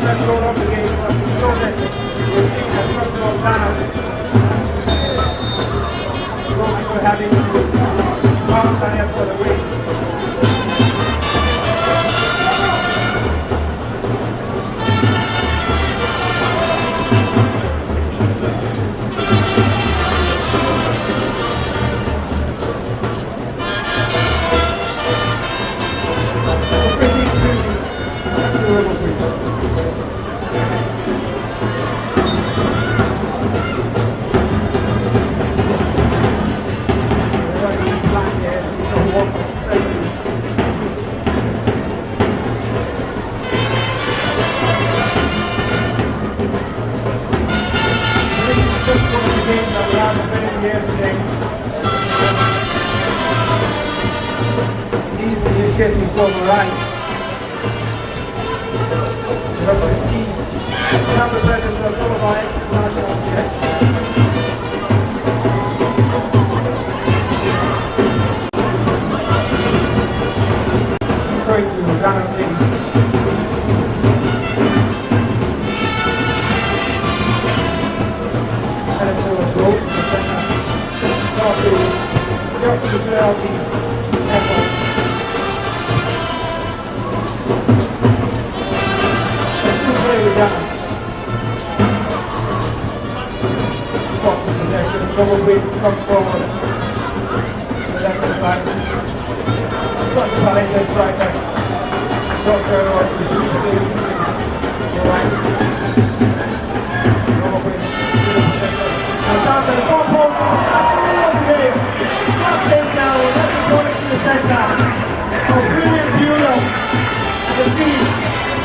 let's load up the game. We're seeing a structural damage. We're having to mount that for the weight. Getting for the right. But we see now the presence of all of our ex-national here. Trying to Ghana things. And it's a growth in the center. Start to develop the effort. Double weights come forward. The left and right. Front side, left right back. Front forward, the shoot space. The right. Double weights. And down to the 4 poles. That's the game. That's it now. Let's go to the center. A brilliant view of the speed.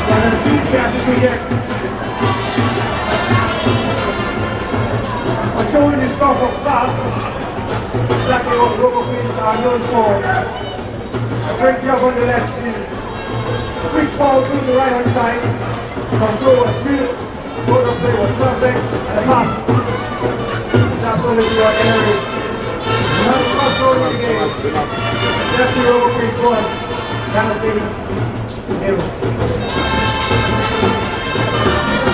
And the speed gap that we get. Showing the stuff of class, exactly what rubber queens are known for. A great job on the left spin. Quick ball to the right hand side. Control was good. Motor play was perfect. And the pass. Absolutely ordinary. Another control in the game. That's the rubber queens was. Down the face. Nil.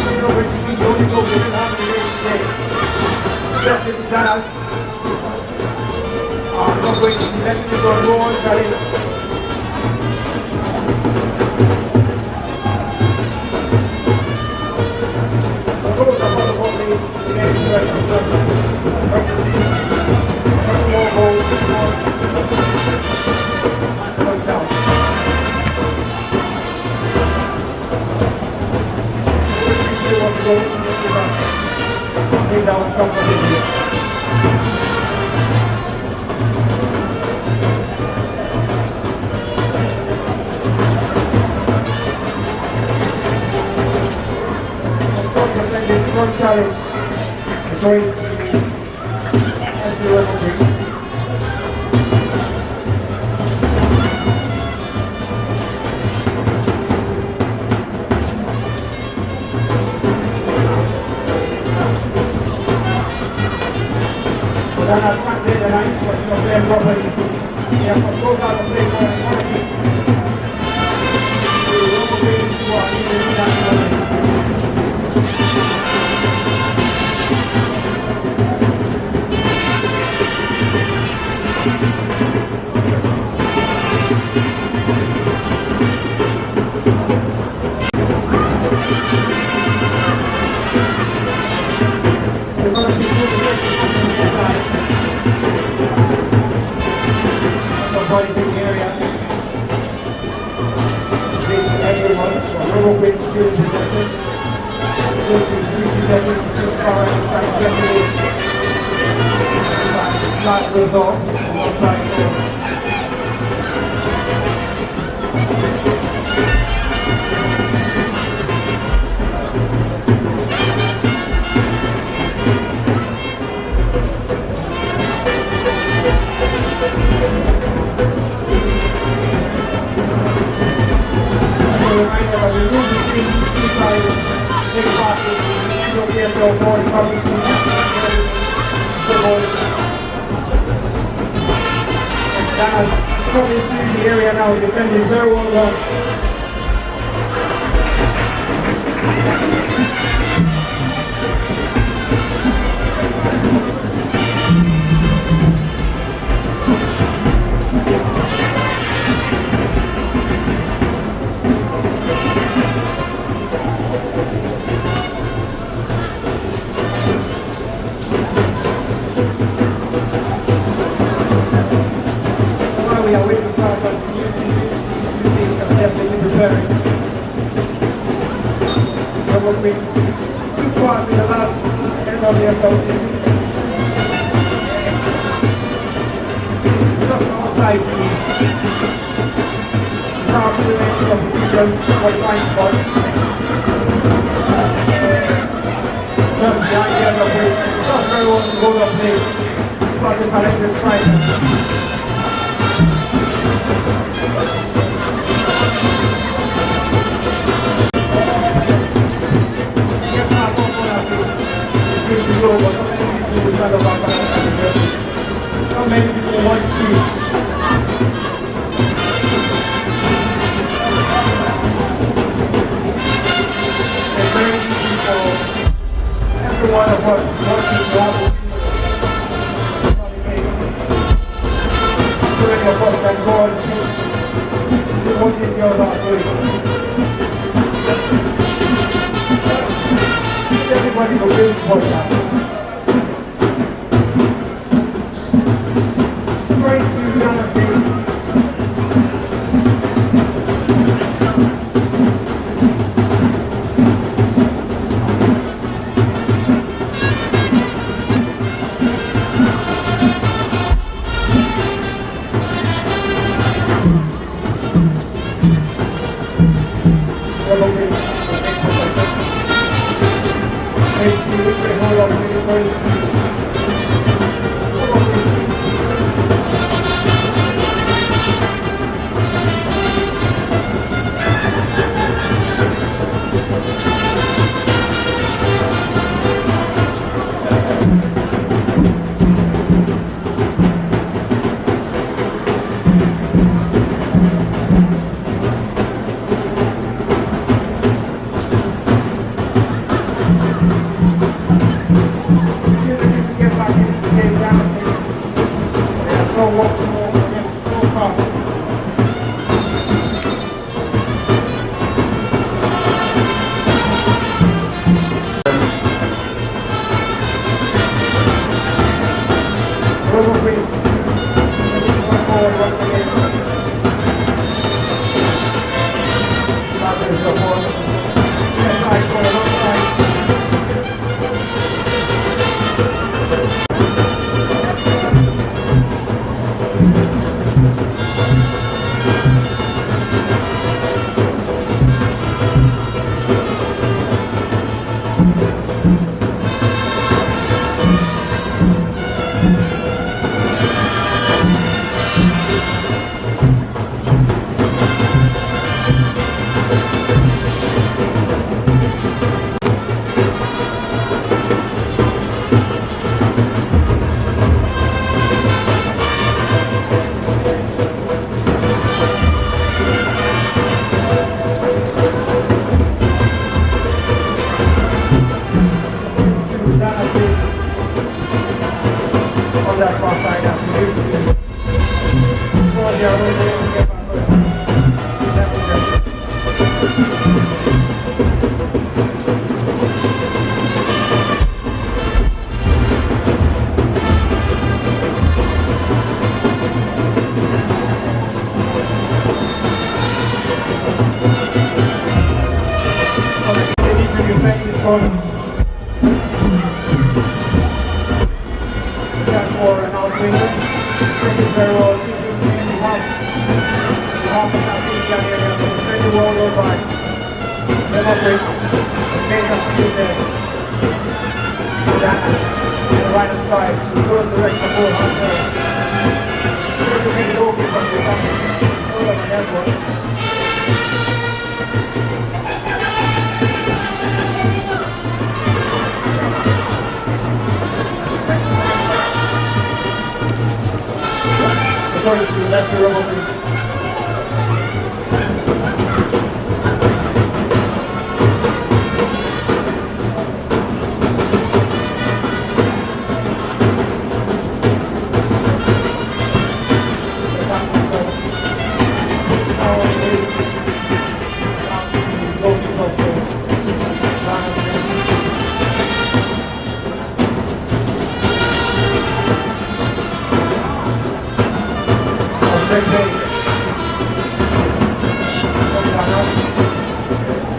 You know what you mean? The only goal we didn't have in the game today. That's it, Dallas. Not waiting, letting it go more, Dallas. The goals are one of all these, the next direction, more goals, more down. We want to go, lay down comfortably. This strong challenge is going to be as the level 3. And I can't play the line, but you're playing properly. You have control how to play for an economy. You will go away to our international. We're going to be somebody in the area. Thanks to everyone. Rubber weight skills is different. This is 3 power strike definitely. Flat result. One side. Coming through the area now, defending very well done. with 2 parts in the last end of the association. Just outside the calculation of position for blind spot. Just the idea of it, just very well to go to play. Start to collect this price. How many people want to see? It's very easy for every one of us watching to have a so many of us can go and see what these girls are doing. Everybody will wait for that. Trying to kind of thing.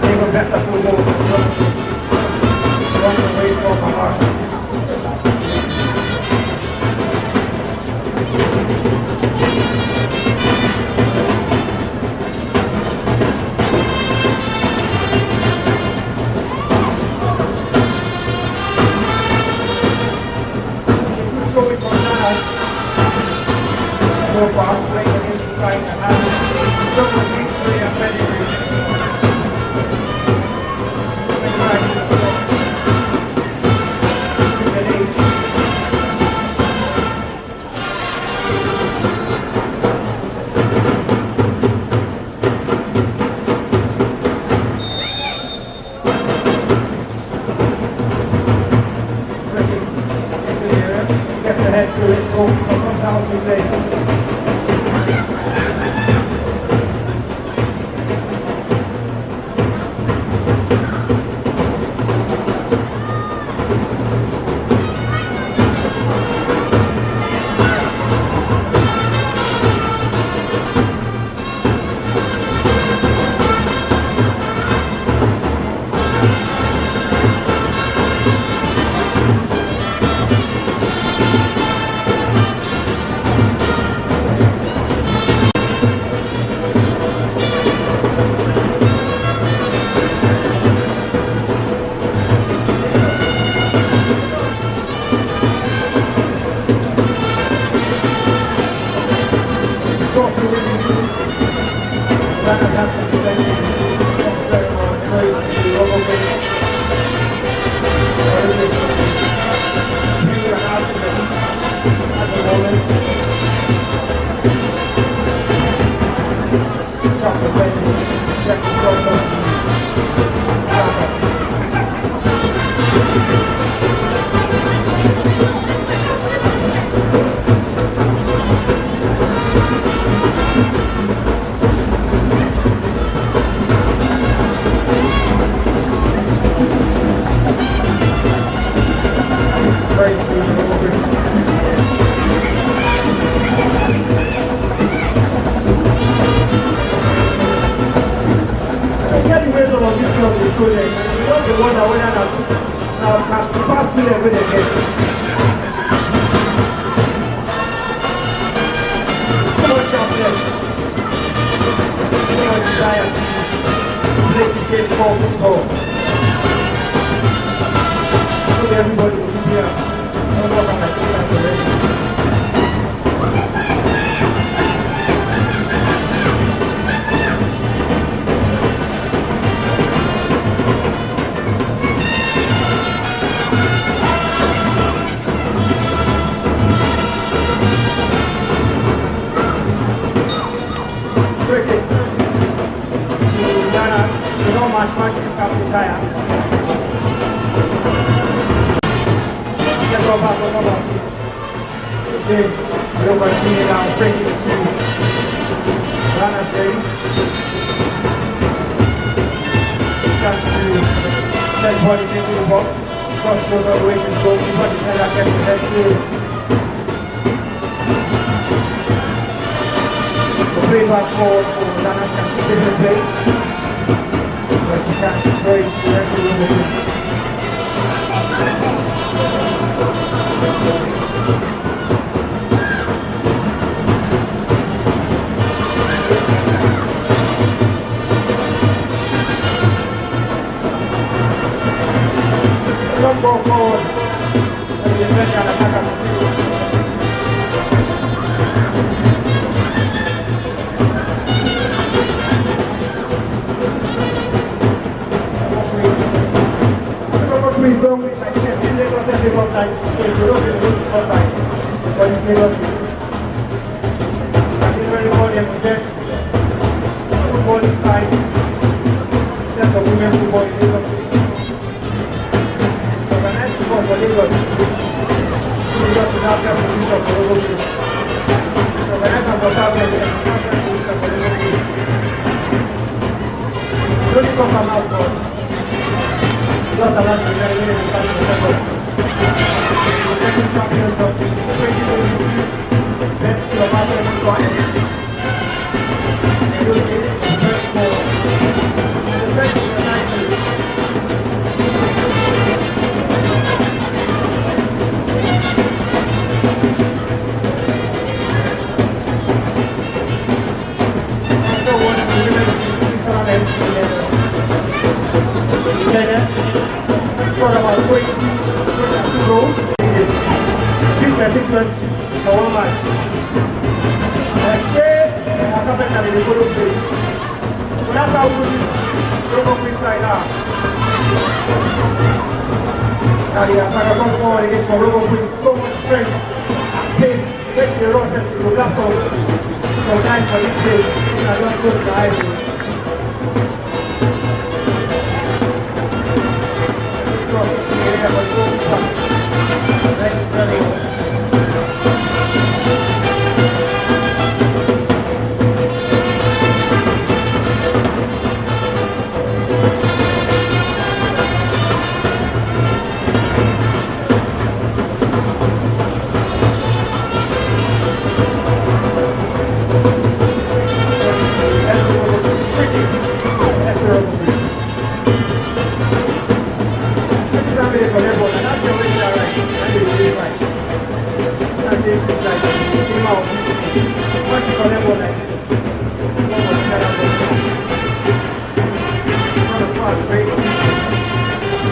Tengo que hasta head to it, so come down to play.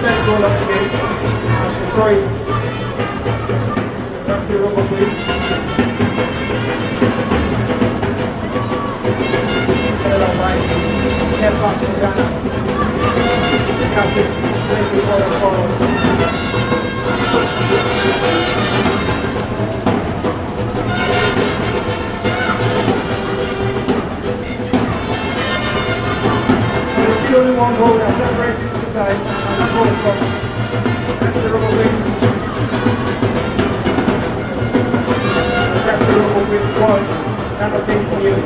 Let's go up again. Sorry. That's the rubber please. Step back to Ghana. Captain, thank you for the forward. There's still only one goal that separates this two sides, and that goal from that's the rubber wing. That's the rubber wing one. Kind of things here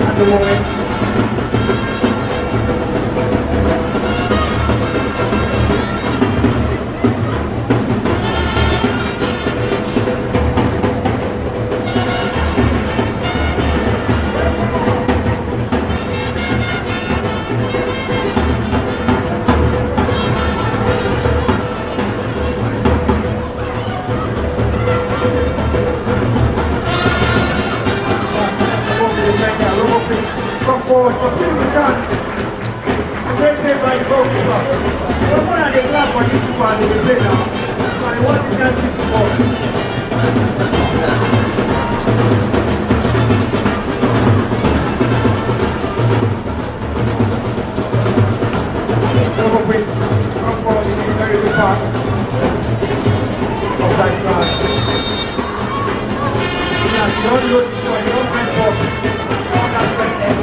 at the moment. Come forward, continue to chance. Great save by the goalkeeper. Well, one of the club for this people they will play now. So they want the chance to ball. Double quick. Come forward in a very good pass. Outside flag. Now, you don't look for you don't mind for all that freshness.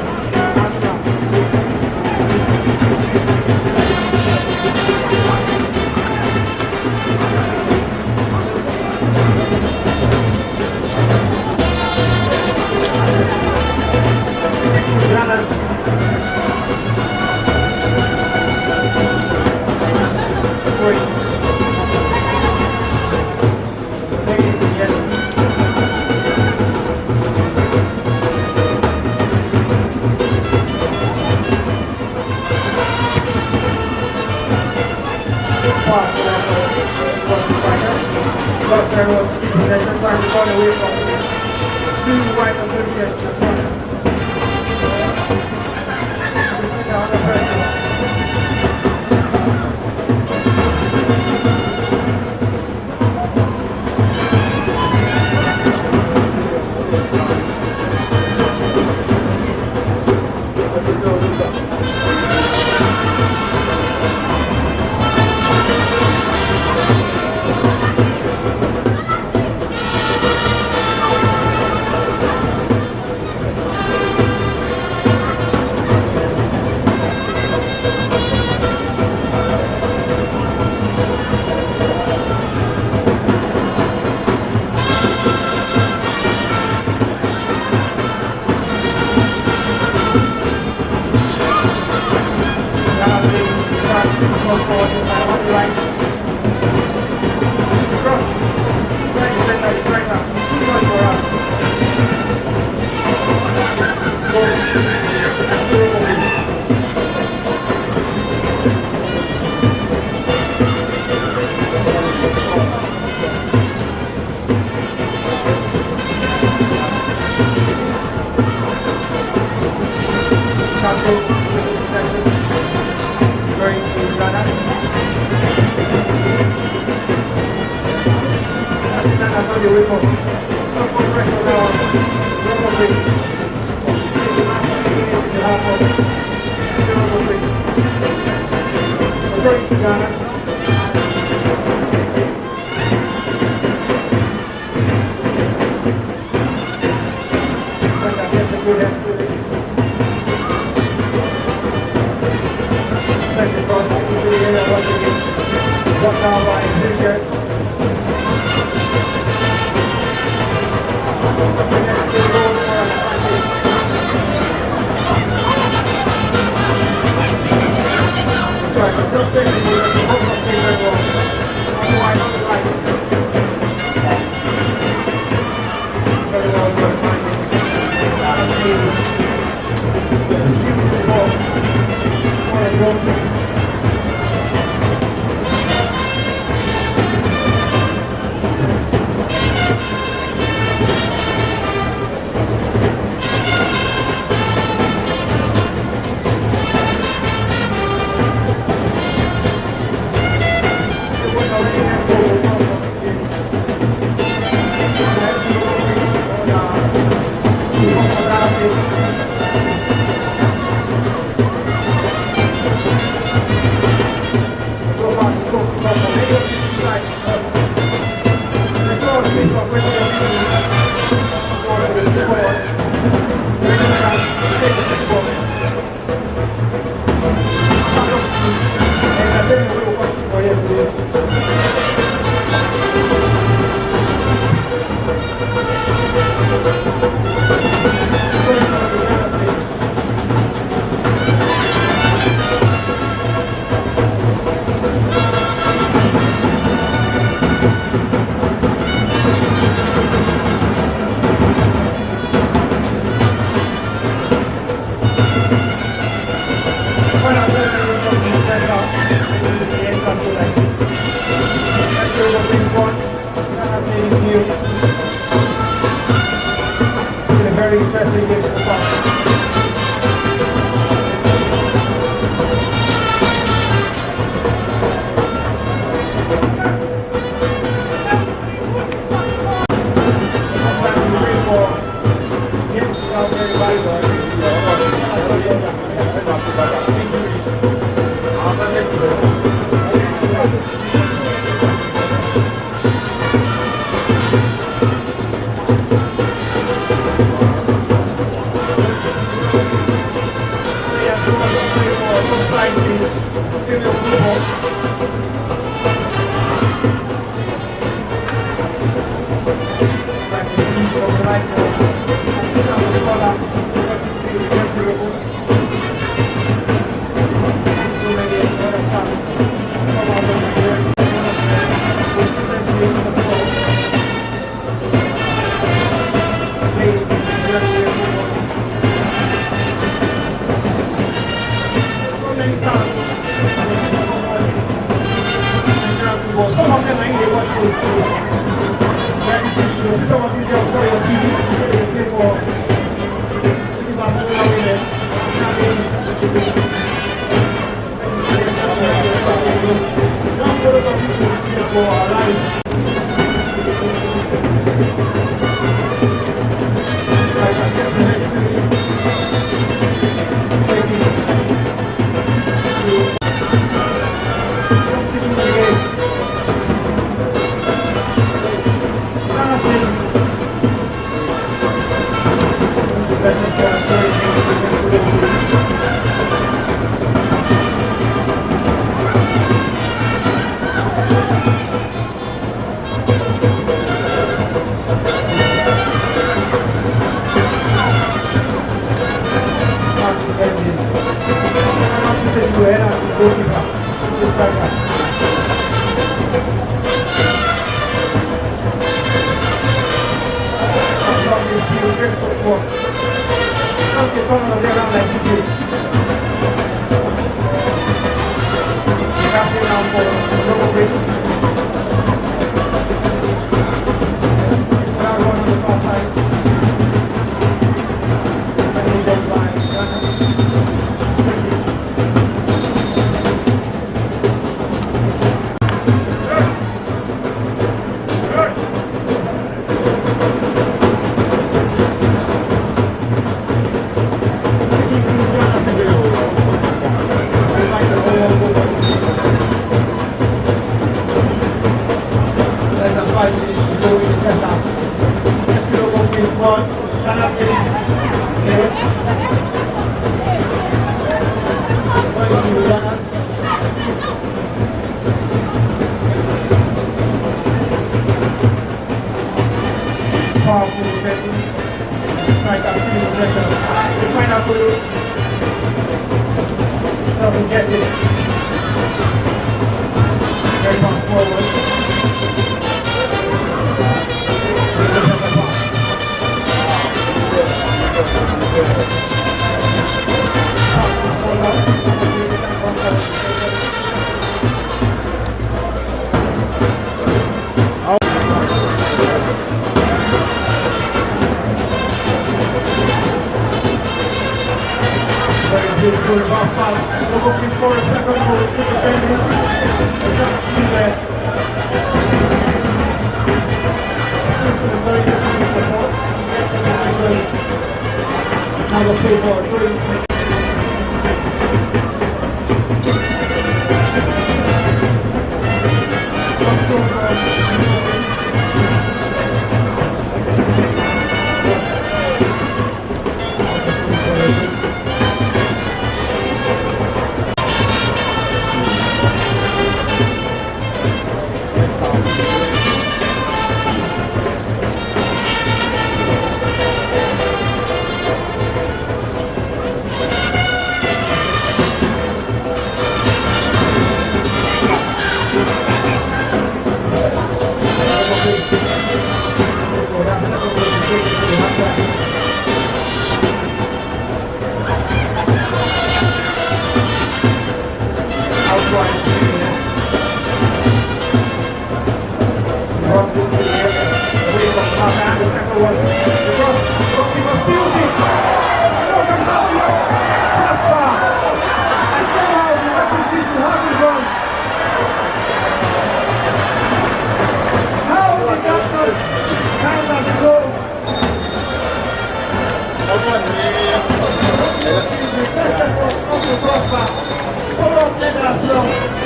Prosper. Follow up, let us know.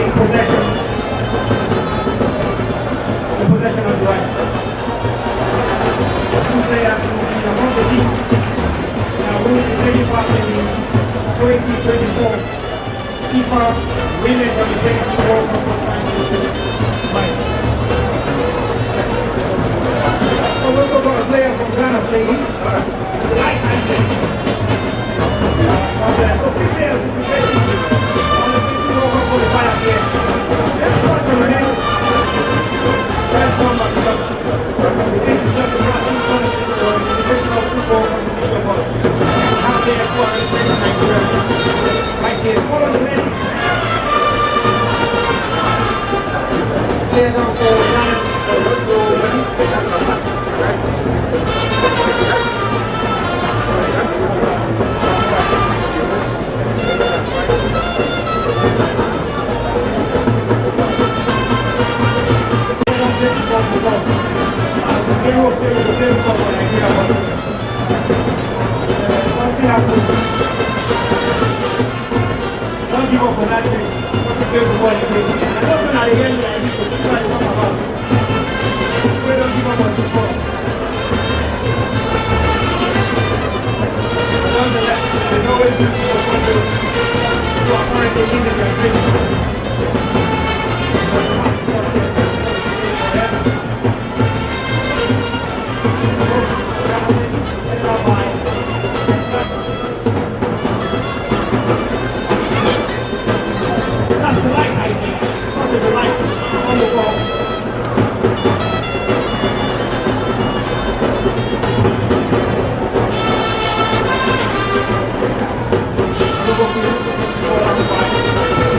in possession. right. Two players will be among the team. Now we will be taking part in the 2024 FIFA Women's Under-20 World Cup of Right. So we've also got a player from Ghana playing. Light and day. So three players will be playing on the 50 World Cup qualifier here. Let's start with the next. Let's come back to that. This is just a grassroots tournament for the professional football competition ball. How they are for Nigeria. Right here, follow the ladies. Players on for Ghana. Don't give up on that thing. Don't give up on the ball. Nonetheless, there's always people who are currently in the country. That's the light, I think. That's the light on the ball. Ball on the right.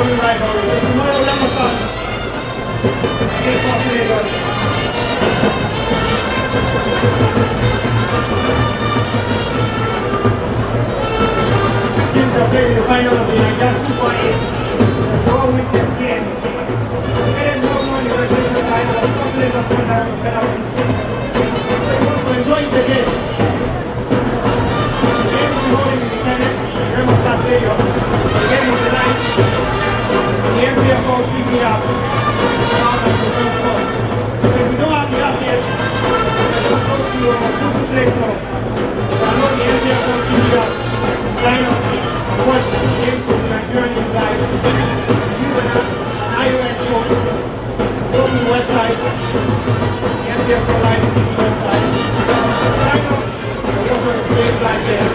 rivalry. Tomorrow, Ramadan. Teams are playing the final of the Nigerian Super 8. So all week this game. There is no money for the side of the players of the penalties. So you want to enjoy the game. The game will be holding in the Kenneth Ramadan Stadium. The game of the night. The MPFO TV app. So if you don't have the app yet, just go to your Google Play Store. Download the MPFO TV app. Sign up and watch the game from Nigerian News Live. Use an iOS phone. Go to the website. The MPFO Live TV website. Sign up and watch the games live there.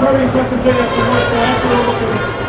Very impressive video from Mike.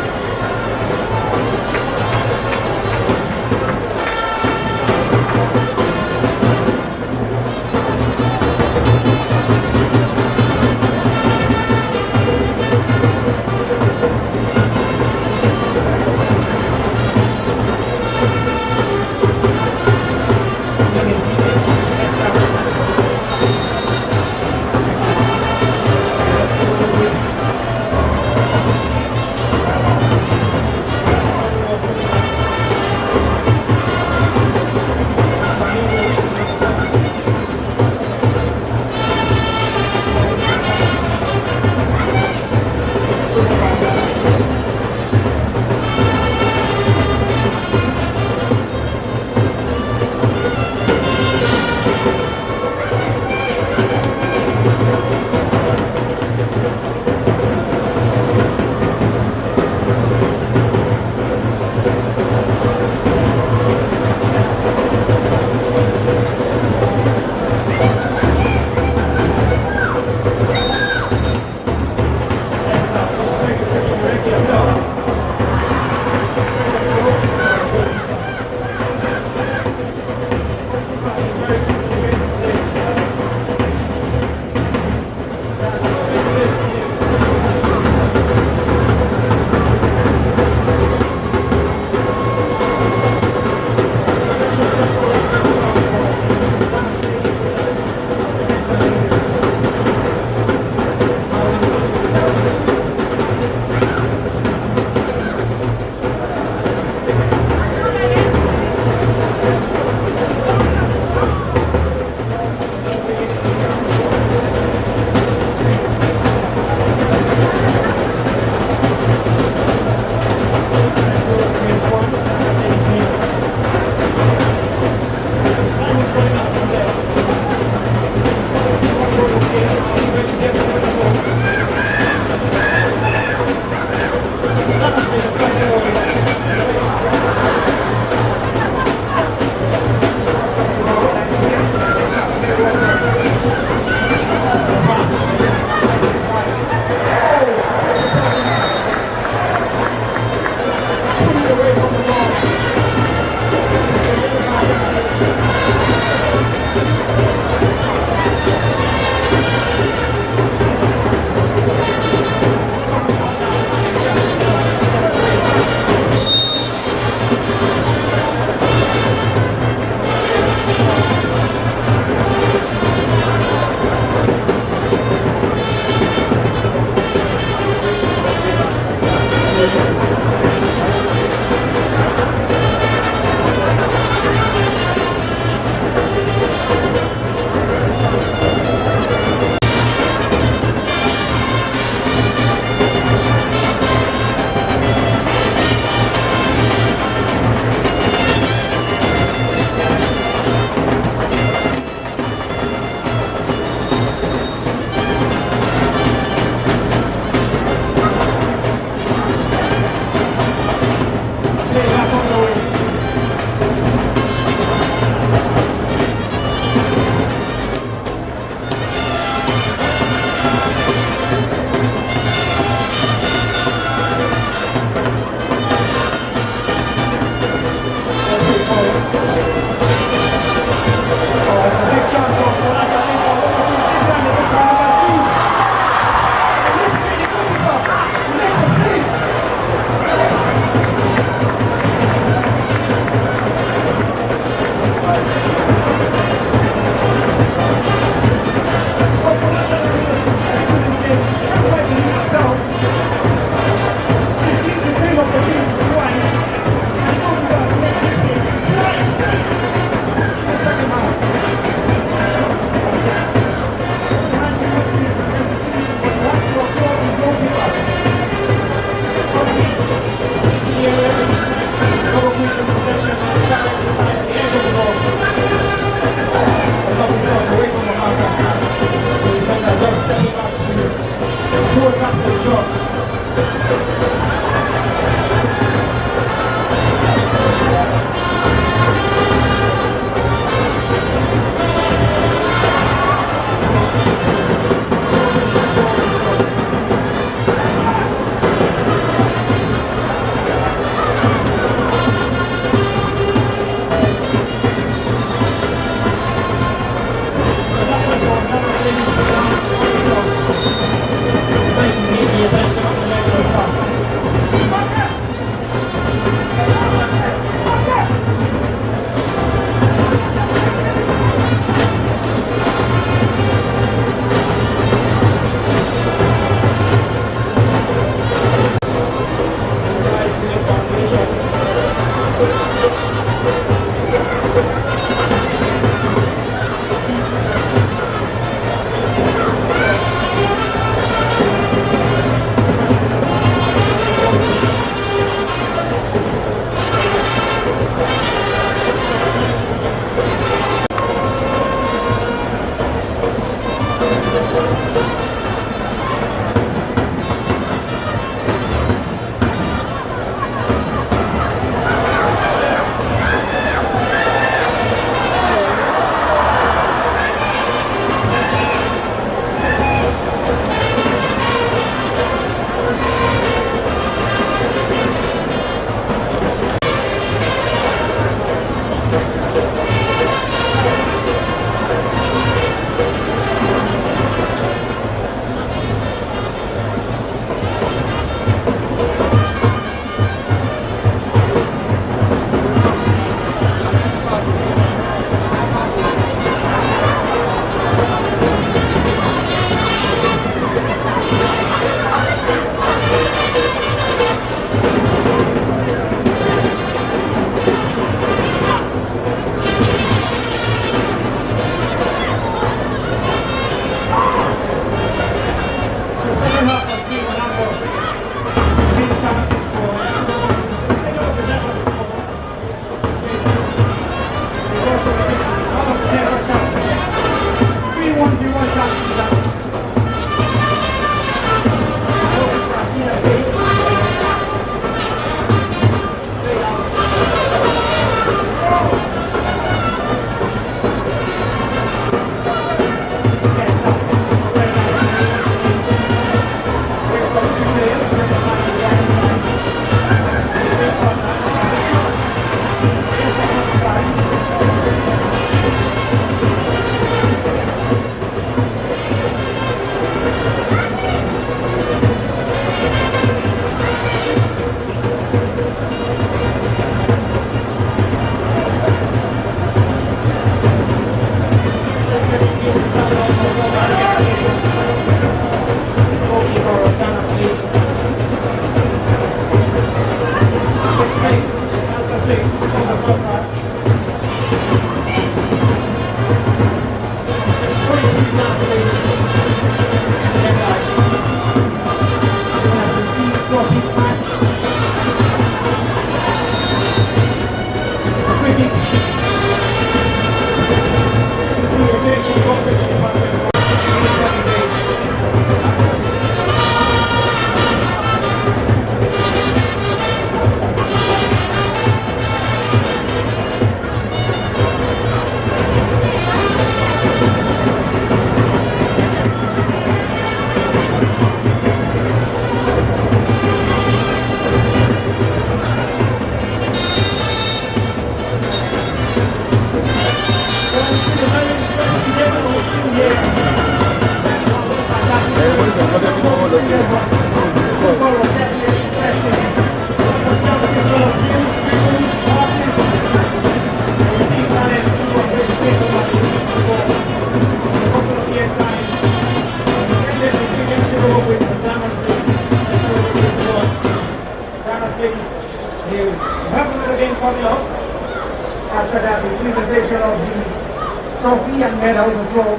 After that, the presentation of the trophy and medals as well.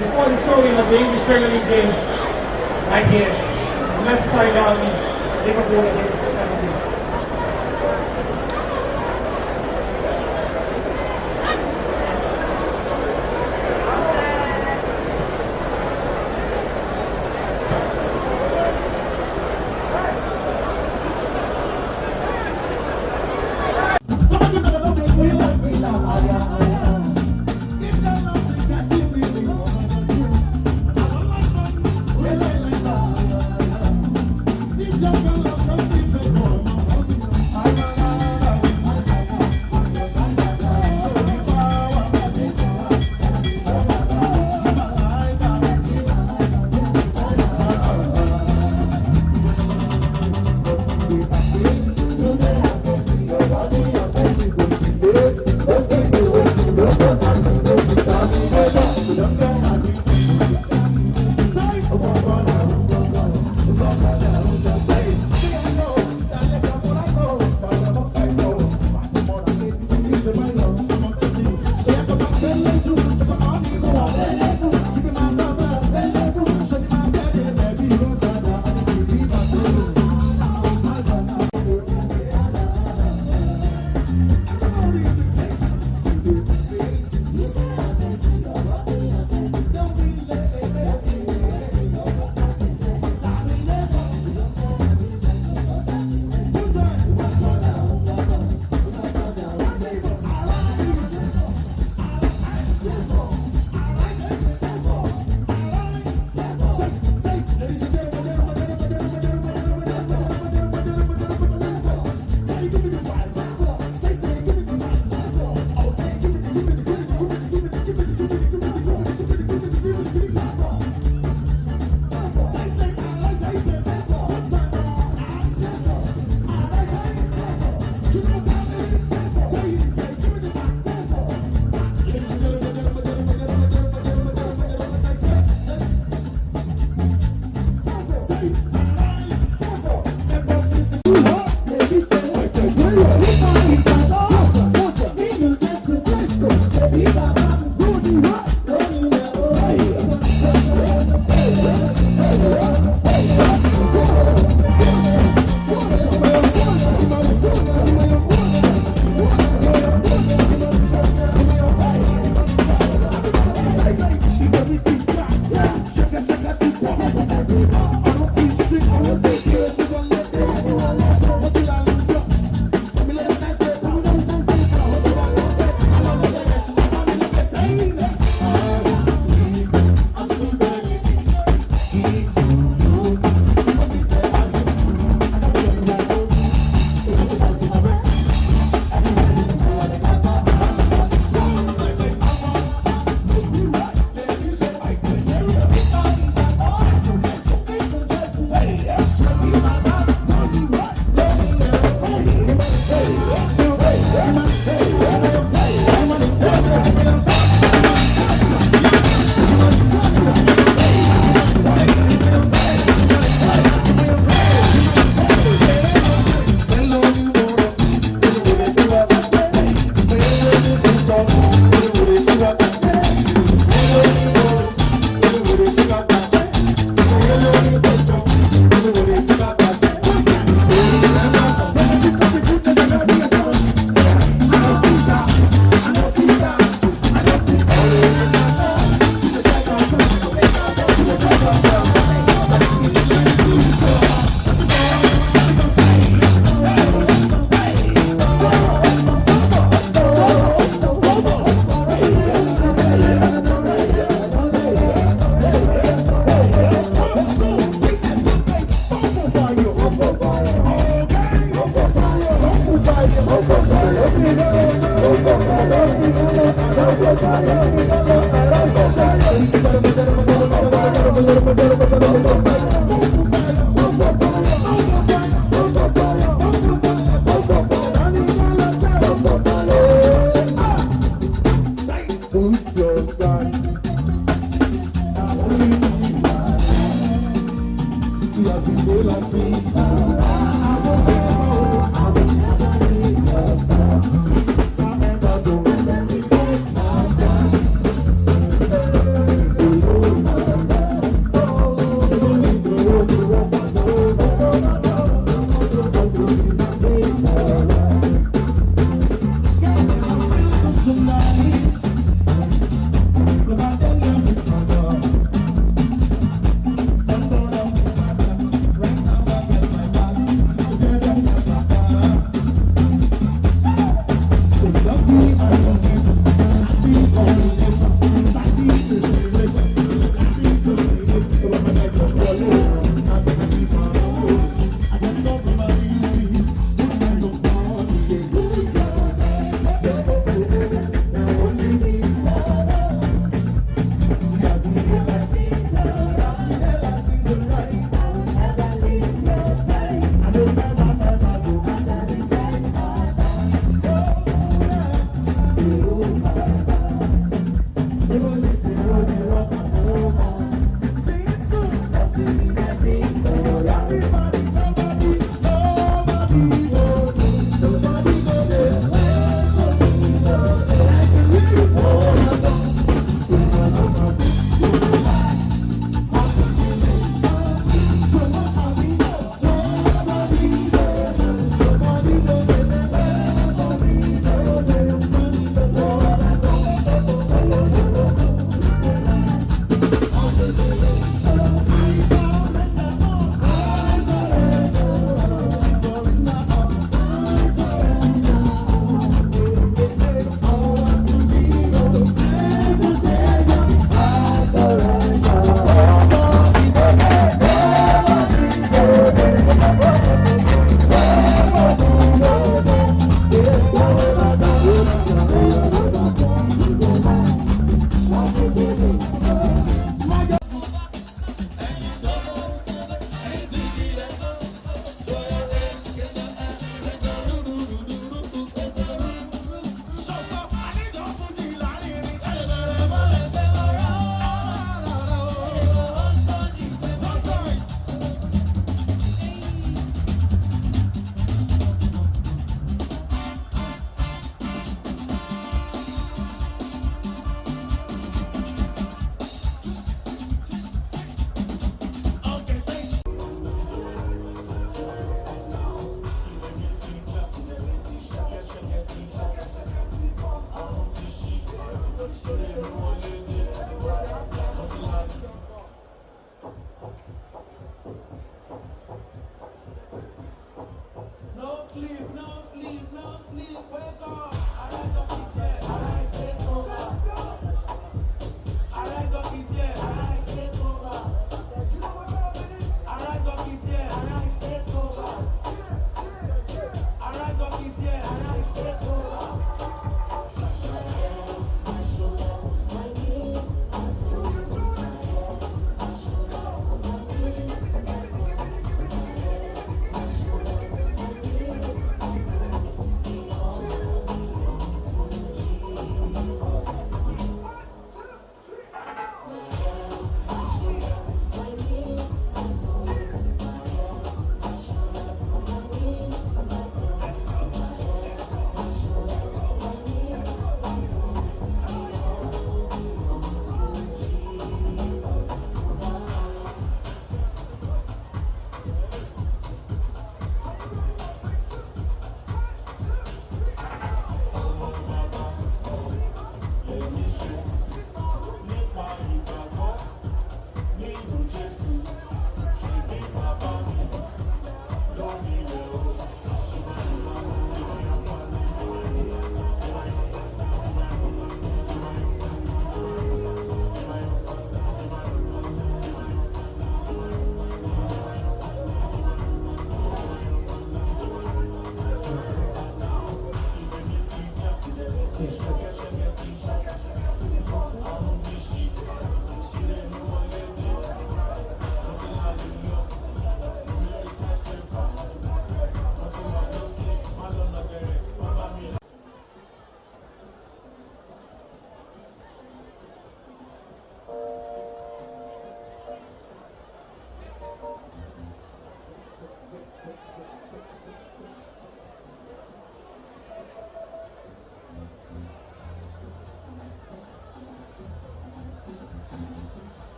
Before the showing of the English Premier League games, right here, the necessary army, Liverpool against Liverpool.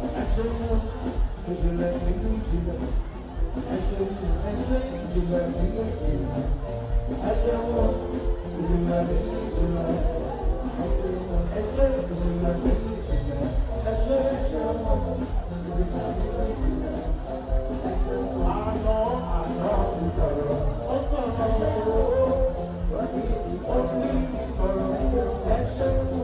I said, would you let me do that? I said, you let me do that. I said, would you let me do that? I said, would you let me do that? I said, would you let me do that? I know, it's all also, but it's only for a passion.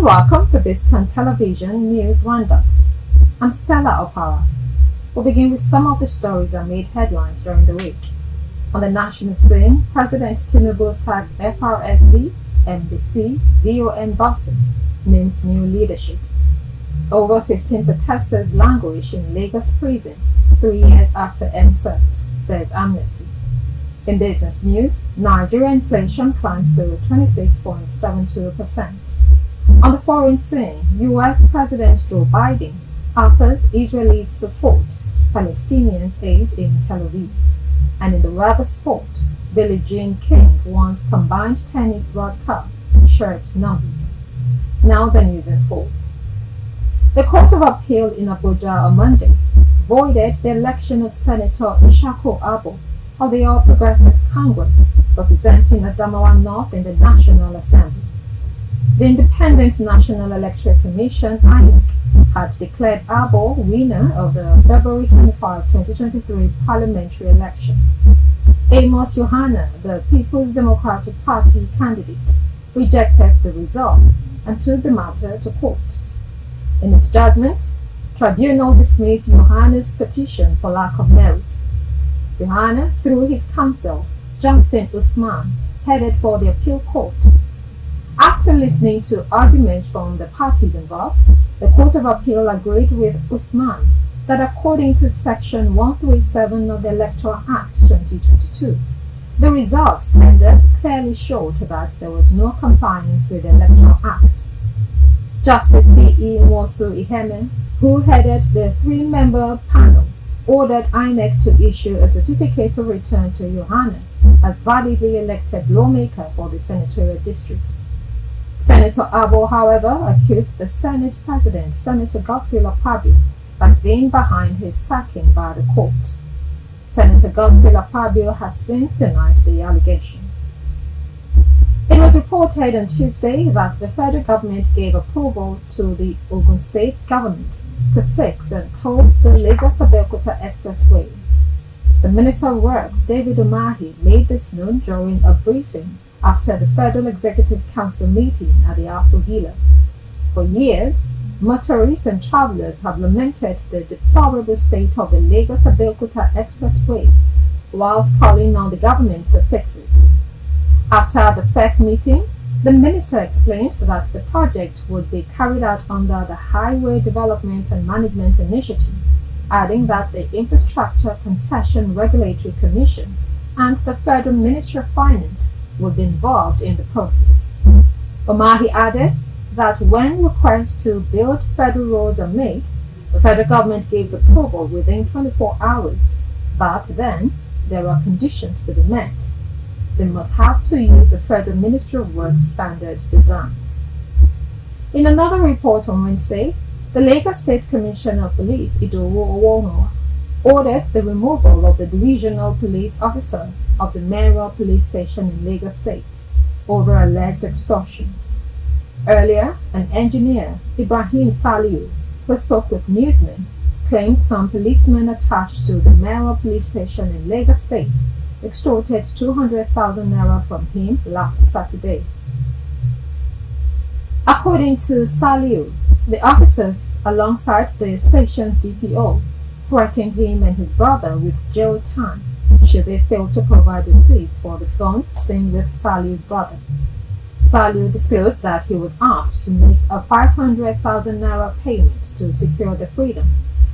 welcome to Biscon Television News Roundup. I'm Stella Opara. We'll begin with some of the stories that made headlines during the week. On the national scene, President Tinubu sacks FRSC, MBC, VON bosses, names new leadership. Over 15 protesters languish in Lagos prison 3 years after EndSERS, says Amnesty. In business news, Nigerian inflation climbs to 26.72%. On the foreign scene, U.S. President Joe Biden offers Israelis support, Palestinians aid in Tel Aviv. And in the weather sport, Billie Jean King wants combined tennis World Cup shirt numbers. Now the news in full. The Court of Appeal in Abuja on Monday voided the election of Senator Ishako Abo of the All Progressives Congress representing Adamawa North in the National Assembly. The Independent National Electoral Commission (INEC) had declared Abo winner of the February 25, 2023 parliamentary election. Amos Yohana, the People's Democratic Party candidate, rejected the result and took the matter to court. In its judgment, tribunal dismissed Yohana's petition for lack of merit. Yohana, through his counsel, Jonathan Usman, headed for the appeal court. After listening to arguments from the parties involved, the Court of Appeal agreed with Usman that according to Section 137 of the Electoral Act 2022, the results tendered clearly showed that there was no compliance with the Electoral Act. Justice C.E. Nwosu Iheme, who headed the 3-member panel, ordered INEC to issue a certificate of return to Yohana as validly elected lawmaker for the senatorial district. Senator Abo, however, accused the Senate President, Senator Godswill Akpabio, as being behind his sacking by the court. Senator Godswill Akpabio has since denied the allegation. It was reported on Tuesday that the federal government gave approval to the Ogun State government to fix and toll the Lagos-Abeokuta Expressway. The Minister of Works, David Umahi, made this known during a briefing after the Federal Executive Council meeting at the Aso Villa. For years, motorists and travelers have lamented the deplorable state of the Lagos-Abeokuta Expressway, whilst calling on the government to fix it. After the FEC meeting, the minister explained that the project would be carried out under the Highway Development and Management Initiative, adding that the Infrastructure Concession Regulatory Commission and the Federal Ministry of Finance would be involved in the process. Omahi added that when requests to build federal roads are made, the federal government gives approval within 24 hours, but then there are conditions to be met. They must have to use the Federal Ministry of Works standard designs. In another report on Wednesday, the Lagos State Commissioner of Police, Idowu Owono, ordered the removal of the divisional police officer of the Mayoral Police Station in Lagos State over alleged extortion. Earlier, an engineer, Ibrahim Saliu, who spoke with newsmen, claimed some policemen attached to the Mayoral Police Station in Lagos State extorted 200,000 naira from him last Saturday. According to Saliu, the officers, alongside the station's DPO, threatened him and his brother with jail time should they fail to provide receipts for the funds seen with Saliu's brother. Saliu disclosed that he was asked to make a 500,000 naira payment to secure the freedom,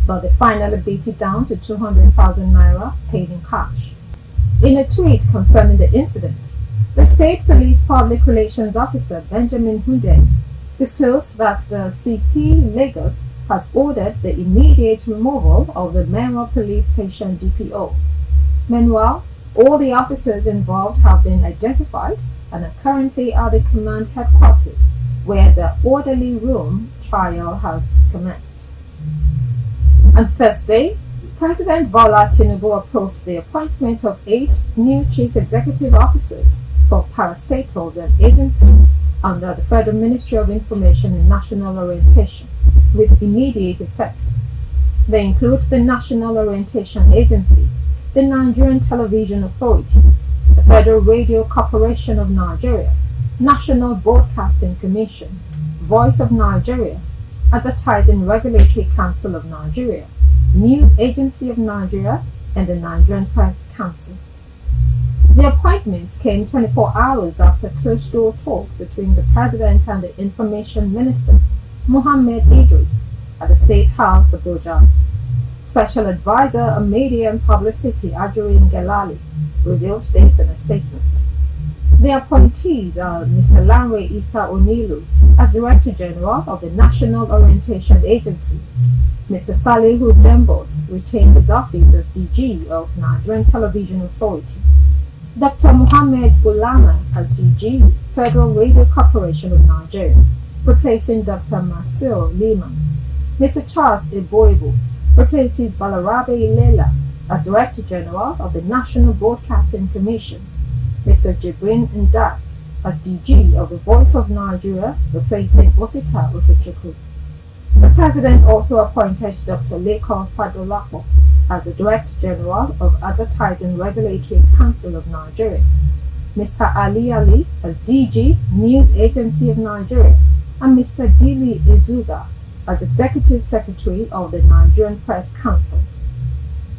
but they finally beat it down to 200,000 naira paid in cash. In a tweet confirming the incident, the State Police Public Relations Officer Benjamin Hunde disclosed that the CP Lagos has ordered the immediate removal of the Mayoral Police Station DPO. Meanwhile, all the officers involved have been identified and are currently at the command headquarters, where the orderly room trial has commenced. On Thursday, President Bola Tinubu approved the appointment of 8 new chief executive officers for parastatals and agencies under the Federal Ministry of Information and National Orientation, with immediate effect. They include the National Orientation Agency, the Nigerian Television Authority, the Federal Radio Corporation of Nigeria, National Broadcasting Commission, Voice of Nigeria, Advertising Regulatory Council of Nigeria, News Agency of Nigeria, and the Nigerian Press Council. The appointments came 24 hours after closed-door talks between the President and the Information Minister, Mohammed Idris, at the State House, Abuja. Special Advisor on Media and Publicity, Ajurin Gelali, revealed this in a statement. The appointees are Mr. Lanre Isa Onilu as Director General of the National Orientation Agency. Mr. Salihu Dembos retained his office as DG of Nigerian Television Authority. Dr. Mohammed Bulama as DG, Federal Radio Corporation of Nigeria, replacing Dr. Masur Liman. Mr. Charles Eboibo replaces Balarabe Ilela as Director General of the National Broadcasting Commission. Mr. Jibrin Ndas as DG of the Voice of Nigeria, replacing Osita Okechukwu. The President also appointed Dr. Leko Fadolapo as the Director General of Advertising Regulatory Council of Nigeria, Mr. Ali Ali as DG, News Agency of Nigeria, and Mr. Dili Izuga as Executive Secretary of the Nigerian Press Council.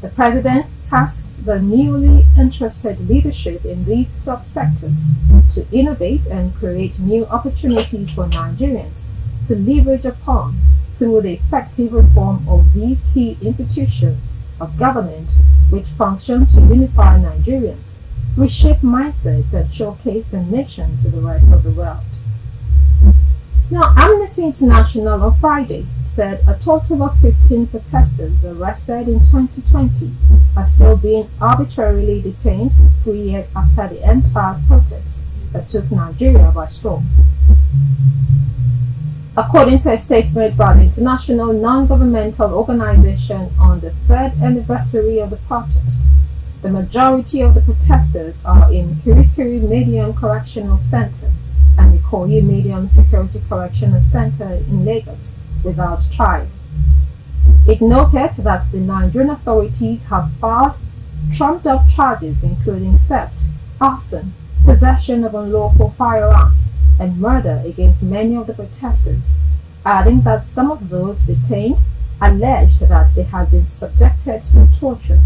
The President tasked the newly entrusted leadership in these subsectors to innovate and create new opportunities for Nigerians to leverage upon through the effective reform of these key institutions of government which function to unify Nigerians, reshape mindsets, and showcase the nation to the rest of the world. Now, Amnesty International on Friday said a total of 15 protesters arrested in 2020 are still being arbitrarily detained 3 years after the EndSARS protests that took Nigeria by storm. According to a statement by the international non-governmental organization on the third anniversary of the protest, the majority of the protesters are in Kirikiri Medium Correctional Center and the Ikoyi Medium Security Correctional Center in Lagos without trial. It noted that the Nigerian authorities have filed trumped-up charges including theft, arson, possession of unlawful firearms, and murder against many of the protesters, adding that some of those detained alleged that they had been subjected to torture.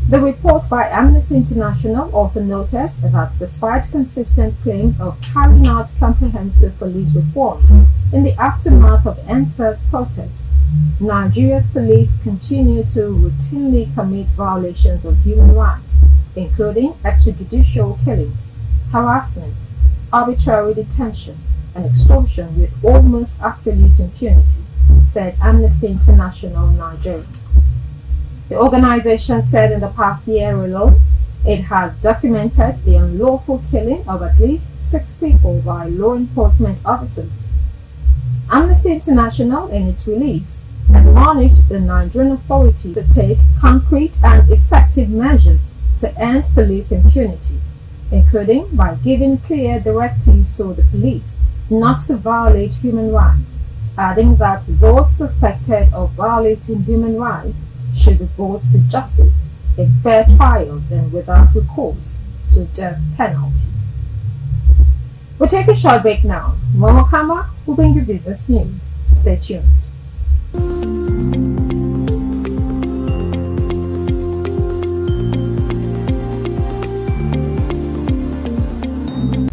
The report by Amnesty International also noted that despite consistent claims of carrying out comprehensive police reforms in the aftermath of EndSARS protests, Nigeria's police continue to routinely commit violations of human rights, including extrajudicial killings, harassment, arbitrary detention, and extortion with almost absolute impunity, said Amnesty International Nigeria. The organization said in the past year alone, it has documented the unlawful killing of at least 6 people by law enforcement officers. Amnesty International, in its release, admonished the Nigerian authorities to take concrete and effective measures to end police impunity, including by giving clear directives to the police not to violate human rights, adding that those suspected of violating human rights should be brought to justice in fair trials and without recourse to death penalty. We'll take a short break now. Momo Kama will bring you business news. Stay tuned.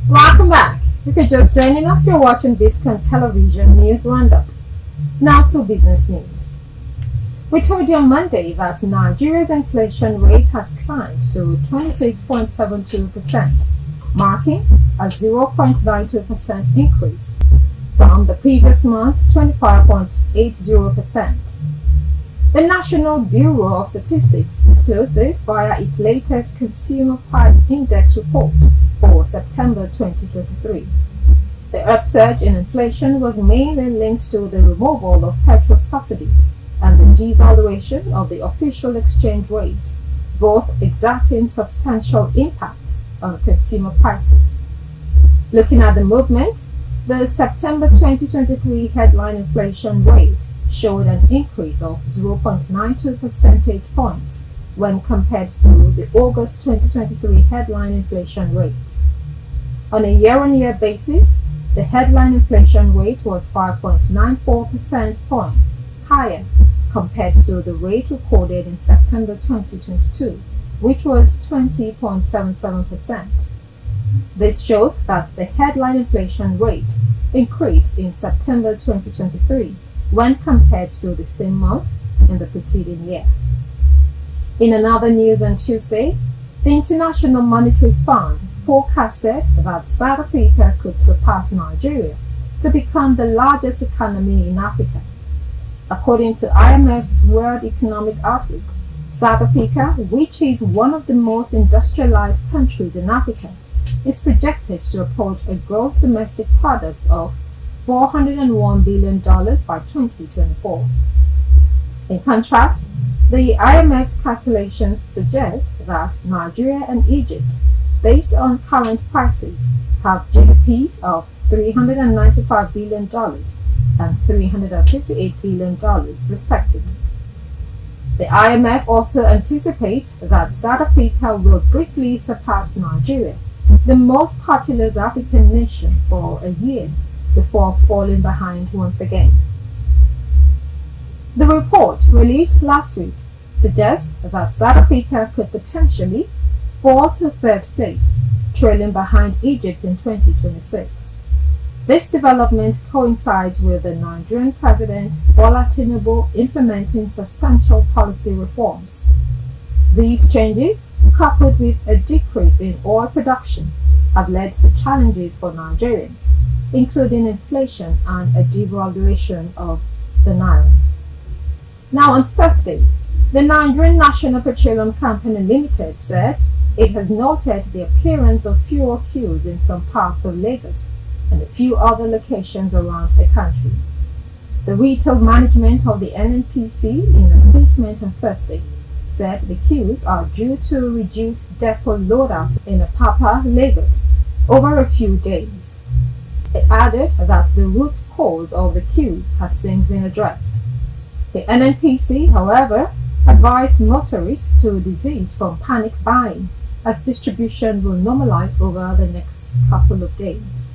Welcome back. If you're just joining us, you're watching Biscon Television News Roundup. Now to business news. We told you on Monday that Nigeria's inflation rate has climbed to 26.72%, marking a 0.92% increase from the previous month's 25.80%. The National Bureau of Statistics disclosed this via its latest Consumer Price Index report for September 2023. The upsurge in inflation was mainly linked to the removal of petrol subsidies and the devaluation of the official exchange rate, both exerting substantial impacts on consumer prices. Looking at the movement, the September 2023 headline inflation rate showed an increase of 0.92 percentage points when compared to the August 2023 headline inflation rate. On a year-on-year basis, the headline inflation rate was 5.94 percentage points higher compared to the rate recorded in September 2022, which was 20.77%. This shows that the headline inflation rate increased in September 2023 when compared to the same month in the preceding year. In another news on Tuesday, the International Monetary Fund forecasted that South Africa could surpass Nigeria to become the largest economy in Africa. According to IMF's World Economic Outlook, South Africa, which is one of the most industrialized countries in Africa, is projected to approach a gross domestic product of $401 billion by 2024. In contrast, the IMF's calculations suggest that Nigeria and Egypt, based on current prices, have GDPs of $395 billion and $358 billion, respectively. The IMF also anticipates that South Africa will briefly surpass Nigeria, the most populous African nation, for a year before falling behind once again. The report released last week suggests that South Africa could potentially fall to third place, trailing behind Egypt in 2026. This development coincides with the Nigerian President Bola Tinubu implementing substantial policy reforms. These changes, coupled with a decrease in oil production, have led to challenges for Nigerians, including inflation and a devaluation of the naira. Now on Thursday, the Nigerian National Petroleum Company Limited said it has noted the appearance of fuel queues in some parts of Lagos and a few other locations around the country. The retail management of the NNPC, in a statement on Thursday, said the queues are due to reduced depot loadout in Apapa, Lagos, over a few days. It added that the root cause of the queues has since been addressed. The NNPC, however, advised motorists to desist from panic buying, as distribution will normalize over the next couple of days.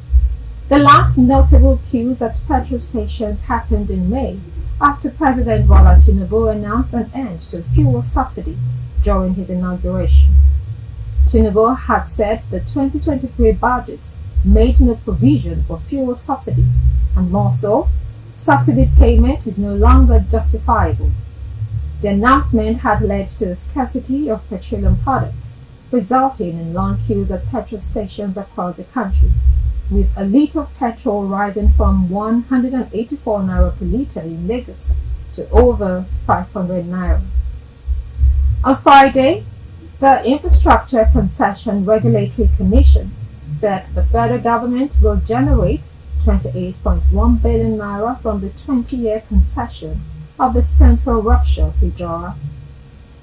The last notable queues at petrol stations happened in May, after President Bola Tinubu announced an end to fuel subsidy during his inauguration. Tinubu had said the 2023 budget made no provision for fuel subsidy, and more so, subsidy payment is no longer justifiable. The announcement had led to a scarcity of petroleum products, resulting in long queues at petrol stations across the country, with a litre of petrol rising from 184 naira per litre in Lagos to over 500 naira. On Friday, the Infrastructure Concession Regulatory Commission said the federal government will generate 28.1 billion naira from the 20-year concession of the Central Workshop Ijora.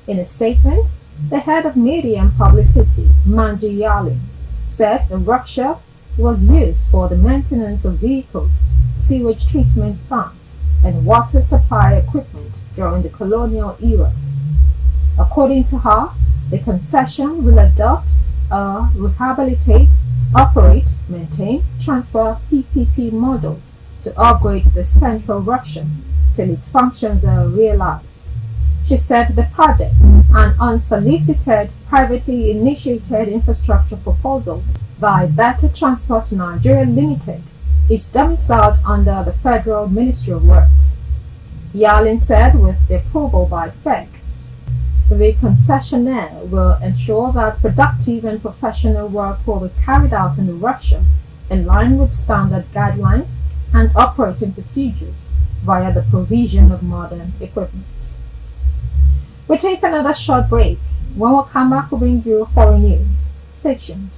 In a statement, the head of media and publicity, Manji Yalin, said the workshop was used for the maintenance of vehicles, sewage treatment plants, and water supply equipment during the colonial era. According to her, the concession will adopt a rehabilitate, operate, maintain, transfer PPP model to upgrade the central workshop till its functions are realized. She said the project, an unsolicited, privately initiated infrastructure proposals by Better Transport Nigeria Limited, is domiciled under the Federal Ministry of Works. Yalin said with the approval by FEC, the concessionaire will ensure that productive and professional work will be carried out in the workshop in line with standard guidelines and operating procedures via the provision of modern equipment. We'll take another short break. When we come back, we'll bring you foreign news. Stay tuned.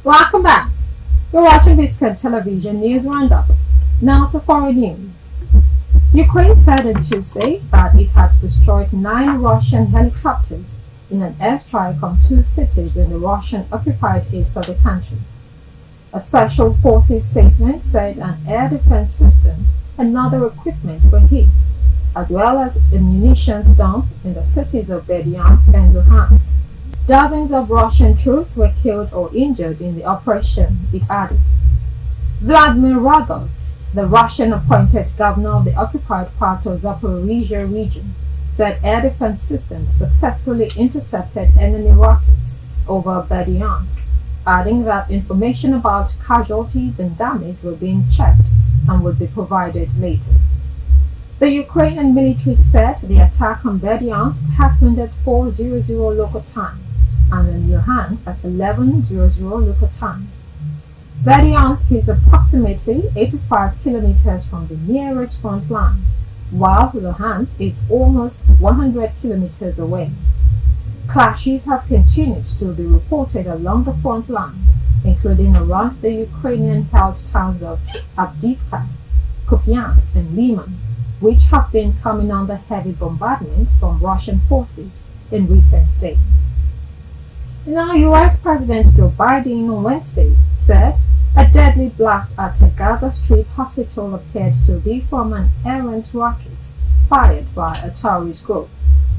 Welcome back. You're watching Biscon Television News Roundup. Now to foreign news. Ukraine said on Tuesday that it had destroyed 9 Russian helicopters in an airstrike on 2 cities in the Russian-occupied east of the country. A special forces statement said an air defense system and other equipment were hit, as well as a munitions dump in the cities of Berdyansk and Luhansk. Dozens of Russian troops were killed or injured in the operation, it added. Vladimir Ragov, the Russian-appointed governor of the occupied part of Zaporizhia region, said air defense systems successfully intercepted enemy rockets over Berdyansk, adding that information about casualties and damage were being checked and would be provided later. The Ukrainian military said the attack on Berdyansk happened at 4:00 local time and in Luhansk at 11:00 local time. Berdyansk is approximately 85 kilometers from the nearest front line, while Luhansk is almost 100 kilometers away. Clashes have continued to be reported along the front line, including around the Ukrainian-held towns of Avdiivka, Kupiansk, and Liman, which have been coming under heavy bombardment from Russian forces in recent days. Now, U.S. President Joe Biden on Wednesday said a deadly blast at a Gaza Strip hospital appeared to be from an errant rocket fired by a terrorist group,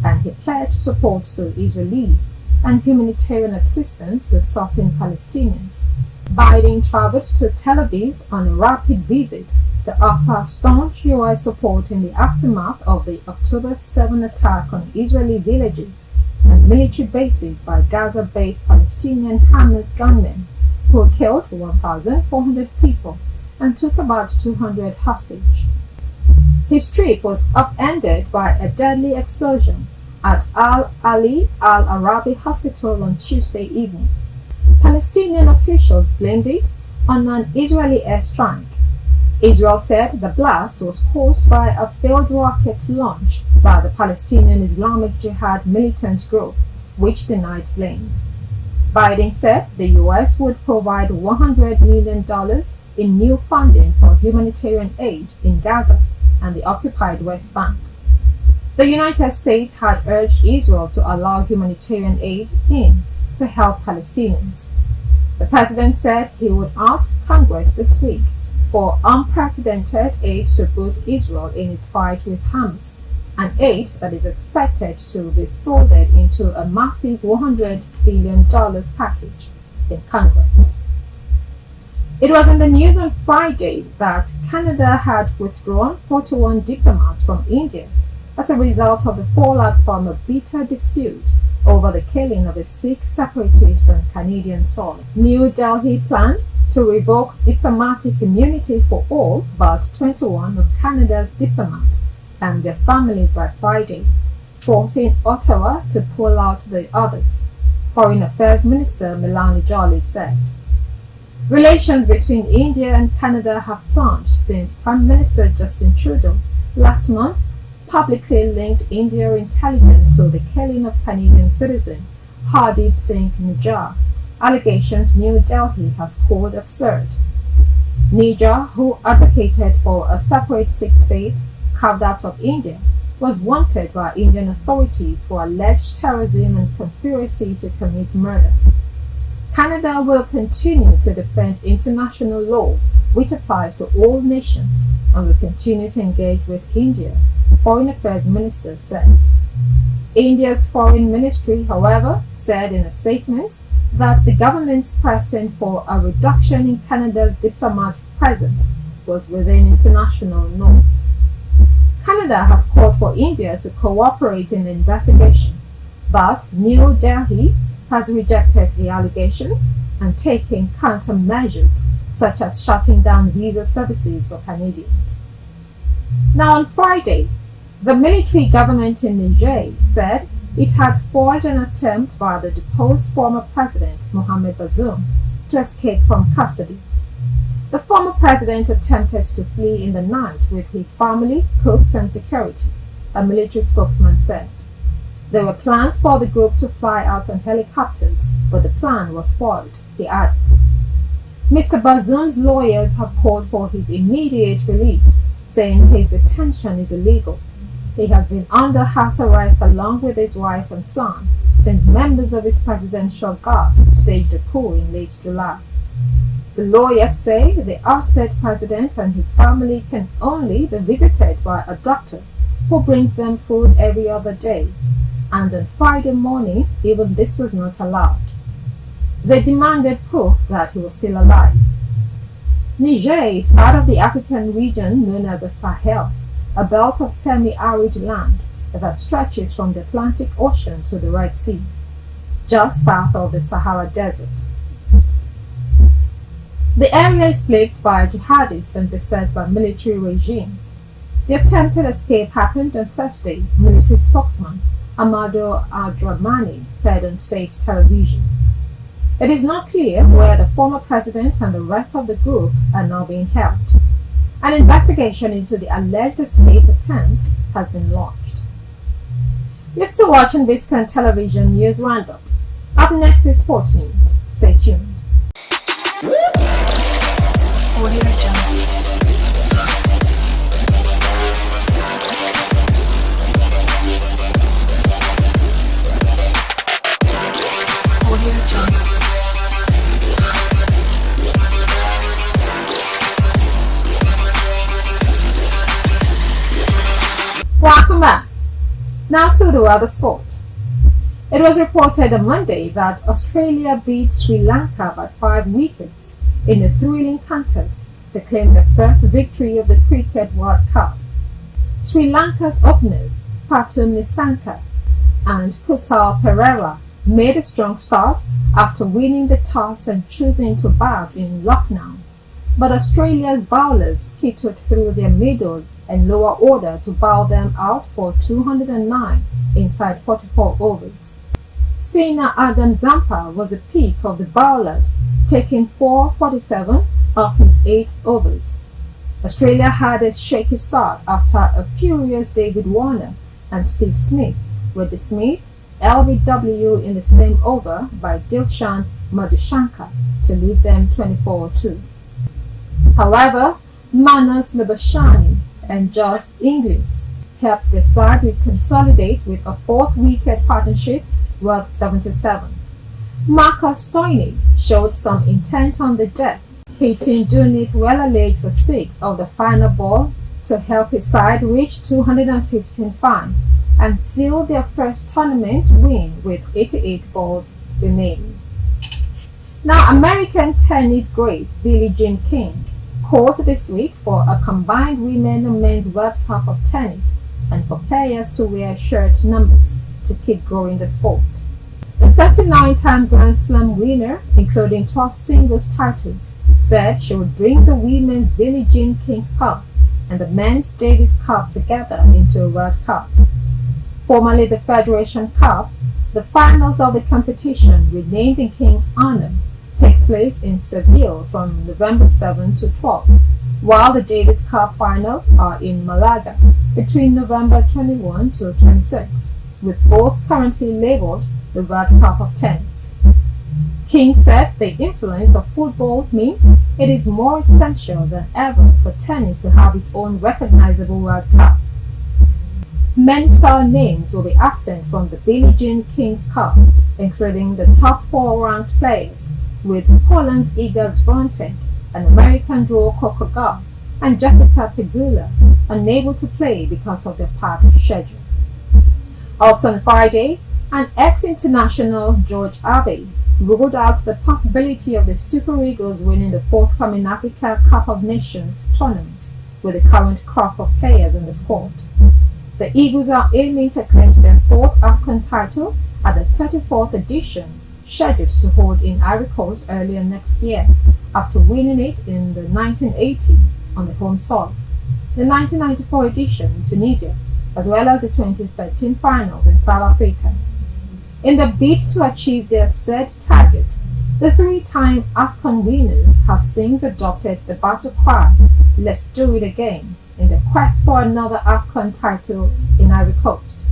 and he pledged support to Israelis and humanitarian assistance to suffering Palestinians. Biden traveled to Tel Aviv on a rapid visit to offer staunch U.S. support in the aftermath of the October 7 attack on Israeli villages and military bases by Gaza-based Palestinian Hamas gunmen, who killed 1,400 people and took about 200 hostage. His trip was upended by a deadly explosion at Al-Ali Al-Arabi Hospital on Tuesday evening. Palestinian officials blamed it on an Israeli airstrike. Israel said the blast was caused by a failed rocket launch by the Palestinian Islamic Jihad militant group, which denied blame. Biden said the U.S. would provide $100 million in new funding for humanitarian aid in Gaza and the occupied West Bank. The United States had urged Israel to allow humanitarian aid in to help Palestinians. The president said he would ask Congress this week for unprecedented aid to boost Israel in its fight with Hamas, an aid that is expected to be folded into a massive $100 billion package in Congress. It was in the news on Friday that Canada had withdrawn 41 diplomats from India as a result of the fallout from a bitter dispute over the killing of a Sikh separatist on Canadian soil. New Delhi planned to revoke diplomatic immunity for all but 21 of Canada's diplomats and their families by Friday, forcing Ottawa to pull out the others, Foreign Affairs Minister Melanie Joly said. Relations between India and Canada have plunged since Prime Minister Justin Trudeau last month publicly linked Indian intelligence to the killing of Canadian citizen Hardeep Singh Nijjar, allegations New Delhi has called absurd. Nijjar, who advocated for a separate Sikh state carved out of India, was wanted by Indian authorities for alleged terrorism and conspiracy to commit murder. Canada will continue to defend international law, which applies to all nations, and will continue to engage with India, Foreign Affairs Minister said. India's Foreign Ministry, however, said in a statement that the government's pressing for a reduction in Canada's diplomatic presence was within international norms. Canada has called for India to cooperate in the investigation, but New Delhi has rejected the allegations and taken countermeasures such as shutting down visa services for Canadians. Now on Friday, the military government in Niger said it had foiled an attempt by the deposed former president Mohamed Bazoum to escape from custody. The former president attempted to flee in the night with his family, cooks, and security, a military spokesman said. There were plans for the group to fly out on helicopters, but the plan was foiled, he added. Mr. Bazoum's lawyers have called for his immediate release, saying his detention is illegal. He has been under house arrest along with his wife and son since members of his presidential guard staged a coup in late July. The lawyers say the ousted president and his family can only be visited by a doctor who brings them food every other day, and on Friday morning even this was not allowed. They demanded proof that he was still alive. Niger is part of the African region known as the Sahel, a belt of semi-arid land that stretches from the Atlantic Ocean to the Red Sea, just south of the Sahara Desert. The area is plagued by jihadists and beset by military regimes. The attempted escape happened on Thursday, military spokesman Amadou Abdramani said on state television. It is not clear where the former president and the rest of the group are now being held. An investigation into the alleged escape attempt has been launched. You're still watching Biscon Television News Roundup. Up next is sports news. Stay tuned. Audio Jungle. Welcome back. Now to the other sport. It was reported on Monday that Australia beat Sri Lanka by 5 wickets in a thrilling contest to claim the first victory of the Cricket World Cup. Sri Lanka's openers Pathum Nissanka and Kusal Perera made a strong start after winning the toss and choosing to bat in Lucknow, but Australia's bowlers skittered through their middle and lower order to bow them out for 209 inside 44 overs. Spinner Adam Zampa was the peak of the bowlers, taking 447 of his 8 overs. Australia had a shaky start after a furious David Warner and Steve Smith were dismissed LBW in the same over by Dilshan Madhushankar to leave them 24-2. However, Manas Labashani and Josh Inglis helped the side consolidate with a 4th wicket partnership worth 77. Marcus Stoinis showed some intent on the deck, hitting Dunit Wellalage for 6 of the final ball to help his side reach 215 and seal their first tournament win with 88 balls remaining. Now, American tennis great Billie Jean King called this week for a combined women and men's World Cup of tennis and for players to wear shirt numbers to keep growing the sport. The 39-time Grand Slam winner, including 12 singles titles, said she would bring the women's Billie Jean King Cup and the men's Davis Cup together into a World Cup. Formerly the Federation Cup, the finals of the competition, renamed in King's honor, takes place in Seville from November 7 to 12, while the Davis Cup finals are in Malaga between November 21 to 26, with both currently labeled the World Cup of Tennis. King said the influence of football means it is more essential than ever for tennis to have its own recognizable World Cup. Many star names will be absent from the Billie Jean King Cup, including the top 4 ranked players, with Poland's Iga Swiatek, an American duo Coco Gauff, and Jessica Pegula unable to play because of their packed schedule. Also on Friday, an ex-international George Abbey ruled out the possibility of the Super Eagles winning the forthcoming Africa Cup of Nations tournament with the current crop of players in the squad. The Eagles are aiming to clinch their 4th AFCON title at the 34th edition, scheduled to hold in Ivory Coast earlier next year, after winning it in the 1980 on the home soil, the 1994 edition in Tunisia, as well as the 2013 finals in South Africa. In the bid to achieve their said target, the 3-time AFCON winners have since adopted the battle cry, "Let's do it again," in the quest for another AFCON title in Ivory Coast.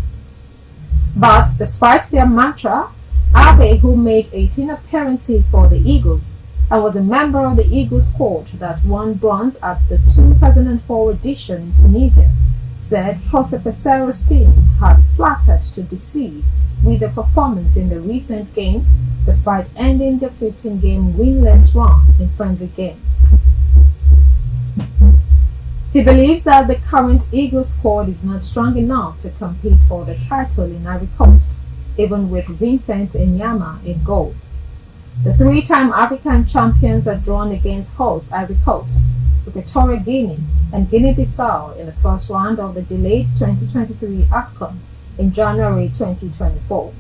But despite their mantra, Abe, who made 18 appearances for the Eagles and was a member of the Eagles squad that won bronze at the 2004 edition in Tunisia, said Jose Pesero's team has flattered to deceive with the performance in the recent games despite ending the 15-game winless run in friendly games. He believes that the current Eagles squad is not strong enough to compete for the title in Ivory Coast, even with Vincent Enyama in goal. The three-time African champions are drawn against host Ivory Coast, Equatorial Guinea, and Guinea-Bissau in the first round of the delayed 2023 AFCON in January 2024.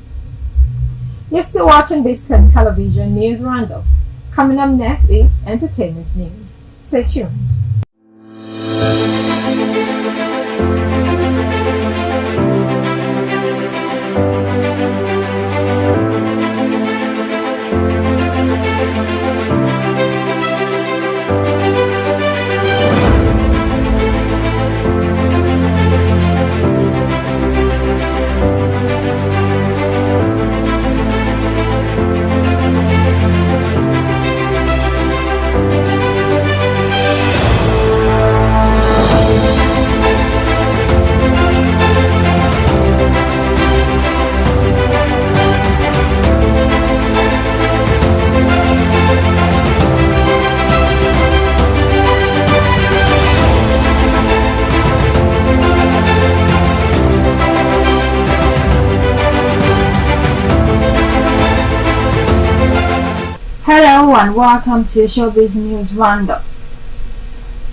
You're still watching Biscon Television News Roundup. Coming up next is entertainment news. Stay tuned. Hello and welcome to Showbiz News Roundup.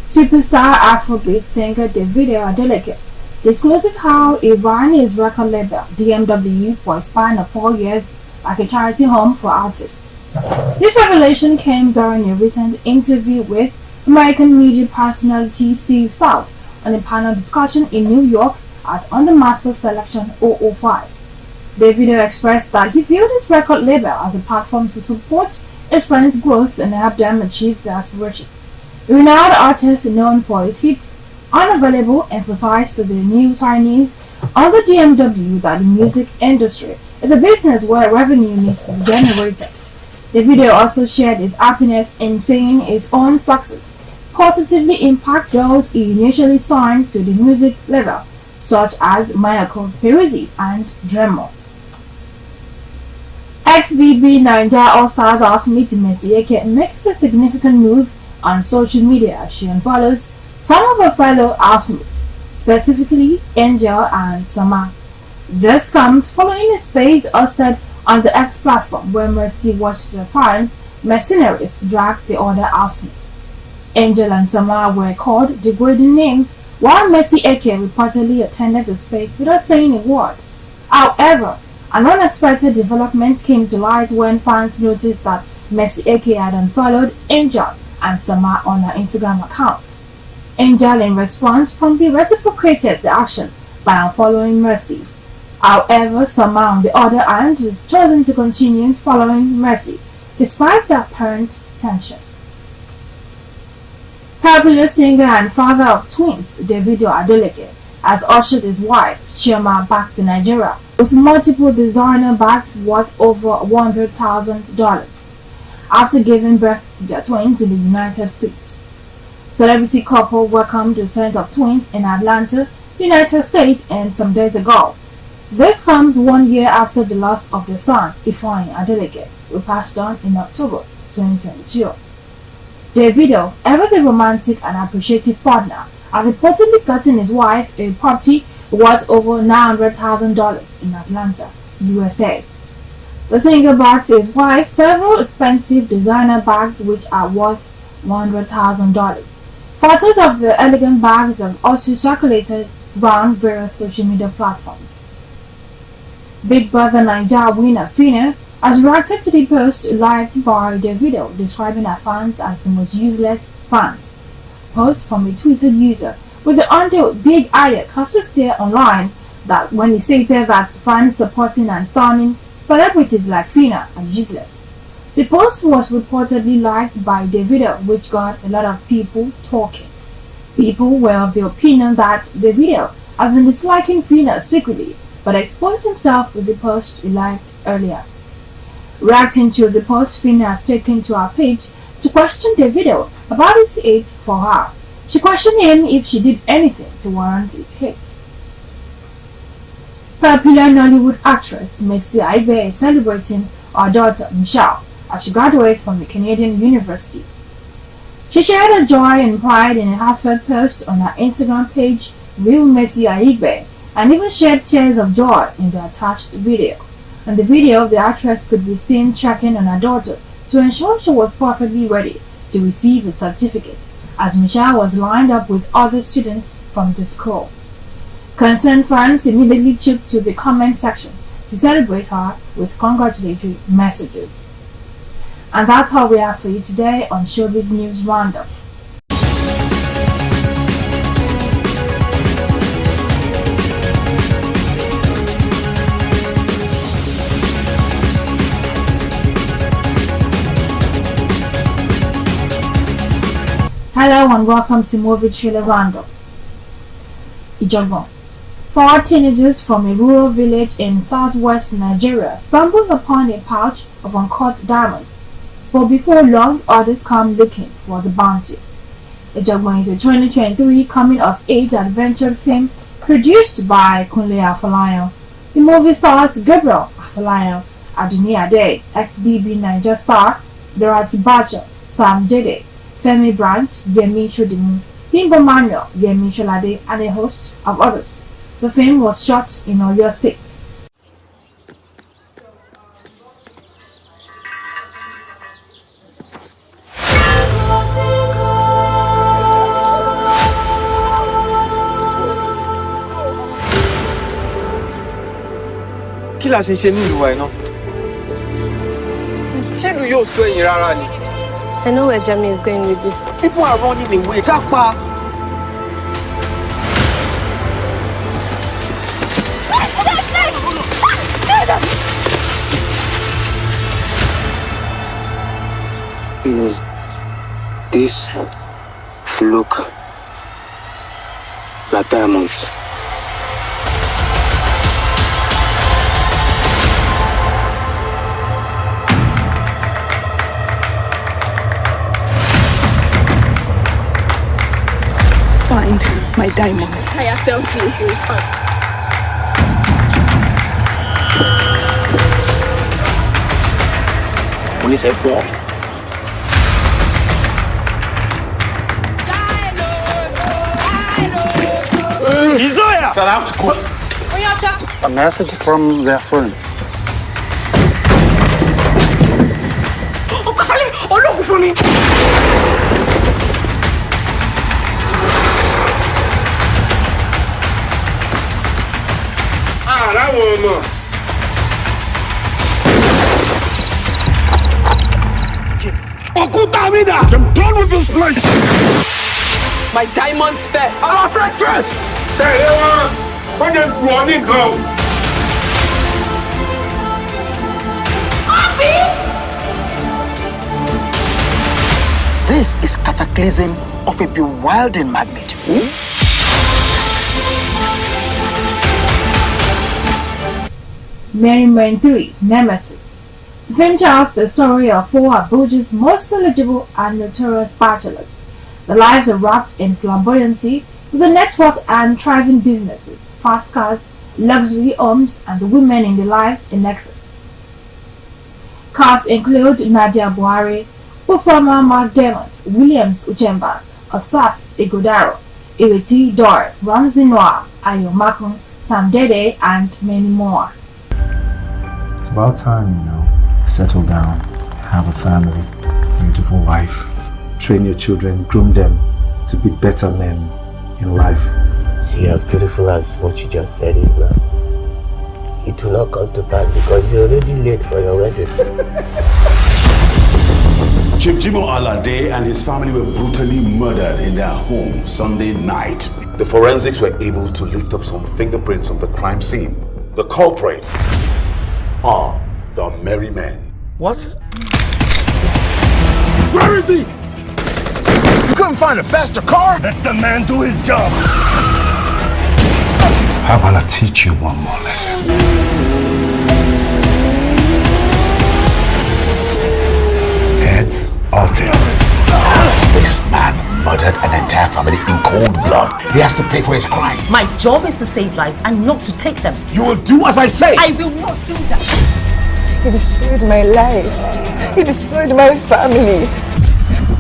Superstar Afrobeat singer Davido Adeleke discloses he ran his record label DMW for a span of 4 years like a charity home for artists. This revelation came during a recent interview with American media personality Steve Stout on a panel discussion in New York at On the Master Selection 005. Davido expressed that he viewed his record label as a platform to support his friends' growth and help them achieve their aspirations. The renowned artist, known for his hit Unavailable, emphasized to the new signees on the DMW that the music industry is a business where revenue needs to be generated. Davido also shared his happiness in saying his own success positively impacts those he initially signed to the music label, such as Michael Peruzzi and Dremo. Ex-BB Nigeria All-Stars housemate Mercy Eke makes a significant move on social media as she unfollows some of her fellow housemates, specifically Angel and Sama. This comes following a space hosted on the X platform where Mercy watched her parents, mercenaries, drag the other housemates. Angel and Sama were called degrading names while Mercy Eke reportedly attended the space without saying a word. However, an unexpected development came to light when fans noticed that Mercy Eke had unfollowed Angel and Sama on her Instagram account. Angel, in response, promptly reciprocated the action by unfollowing Mercy. However, Sama, on the other hand, has chosen to continue following Mercy, despite the apparent tension. Popular singer and father of twins, Davido Adeleke, has ushered his wife, Chioma, back to Nigeria with multiple designer bags worth over $100,000 after giving birth to their twins in the United States. Celebrity couple welcomed the scent of twins in Atlanta, United States, and some days ago. This comes 1 year after the loss of their son, Ifeanyi Adeleke, who passed on in October 2022. Davido, ever the romantic and appreciative partner, had reportedly gotten his wife a property worth over $900,000 in Atlanta, USA. The singer bought his wife several expensive designer bags which are worth $100,000. Photos of the elegant bags have also circulated around various social media platforms. Big Brother Nigeria winner Fina has reacted to the post liked by Davido, describing her fans as the most useless fans. Post from a Twitter user with the under Big Aya also stay online that when he stated that fans supporting and stunning celebrities like Fina are useless. The post was reportedly liked by Davido, which got a lot of people talking. People were of the opinion that Davido has been disliking Fina secretly, but exposed himself with the post he liked earlier. Reacting to the post, Fina has taken to her page to question Davido about his hate for her. She questioned him if she did anything to warrant his hate. Popular Nollywood actress Mercy Aigbe is celebrating her daughter Michelle as she graduates from the Canadian University. She shared her joy and pride in a heartfelt post on her Instagram page, Real Mercy Aigbe, and even shed tears of joy in the attached video. In the video, the actress could be seen checking on her daughter to ensure she was perfectly ready to receive a certificate, as Michelle was lined up with other students from the school. Concerned fans immediately took to the comment section to celebrate her with congratulatory messages. And that's all we have for you today on Showbiz News Roundup. Hello and welcome to Movie Trailer Roundup. Ijogbon. 4 teenagers from a rural village in southwest Nigeria stumbled upon a pouch of uncut diamonds, but before long others come looking for the bounty. Ijogbon is a 2023 coming-of-age adventure film produced by Kunle Afolayan. The movie stars Gabriel Afolayan, Aduni Ade, ex-BB Niger star, Dorothy Bacha, Sam Dede, Femi Branch, Yemi Chodimu, Bimbo Manuel, Yemi Sholade, and a host of others. The film was shot in Oyo State. Kí la ṣe ṣe nílùú wa iná? Ṣé ìlú yóò sọ ẹ̀yìn rárá ni? I know where Jamie is going with this. People are running away. Japa! Use this look like diamonds. Find my diamonds. Police have formed. I have to call. A message from their friend. Oh, Kasale! Oh, look for me! Ah, that one. I'm done with this place! My diamonds first. Our friend first! Hey, what is running home? This is cataclysm of a bewildering magnitude. Mary Men 3, Nemesis. The film tells the story of 4 Abuja's most eligible and notorious bachelors. Their lives are wrapped in flamboyancy with a network and thriving businesses, fast cars, luxury homes, and the women in their lives in excess. Cast include Nadia Buhari, performer Mark Dermot, Williams Uchemba, Asaf Igodaro, Ireti Dor, Ramsey Noah, Ayo Makun, Sam Dede, and many more. It's about time, settle down, have a family, beautiful wife, train your children, groom them to be better men in life. See, as beautiful as what you just said is now, it will not come to pass because you're already late for your wedding. Chief Jimo Alade and his family were brutally murdered in their home Sunday night. The forensics were able to lift up some fingerprints on the crime scene. The culprits are the Merry Men. What? Where is he? You couldn't find a faster car? Let the man do his job. How about I teach you one more lesson? Heads or tails? This man murdered an entire family in cold blood. He has to pay for his crime. My job is to save lives and not to take them. You will do as I say. I will not do that. He destroyed my life. He destroyed my family.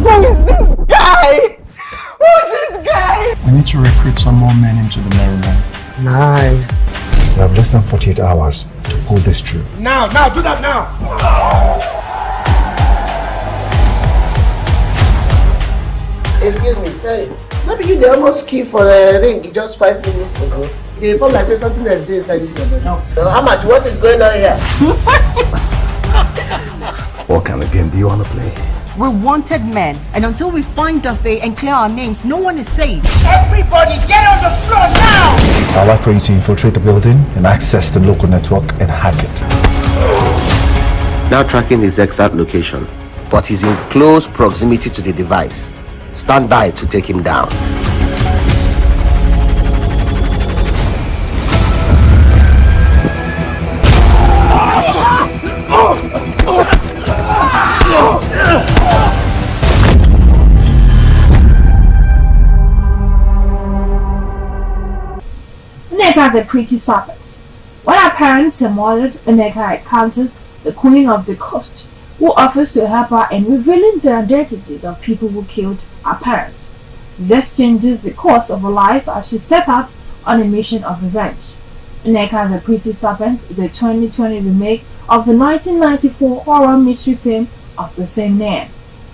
Who is this guy? Who is this guy? We need to recruit some more men into the Maryland. Nice. We have less than 48 hours to pull this through. Now, do that now. Excuse me, sorry. Maybe you they almost key for a ring just 5 minutes ago. They form like say something that's there inside this. No. How much? What is going on here? What kind of game do you want to play? We're wanted men, and until we find Duffy and clear our names, no one is safe. Everybody get on the floor now! I'd like for you to infiltrate the building and access the local network and hack it. Now tracking his exact location, but he's in close proximity to the device. Stand by to take him down. Nneka the Pretty Serpent. When her parents are murdered, Nneka encounters the Queen of the Coast, who offers to help her in revealing the identities of people who killed her parents. This changes the course of her life as she set out on a mission of revenge. Nneka the Pretty Serpent is a 2020 remake of the 1994 horror mystery film of the same name.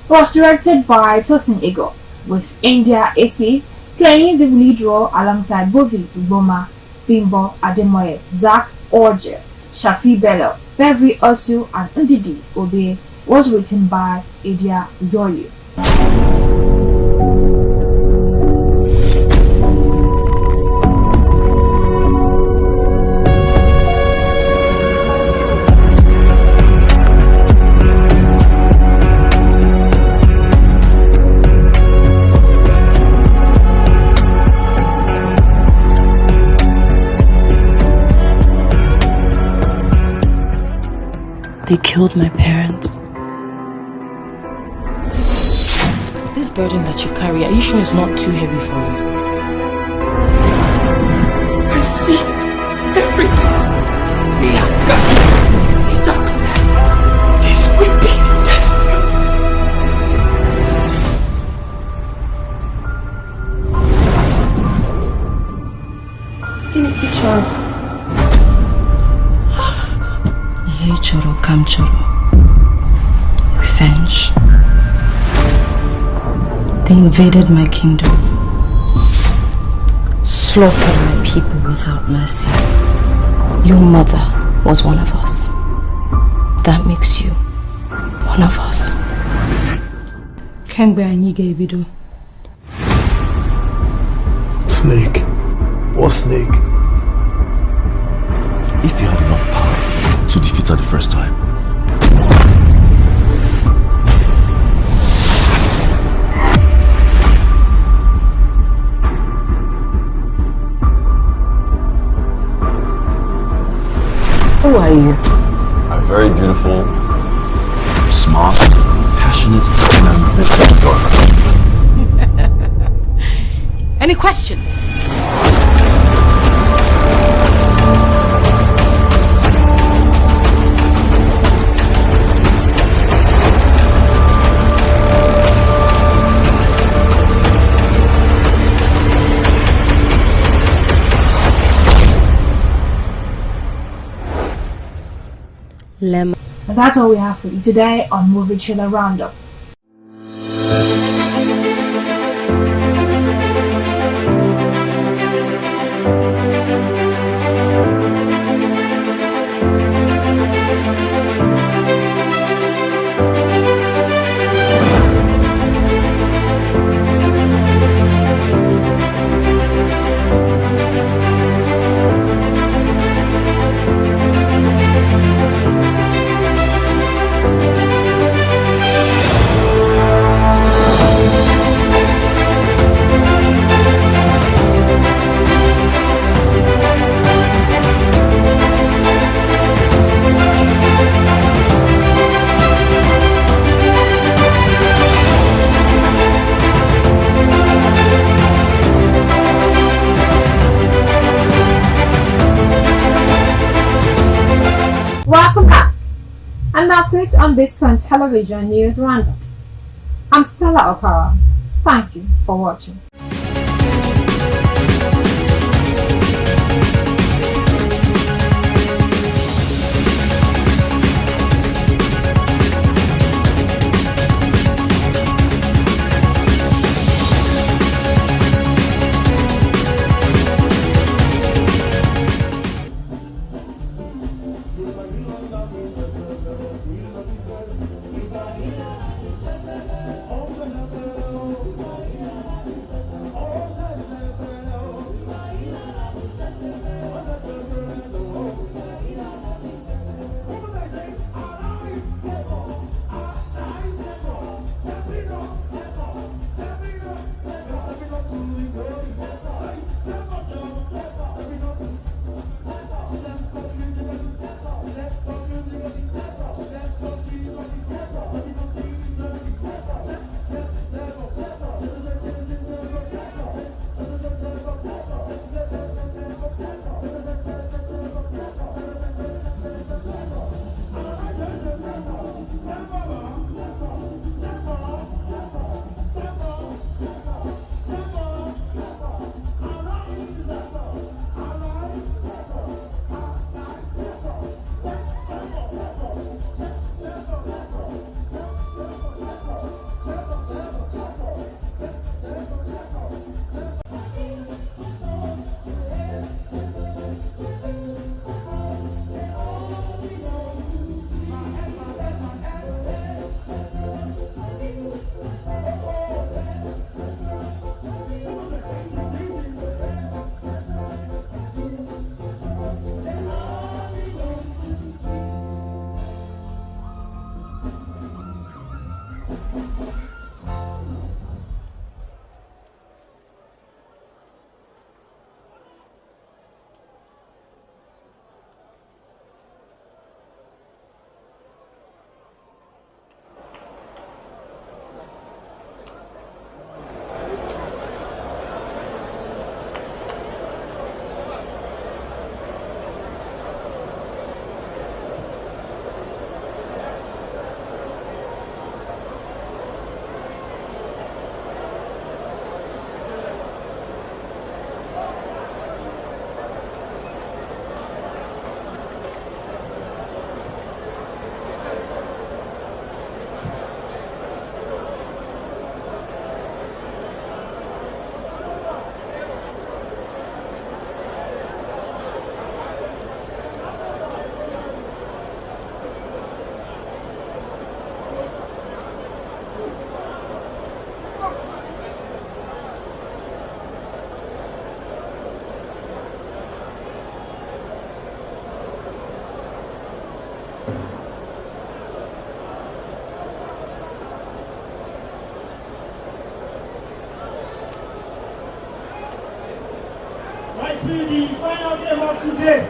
It was directed by Tosin Ego, with India AC playing the lead role alongside Bovi Uboma, Bimbo Ademoye, Zach Orje, Shafi Bello, Beverly Osu, and Ndidi Obe. Was written by Edia Udoyu. They killed my parents. This burden that you carry, are you sure it's not too heavy for you? I see everything. Bianca, the dark man is weeping dead Gini kichoro. Hey choro, kam choro. Revenge. They invaded my kingdom, slaughtered my people without mercy. Your mother was one of us. That makes you one of us. Kengbe anyige ebido. Snake. What snake? If you had enough power to defeat her the first time, Who are you? I'm very beautiful, smart, passionate, and ambitious. Any questions? And that's all we have for you today on Movie Trailer Roundup. that's it on Biscon Television News Roundup. I'm Stella Okara. Thank you for watching. To the final game of today.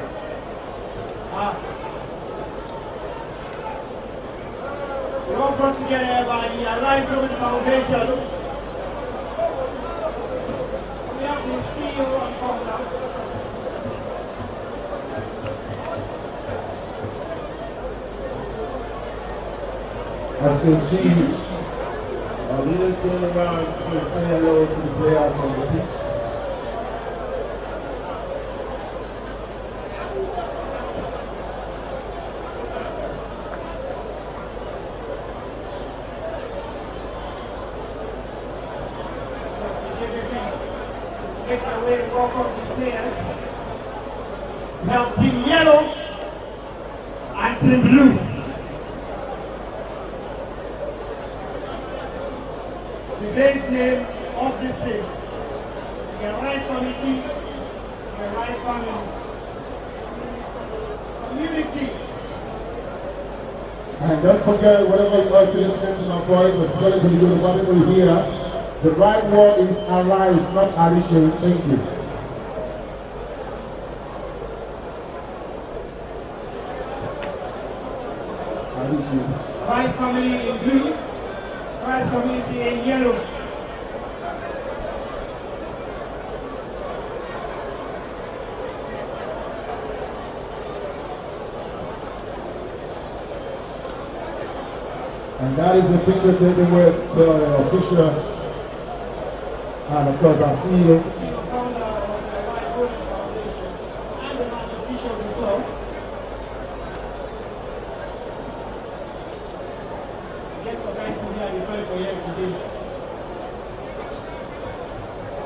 We all brought together by the Alliance Global Foundation. We have the CEO on board now. As you see, our leaders going around to say hello to the players on the pitch. Welcome to players. We have Team Yellow and Team Blue. The base name of this team, the Rice Committee, the Rice Family. Community. And don't forget, whatever you are to listen to my voice, especially to the people here, the right word is arise, not addition. Thank you. Rice Family in blue, Rice Community in yellow. And that is the picture taken with the official and of course our CEO.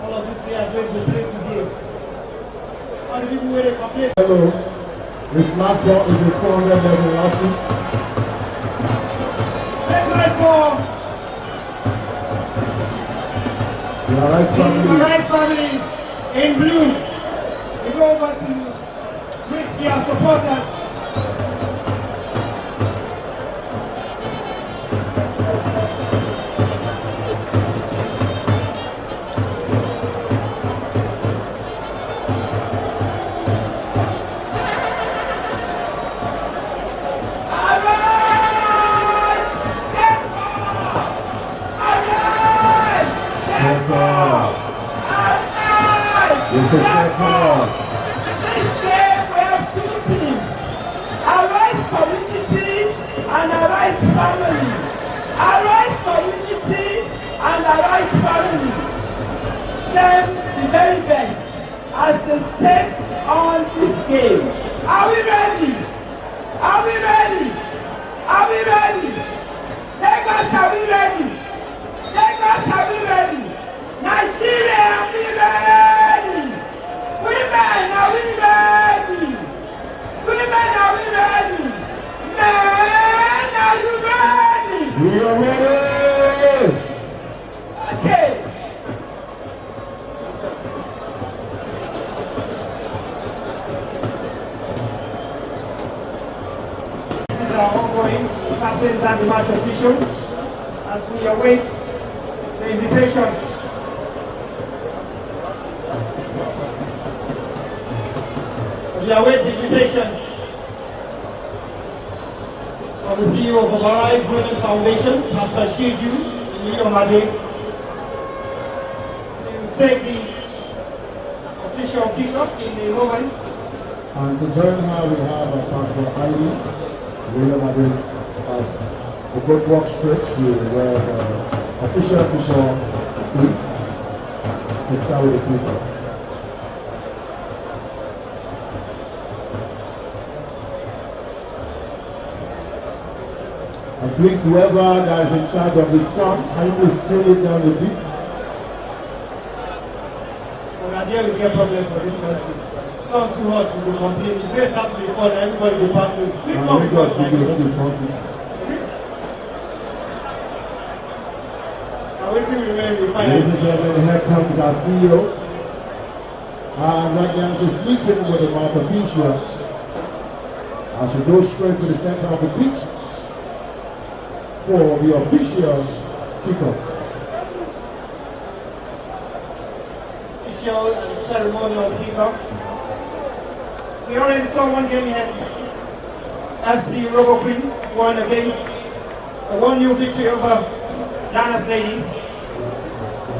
All of these players going to play today. All the people where they complain. Hello. This last ball is a 400 level Lassie. Red light ball. The Arise family. The Arise family in blue. We go over to greet their supporters. This is their call. This game we have two teams. Arise Community and Arise Family. Arise Community and Arise Family. Them the very best as they take on this game. Are we ready? Are we ready? Are we ready? Lagos, are we ready? Lagos, are we ready? Nigeria, are we ready? Women, are we ready? Women, are we ready? Men, are you ready? We are ready! Okay. These are ongoing captains and the match officials as we await the invitation. We await the invitation of the CEO of the Arise Women Foundation, Pastor Shiju Inomade, to take the official kickoff in a moment. And to join her, we have Pastor Ivy William Madrid as the good walk straight to where the official is. To start with the people. And please, whoever that is in charge of the song, can you please sing it down the beat? But Nigeria will get problems for this country. Song too hot, we will complain. If they start to be fun, everybody will pass through. Please come because Ladies and gentlemen, here comes our CEO. And right now she's meeting with the mouth official. And she goes straight to the center of the pitch for the official kickoff. Official and ceremonial kickoff. We already saw one game here. FC Robo Queens won against a 1-0 victory over Ghana's ladies.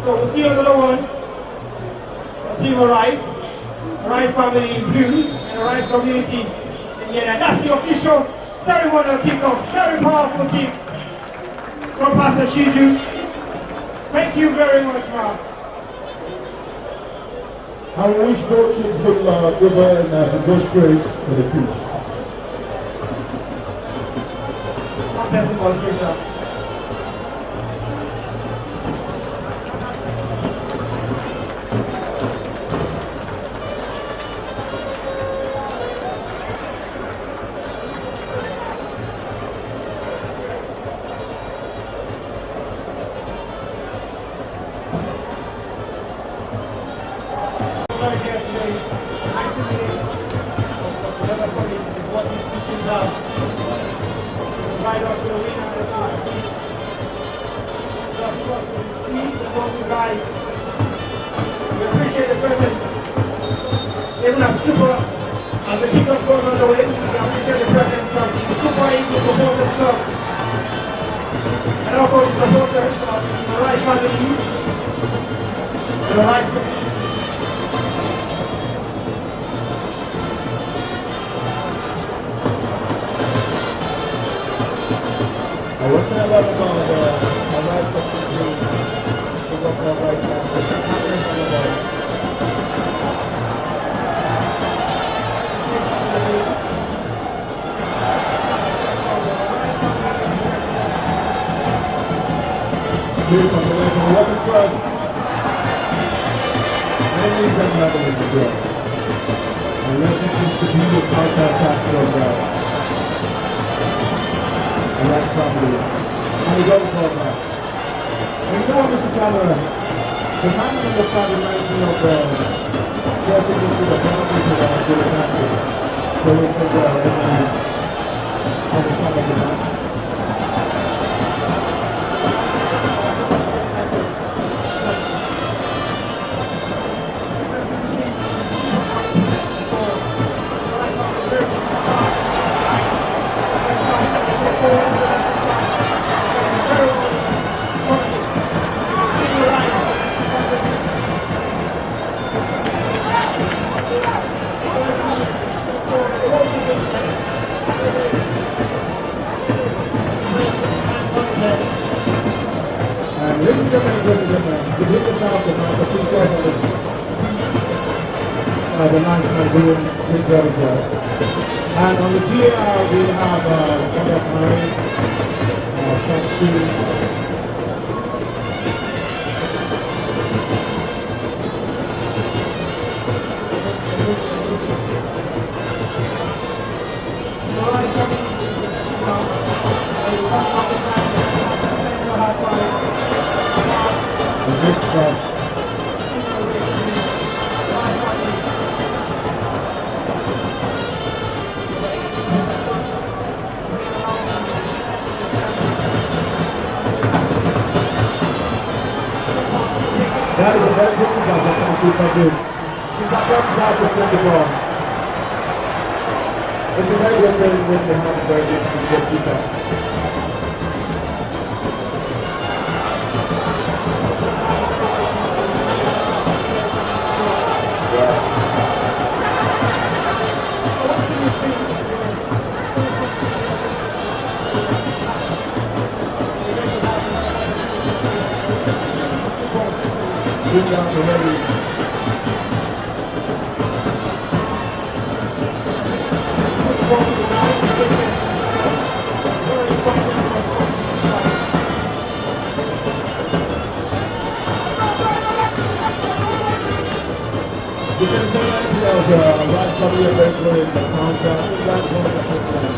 So we'll see another one. We'll see Arise family in blue, and Arise community in yellow. That's the official ceremonial kickoff. Very powerful kick from Pastor Shiju. Thank you very much, Mark. I wish both teams would give her to go straight to the pitch. One person qualification. Even as super, as the kickoff goes on the way, we appreciate the presence of the Super Eagles Supporters Club and also the supporters of the Arise family, the Arise family. I want to learn about a right community to work on right now. Please, on the way to the weapon trust. Ladies and gentlemen, and let's introduce the contact program. And that's probably how you go for that. And you know, Mr. Salmon, the man in the family reminds me of just into the family to the country. So it's a girl, and on the side of the man. The national doing his very well. And on the GR we have Kenneth Murray, Sean That is a very good job. That's how people do. She's not out to send the ball. It's a very good thing when they have a very good defense. Good job already. You can say that there's right body available in the contract. That's one of the things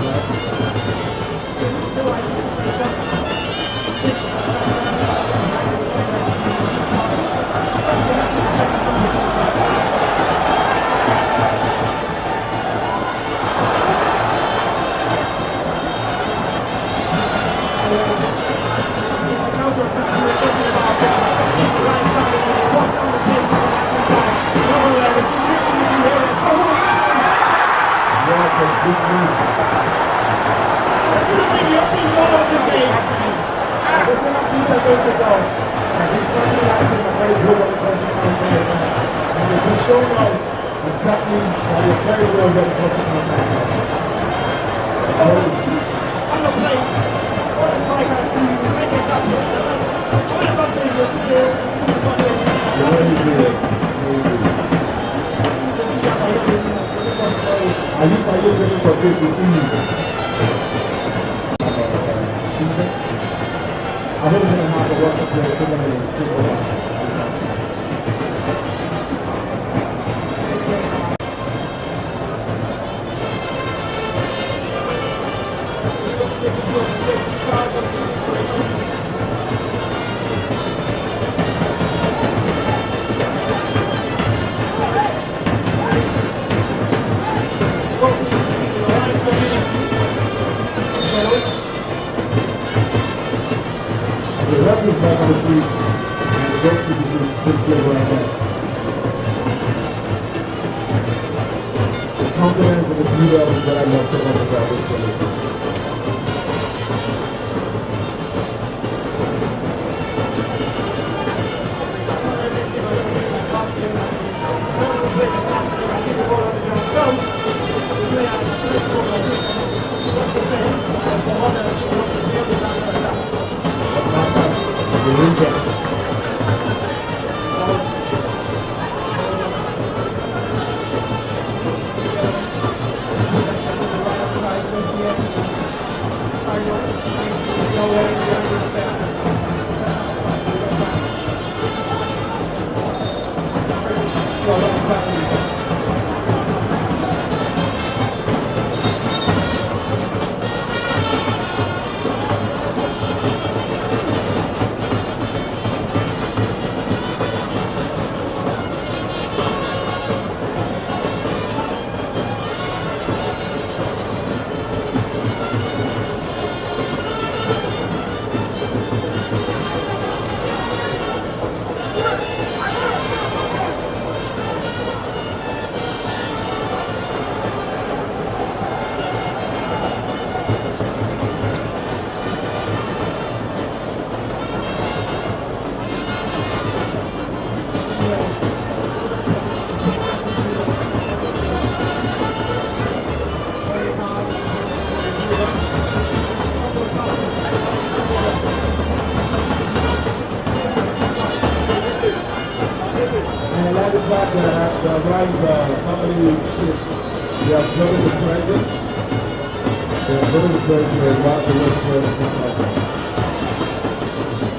We have Brother the President. We have Brother the President and Rob the West President.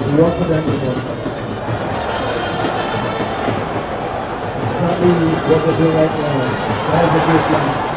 We work for them together. Sadly, what they're doing right now, that is a good thing.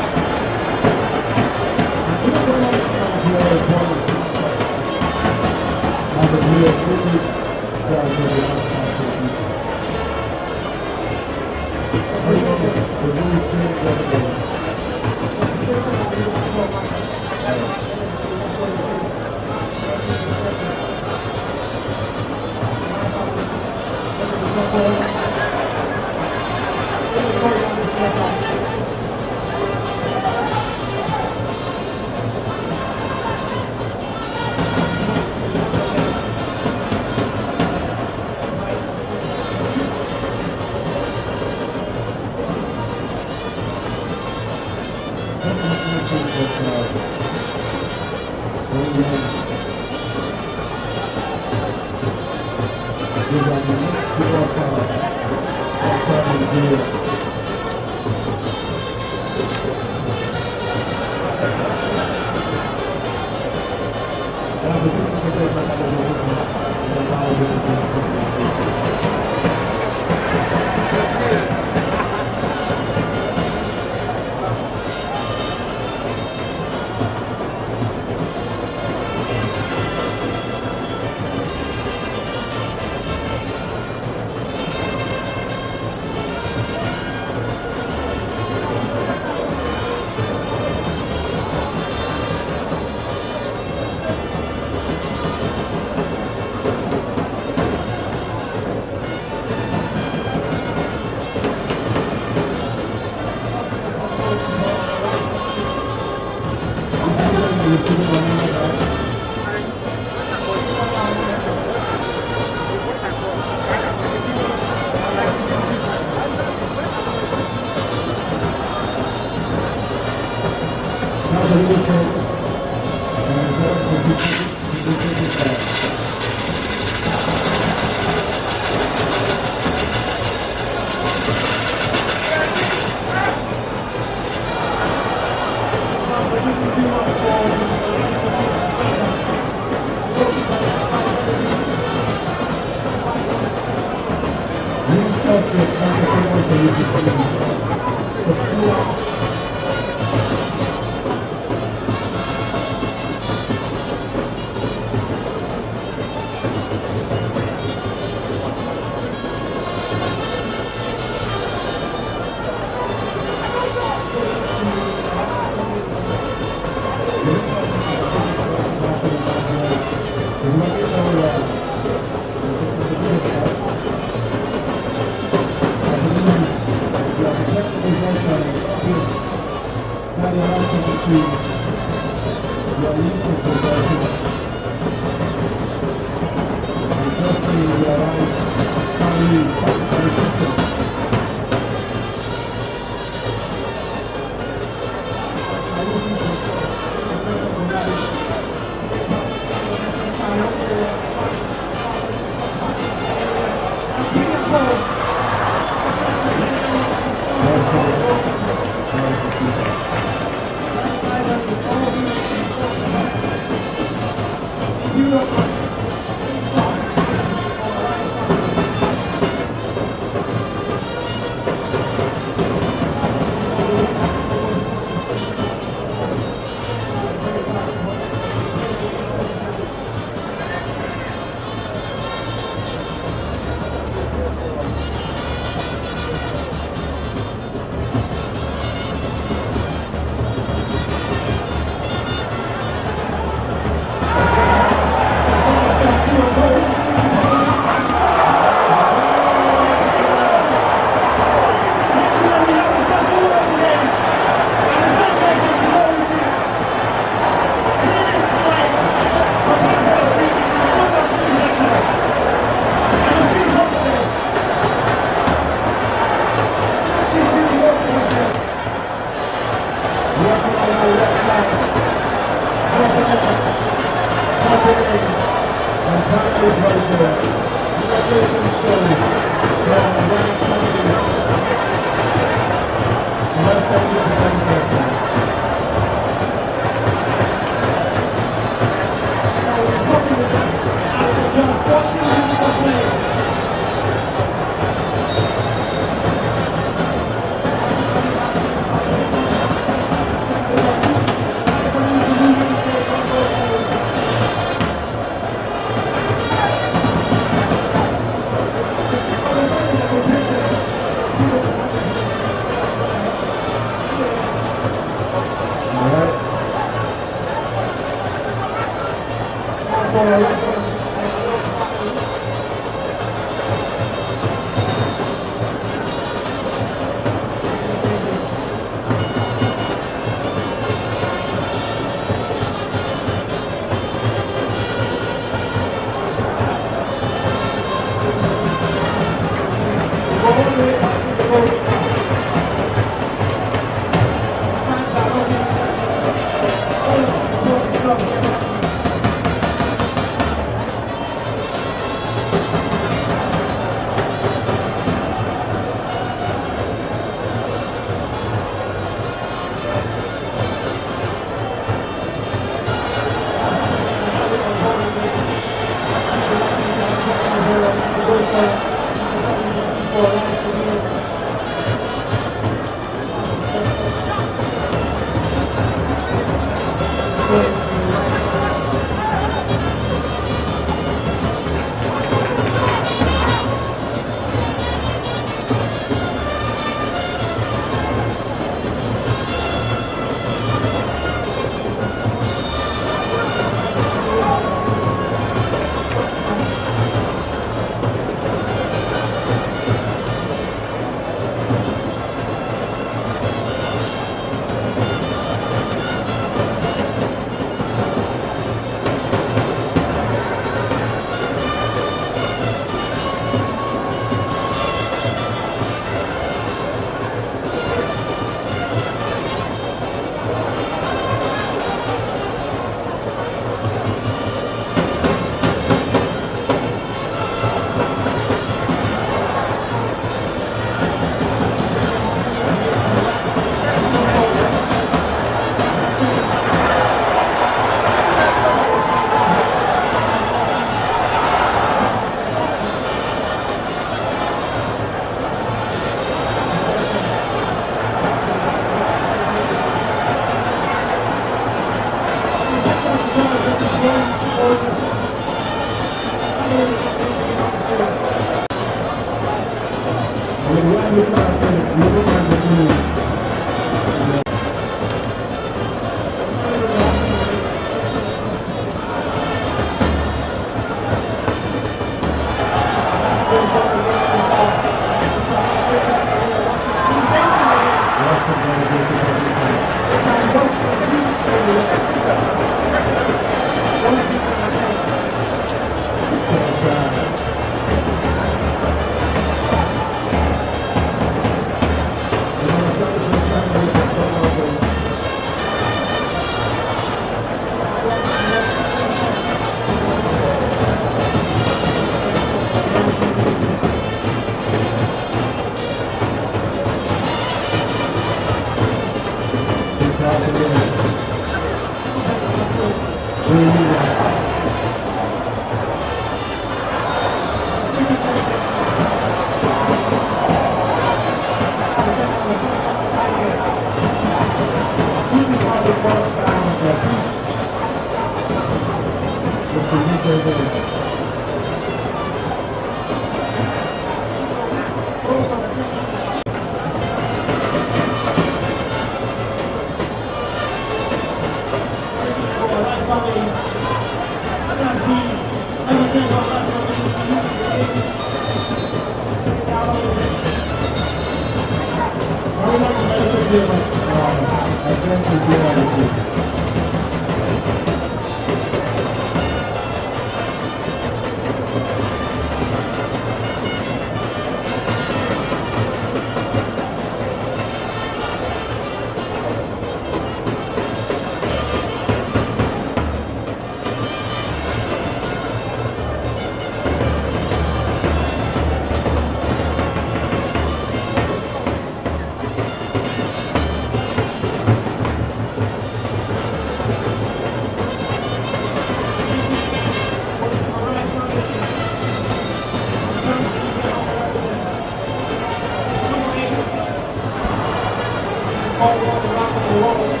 all around the rock and roll.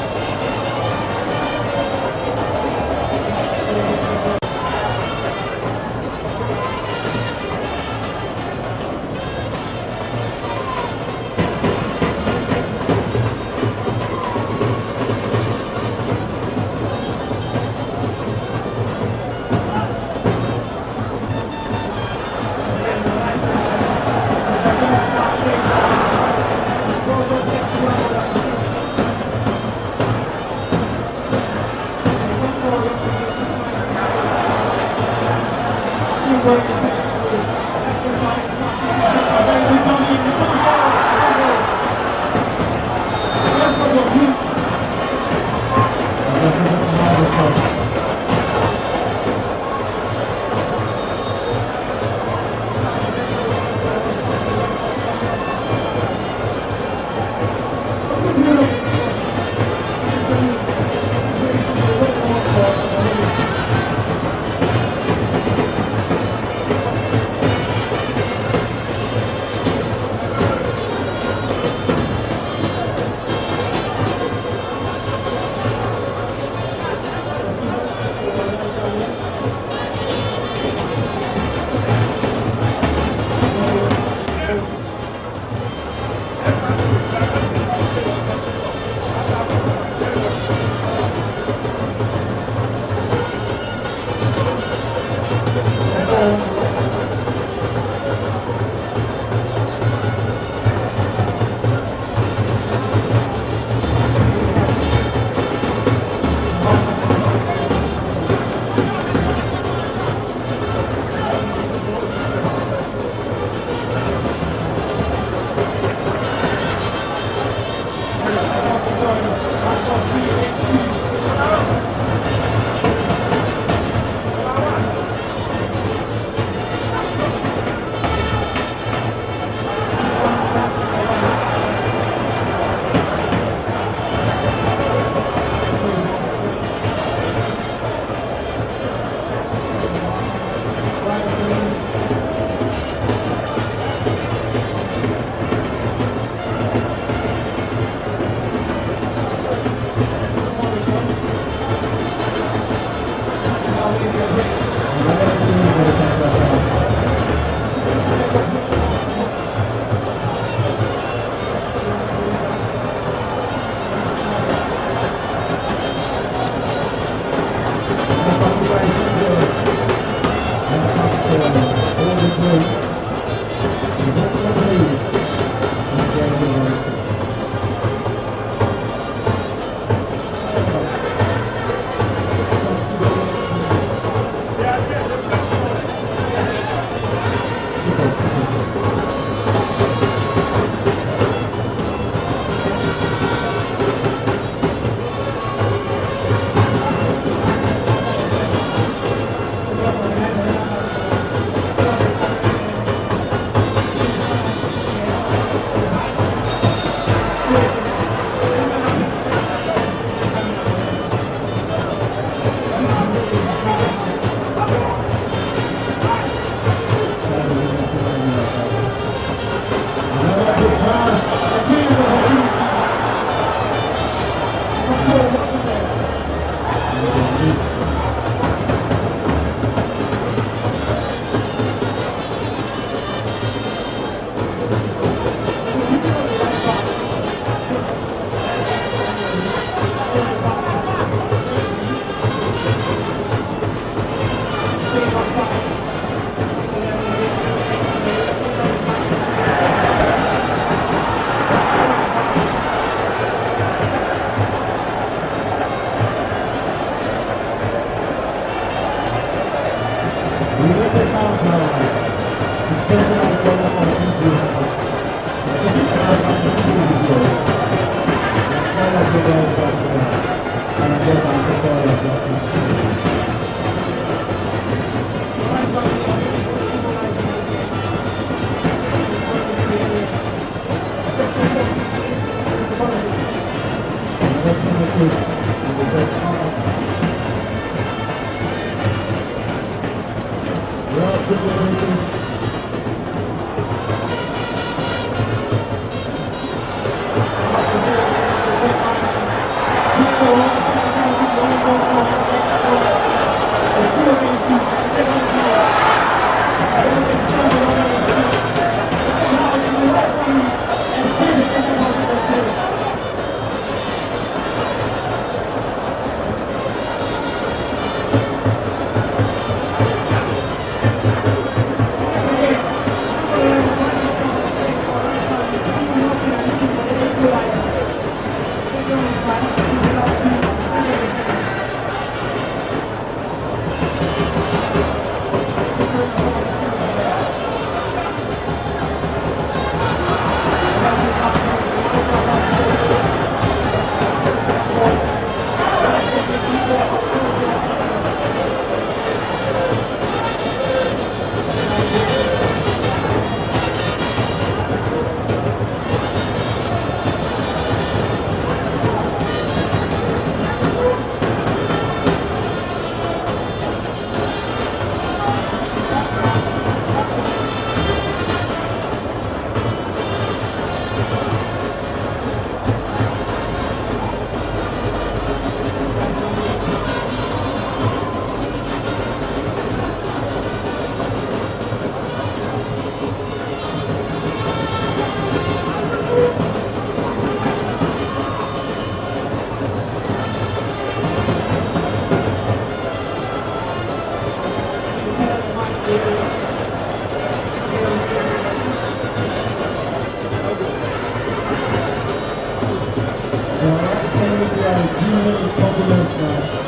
Compliments, man.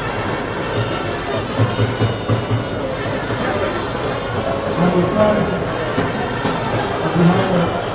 Number 5, behind us.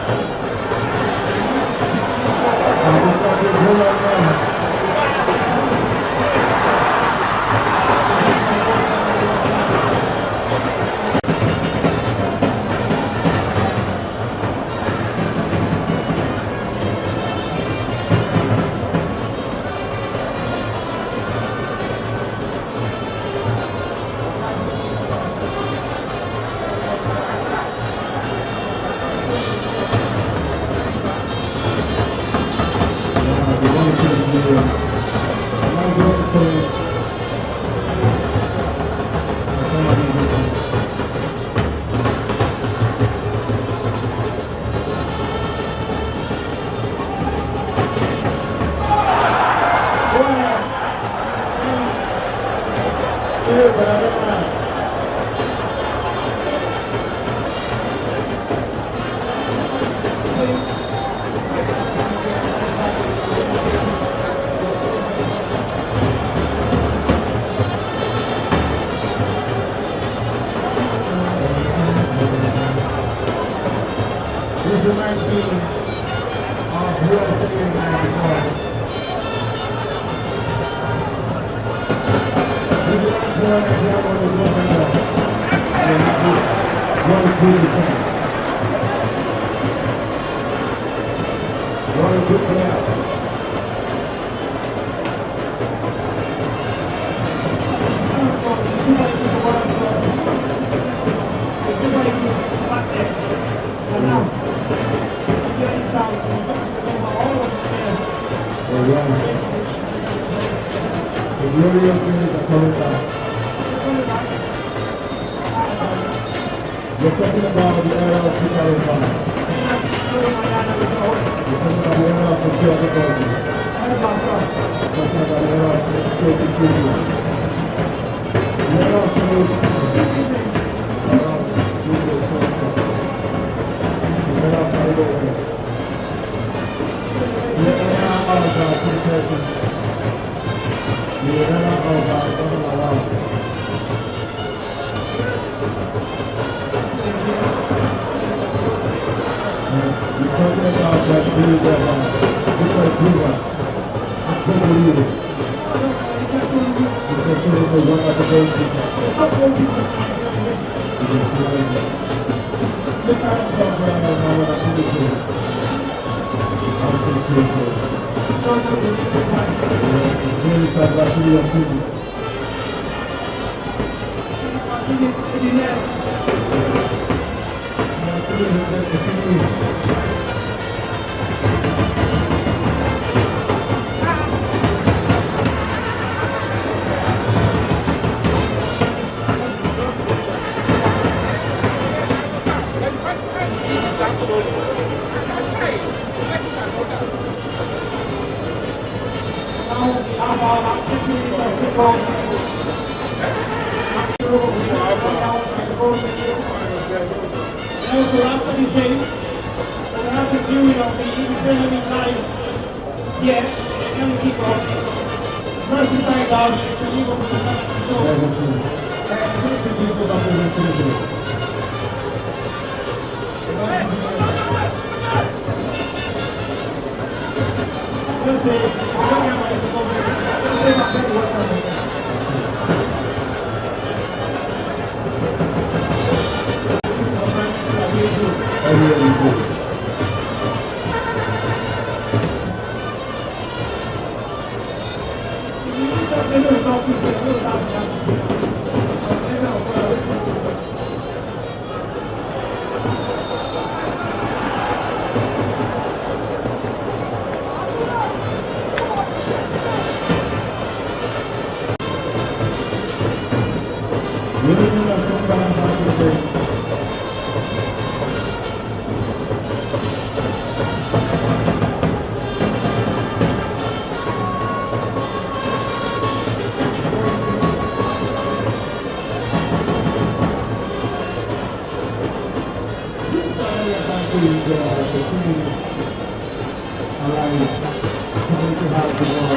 house of war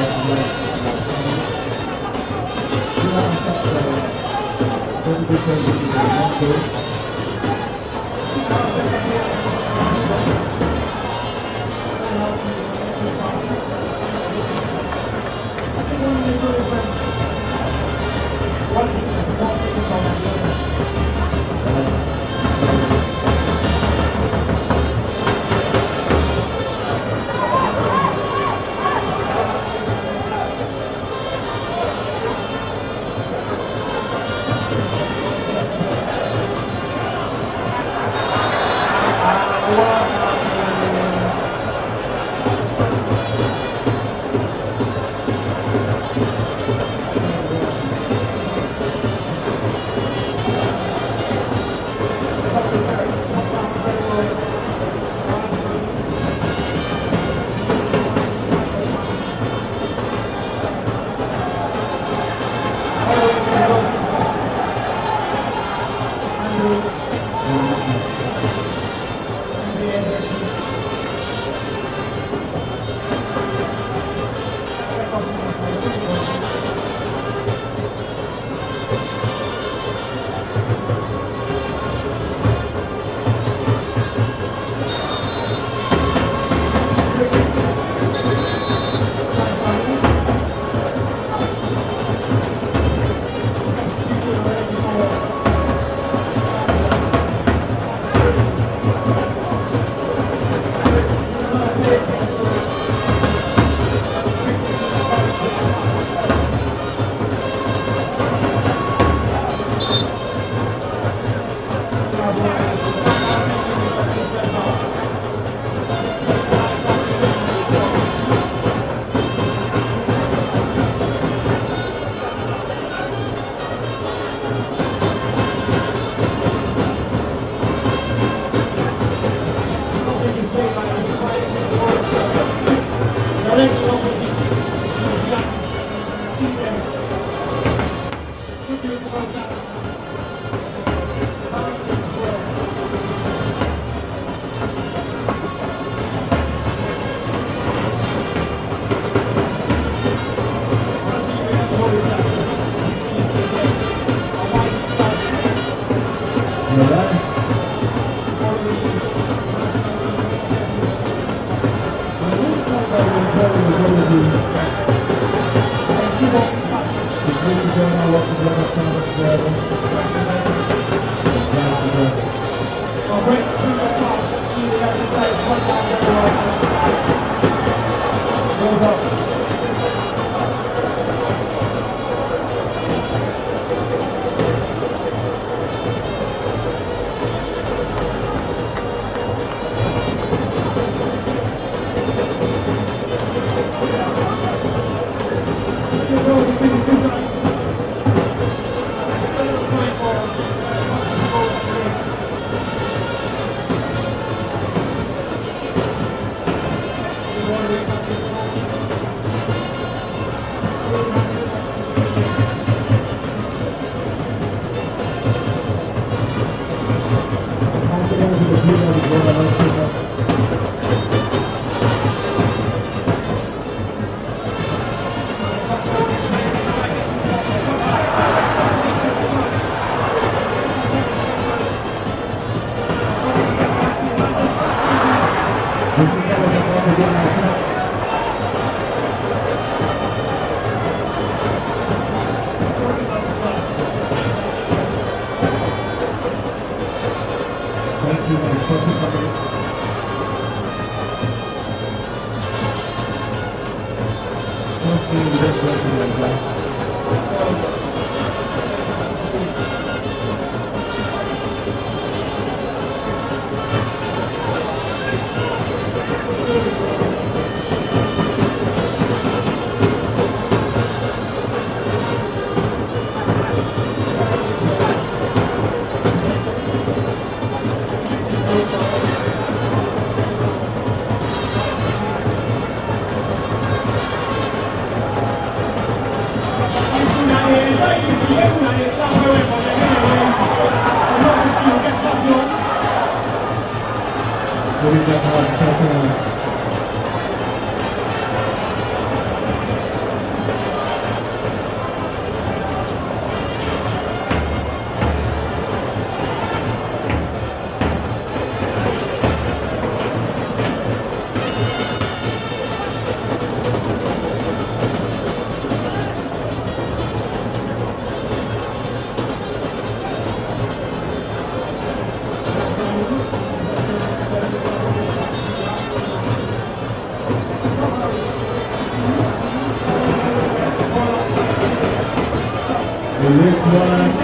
next one,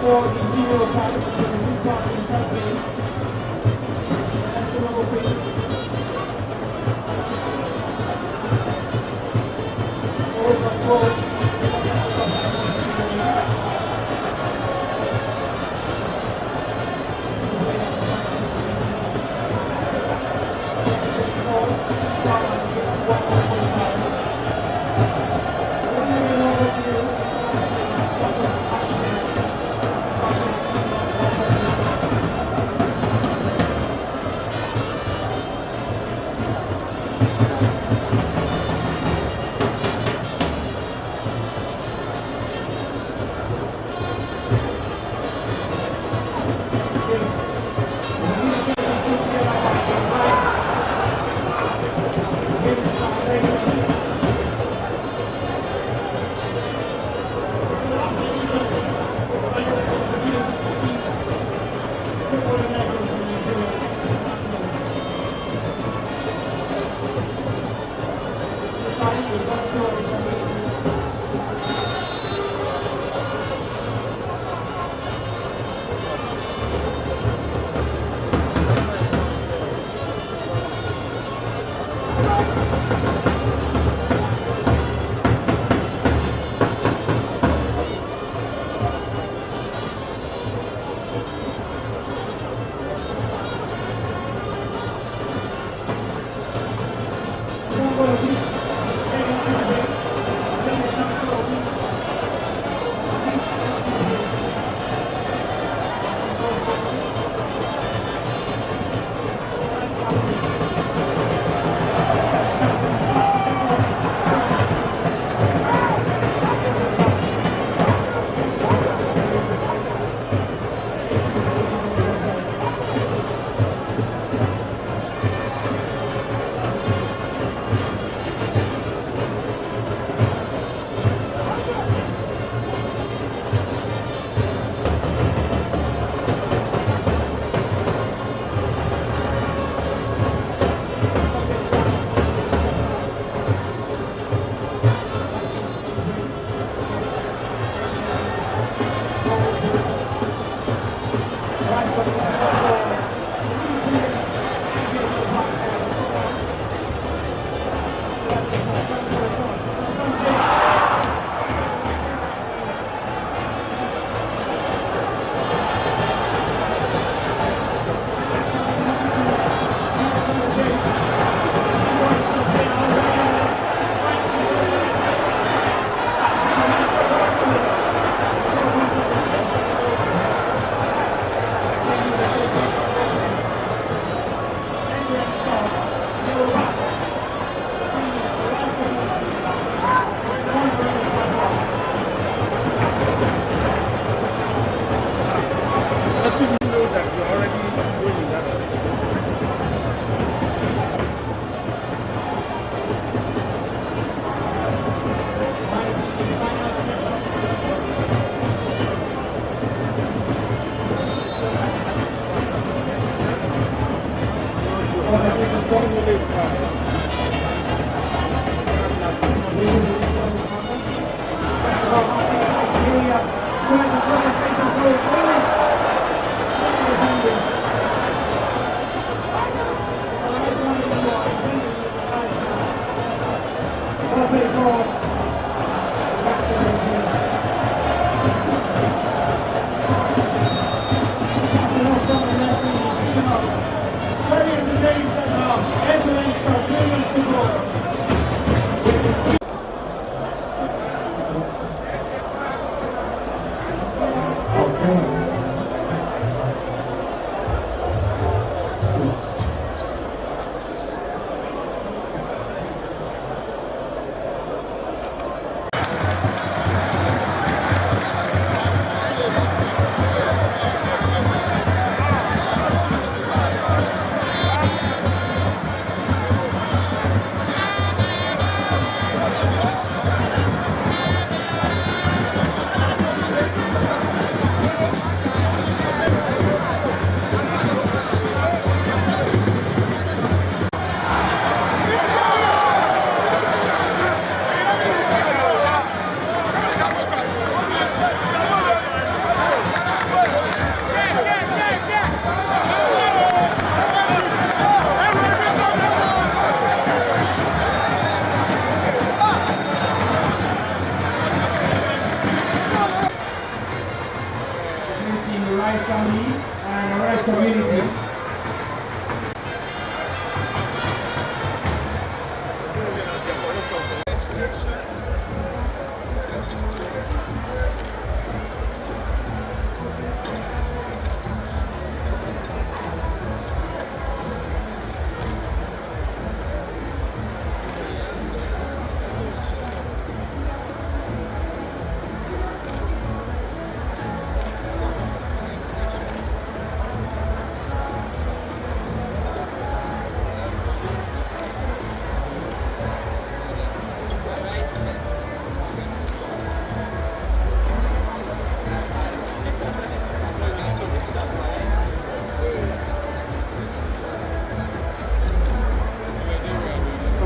for the Euro Package for the two parts in custody. That's the rubber please. Forward control.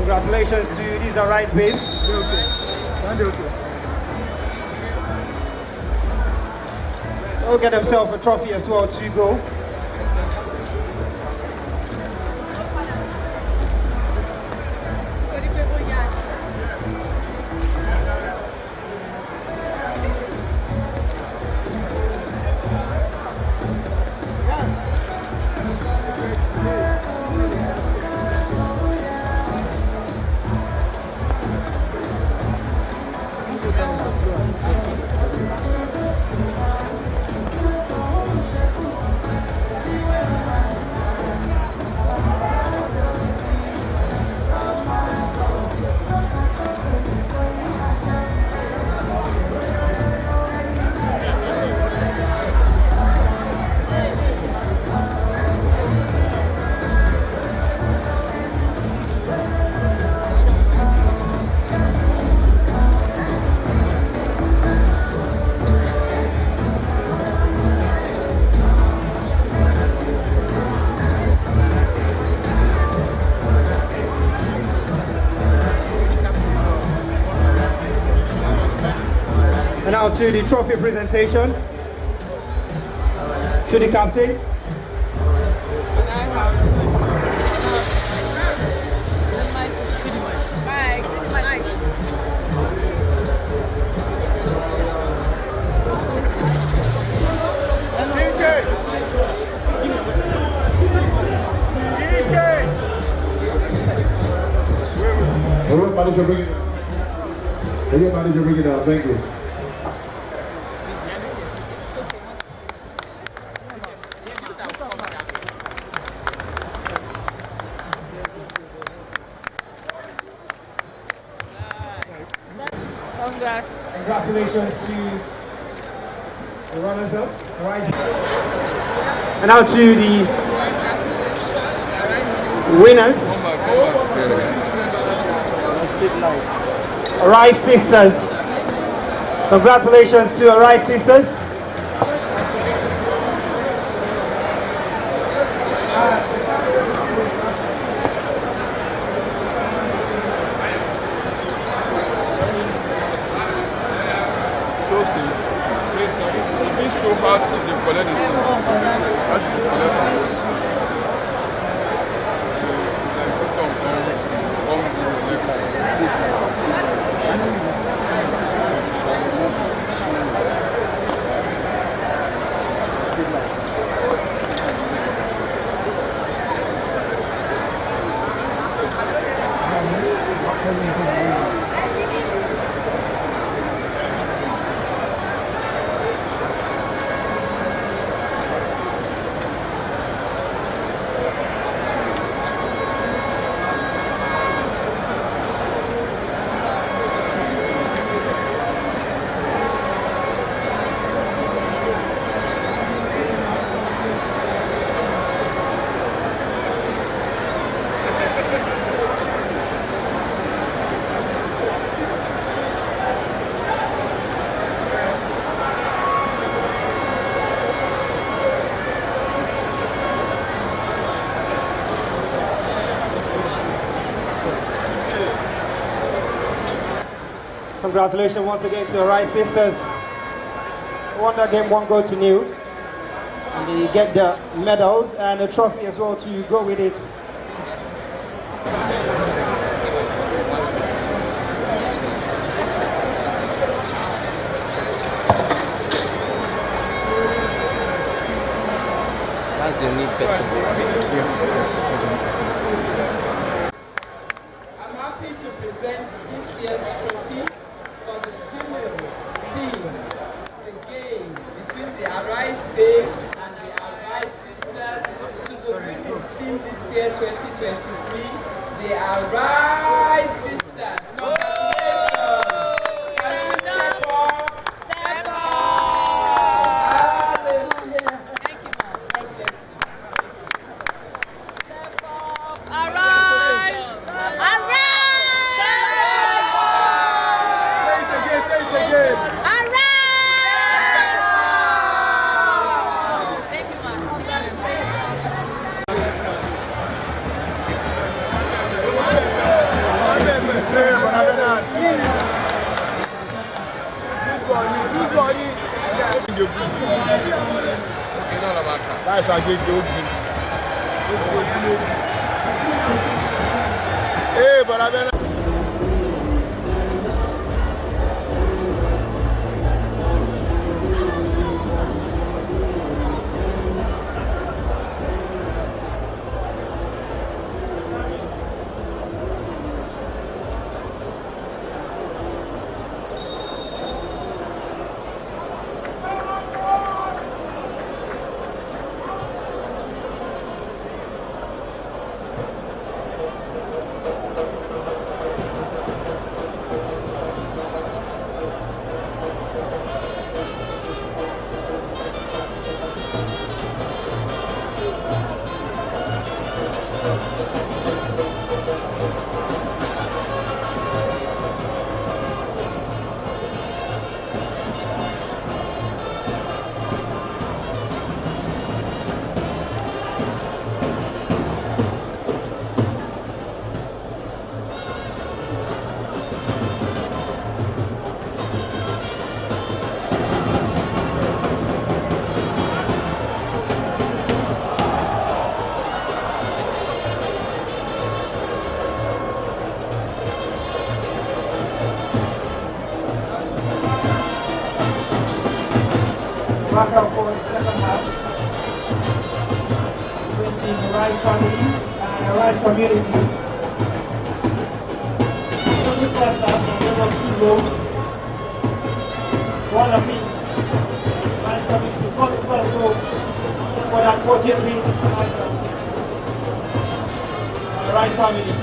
Congratulations to you. These are right babes. They'll get themselves a trophy as well to go. Now to the trophy presentation. To the captain. Manager, bring it down. Manager, bring it down. Thank you. Congrats. Congratulations to the runners-up. Right. And now to the winners. Arise Sisters. Congratulations to Arise Sisters. Congratulations once again to Arise Sisters. Won that game 1 goal to 0. And they get the medals and a trophy as well to go with it. That's the unique festival. Yes. I'm happy to present this year's trophy for the female team. The game between the Arise Babes and the Arise Sisters to the winning team this year 2023, the Arise Sisters. Congratulations! Can you step up? Step up! Hallelujah! Thank you, ma'am. God bless you. Step up! Arise! Say it again. That's how get good. Hey, but I've been. back out for the second half. Between the Rice family and the Rice community. In the first half, there was 2 goals. 1 apiece. Rice community scored the first goal for that 40th minute of the Rice family.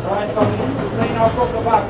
Rice family playing out from the back.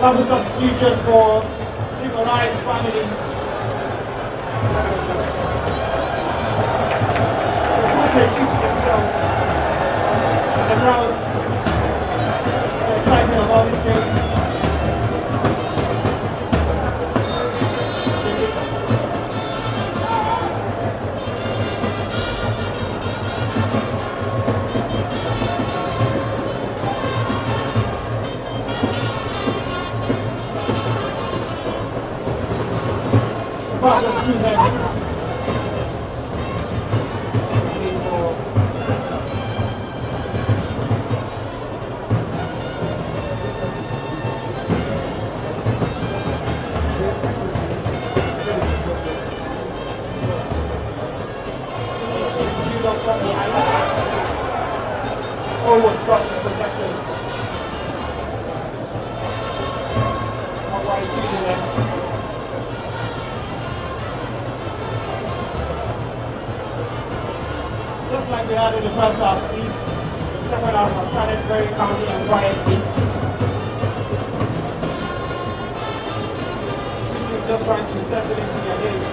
Double substitution for Single Rice family. They shift themselves. The crowd are excited about this game. Pass was too heavy. Almost got the protection. Not wide shooting there. Just like we had in the first half, the second half has started very calmly and quietly. Two teams just trying to settle into their game.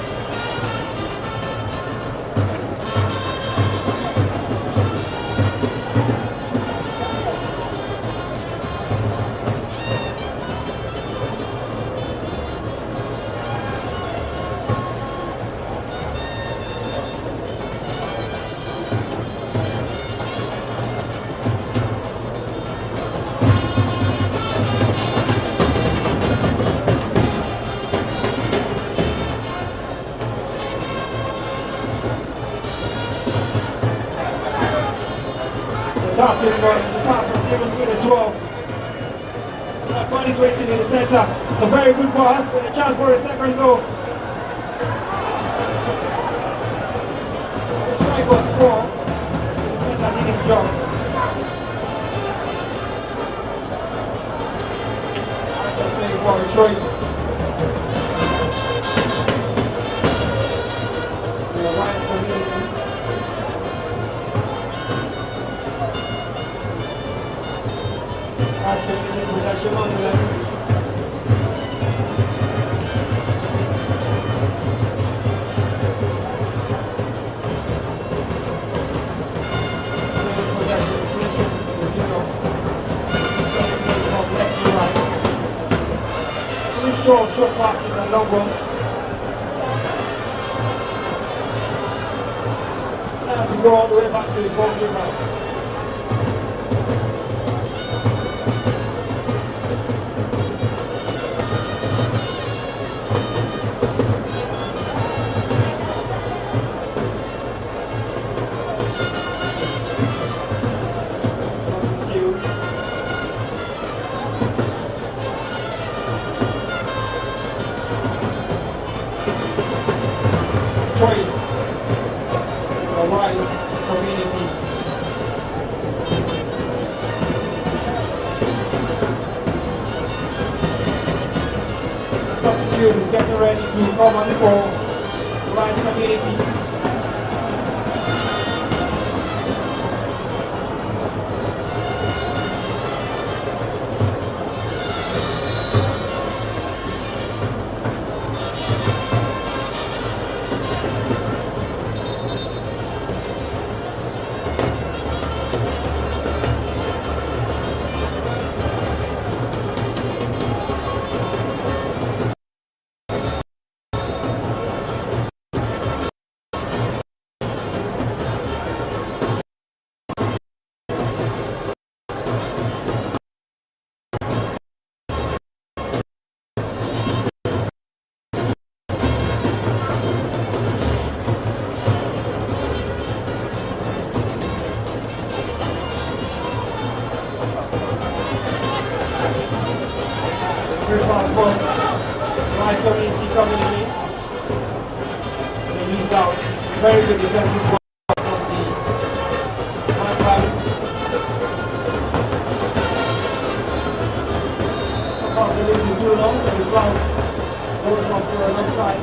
That's it, but the pass was given good as well. That body's waiting in the centre. It's a very good pass with a chance for a second goal. The strike was poor. The defender did his job. That's playing for Detroit. The Alliance community. That's the music possession on the left. short passes and long ones. As we go all the way back to the goalkeeper. Is getting ready to come on for the right community. Nice community coming in. They lead out. Very good defensive work from the Magpies. Pass a little too long, but the flag goes off for an offside.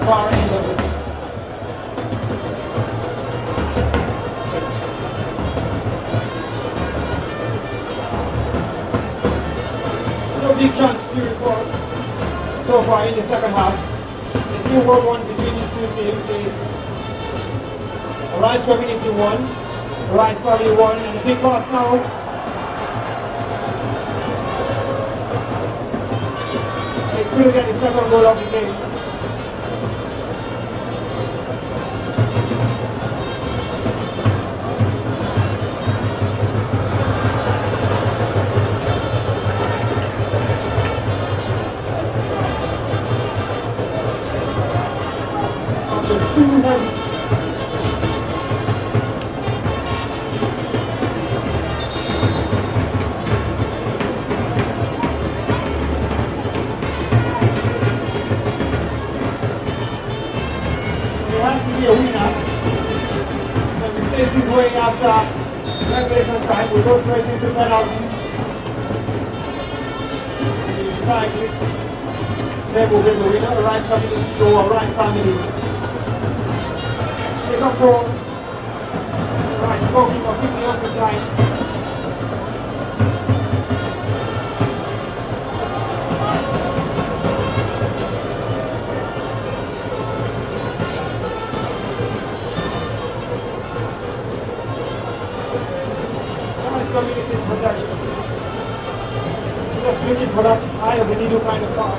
Far end of it. Big chance to report so far in the second half. It's still 1-1 between these two teams. It's Rice Community 1, Rice Family 1, and a big pass now. It's going to get the second goal of the game. A winner. So if he stays this way after regulation time, we'll go straight into penalties. Same will be the winner, the Rice Community or Rice Family. They control. Right, goalkeeper picking up the line. Community protection. Just looking for that eye of the needle kind of car.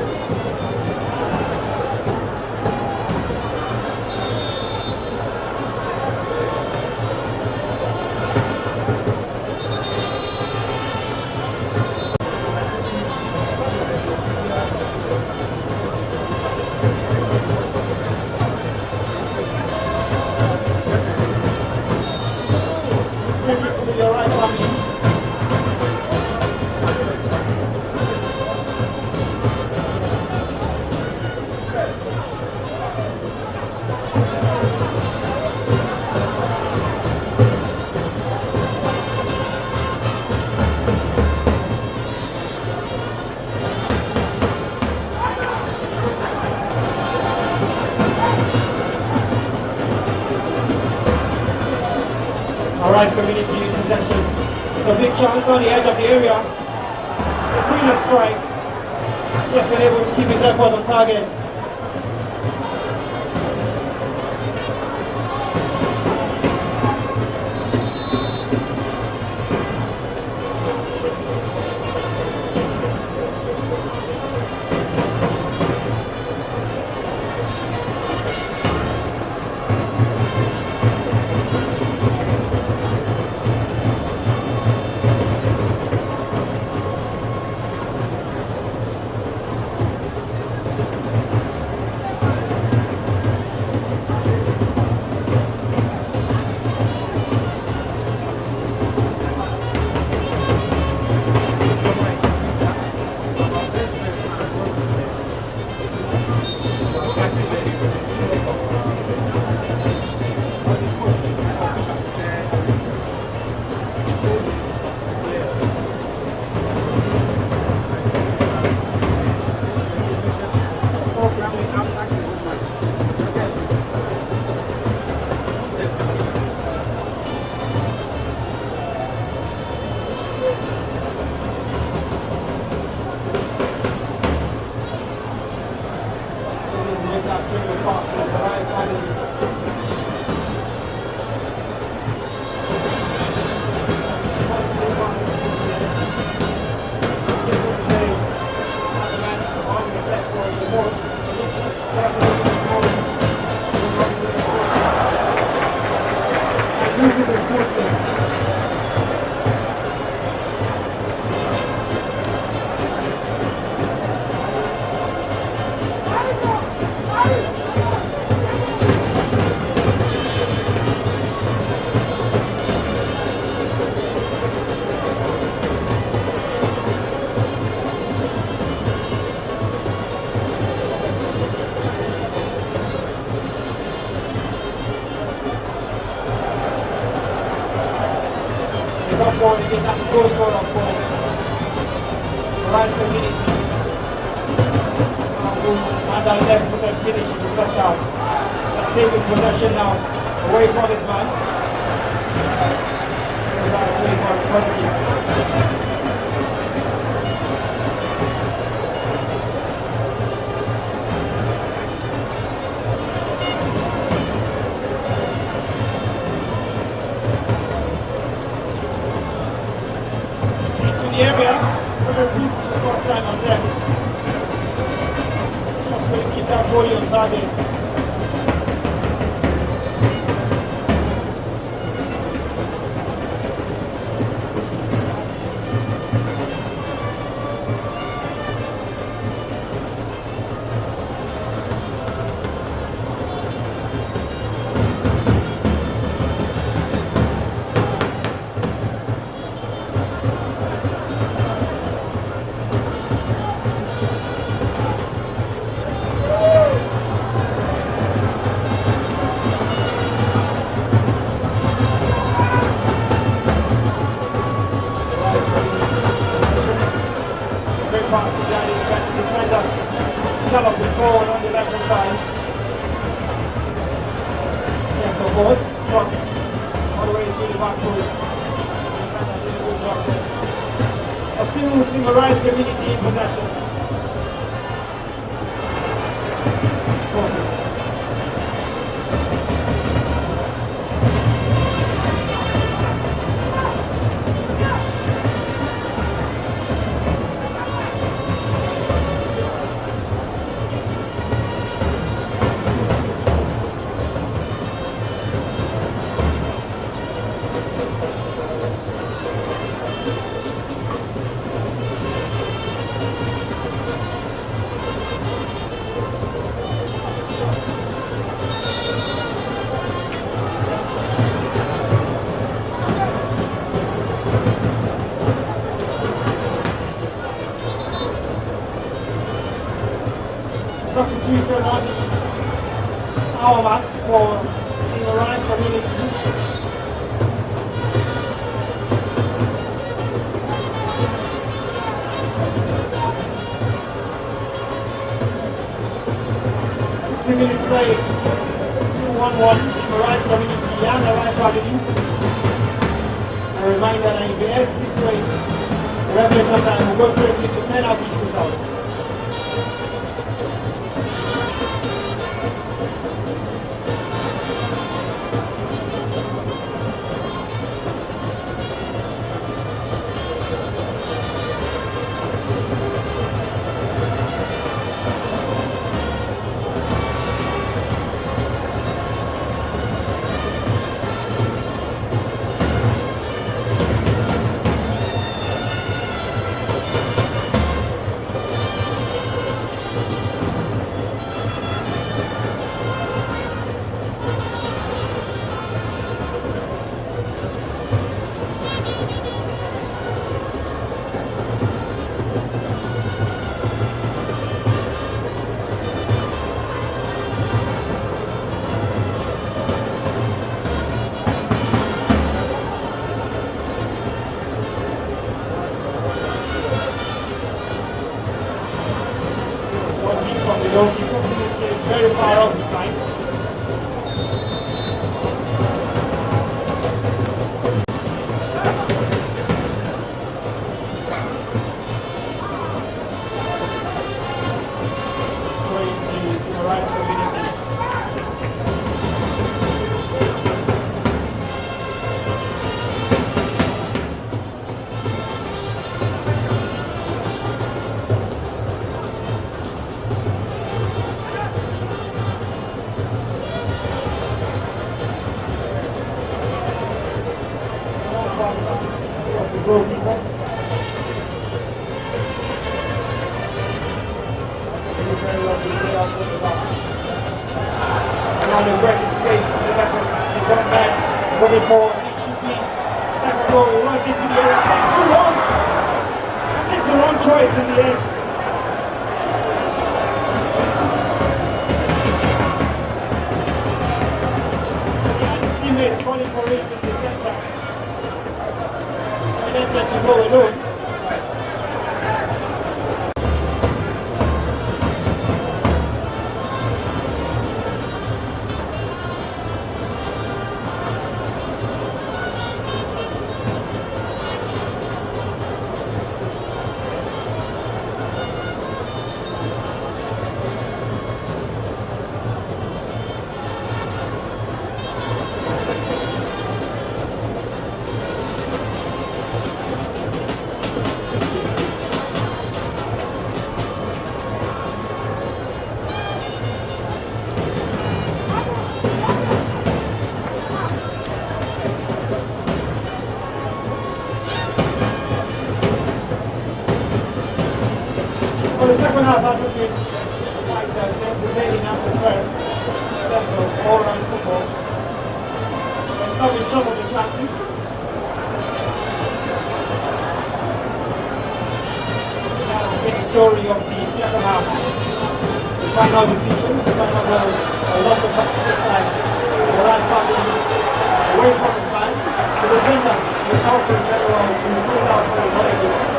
To your right, family. Rice Community possession. It's a big chance on the edge of the area. A brilliant strike. Just been able to keep his effort on target. rights community. And our left foot and finish the first down. Taking possession now away from his man. Away from his country. The area, very beautiful the first time on deck. Just going to keep that goalie on target. Substitution on our mark for Single Rights Community. Minutes play, 2-1-1, Single Rights Community and the Rights Family. A reminder that if it ends this way, the regulation time will go straight into penalty shootout. Very far off the line. Well, the second half hasn't been quite as entertaining as the first in terms of all-round football. There's not been some of the chances. Now we'll get the story of the second half. The final decision, the final goal, a lot of practice this time. The last family away from his man. The defender, the outfield general, to put it out for the volley.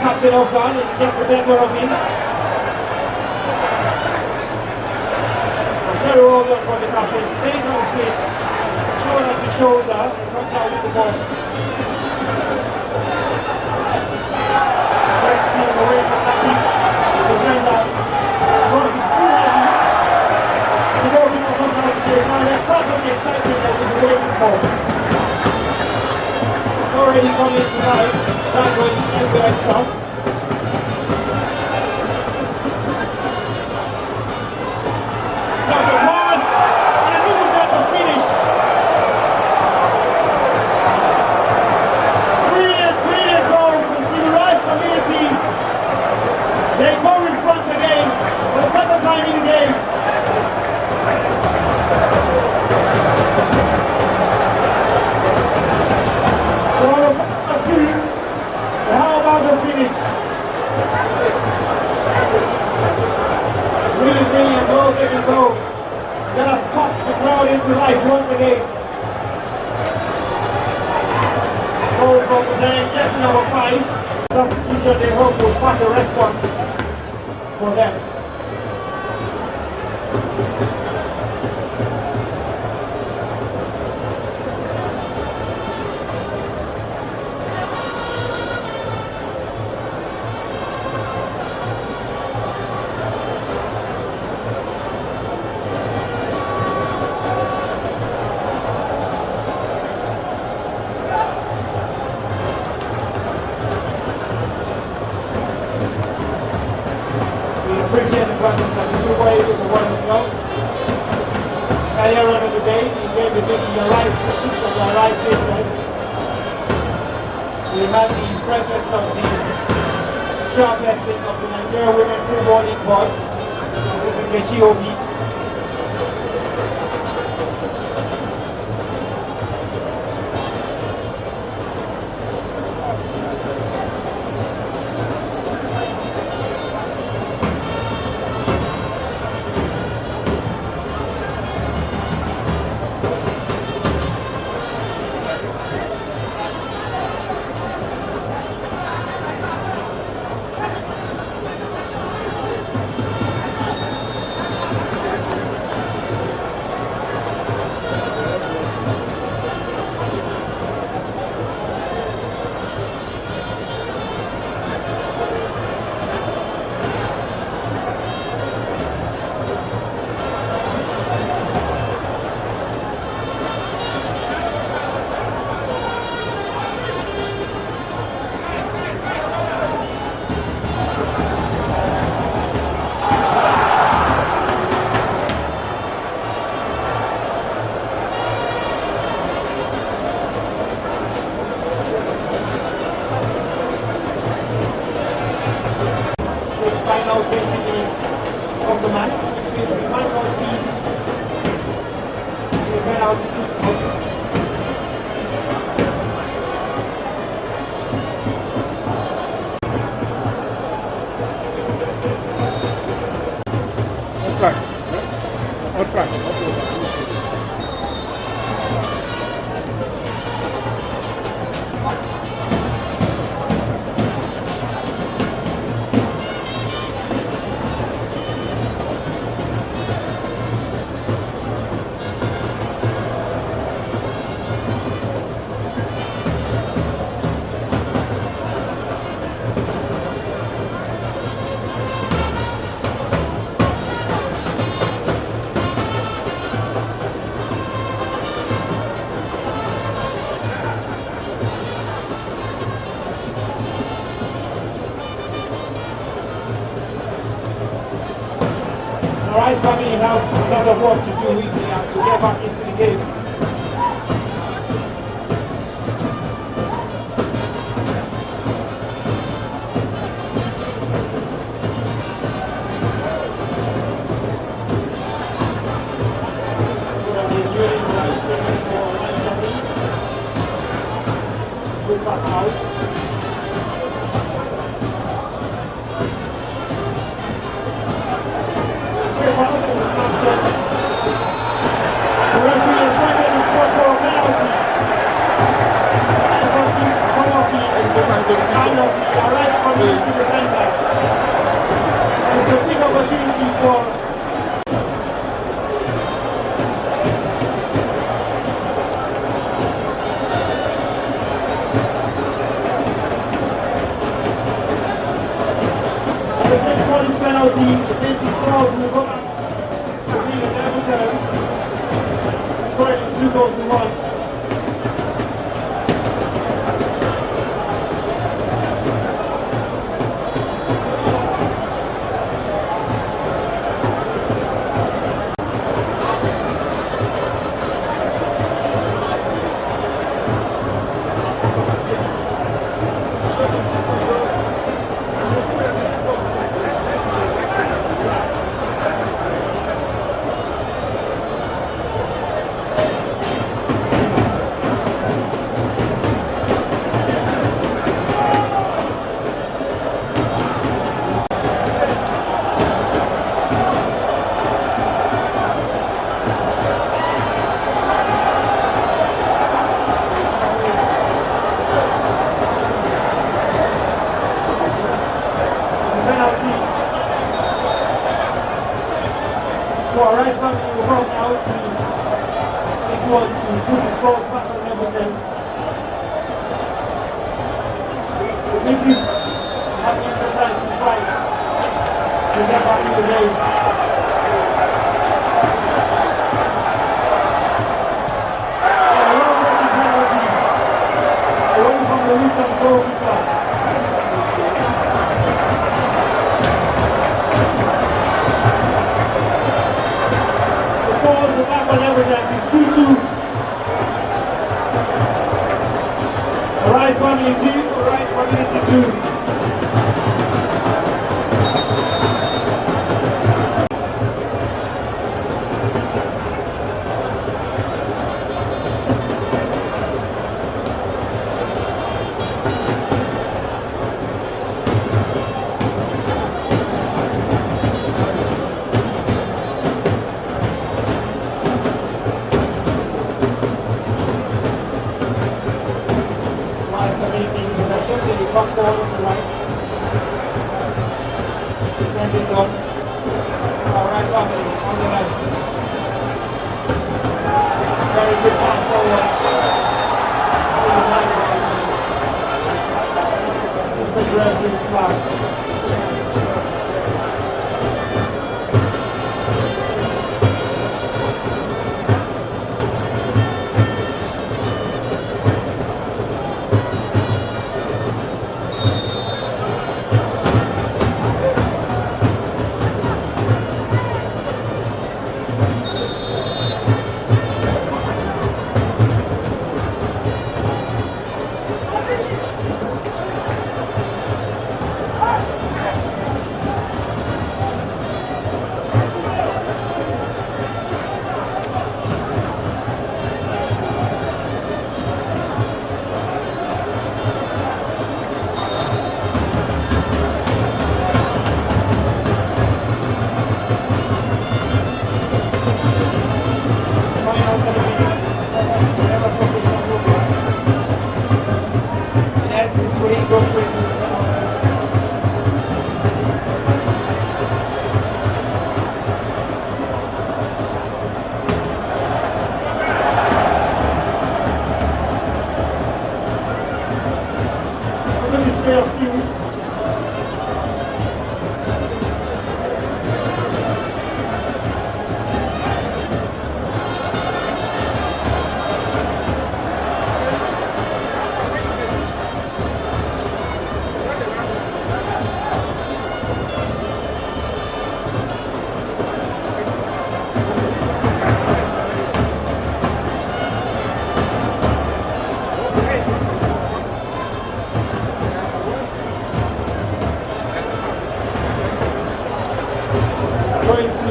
Captain of gun and get the better of him. Very well done for the captain. Stays on his feet. Shoulder to shoulder and comes out with the ball. Great steal away from that deep. The defender crosses too heavy. And the goalkeeper comes out to play. Now there's part of the excitement that we've been waiting for. It's already coming tonight. That's when you can do extra. Now the pass, and I think we've got the finish. Brilliant goal from Team Rice community. They go in front again for the second time in the game. That's good. How about the finish? Really brilliant goal taking goal. Let us touch the crowd into life once again. Goal from the player, yes, number 5. Substitution they hope will spark a response for them. Appreciate the presence of the Super Eagles of what is known. Earlier on in the day, the game between the Arise Sisters and the Arise Sisters. We had the presence of the chairperson of the Nigeria Women Football League Board, Mrs. Nkechi Obi. Final 20 minutes of the match, which means we might not see the penalty shootout. On track. On track. family have a lot of work to do with me and to get back into the game. Good pass out. The referee has pointed and scored for a penalty. And seems to come off the hand of the Arise community defender. And it's a big opportunity for if they score this penalty, if this scores, we'll go back to being a level term. Scoring 2 goals to 1. For Arise family will come now to this one to put the scores back on level 10. This is having the time to fight to get back in the game. And a long-taking penalty away from the reach of the goalkeeper. Scores the back on level 10 is 2-2. Arise family 2, Arise community 2. Back forward on the right. Defend it up. Alright, family on the left. Very good pass forward. Assistant referee's flag.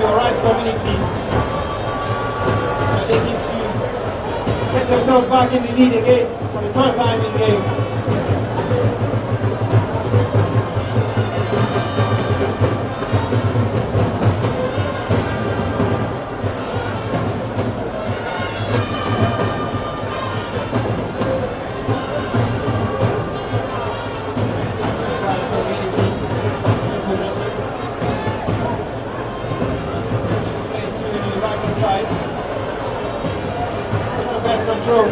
your rights community. And they need to get themselves back in the lead again for the third time in the game. Control.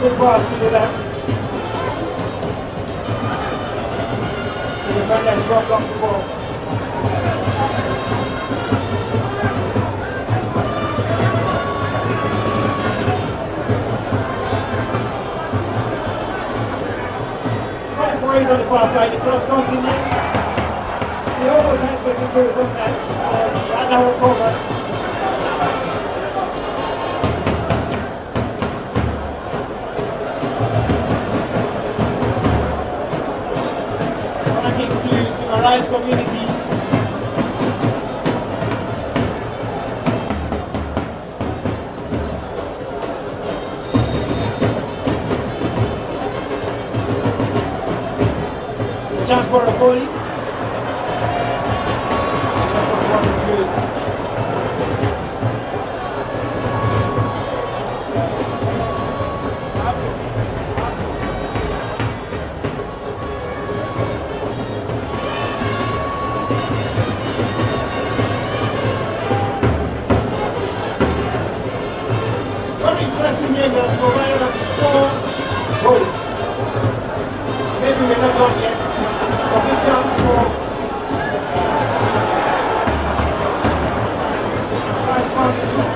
Good pass to the left. The defender has dropped off the ball. On the far side, the cross comes in there. He almost had second to his own net. Right now we're covered. Connecting to Mariah's community. Chance for a goalie. Very interesting game that has provided us 4 goals. Maybe we're not done yet. A big chance for Rice family.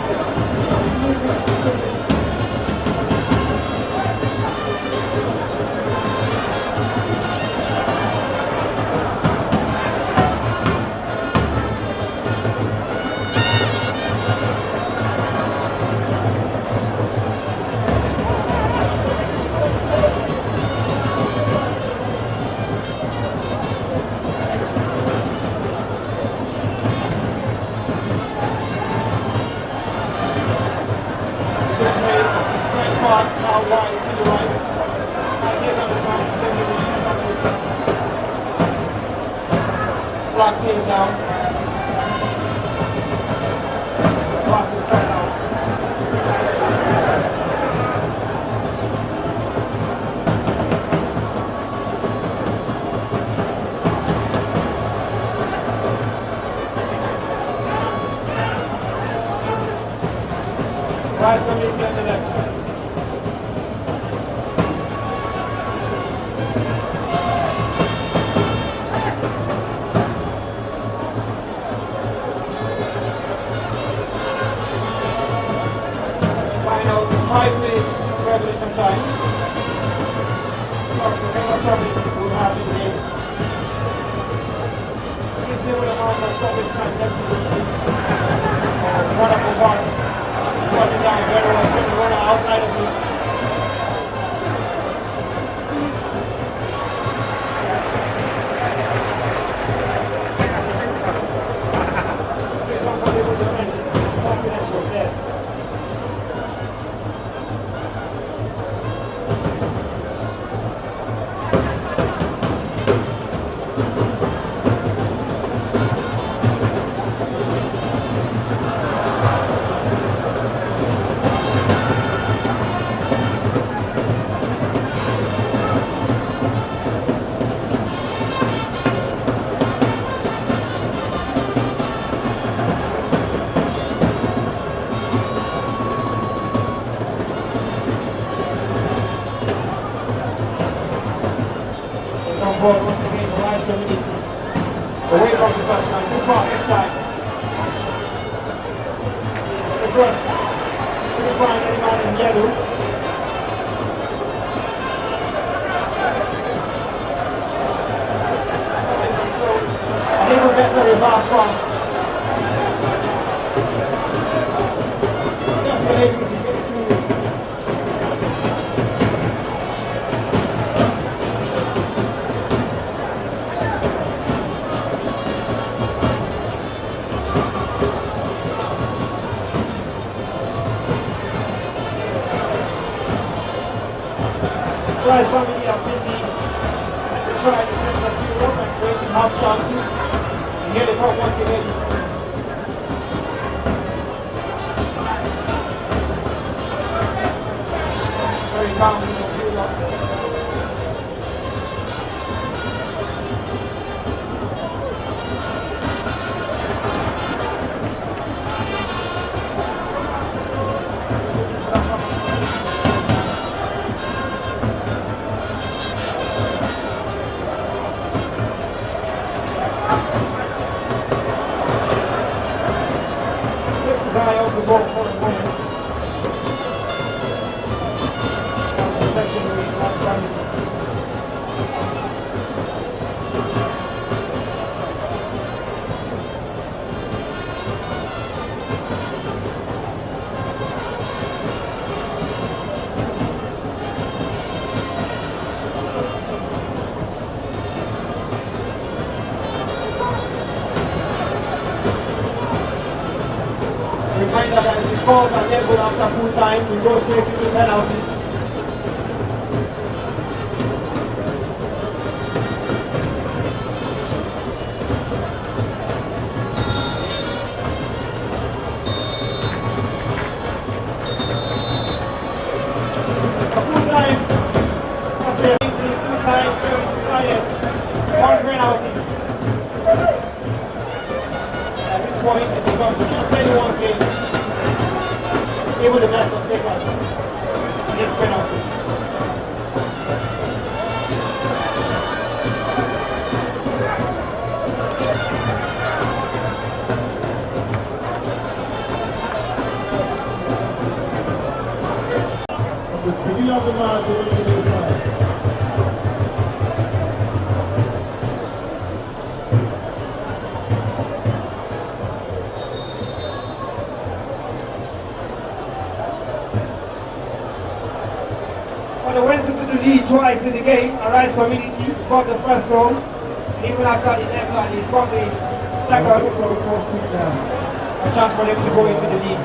Blocks in down. Pass is cut out. Rice coming in the left. Final 5 minutes regulation time. Plus the next topic will have in the game. Reasonable amount of stoppage time definitely. Wonderful pass. Got it down very well. Put the runner outside of it. Comfortable defense. His confidence was there. Once again, the Rice community. Away from the first time, too far inside. The cross. Couldn't find anyone in yellow. A little better reverse pass. able to get to Price family are busy to try in terms of Europe and creating half chances. And here they come once again. Very calm in the build-up. Eye off the ball for a moment. Reminder that if the scores are level after full time, we go straight into penalties. A full time after this time is very decided. 1 penalties. At this point, it becomes just anyone's game. Even the best of takers against penalties. The beginning of the match over to this side. They went into the lead twice in the game. Arise Community scored the first goal. And even after the left line, he scored the second. A chance for them to go into the lead.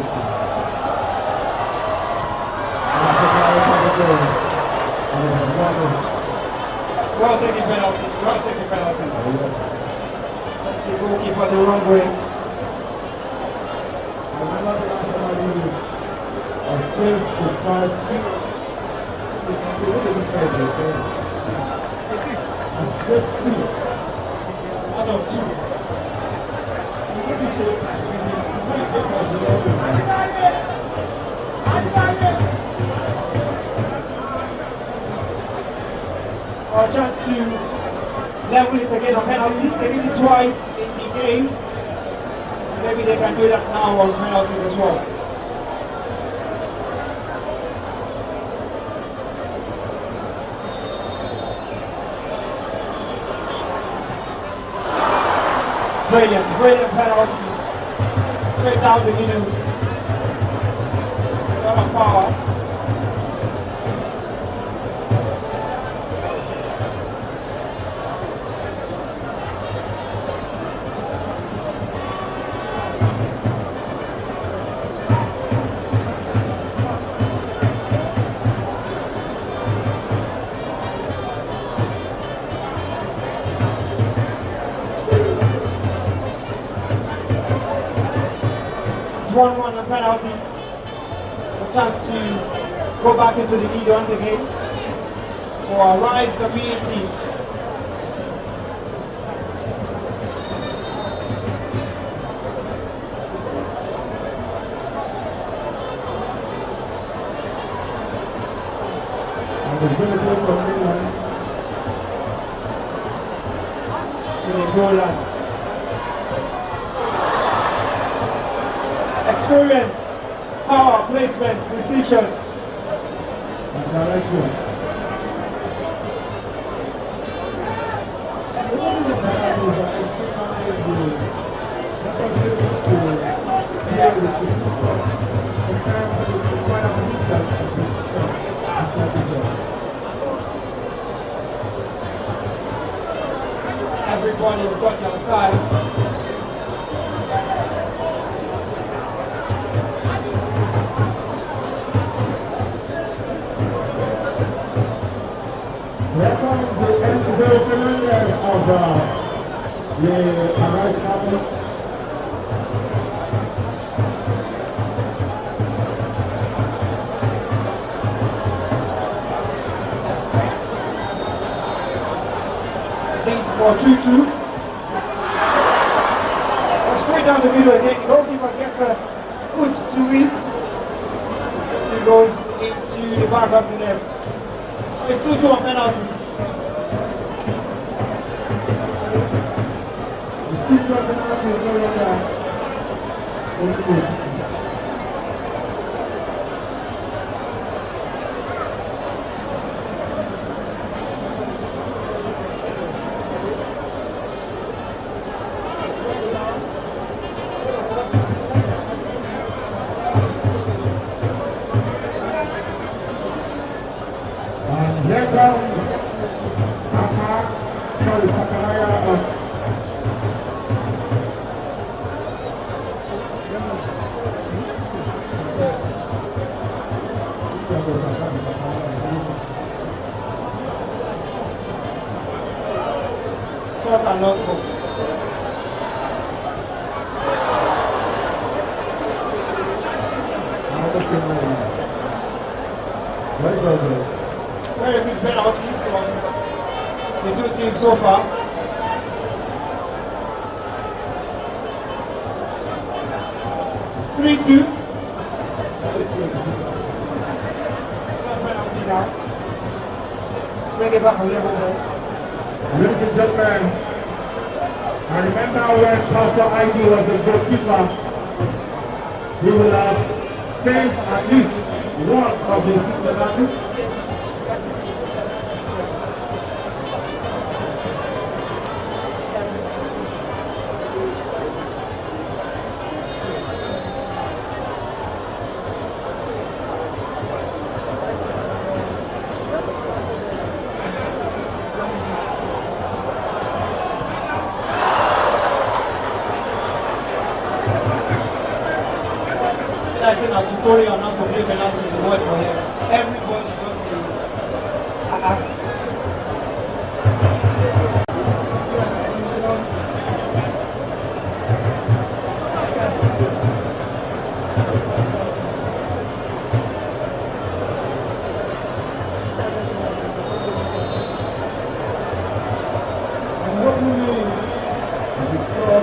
Well taken penalty. Well taken penalty. The goalkeeper the wrong way. Remember the last time I did a save to 5 feet. Out of 2. Or a chance to level it again on penalty. They did it twice in the game. Maybe they can do that now on penalties as well. Brilliant, brilliant penalty. Straight down the middle. A lot of power. It's 1-1 on penalties. A chance to go back into the lead once again for our Rise Community. Goal line. Experience, power, placement, precision, and direction. play with the kids. Sometimes it's quite a bit Everybody's got their style. Here comes the end Fernandez of the Arise Catholic. For 2-2. Straight down the middle again. Goalkeeper gets a foot to it. He goes into the back of the net. It's 2-2 on penalty. It's 2-2 on penalty. It's no longer. Here comes Sakaraya of Short and long ball. Very good penalties from the two teams so far. Penalty now. Bring it back a little bit. Ladies and gentlemen, I remember when Pastor Ivy was a goalkeeper, he will have saved at least one of the penalties. I said a tutorial on how to play penalty in the world for him. Everybody does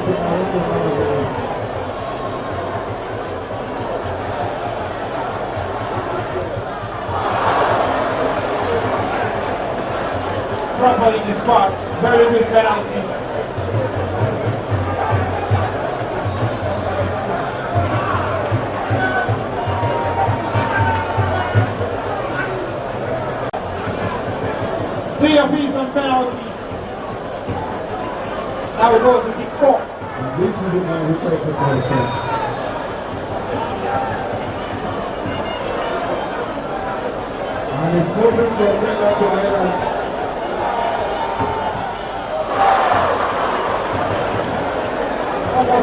the properly dispatched. Very good penalty. Three apiece on penalty. Now we go to kick 4. This is the man who takes the and it's moving to bring up to the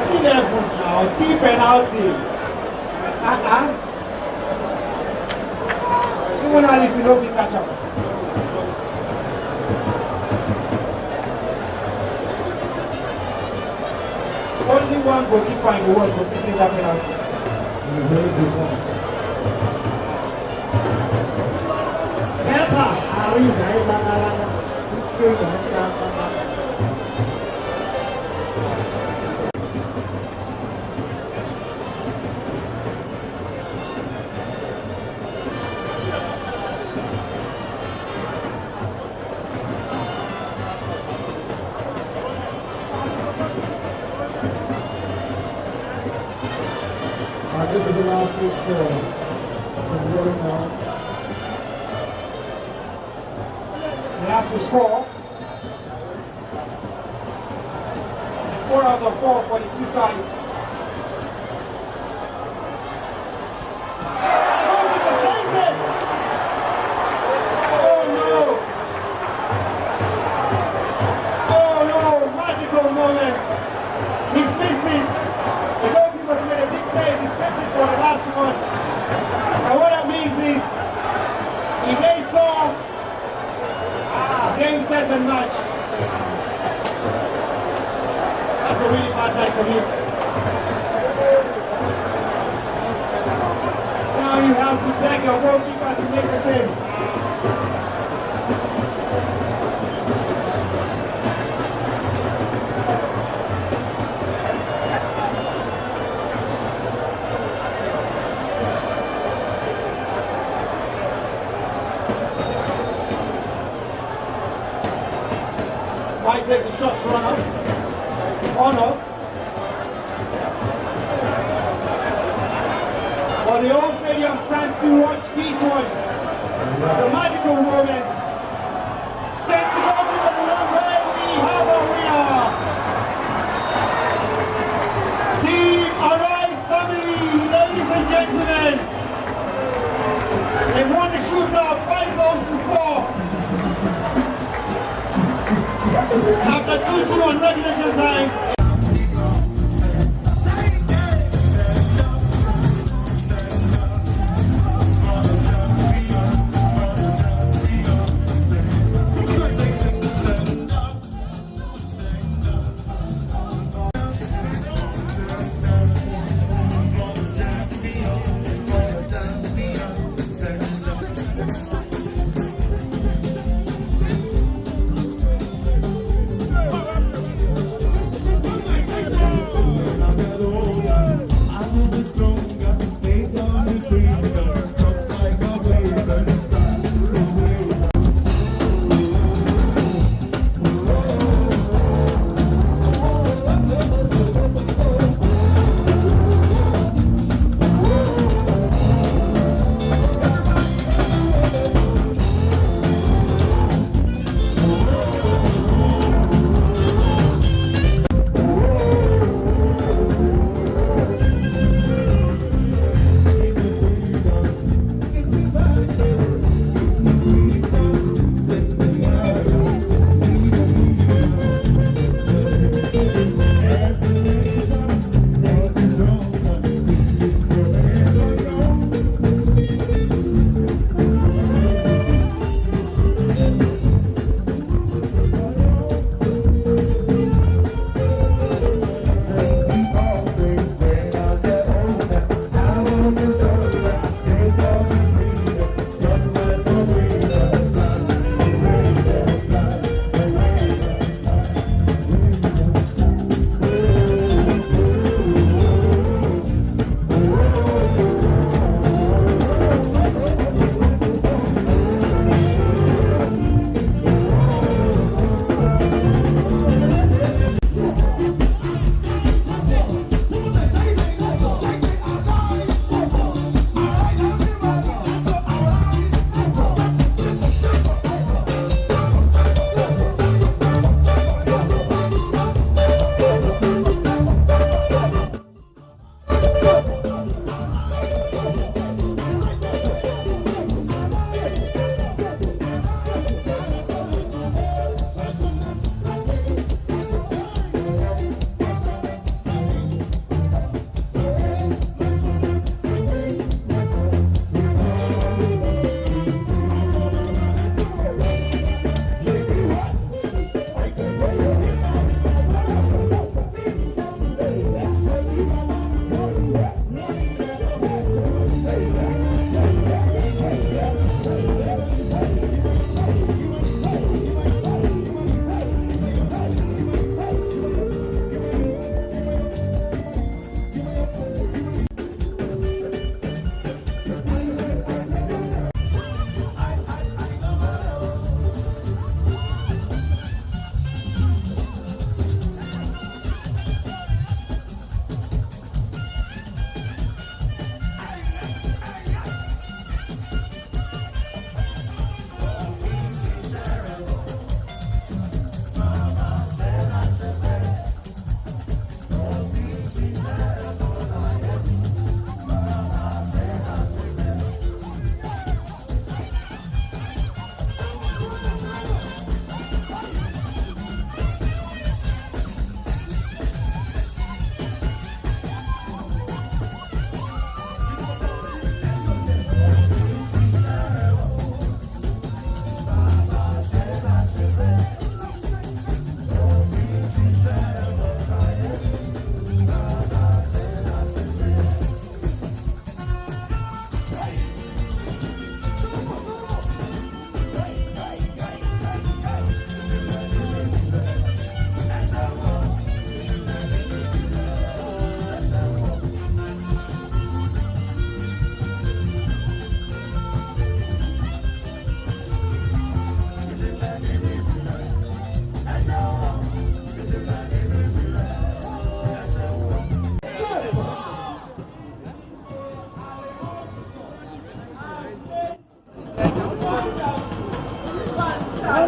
See levels now, see penalty. Even Alice, you know, we catch up. Only one goalkeeper in the world for missing that penalty. This is the last week's score. He has to score. 4 out of 4 for the two sides. for the last one. And what that means is, if they score, game, set and match. That's a really bad time to miss. Now you have to beg your goalkeeper to make the save. Might take the shots runner or not. But the whole stadium stands to watch this one. It's a magical moment. Sets it up with the long way. We have a winner. Team Arise family, ladies and gentlemen. They won the shootout 5 goals to 4. After 2-2 on regulation time.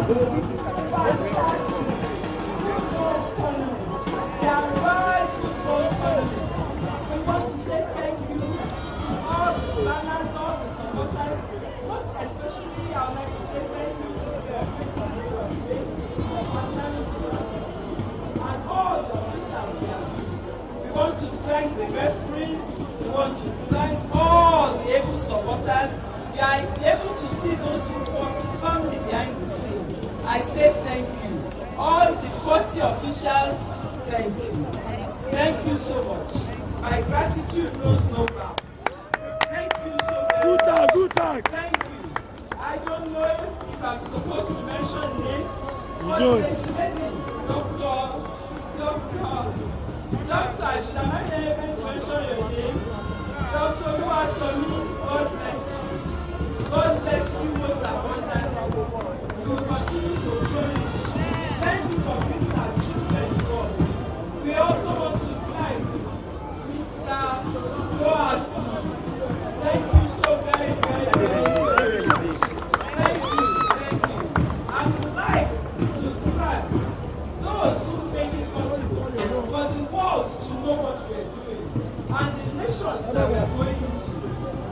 fantastic football tournament, the Arise football tournament. We want to say thank you to all the planners, all the supporters, most especially I would like to say thank you to the people of Lagos State for partnering with us and all the officials we have used. We want to thank the referees, we want to thank all the able supporters. We are able to see those who work firmly behind the scene. I say thank you. All the 40 officials, thank you. Thank you so much. My gratitude knows no bounds. Thank you so much. Good talk. Thank you. I don't know if I'm supposed to mention names, but there's a lady, Doctor, I should have not even mentioned your name. Dr. Luasomi, God bless you. God bless you most abundantly. You will continue to flourish. Thank you for bringing our children to us. We also want to thank Mr. Doherty. Thank you so very, very, very much. Thank you. I would like to thank those who made it possible for the world to know what we are doing and the nations that we are going into.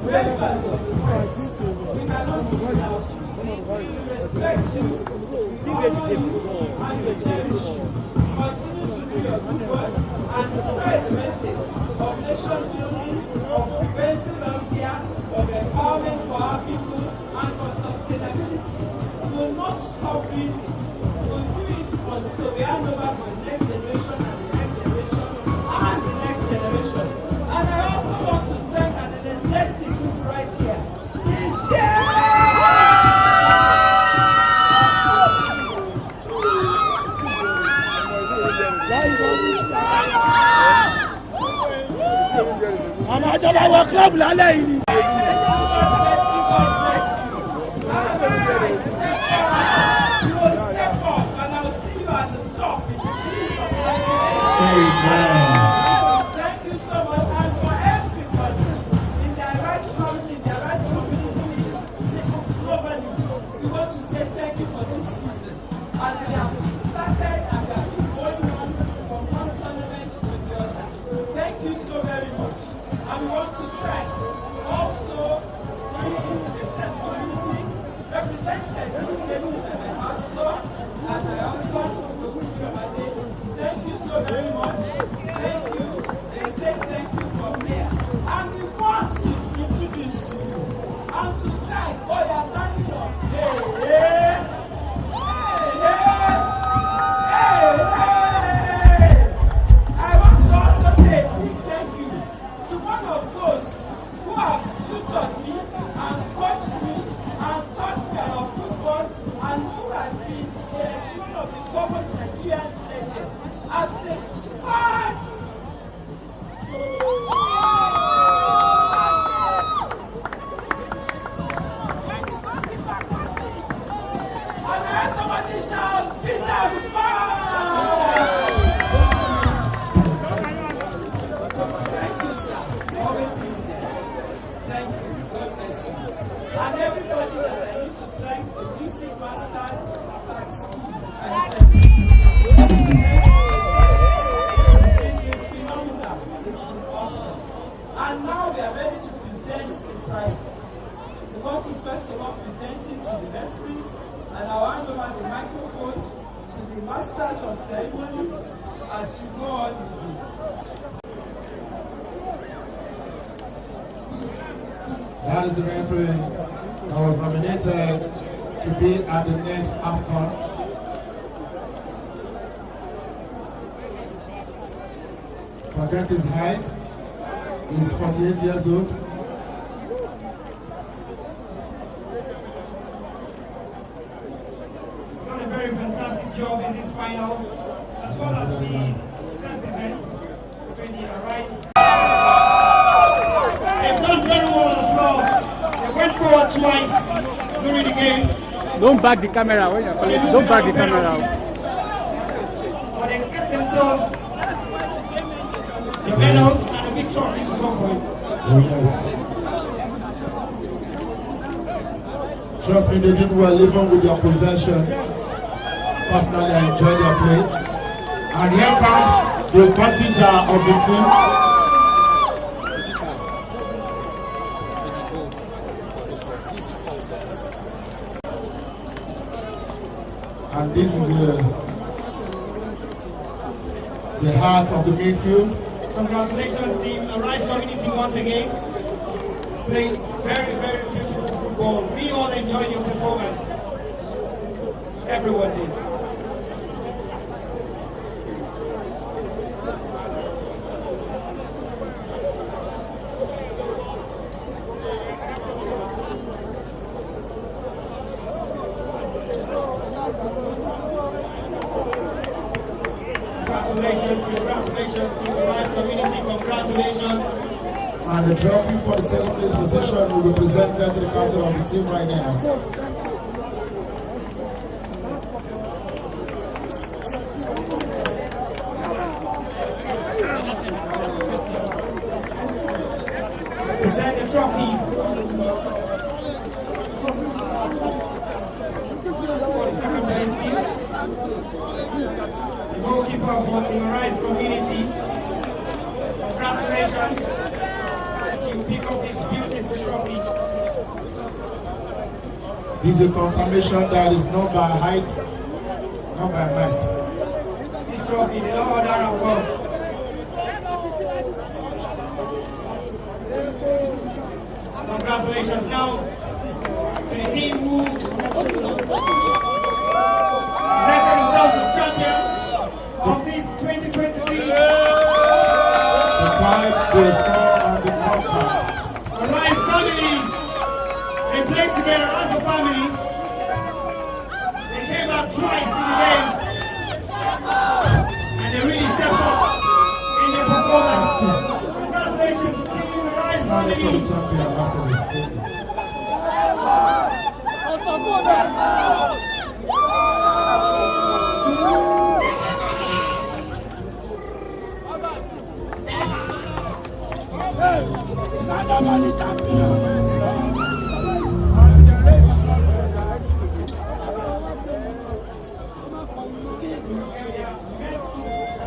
Members of the press, we cannot do without you. We respect you, we honor you, and we cherish you. Continue to do your good work and spread the message of nation building, of preventing healthcare, of empowerment for our people, and for sustainability. We will not stop doing this. We will do it until we hand over to the next generation and the next generation and the next generation. And I also want to thank an energetic group right here. Ọmọ ìjọba wọ kílọ̀bù lálẹ́ yìí ni. God bless you. Arise, step up. You will step up and I will see you at the top in Jesus' name. Amen. Thank you so much, and for everybody in the Arise family, in the Arise community, globally, we want to say thank you for this season. As we have been started and we have been going on from one tournament to the other. Thank you so very much. And we want to thank also the Christian community represented this table by my pastor and my husband, the William Ade. Thank you so very much. Thank you. They say thank you from here. And we want to introduce to you and to thank all you are standing up. I want to also say a big thank you to one of those who have tutored me and coached me and taught me about football and who has been one of the foremost Nigerian legends as the squad. And I heard somebody shout, Peter Rufai! Thank you, sir. Always been there. Thank you. God bless you. And everybody that I need to thank, the music masters, sax team. It's been phenomenal. It's been awesome. And now we are ready to present the prizes. We want to first of all present it to the referees, and I'll hand over the microphone to the masters of ceremony as you go on with this. That is the referee that was nominated to be at the next AFCON. Forget his height. He's 48 years old. Done a very fantastic job in this final, as well as the first event between the Arise. They've done very well as well. They went forward twice during the game. Don't back the camera when you're calling. Don't back the camera. But they kept themselves the medals and a big trophy to go for it. Oh yes. Trust me, they did well even with their possession. Personally, I enjoyed their play. And here comes the batting jar of the team. And this is the heart of the midfield. Congratulations, team. Arise community once again. Playing very, very beautiful football. We all enjoyed your performance. Everyone did. Congratulations to the Rise community, congratulations. And the trophy for the second place position will be presented to the captain of the team right now. Present the trophy for the second place team. The goalkeeper for Team Rise community. Congratulations as you pick up this beautiful trophy. This is a confirmation that is not by height, not by might. This trophy, the Lord order of God. Congratulations now to the team who presented themselves as champion of this 2023. The pipe, the saw, and the conquer. The Rise family, they played together as a family. They came out twice in the game. And they really stepped up in their performance. Congratulations to Team Rise family. The champion after this.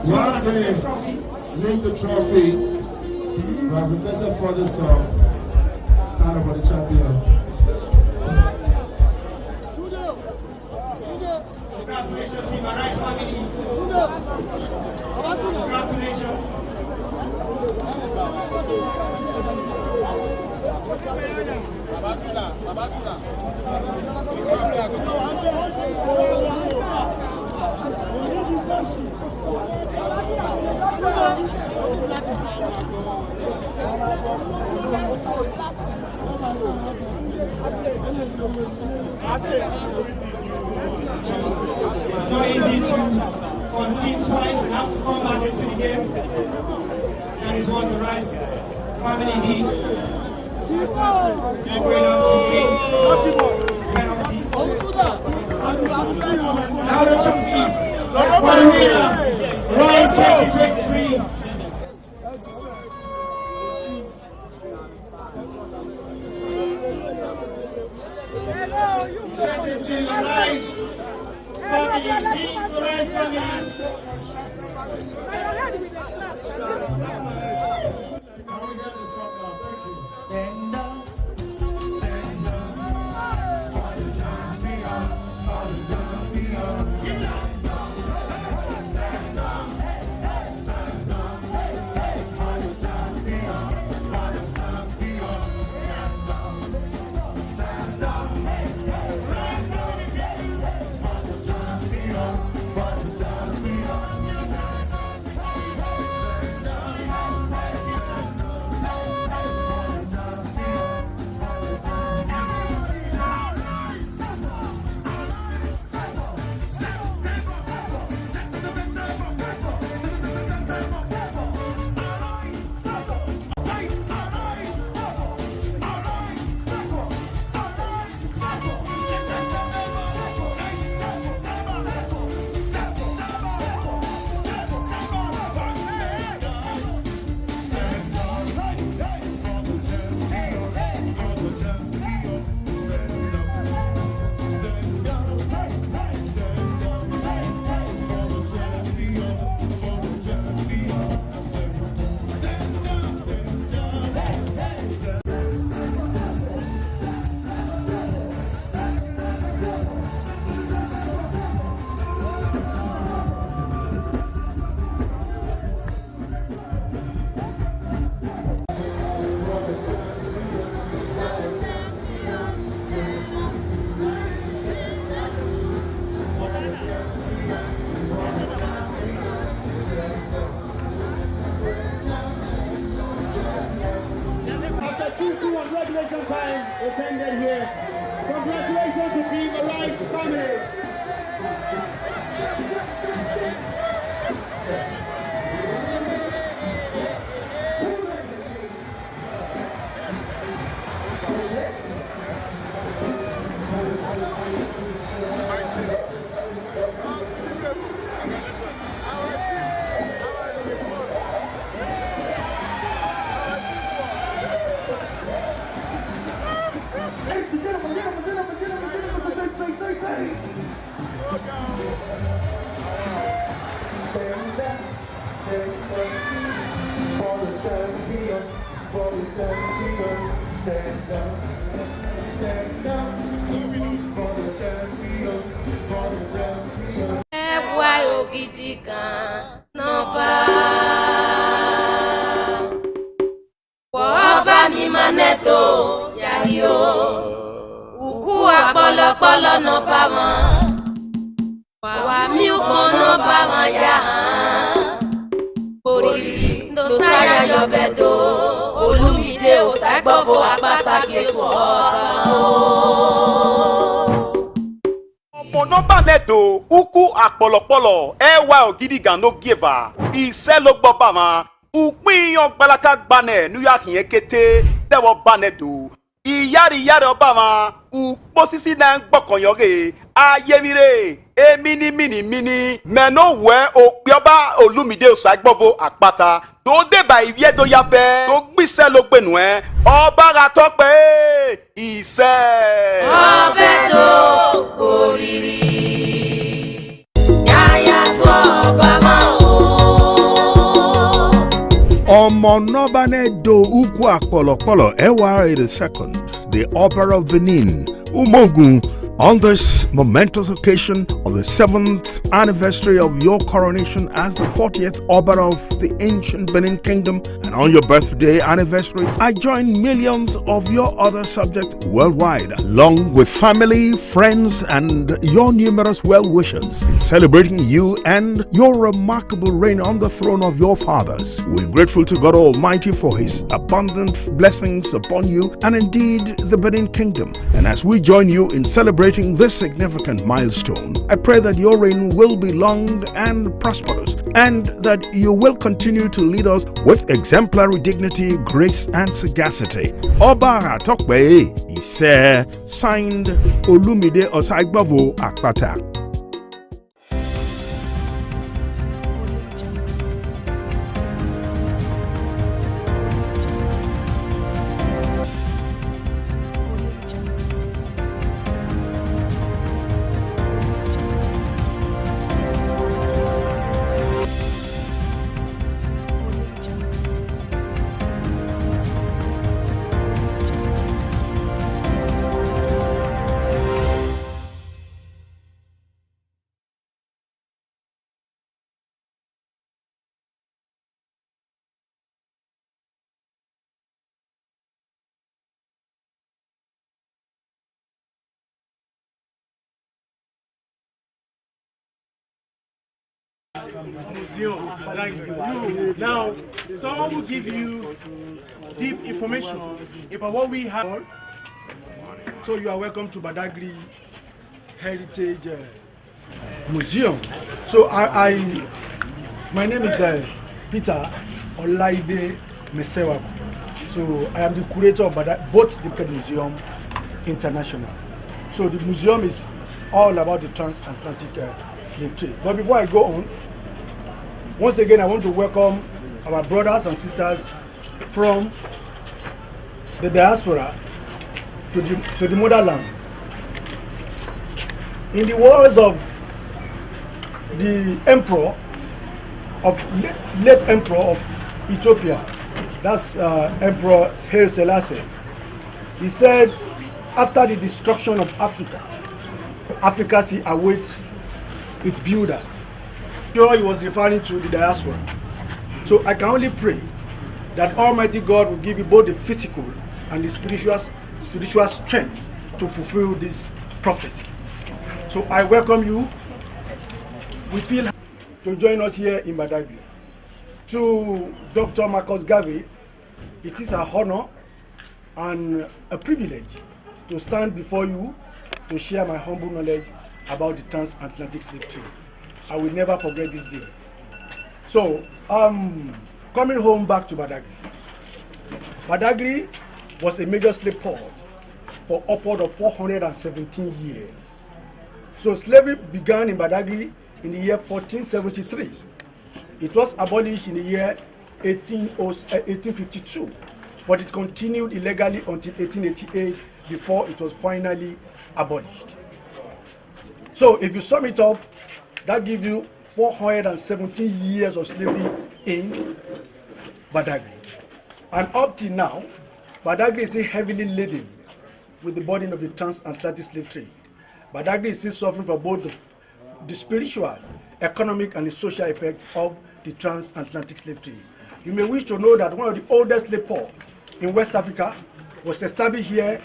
Once they lift the trophy, we have requested for this stand up for the champion. Congratulations, Team Rise family. Congratulations. It's not easy to concede twice and have to come back into the game. That is what the Rise family did. They're going on to penalties. Now the trophy for the winner, Rise 2023. Presented to the Rise family, Team Rise family. Stand up, stand up, for the champion, for the champion. Stand up, stand up, stand up, for the champion, for the champion. Stand up, stand up, stand up, for the champion, for the champion. congratulations time attended here. Congratulations to Team Arise family. Maneto yahio uku apolopolo no bama wa mi ukono bama ya bori ndo saya yo bedo olumide o sagbofo apata keto Ọmọ Maneto uku apolopolo ewa ogidi gan no giva ise lo gbo bama upin yan gbalaka gbane New York yen kete sewo Maneto iyari obama upo sisi na ngbokan yoge ayemire mini meno we opi oba olumide osagbofo apata to deba iwie do yafe to gbise lo gbenu oba ra to pe ise obedo oriri yaya to obama Maneto ukwu akpolokpolo Ewa the second, the Opera of Benin, Umogun, on this momentous occasion of the 7th anniversary of your coronation as the 40th Oba of the ancient Benin Kingdom, and on your birthday anniversary, I join millions of your other subjects worldwide, along with family, friends, and your numerous well-wishers, in celebrating you and your remarkable reign on the throne of your fathers. We're grateful to God Almighty for His abundant blessings upon you and indeed the Benin Kingdom. And as we join you in celebrating this significant milestone, I pray that your reign will be long and prosperous, and that you will continue to lead us with exemplary dignity, grace, and sagacity. Oba Atokbe Ise, signed Olumide Osagbavo Akpata. Museum. Now, someone will give you deep information about what we have. So you are welcome to Badagry Heritage Museum. So my name is Peter Olaide Mesewaku. So I am the curator of both the Museum International. So the museum is all about the transatlantic slave trade. But before I go on, once again I want to welcome our brothers and sisters from the diaspora to the motherland. In the words of the emperor of late emperor of Ethiopia, that's Emperor Haile Selassie, he said, after the destruction of Africa, Africa still awaits its builders. Sure, he was referring to the diaspora. So I can only pray that Almighty God will give you both the physical and the spiritual strength to fulfill this prophecy. So I welcome you. We feel happy to join us here in Badagry. To Dr. Marcus Garvey, it is an honor and a privilege to stand before you to share my humble knowledge about the transatlantic slave trade. I will never forget this day. So, coming home back to Badagry. Badagry was a major slave port for upward of 417 years. So slavery began in Badagry in the year 1473. It was abolished in the year 1852, but it continued illegally until 1888 before it was finally abolished. So if you sum it up, that gives you 417 years of slavery in Badagry. And up till now, Badagry is still heavily laden with the burden of the transatlantic slave trade. Badagry is still suffering from both the spiritual, economic, and the social effect of the transatlantic slave trade. You may wish to know that one of the oldest slave ports in West Africa was established here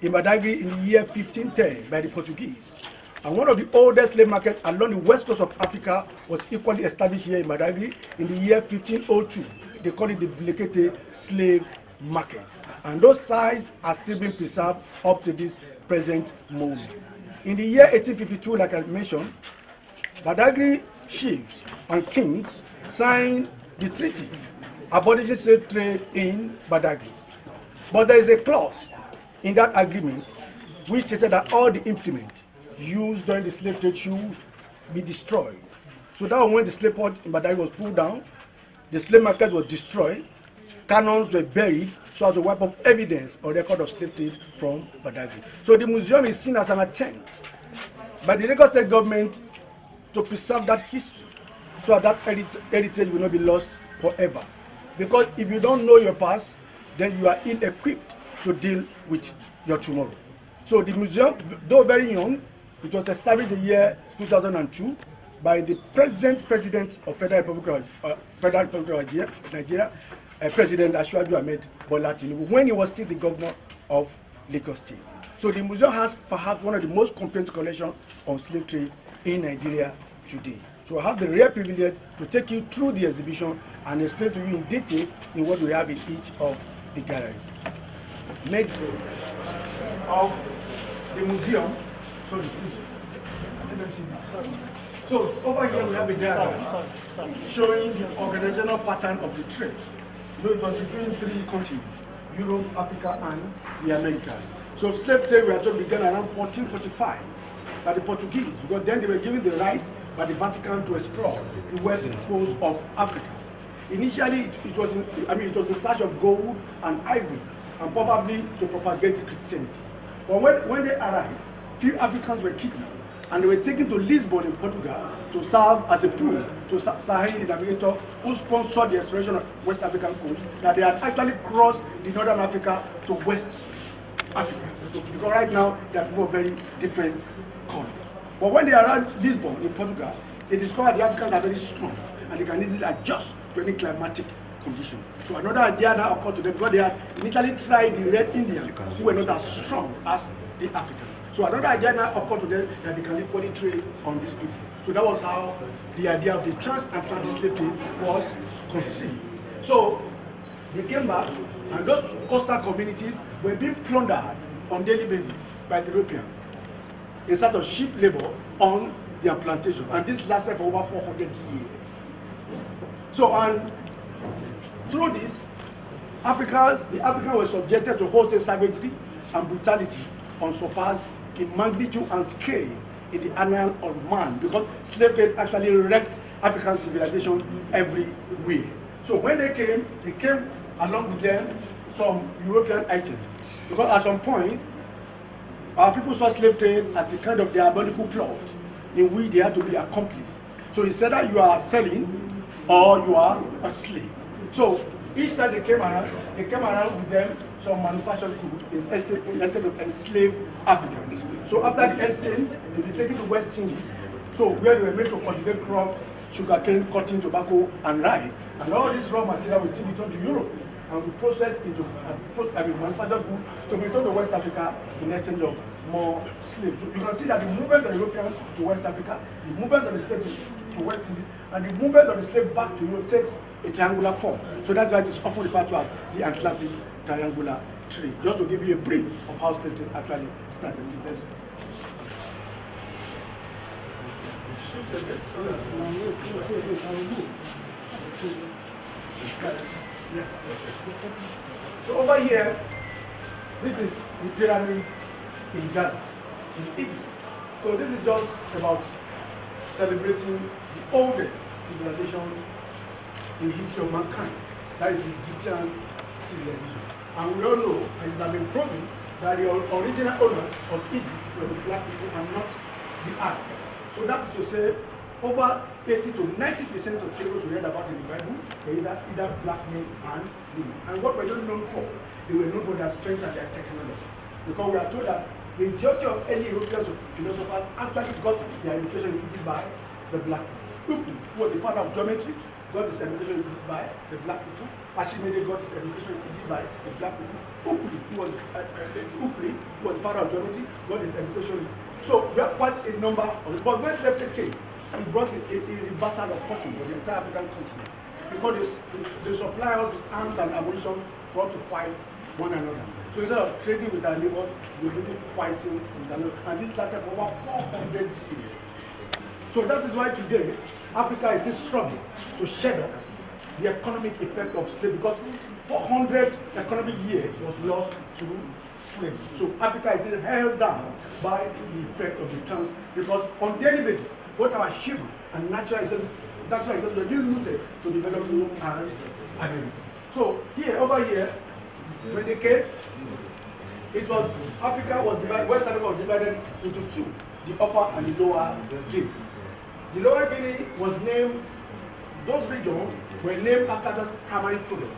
in Badagry in the year 1510 by the Portuguese. And one of the oldest slave markets along the west coast of Africa was equally established here in Badagry in the year 1502. They call it the Vilekete slave market. And those ties are still being preserved up to this present moment. In the year 1852, like I mentioned, Badagry chiefs and kings signed the treaty abolishing slave trade in Badagry. But there is a clause in that agreement which stated that all the implements used during the slave trade should be destroyed. So that was when the slave port in Badagry was pulled down, the slave market was destroyed, cannons were buried so as to wipe off evidence or record of slave trade from Badagry. So the museum is seen as an attempt by the Lagos State government to preserve that history so that heritage will not be lost forever. Because if you don't know your past, then you are ill-equipped to deal with your tomorrow. So the museum, though very young, it was established in the year 2002 by the present president of Federal Republic of Nigeria, President Asiwaju Ahmed Bola Tinubu, when he was still the governor of Lagos State. So the museum has perhaps one of the most comprehensive collections on slave trade in Nigeria today. So I have the rare privilege to take you through the exhibition and explain to you in detail in what we have in each of the galleries. Next of the museum. Sorry, please. Let them see this. So over here we have a diagram showing the organizational pattern of the trade. You know, it was between three continents: Europe, Africa, and the Americas. So slave trade we are told began around 1445 by the Portuguese, because then they were given the rights by the Vatican to explore the west coast of Africa. Initially, it was in search of gold and ivory, and probably to propagate Christianity. But when they arrived, few Africans were kidnapped, and they were taken to Lisbon in Portugal to serve as a proof to Sahel the navigator who sponsored the exploration of West African coast, that they had actually crossed the Northern Africa to West Africa. Because right now, they are people of very different colors. But when they arrived in Lisbon in Portugal, they discovered the Africans are very strong, and they can easily adjust to any climatic condition. So another idea now occurred to them, because they had initially tried the Red Indians, who were not as strong as the Africans. So another idea now occurred to them that they can equally trade on these people. So that was how the idea of the transatlantic slave trade was conceived. So they came back, and those coastal communities were being plundered on a daily basis by the Europeans in sort of cheap labor on their plantation. And this lasted for over 400 years. So, and through this, the Africans were subjected to wholesale savagery and brutality unsurpassed in magnitude and scale in the annals of man, because slave trade actually wrecked African civilization everywhere. So when they came along with them some European items, because at some point our people saw slave trade as a kind of diabolical plot in which they had to be accomplices. So it's either you are selling or you are a slave. So each time they came around with them some manufactured goods instead of enslaved Africans. So after the exchange, they were taken to West Indies, so where they were made to cultivate crop, sugarcane, cotton, tobacco, and rice. And all this raw material will still return to Europe and we process into manufactured goods to return to West Africa in exchange of more slaves. So you can see that the movement of the Europeans to West Africa, the movement of the slaves to West Indies, and the movement of the slave back to Europe takes a triangular form. So that's why it is often referred to as the Atlantic triangular trade, just to give you a brief of how slave trade actually started. Let's so over here, this is the pyramid in Ghana, in Egypt. So this is just about celebrating the oldest civilization in the history of mankind. That is the Egyptian civilization. And we all know, and it has been proven, that the original owners of Egypt were the black people and not the Arabs. So that is to say, over 80 to 90% of pharaohs we read about in the Bible were either black men and women. And what were they known for? They were known for their strength and their technology. Because we are told that the majority of any European philosophers actually got their education in Egypt by the black people. Euclid, who was the father of geometry, got his education in Egypt by the black people. Archimedes got his education in Egypt by the black people. Euclid, who was the father of geometry, got his education in. So we have quite a number of it. But when slave trade came, it brought a reversal of fortune for the entire African continent. Because they supply all these arms and ammunition for us to fight one another. So instead of trading with our neighbors, we were busy fighting with another. And this lasted for over 400 years. So that is why today, Africa is still struggling to shed off the economic effect of slavery, because 400 economic years was lost to slavery. So Africa is still held down by the effect of the trans, because on daily basis, both our human and natural resources were being looted to develop new and agriculture. So here, over here, when they came, it was Africa was divided, West Africa was divided into two, the upper and the lower Guinea. The lower Guinea was named, those regions were named after this primary product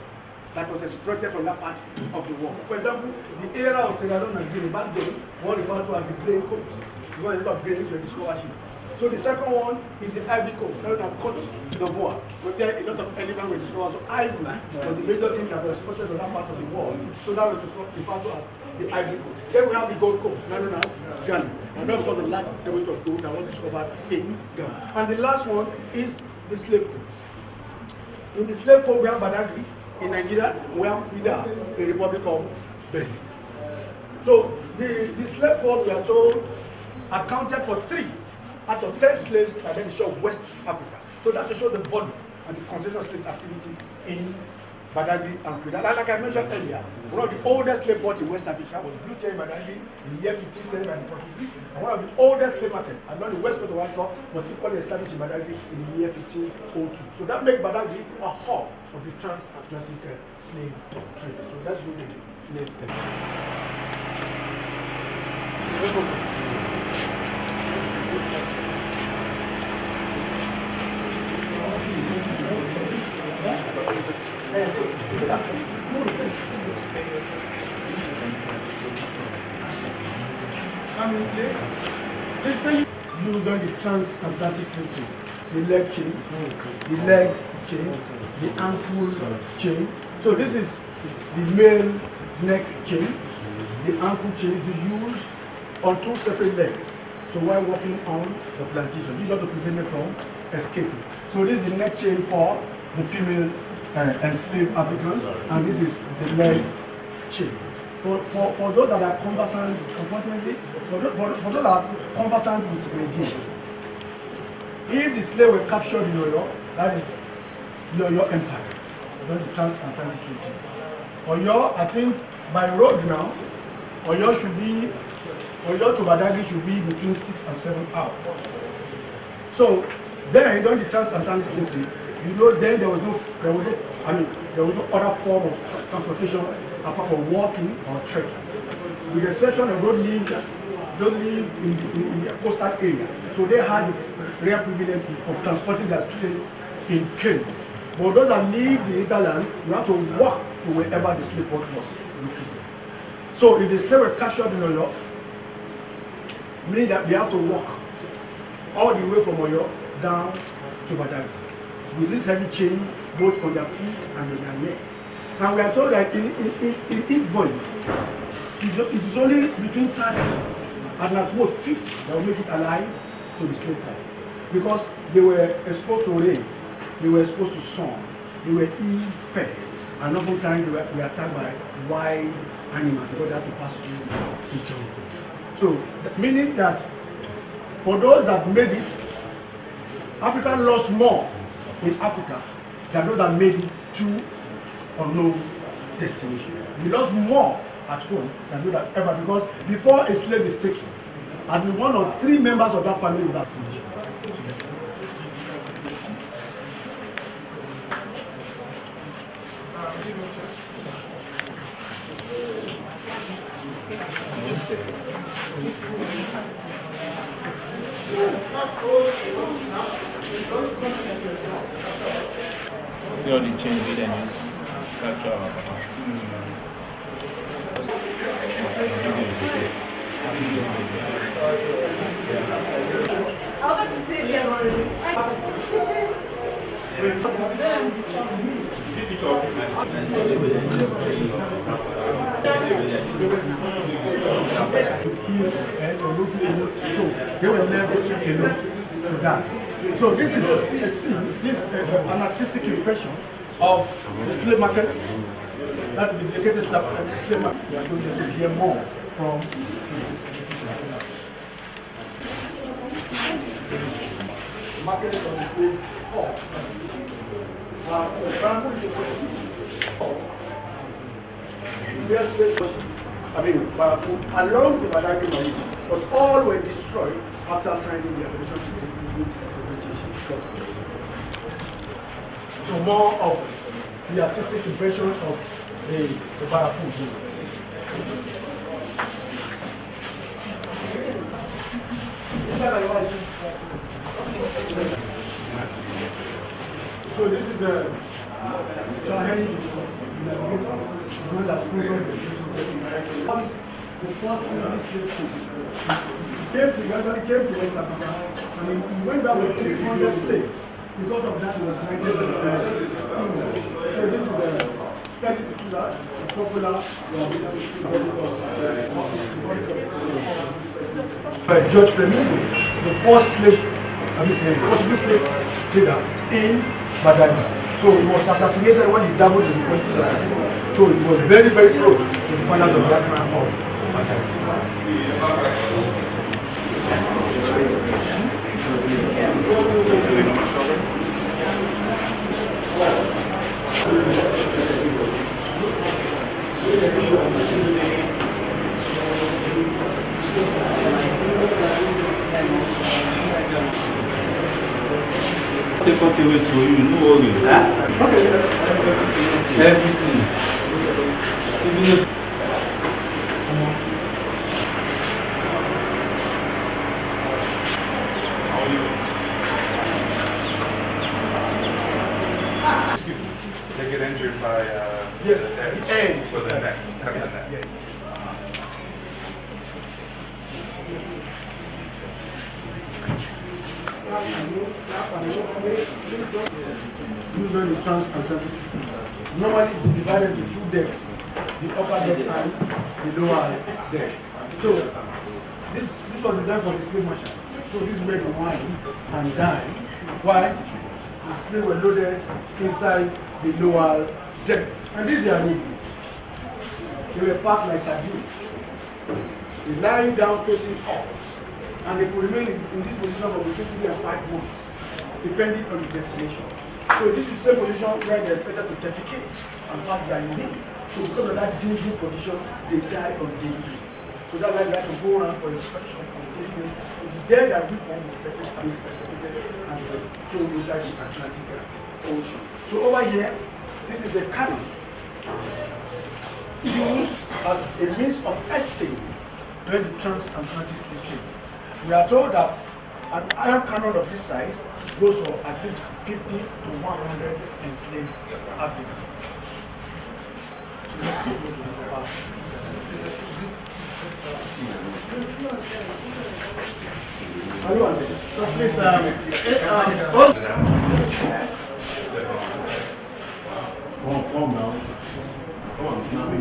that was exploited from that part of the world. For example, the area of Sierra Leone and Guinea back then was referred to as the Grain Coast, because a lot of grains were discovered here. So the second one is the Ivory Coast, known as Cote d'Ivoire, where there a lot of elements were discovered. So ivory was the major thing that was exported to that part of the world. So that was referred to as the Ivory Coast. Then we have the Gold Coast, known as Ghana. And that's because the large deposit of gold that was discovered in Ghana. And the last one is the Slave Coast. In the Slave Coast, we have Badagry. In Nigeria, we have Frida, the Republic of Benin. So the Slave Coast, we are told, accounted for 3 out of 10 slaves that then show West Africa. So that to show the volume and the continuous slave activities in Badagry and Frida. And like I mentioned earlier, one of the oldest slave ports in West Africa was built here in Badagry in the year 1510 by the Portuguese. And one of the oldest slave markets along the west coast of Africa was equally established in Badagry in the year 1502. So that made Badagry a hub of the transatlantic slave trade. So that's really the next step. Used on the transatlantic slave trade, the leg chain, the ankle chain. So this is the male neck chain. The ankle chain is used on 2 separate legs. So while walking on the plantation, usually to prevent them from escaping. So this is the neck chain for the female enslaved Africans, and this is the leg chain. For those that are conversant, unfortunately, for those that are conversant with Nigeria, if the slave were captured in Oyo, that is your empire, not the transatlantic slave trade. Oyo, I think by road now, Oyo to Badagry should be between 6 and 7 hours. So then during the transatlantic slave trade, you know, then there was no other form of transportation apart from walking or trekking. With the exception of those live in the coastal area. So they had the rare privilege of transporting their slaves in canoes. But those that live in the hinterland, you have to walk to wherever the slave port was located. So if the slaves were captured in Oyo, meaning that they have to walk all the way from Oyo down to Badagry with this heavy chain both on their feet and on their neck. And we are told that in each volume, it is only between 30 and at most 50 that will make it alive to the slave port. Because they were exposed to rain, they were exposed to sun, they were ill-fed, and oftentimes they were attacked by wild animals because they have to pass through the jungle. So, meaning that for those that made it, Africa lost more in Africa than those that made it to unknown destination. We lost more at home than those that ever, because before a slave is taken, at least 1 or 3 members of that family would have destination. See all the change we then use capture our So they were left alone to die. So this is a scene, this an artistic impression of the slave market. That is the dedicated slave market. We are going to hear more from market of the slave horse. I mean, along the Badagry Marine, but all were destroyed after signing the abolition treaty with the British government. So more of the artistic impression of the Barapu. So this is a Saheli navigator, one that's proven the first English slave came to West Africa, and he went back with 300 slaves. Because of that, he was knighted in England. So this is a popular George Flamingo, the first slave, Portuguese slave trader in Badagry. So he was assassinated when he dabbled in politics. So he was very, very close to the founders of that man of Badagry. The country was for you, no worries. Everything. Even if they get injured by yes, the edge. Was the neck. That's the neck. Yeah. Usually the transatlantic. Normally it is divided into 2 decks, the upper deck and the lower deck. So this was designed for the slave marshal. So this is where the wine and dine. Why? The slaves were loaded inside the lower deck. And this is their room. They were packed like sardines. They lie down facing up. And they could remain in this position for between 3 and 5 months, depending on the destination. So this is the same position where they are expected to defecate and pass their urine. So because of that dingy position, they die on daily basis. So that's why they have to go around for inspection on daily basis. So the dead and weak one is separated and thrown inside the Atlantic Ocean. So over here, this is a cannon used as a means of escape during the transatlantic slave trade. We are told that an iron cannon of this size goes for at least 50 to 100 enslaved Africans. So let's go to the part. Are you on there? So please, Come now. Come on, it's not me.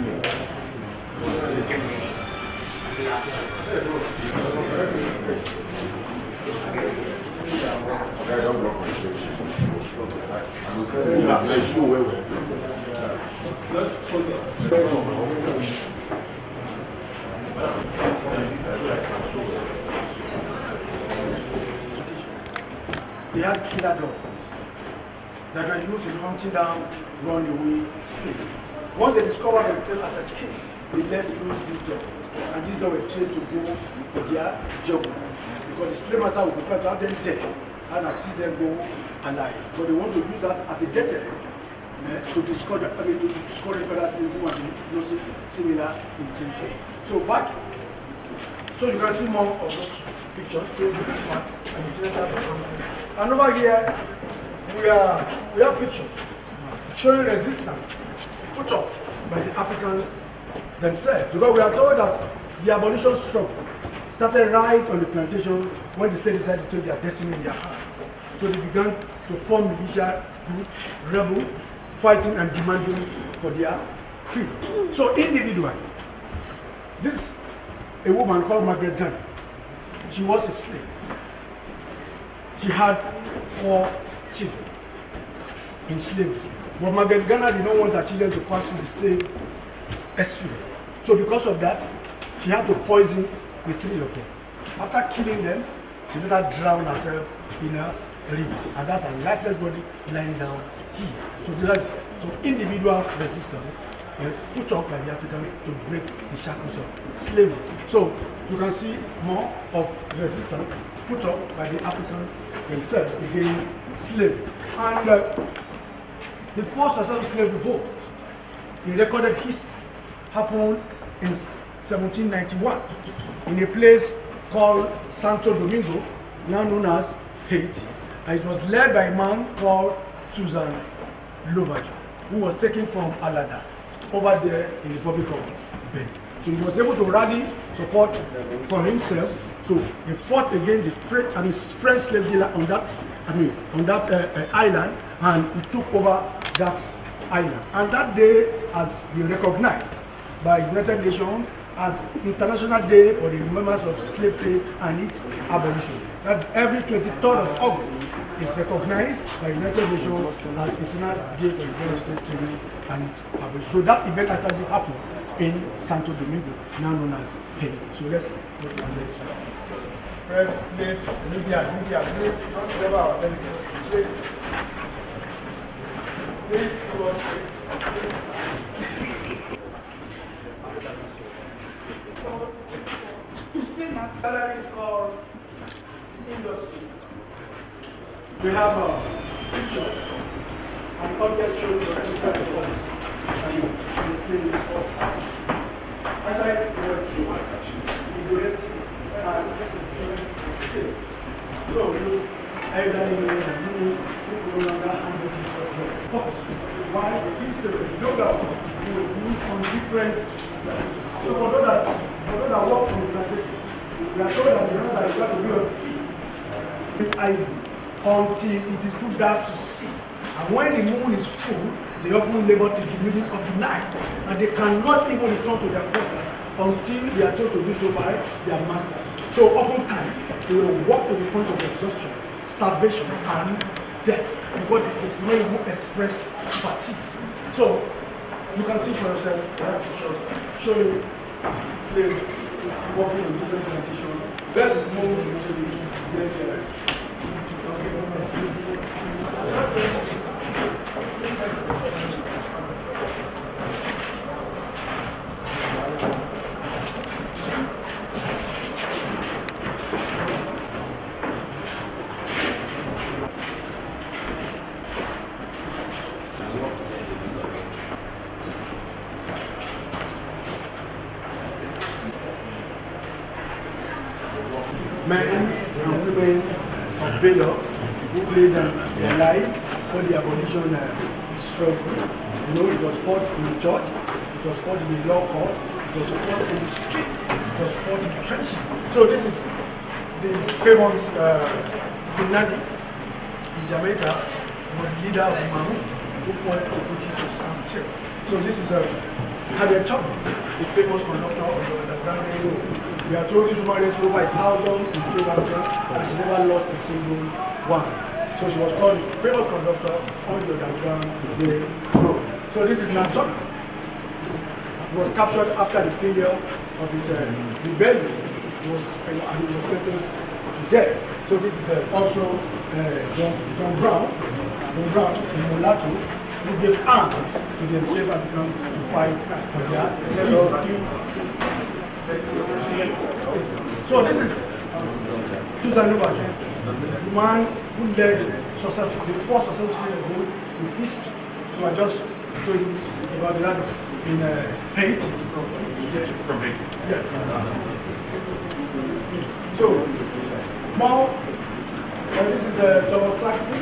They had killer dogs that were used in hunting down runaway slaves. Once they discovered themselves as escaped, they let loose these dogs. And these dogs were trained to go for their job. Because the slave master would prefer to have them dead and see them go alive. But they want to use that as a deterrent to discourage other slaves who have similar intention. So you can see more of those pictures. And over here, we have pictures showing resistance put up by the Africans themselves. Because we are told that the abolition struggle started right on the plantation when the state decided to take their destiny in their hands. So they began to form militia group, rebel, fighting and demanding for their freedom. So individually, a woman called Margaret Ghana, she was a slave. She had 4 children in slavery. But Margaret Ghana did not want her children to pass through the same experience. So because of that, she had to poison the 3 of them. After killing them, she let her drown herself in a river. And that's a lifeless body lying down here. So individual resistance put up by the Africans to break the shackles of slavery. So you can see more of resistance put up by the Africans themselves against slavery. And the first successful slave revolt in recorded history happened in 1791 in a place called Santo Domingo, now known as Haiti. And it was led by a man called Susan Louverture, who was taken from Alada over there in the Republic of Benin. So he was able to rally support for himself. So he fought against the French slave dealer on that island, and he took over that island. And that day has been recognized by the United Nations as International Day for the Remembrance of Slave Trade and its Abolition. That's every 23rd of August is recognized by the United Nations as International Day for the Remembrance of Slave Trade and its Abolition. So that event actually happened in Santo Domingo, now known as Haiti. So let's go to the next slide. Press, please, media, please, don't cover our delegates, please. Please, give us please. Gallery is called Industry. We have pictures and objects showing the different results and the slave and like there were 2 domestic and slave. So you elderly women who no longer handle the why the slave yoga will move on different. So for those that work on the plantation, we are told that the hands are required to be on feet idly until it is too dark to see. And when the moon is full, they often labor till the middle of the night. And they cannot even return to their quarters until they are told to do so by their masters. So oftentimes, they will walk to the point of exhaustion, starvation, and death, because they cannot even express fatigue. So you can see for yourself, showing slaves working on different plantations. Let's move to the next slide. Men and women of Valor who laid down their life for the abolition struggle. You know, it was fought in the church, it was fought in the law court, it was fought in the street, it was fought in the trenches. So this is the famous Nani in Jamaica, was the leader of the Mamu who fought the British to stand still. So this is Harriet Tubman, the famous conductor of the Underground Railroad. We are told this woman raised over 1,000 enslaved Africans and she never lost a single one. So she was called the famous conductor on the Underground Railroad. So this is Natona. He was captured after the failure of his rebellion was sentenced to death. So this is also John Brown in Mulatto, who gave arms to the enslaved Africans to fight for their freedom. So this is Tuzanu Bajo, the man who led the first successful slave vote in history. So I just told you about that in Haiti. From Haiti? Yes. So, now, this is Thomas Clarkson,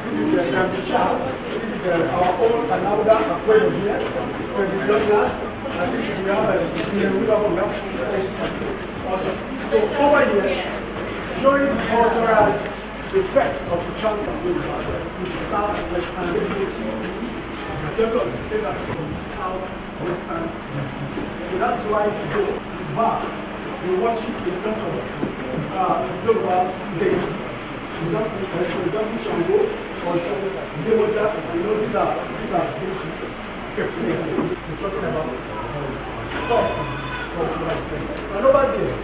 this is Gambia Child, this is our own Anauda Aquino here, Frederick Douglass, and this is we have in the river we have. So over here, showing the cultural effect of the transfer to southwestern in terms of the state that from southwestern. So that's why today, we're watching a lot of global data. For example, Shango or Demoja, you know these are deities we're talking about. So, and over there,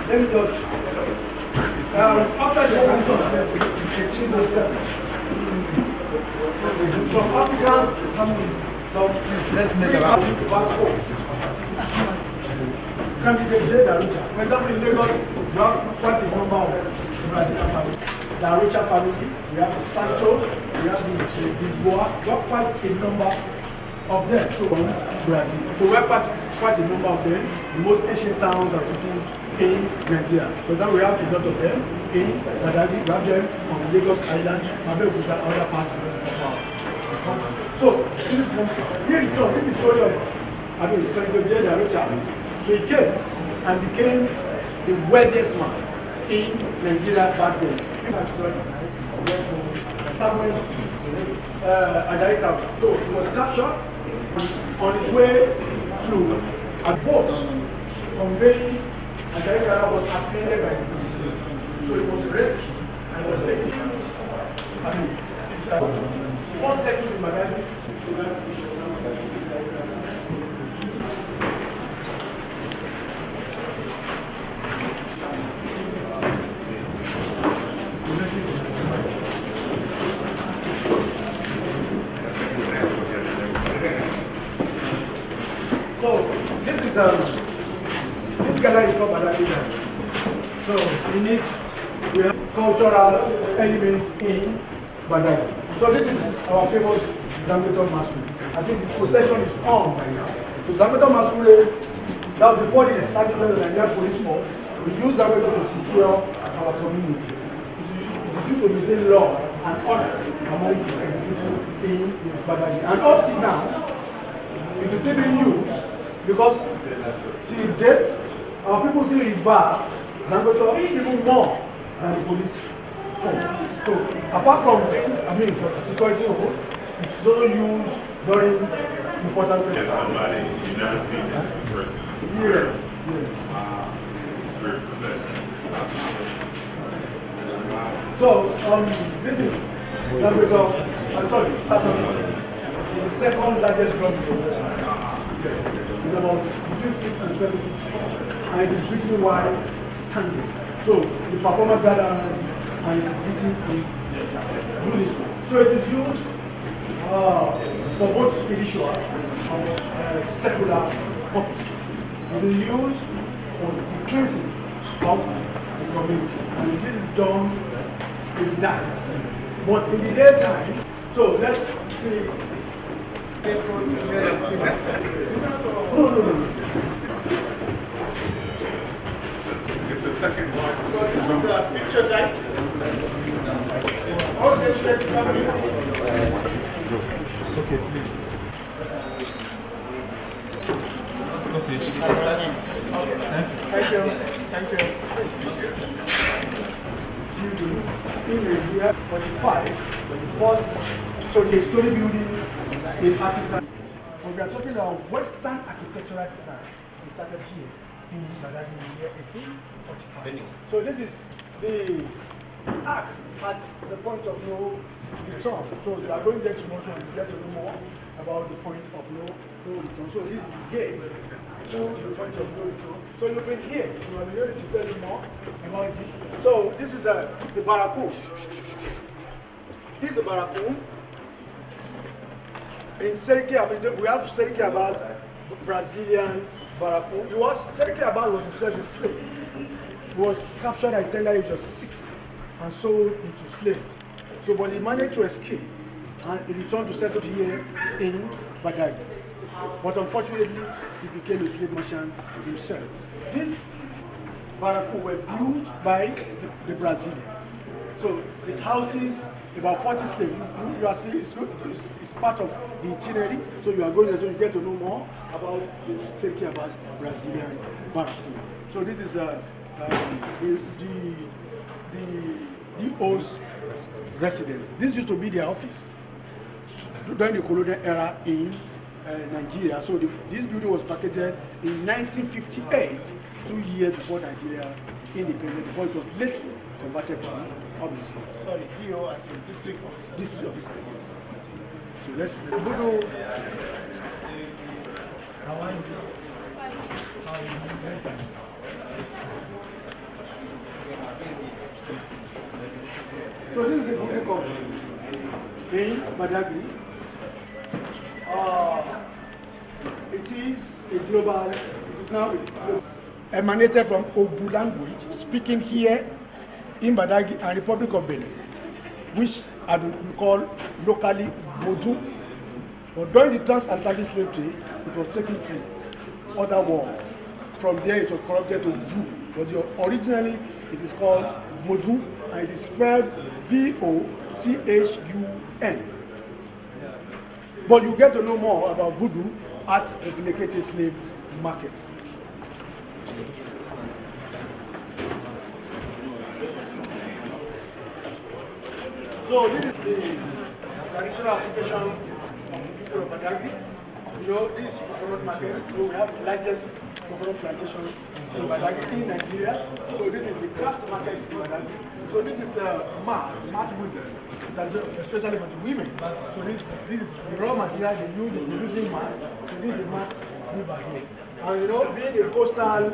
let me just after the evolution of some Africans coming, let's make about can be the Darucha. For example, in Lagos, you have quite a number of Brazilian families. The Arocha family, we have the Santos, we have the Lisboa, we have quite a number of them. So, Brazil. So, we have quite a number of them, the most ancient towns and cities in Nigeria. For example, we have a lot of them in Badagry, we have them on Lagos Island, Abeokuta, other parts of our country. So, this is here it is the story of the Arocha. So he came and became the wealthiest man in Nigeria back then. So he was captured on his way to a boat conveying Ajayi Crowther was apprehended by the British. So he was rescued and was taken to all settled in Badagry. So this is this gallery is called Badagry. So in it we have cultural elements in Badagry. So this is our famous Zambeto masquerade. I think this procession is on by now. So Zambeto masquerade, that was before the establishment of the Nigerian police force, we use Zambeto to secure our community. It is used to maintain law and order among the people in Badagry. And up to now, it is still being used because till date, our people still regard Zambeto even more than the police force. So apart from being, for security, it's also used during important festivals. Somebody you never seen that person. Yeah. Spirit possession. So this is Zambeto. I'm sorry, it's the second largest drum in the world. It's about between 6 and 7 feet tall, and it is beaten while standing. So the performer gather and it is beaten in unison. So it is used for both spiritual and secular purposes. It is used for the cleansing of the community, and this is done in the dark. But in the daytime, so let's see. No. It's the second one. So this is a picture type. Okay, let's come in. Okay, please. Okay. Thank you. Thank you. Image here, 45, the first story building in Africa. When we are talking about Western architectural design, it started here in Badagry in the year 1845. So this is the arc at the point of no return. So we are going there tomorrow and we get to know more about the point of no return. So this is the gate to the point of no return. So you've been here. You have been able to tell you more about this. So this is the Baraku. This is the Baraku. In Seriki Abbas, we have Seriki Abbas, Brazilian Baraku. Seriki Abbas was himself a slave. He was captured at a tender age of 6 and sold into slavery. So, but he managed to escape and he returned to settle here in Badagry. But unfortunately, he became a slave merchant himself. These Baraku were built by the Brazilians. So it houses about 40 slaves. You are seeing it's part of the itinerary. So you are going there, so you get to know more about this Seriki Abbas Brazilian Baraku. So this is the DO's residence. This used to be their office during the colonial era in Nigeria. So this building was packaged in 1958, 2 years before Nigeria independent, before it was lately converted to a museum. Sorry, DO as a district officer. District officer, yes. So let's go. How are you? So this is the voodoo culture in Badagry. It is now a global, emanated from Ogu language, speaking here in Badagry and Republic of Benin, which we call locally Vodou. But during the transatlantic slave trade, it was taken to other world. From there, it was corrupted to Voodoo. But originally, it is called Vodou, and it is spelled V-O-T-H-U-N. But you get to know more about Voodoo at the Vilekete slave market. So this is the traditional occupation of the people of Badagry. You know, this is coconut market. So we have the largest coconut plantation in Badagry in Nigeria. So this is the craft market in Badagry. So this is the mat weaving, especially for the women. So this is the raw material they use in producing mat. So this is the mat weaver here. And you know, being a coastal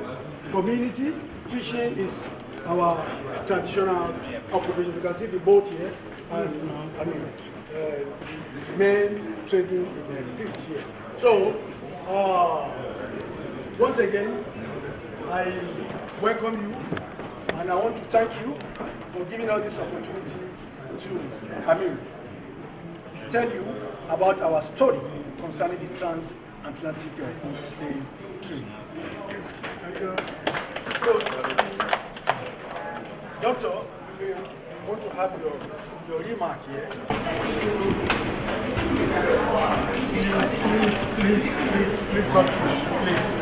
community, fishing is our traditional occupation. You can see the boat here, and men trading in the fish here. So once again, I welcome you, and I want to thank you for giving us this opportunity to, tell you about our story concerning the transatlantic slave trade. So, Doctor, we want to have your remark here. Please, not push, please.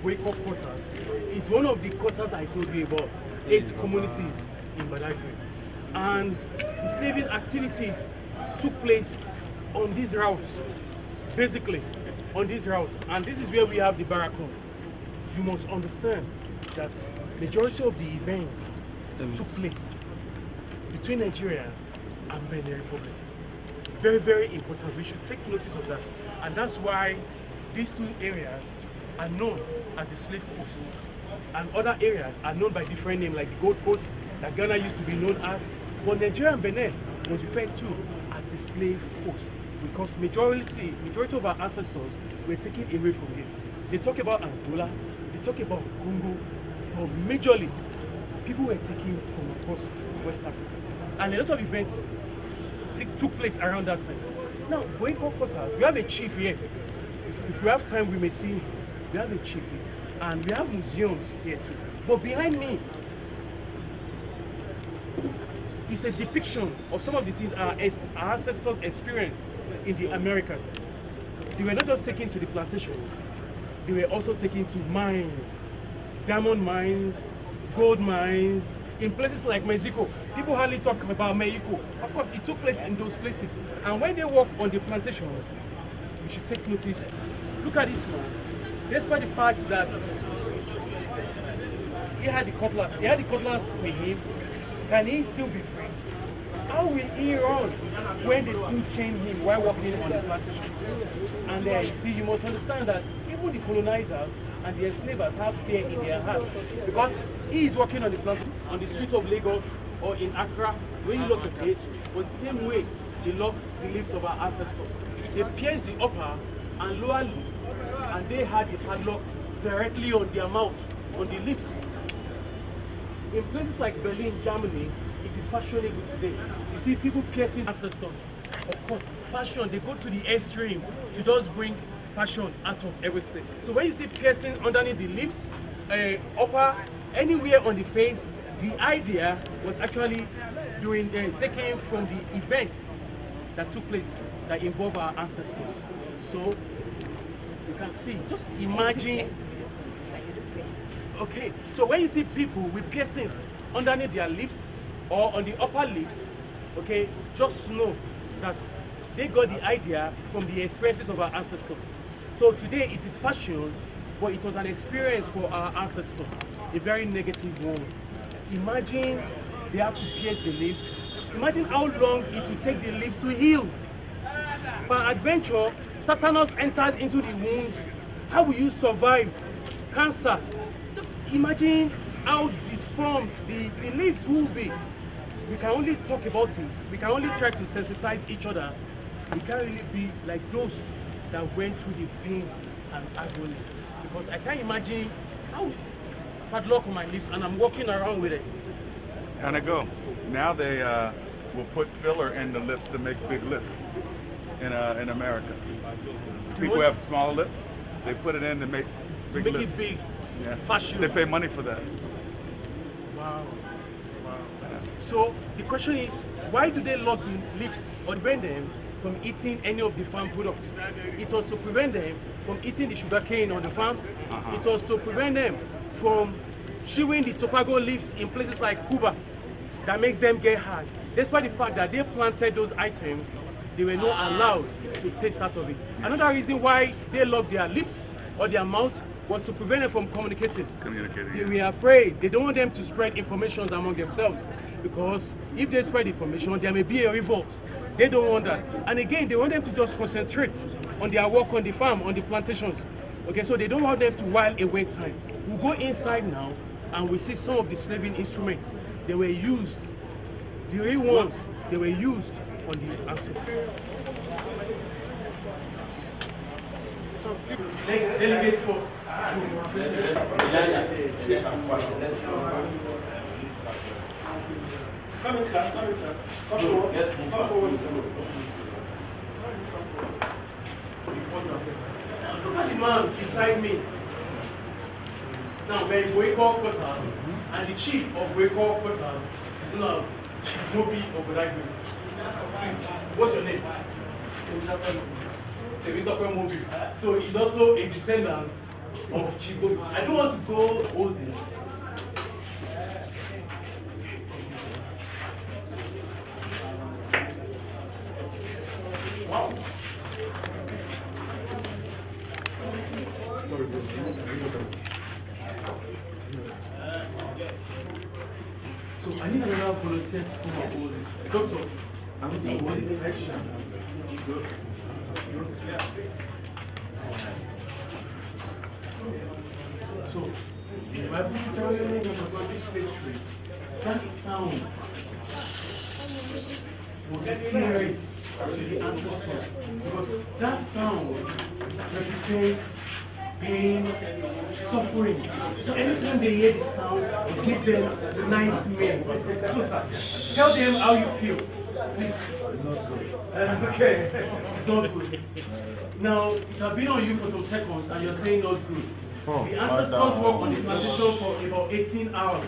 boycott quarters is one of the quarters I told you about, 8 communities in Badagry. And the slaving activities took place on these routes, basically on this route. And this is where we have the Barracoon. You must understand that majority of the events took place between Nigeria and Benin Republic. Very, very important. We should take notice of that. And that's why these 2 areas are known as the Slave Coast. And other areas are known by different names, like the Gold Coast, that Ghana used to be known as. But Nigeria and Benin was referred to as the Slave Coast because majority of our ancestors were taken away from here. They talk about Angola, they talk about Congo, but majorly people were taken from across West Africa. And a lot of events took place around that time. Now, boycott quarters, we have a chief here. If we have time, we may see him. We have a chief here. And we have museums here too. But behind me is a depiction of some of the things our ancestors experienced in the Americas. They were not just taken to the plantations, they were also taken to mines, diamond mines, gold mines, in places like Mexico. People hardly talk about Mexico. Of course, it took place in those places. And when they work on the plantations, we should take notice. Look at this man. Despite the fact that he had the cutlass with him, can he still be free? How will he run when they still chain him while walking on the plantation? And you see, you must understand that even the colonizers and the enslavers have fear in their hearts because he is walking on the street of Lagos or in Accra. When you look at it, it was the same way they locked the lips of our ancestors. They pierced the upper and lower lips, and they had the padlock directly on their mouth, on the lips. In places like Berlin, Germany, it is fashionable today. You see people piercing ancestors. Of course, fashion, they go to the extreme to just bring fashion out of everything. So when you see piercing underneath the lips, upper, anywhere on the face, the idea was actually taken from the event that took place that involved our ancestors. So you can see, just imagine. Okay, so when you see people with piercings underneath their lips or on the upper lips, okay, just know that they got the idea from the experiences of our ancestors. So today it is fashion, but it was an experience for our ancestors, a very negative one. Imagine they have to pierce the lips. Imagine how long it will take the lips to heal. By adventure, Satanas enters into the wounds. How will you survive cancer? Just imagine how disformed the lips will be. We can only talk about it. We can only try to sensitize each other. We can't really be like those that went through the pain and agony. Because I can't imagine how padlock on my lips and I'm walking around with it. Kind of go. Now they will put filler in the lips to make big lips in America. People have smaller lips. They put it in to make big lips. Make it big. Yeah. Fashion. They pay money for that. Wow. Wow. So the question is, why do they lock the lips or prevent them from eating any of the farm products? It was to prevent them from eating the sugar cane on the farm. It was to prevent them from chewing the tobacco leaves in places like Cuba that makes them get hard. Despite the fact that they planted those items, they were not allowed to taste out of it. Another reason why they locked their lips or their mouth was to prevent them from communicating. They were afraid. They don't want them to spread information among themselves, because if they spread information, there may be a revolt. They don't want that. And again, they want them to just concentrate on their work on the farm, on the plantations. Okay, so they don't want them to while away time. We'll go inside now and we see some of the slaving instruments. They were used, the real ones, they were used on the ancestors. So, delegate first. Come in, sir. Come in, sir. Come forward. Yes, come forward. Look at the man beside me. Now, we're in Boyko quarters, and the chief of Boyko quarters is known as Chief Mobi of Badagry. Please, what's your name? Mobi. So he's also a descendant of Chico. I don't want to go all this. Wow. So I need another volunteer to come up with doctor. I'm going to hold the action. So, if I put it around your name of Atlantic Slave Trade, that sound was scary to the ancestors because that sound represents pain, suffering. So anytime they hear the sound, it gives them nightmare. So sir, tell them how you feel. Please. Okay. It's not good. Now, it has been on you for some seconds and you're saying not good. The ancestors work on the plantation for about 18 hours.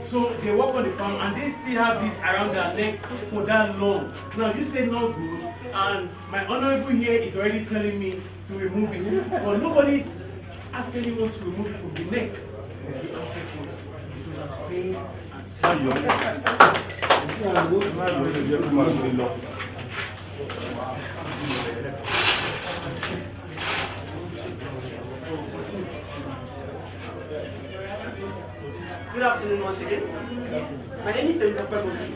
So they work on the farm and they still have this around their neck for that long. Now you say not good, and my honorable here is already telling me to remove it. But nobody asked anyone to remove it from the neck of the ancestors. It was as pain and Good afternoon once again. My name is Senator Pemberton,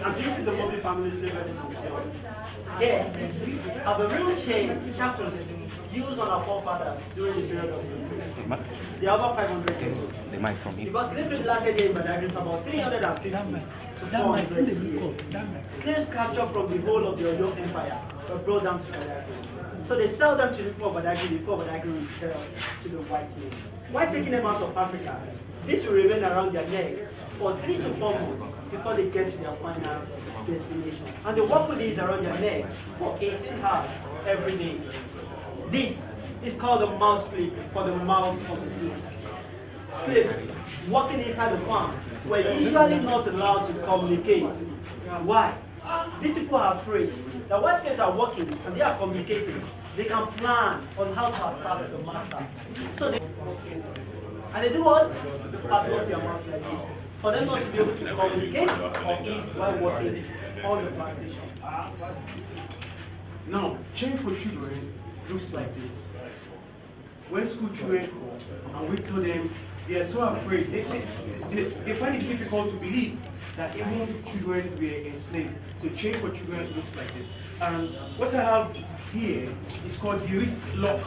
and this is the Mobi Family Slavery Museum. Here are the real chain chapters used on our forefathers during the period of slavery. They are about 500 years old. Because slavery lasted here in Badagry for about 350 to 400 years. Slaves captured from the whole of the Oyo Empire were brought down to Badagry. So they sell them to the people of Badagry, the people of Badagry will sell to the white men. Why taking them out of Africa? This will remain around their neck for 3 to 4 months before they get to their final destination. And they walk with these around their neck for 18 hours every day. This is called the mouth clip for the mouths of the slaves. Slaves working inside the farm were usually not allowed to communicate. Why? These people are afraid that while slaves are working and they are communicating, they can plan on how to attack the master. So they and they do what? Upload their mouth like this. For them not to be able to communicate or eat while working on the plantation. Now, chain for children looks like this. When school children come and we tell them they are so afraid, they find it difficult to believe that even children were enslaved. So chain for children looks like this. And what I have here is called the wrist lock.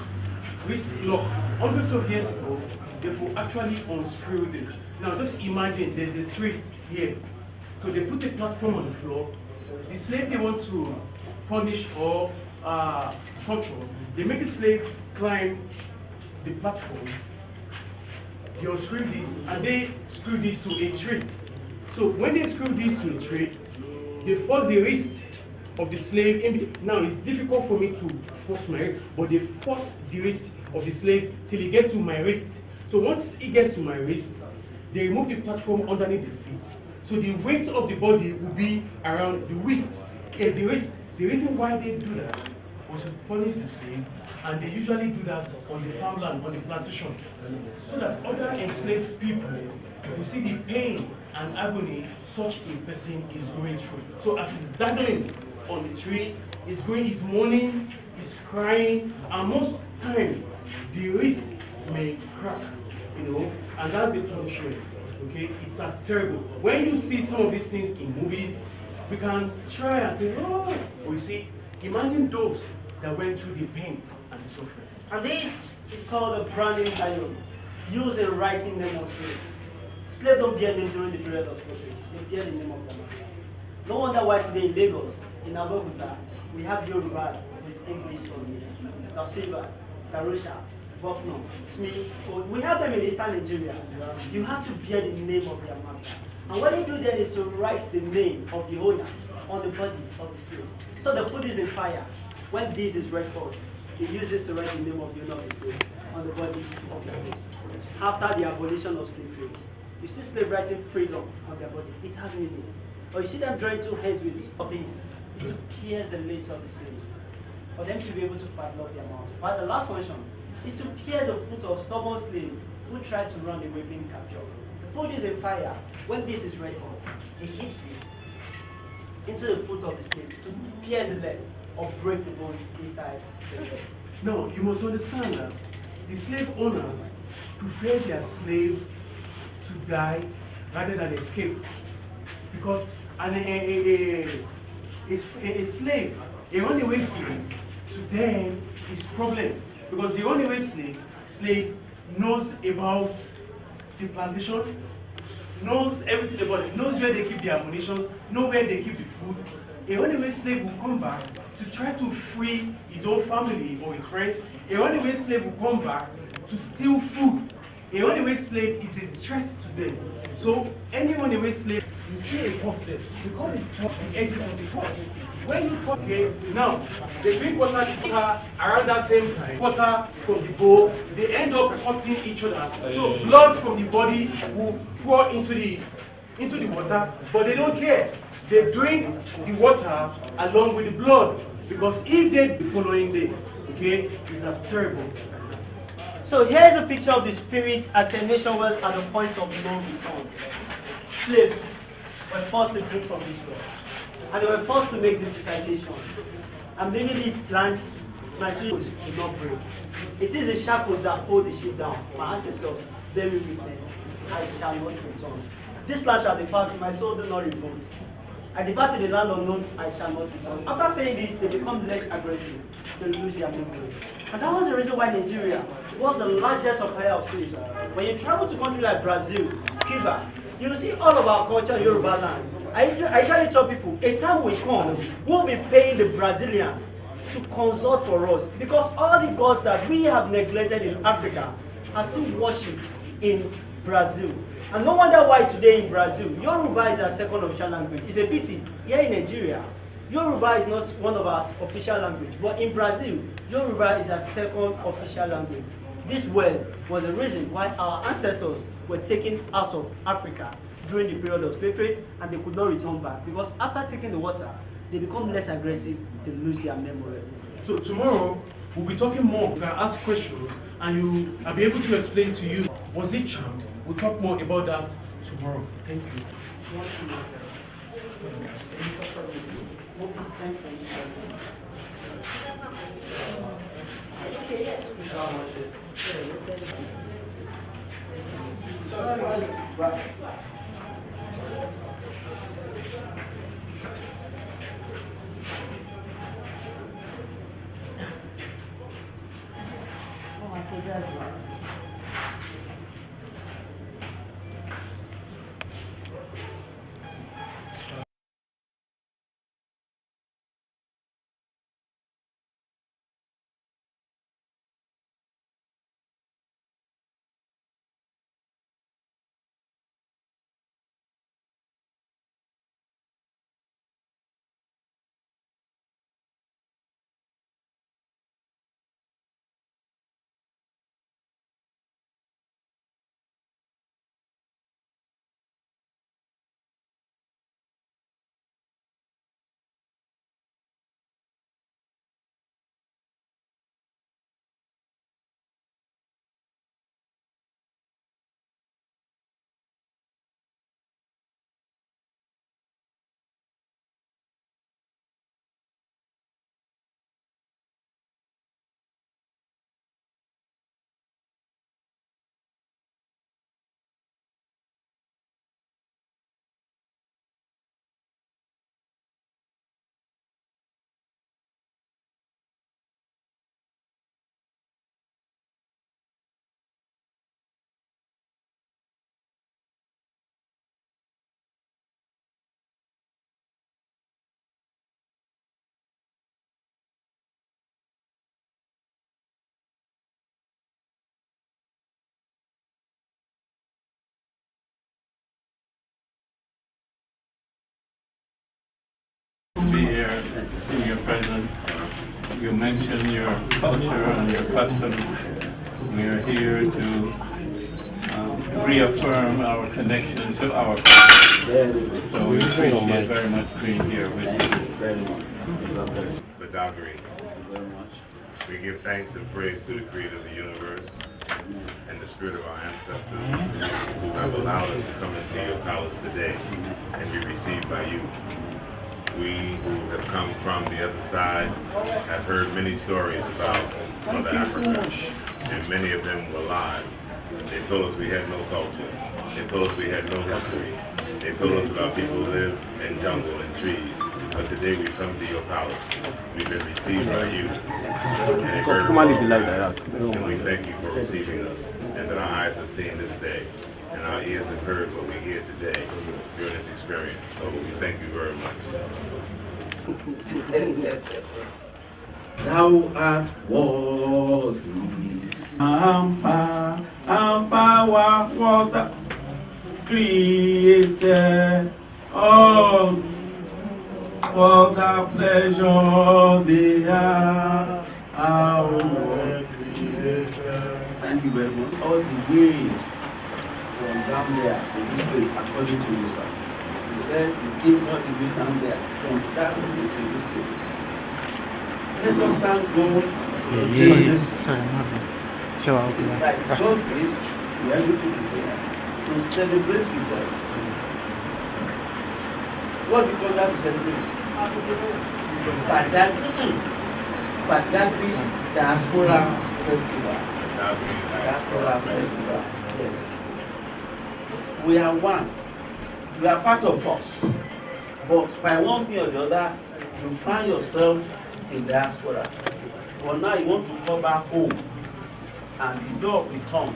Wrist lock. Hundreds of years ago, they could actually unscrew this. Now just imagine there's a tree here. So they put a platform on the floor. The slave they want to punish or torture, they make the slave climb the platform. They unscrew this and they screw this to a tree. So when they screw this to a tree, they force the wrist of the slave in. Now it's difficult for me to force my wrist, but they force the wrist of the slave till it gets to my wrist. So once it gets to my wrist, they remove the platform underneath the feet. So the weight of the body will be around the wrist. The reason why they do that was to punish the slave, and they usually do that on the farmland, on the plantation, so that other enslaved people will see the pain and agony such a person is going through. So as he's dangling on the tree, he's mourning, he's crying, and most times the wrist may crack, and that's the punishment. Okay, it's as terrible. When you see some of these things in movies, we can try and say, oh, but you see, imagine those that went through the pain and the suffering. And this is called a branding iron, used in writing name on slaves. Slaves don't bear name during the period of slavery. They bear the name of their master. No wonder why today in Lagos, in Abeokuta, we have Yorubas with English on here. Da Silva, Darusha, Bokno, Smith. We have them in Eastern Nigeria. You have to bear the name of their master. And what they do then is to write the name of the owner on the body of the slaves. So they put this in fire. When this is red hot, they use this to write the name of the owner of the slaves on the body of the slaves. After the abolition of slavery, you see slaves writing freedom on their body. It has meaning. Or you see them drawing two heads with this. Is to pierce the lips of the slaves, for them to be able to padlock their mouth. But the last function is to pierce the foot of stubborn slave who tried to run away being captured. The foot is a fire. When this is red hot, it hits this into the foot of the slaves to pierce the leg or break the bone inside the leg. No, you must understand that the slave owners prefer their slave to die rather than escape. Because a slave, a runaway slave, to them is problem. Because the runaway slave knows about the plantation, knows everything about it, knows where they keep their ammunition, knows where they keep the food. A runaway slave will come back to try to free his own family or his friends. A runaway slave will come back to steal food. A runaway slave is a threat to them. So any runaway slave, you see a pot there, because it's the edges of the pot. When you cut, okay, now they drink water around that same time. Water from the bowl, they end up cutting each other. So blood from the body will pour into the water, but they don't care. They drink the water along with the blood, because if they the following day, okay, it's as terrible as that. So here's a picture of the spirit at a nation well at the point of no return. Slaves were forced to drink from this well, and they were forced to make this recitation. I'm leaving this land, my shackles will not break. It is the shackles that hold the ship down. My ancestors bear me witness, I shall not return. This land shall depart, my soul do not revolt. I depart to the land unknown, I shall not return. After saying this, they become less aggressive. They lose their memory. And that was the reason why Nigeria was the largest supplier of slaves. When you travel to countries like Brazil, Cuba, you see all of our culture in Yoruba land. I usually tell people, a time will come, we'll be paying the Brazilian to consult for us, because all the gods that we have neglected in Africa are still worshipped in Brazil. And no wonder why today in Brazil, Yoruba is our second official language. It's a pity. Here in Nigeria, Yoruba is not one of our official language, but in Brazil, Yoruba is our second official language. This well was the reason why our ancestors were taken out of Africa during the period of slave trade, and they could not return back, because after taking the water, they become less aggressive, they lose their memory. So tomorrow, we'll be talking more. You can ask questions, and I'll be able to explain to you, was it charmed? We'll talk more about that tomorrow. Thank you. Be here, see your presence. You mentioned your culture and your customs. We are here to reaffirm our connection to our culture. So we appreciate very much being here with you. The Doggery. We give thanks and praise to the Creator of the universe and the spirit of our ancestors who have allowed us to come into your palace today and be received by you. We who have come from the other side have heard many stories about Mother Africa, and many of them were lies. They told us we had no culture. They told us we had no history. They told us about people who live in jungle and trees. But today we come to your palace. We've been received by you. And we thank you for receiving us. And that our eyes have seen this day. And our ears have heard what we hear today during this experience. So we thank you very much. Thou art worthy. Power, water, created all the pleasure they are our created. Thank you very much. All the way from down there to this place, according to you, sir. You said you came all the way down there from that place to this place. Let us thank God for this. It's like God's grace, we are able to be here to celebrate with us. What do you call that to celebrate? Badagry Diaspora Festival. Diaspora Festival, yes. We are one. You are part of us. But by one thing or the other, you find yourself in diaspora. But now you want to come back home. And the door of return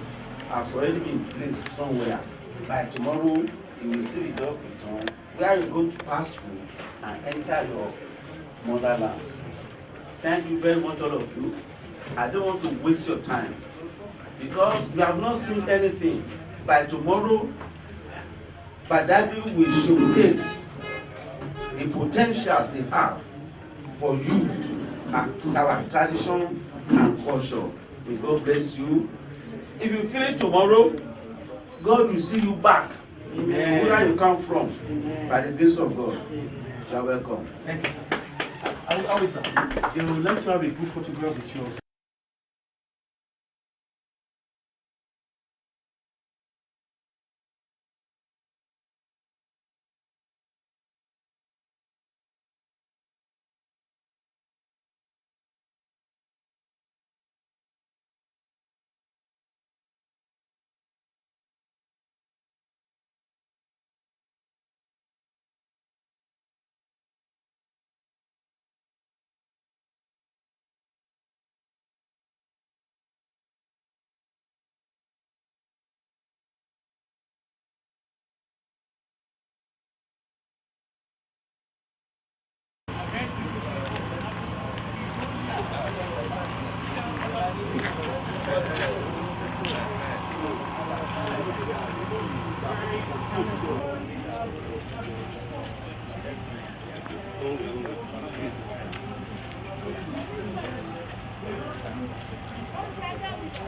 has already been placed somewhere. By tomorrow, you will see the door of return where you're going to pass through and enter your motherland. Thank you very much, all of you. I don't want to waste your time because you have not seen anything. By tomorrow, Badagry will showcase the potentials they have for you as our tradition and culture. May God bless you. If you finish tomorrow, God will see you back. Amen. Where you come from. Amen. By the grace of God. Amen. You are welcome. Thank you, sir. I always say, you know, let me have a good photograph with you.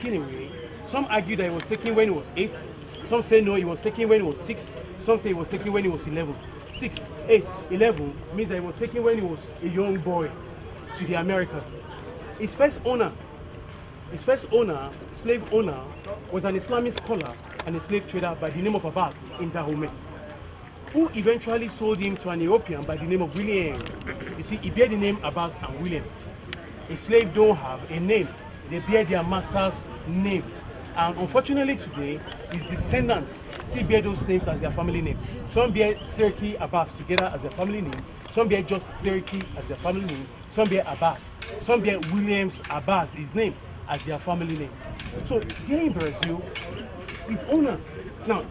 Anyway, some argue that he was taken when he was 8. Some say no, he was taken when he was 6. Some say he was taken when he was 11. 6, 8, 11 means that he was taken when he was a young boy to the Americas. His first owner, slave owner, was an Islamic scholar and a slave trader by the name of Abbas in Dahomey, who eventually sold him to an European by the name of William. You see, he bear the name Abbas and Williams. A slave don't have a name. They bear their master's name. And unfortunately today, his descendants still bear those names as their family name. Some bear Serki Abbas together as their family name. Some bear just Serki as their family name. Some bear Abbas. Some bear Williams Abbas, his name, as their family name. So there in Brazil, his owner. Now,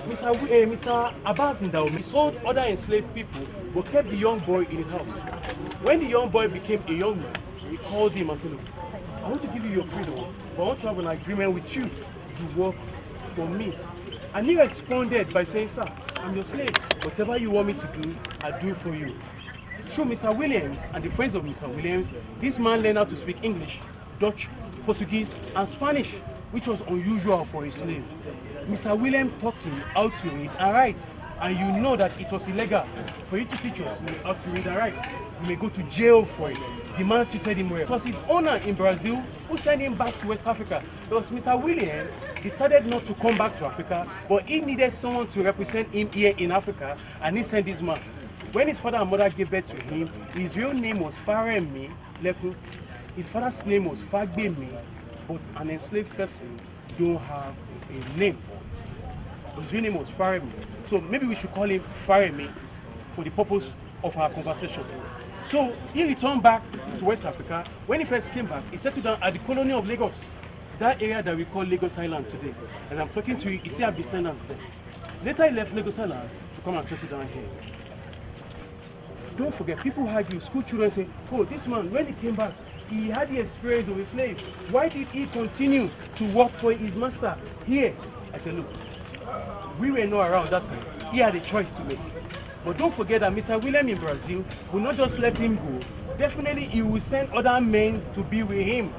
Mr. Abbas in Dahomey sold other enslaved people but kept the young boy in his house. When the young boy became a young man, he called him and said, "Look, I want to give you your freedom, but I want to have an agreement with you to work for me." And he responded by saying, "Sir, I'm your slave. Whatever you want me to do, I'll do for you." Through Mr. Williams and the friends of Mr. Williams, this man learned how to speak English, Dutch, Portuguese, and Spanish, which was unusual for a slave. Mr. Williams taught him how to read and write. And you know that it was illegal for you to teach us how to read and write. You may go to jail for it. the man treated him well. It was his owner in Brazil who sent him back to West Africa. Because Mr. William decided not to come back to Africa, but he needed someone to represent him here in Africa, and he sent this man. When his father and mother gave birth to him, his real name was Faremi Leku. His father's name was Fagbemi, but an enslaved person don't have a name. His real name was Faremi. So maybe we should call him Faremi for the purpose of our conversation. So he returned back to West Africa. When he first came back, he settled down at the colony of Lagos, that area that we call Lagos Island today. As I'm talking to you, you still have descendants there. Later he left Lagos Island to come and settle down here. Don't forget, people argue, school children say, oh, this man, when he came back, he had the experience of a slave. Why did he continue to work for his master here? I said, look, we were not around that time. He had a choice to make. But don't forget that Mr. William in Brazil will not just let him go. Definitely he will send other men to be with him.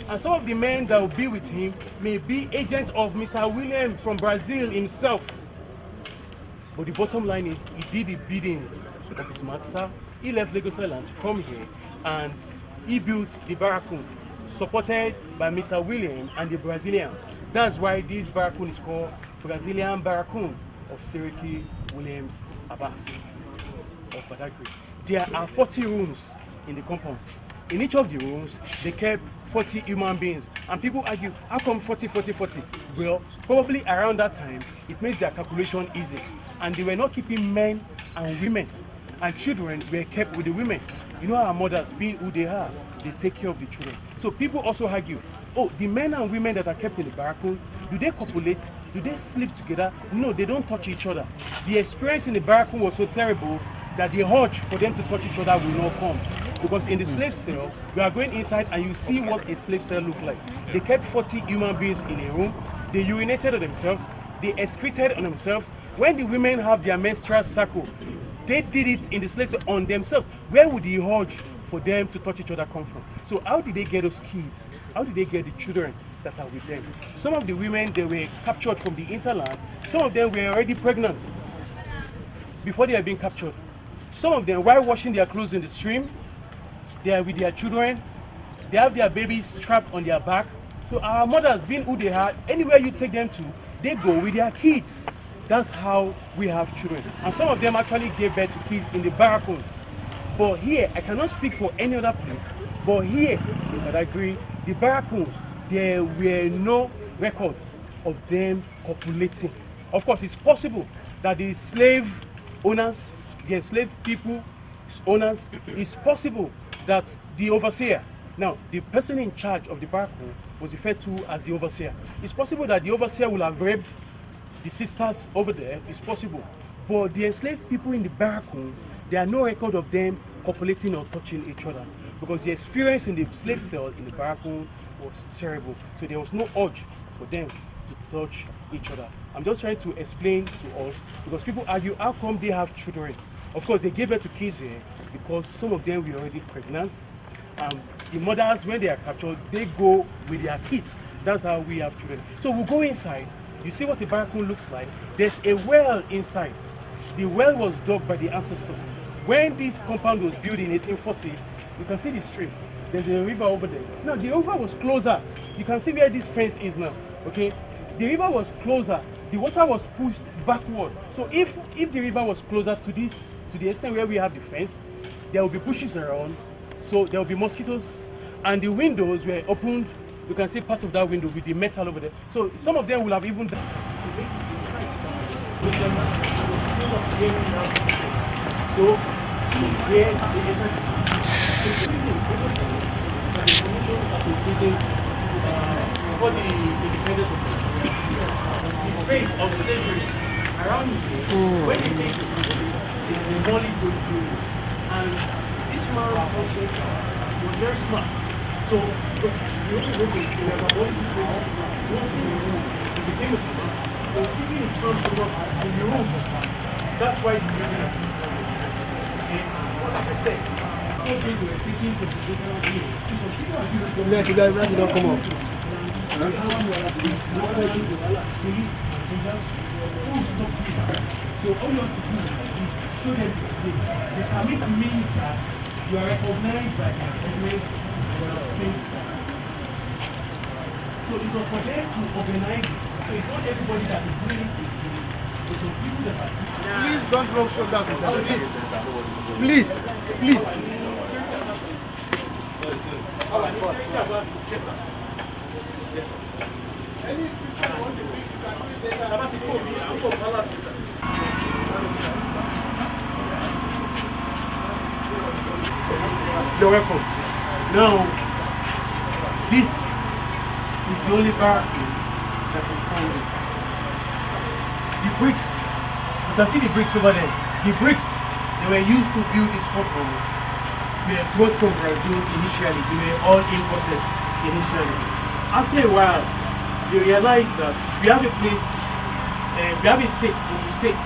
And some of the men that will be with him may be agents of Mr. William from Brazil himself. But the bottom line is, he did the biddings of his master. He left Lagos Island to come here, and he built the barracoon, supported by Mr. William and the Brazilians. That's why this barracoon is called Brazilian Barracoon of Siriki Williams Abbas of Badagry. There are 40 rooms in the compound. In each of the rooms, they kept 40 human beings. And people argue, how come 40, 40, 40? Well, probably around that time, it makes their calculation easy. And they were not keeping men and women. And children were kept with the women. You know, our mothers, being who they are, they take care of the children. So people also argue, oh, the men and women that are kept in the barracoon, do they copulate? Do they sleep together? No, they don't touch each other. The experience in the barracoon was so terrible that the urge for them to touch each other will not come. Because in the slave cell, we are going inside and you see what a slave cell look like. They kept 40 human beings in a room. They urinated on themselves. They excreted on themselves. When the women have their menstrual cycle, they did it in the slave cell on themselves. Where would the urge for them to touch each other come from? So how did they get those kids? How did they get the children that are with them? Some of the women, they were captured from the interland. Some of them were already pregnant before they had been captured. Some of them, while washing their clothes in the stream, they are with their children. They have their babies strapped on their back. So our mothers, being who they are, anywhere you take them to, they go with their kids. That's how we have children. And some of them actually gave birth to kids in the barracoon. But here, I cannot speak for any other place, but here, in Badagry, the barracoons, there were no record of them copulating. Of course, it's possible that the slave owners, the enslaved people, owners, it's possible that the overseer, now the person in charge of the barracoon was referred to as the overseer. It's possible that the overseer will have raped the sisters over there. It's possible. But the enslaved people in the barracoon, there are no record of them copulating or touching each other, because the experience in the slave cell in the barracoon was terrible. So there was no urge for them to touch each other. I'm just trying to explain to us, because people argue, how come they have children? Of course, they gave birth to kids here because some of them were already pregnant. The mothers, when they are captured, they go with their kids. That's how we have children. So we'll go inside. You see what the barracoon looks like. There's a well inside. The well was dug by the ancestors. When this compound was built in 1840, you can see the stream. There's a river over there. Now, the river was closer. You can see where this fence is now, okay? The river was closer. The water was pushed backward. So if the river was closer to this, to the extent where we have the fence, there will be bushes around. So there will be mosquitoes. And the windows were opened. You can see part of that window with the metal over there. So some of them will have even died. So here for the independence of the face of slavery around here, when they say the money to do, and this man was very smart. So the only way to remember what is the famous man was giving his son to us in the room. That's why he's giving us. Like I said, all things were teaching to the general healing. So people are giving them. Let you guys don't come up. So all you have to do is show them the commit means that You are recognized by the Federal State. So it was for them to organize it. So it's not everybody that is doing it. It's the people that are doing it. Please don't rub shoulders with them. Please. Please. You're welcome. Now, this is the only barricade that is standing. The bricks, you can see the bricks over there. The bricks, they were used to build this courtroom. They were brought from Brazil initially. They were all imported initially. After a while, they realized that we have a place, we have a state, Ogun State,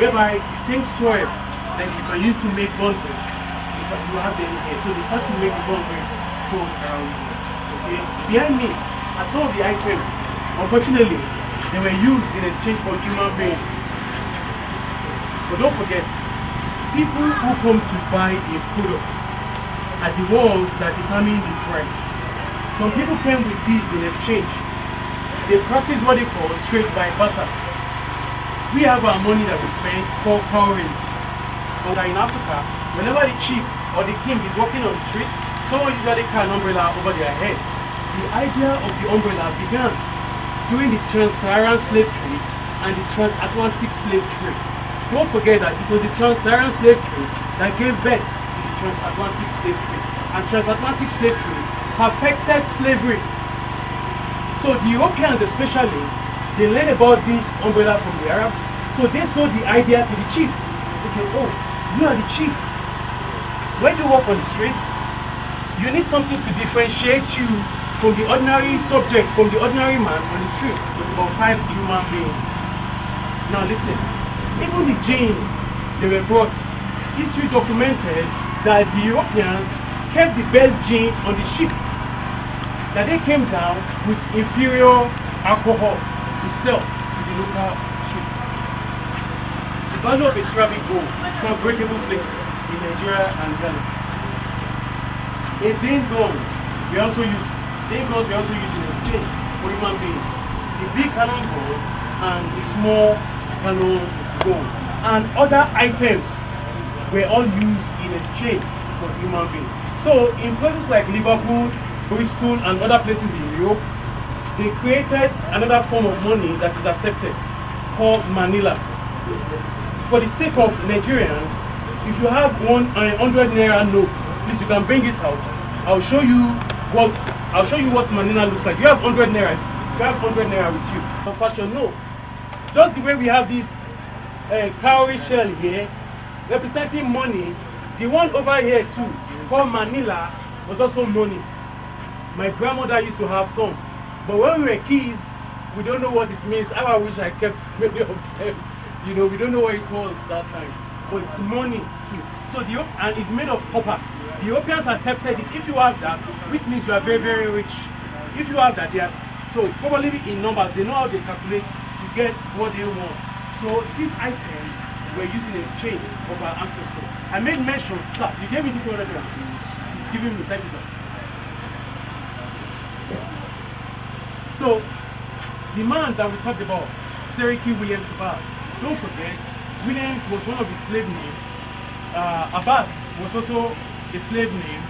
whereby the same soil that you can use to make bondage, you have them here. So they start to make the bondage sold around here. Okay? Behind me are some of the items. Unfortunately, they were used in exchange for human beings. But don't forget, people who come to buy a product are the ones that determine the price. Some people came with these in exchange. They practice what they call trade by barter. We have our money that we spend called cowries. But in Africa, whenever the chief or the king is walking on the street, someone usually carry an umbrella over their head. The idea of the umbrella began during the trans-Saharan slave trade and the transatlantic slave trade. Don't forget that it was the trans-Saharan slave trade that gave birth to the transatlantic slave trade. And transatlantic slave trade perfected slavery. So the Europeans especially, they learned about this umbrella from the Arabs. So they sold the idea to the chiefs. They said, oh, you are the chief. When you walk on the street, you need something to differentiate you from the ordinary subject, from the ordinary man on the street. It was about 5 human beings. Now listen, even the gene they were brought, history documented that the Europeans kept the best gene on the ship. That they came down with inferior alcohol to sell to the local ships. The value of a ceramic bowl is called breakable plates in Nigeria and Ghana. A dingon we also use. Dingons we also use in exchange for human beings. The big cannon gold and the small cannon gold. And other items were all used in exchange for human beings. So in places like Liverpool, Bristol and other places in Europe, they created another form of money that is accepted called Manila. For the sake of Nigerians, if you have 100 naira notes, please you can bring it out. I'll show you what Manila looks like. You have 100 naira. If you have 100 naira with you, for fashion, no. Just the way we have this cowrie shell here, representing money. The one over here too, called Manila, was also money. My grandmother used to have some. But when we were kids, we don't know what it means. I wish I kept many of them. You know, we don't know what it was that time. But it's money too. So and it's made of copper. The Europeans accepted it. If you have that, which means you are very, very rich. If you have that, yes. So probably in numbers, they know how they calculate to get what they want. So these items were used in exchange of our ancestors. I made mention, sir, you gave me this order. Give me, thank you, sir. So, the man that we talked about, Seriki Williams Abbas, don't forget, Williams was one of his slave names. Abbas was also a slave name.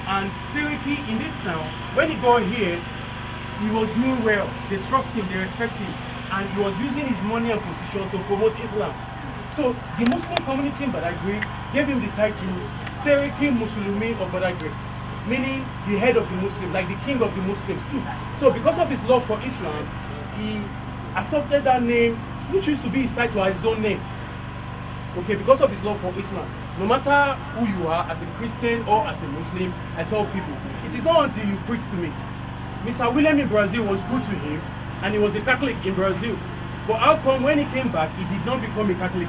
And Seriki in this town, when he got here, he was doing well. They trust him, they respect him. And he was using his money and position to promote Islam. So, the Muslim community in Badagry gave him the title Seriki Musulumi of Badagry, meaning the head of the Muslim, like the king of the Muslims too. So because of his love for Islam, he adopted that name, which used to be his title as his own name. Okay, because of his love for Islam. No matter who you are, as a Christian or as a Muslim, I tell people, it is not until you preach to me. Mr. William in Brazil was good to him, and he was a Catholic in Brazil. But how come when he came back, he did not become a Catholic?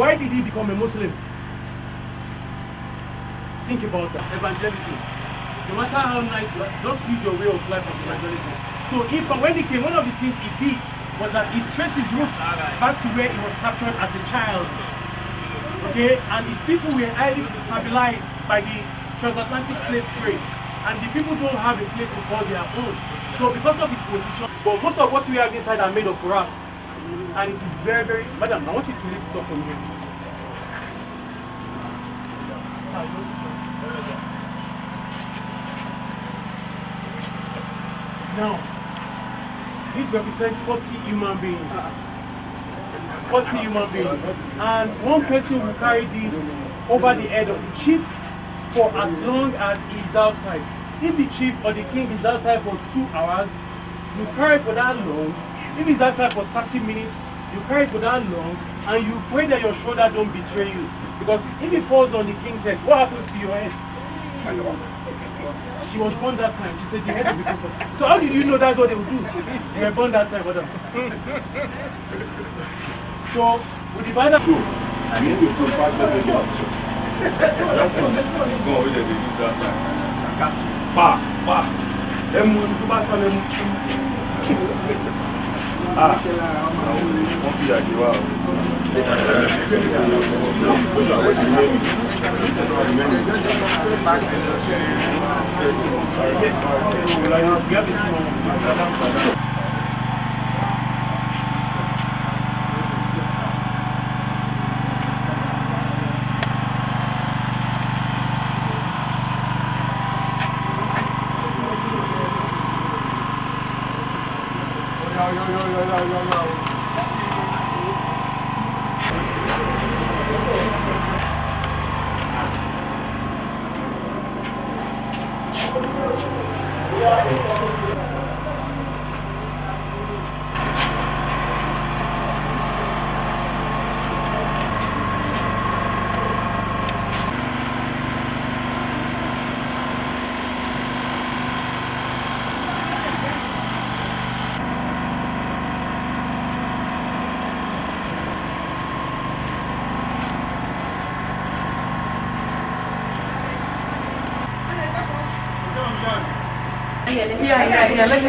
Why did he become a Muslim? Think about that. Evangelism. No matter how nice you are, just use your way of life as evangelism. So if when he came, one of the things he did was that he traced his roots back to where he was captured as a child. Okay, and these people were highly destabilized by the transatlantic slave trade, and the people don't have a place to call their own. So because of his position, but most of what we have inside are made of brass, and it is very, very. Madam, I want you to lift it up from here. Now, these represent 40 human beings. 40 human beings. And one person will carry this over the head of the chief for as long as he is outside. If the chief or the king is outside for 2 hours, you carry for that long. If he's outside for 30 minutes, you carry for that long, and you pray that your shoulder don't betray you. Because if it falls on the king's head, what happens to your head? She was born that time. She said the head will be cut off. So how did you know that's what they would do? You were born that time, madam. So we divide that. I need to put past the job. Go over there, they use that time. Pa. Them will go back on them. Wọ́n fi àjẹ́ wá o. Yeah, let me.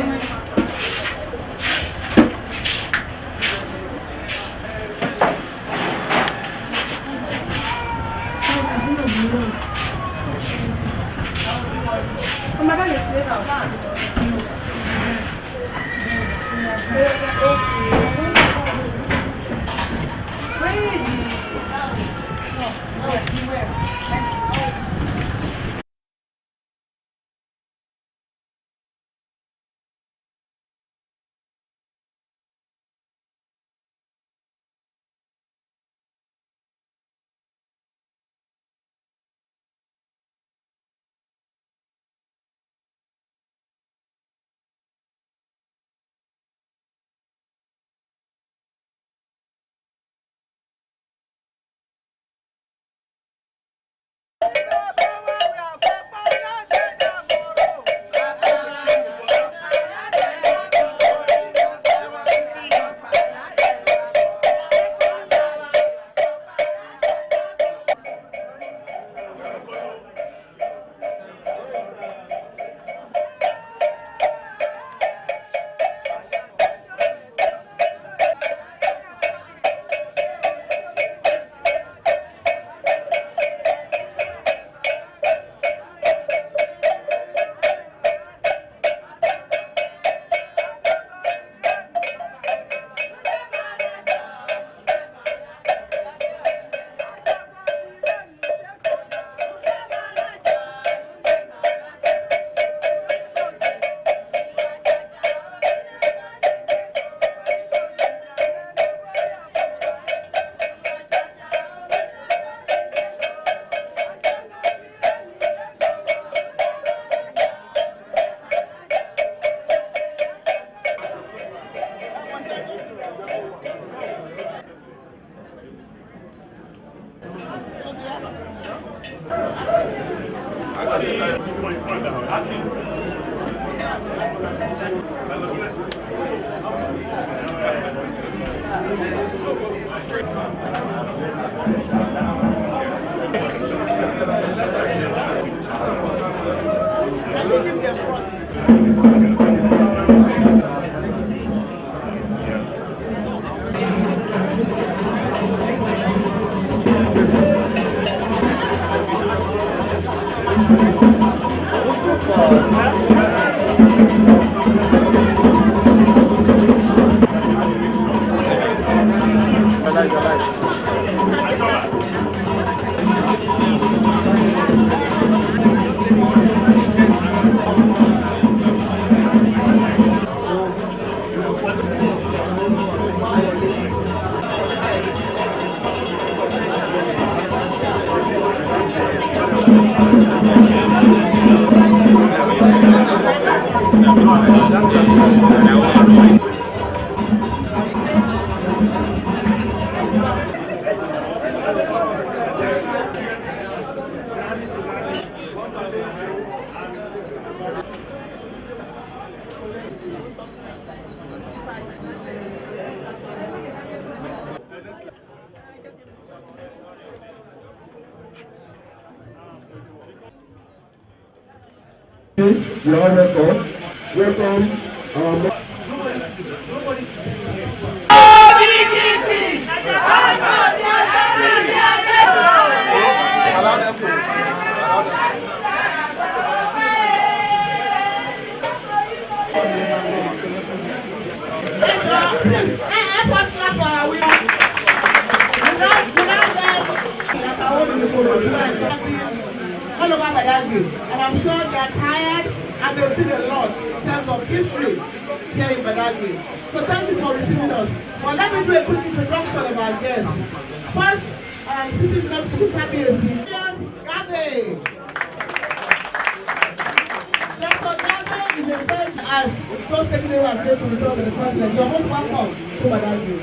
You are welcome. Welcome. All over Badagry, and I'm sure they are tired and they've seen a lot in terms of history here in Badagry. So thank you for receiving us. But let me do a quick introduction of our guests. First, I am sitting next to the KBSC. Gave. Dr. Gave is a friend as those taking over as guests from the top of the president. You're most welcome to Badagry.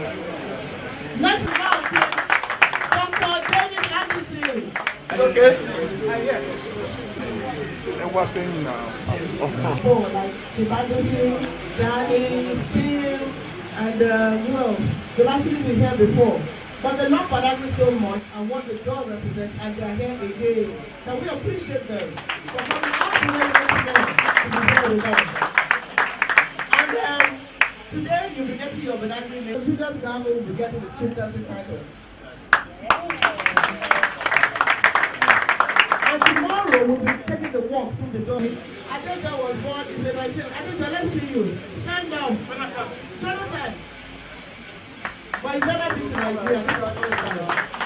Next round, Dr. David Anderson. Okay. Like Chibadisi, Johnny, Steve, and who else? They've actually been here before. But they love Badagry so much and what the door represents, and they are here again. Can we appreciate them for coming all the way to be here with us? And today you'll be getting your Badagry name. Julius Gamble will be getting his chieftaincy title. And tomorrow we'll be taking the walk through the door. Adeja was born in the Nigerian. Adeja, let's see you. Stand down. Jonathan. But he's never been to Nigeria.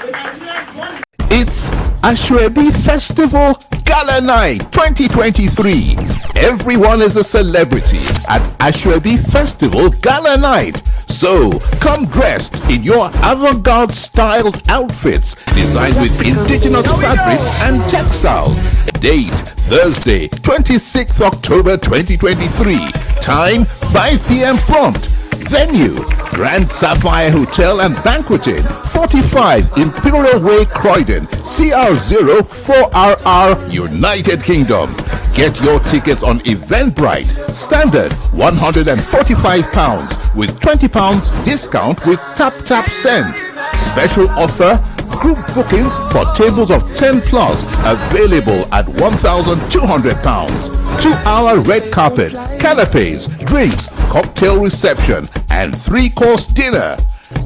The Nigerians born. It's Ashwebi Festival Gala Night 2023. Everyone is a celebrity at Ashwebi Festival Gala Night. So come dressed in your avant-garde styled outfits designed with indigenous fabrics and textiles. Date Thursday 26th October 2023. Time 5 p.m. prompt. Venue Grand Sapphire Hotel and Banqueting, 45 Imperial Way, Croydon, CR0 4RR, United Kingdom. Get your tickets on Eventbrite. Standard £145 with £20 discount with Tap Send. Special offer, group bookings for tables of 10 plus available at £1,200. 2-hour red carpet, canapes, drinks, cocktail reception, and 3-course dinner.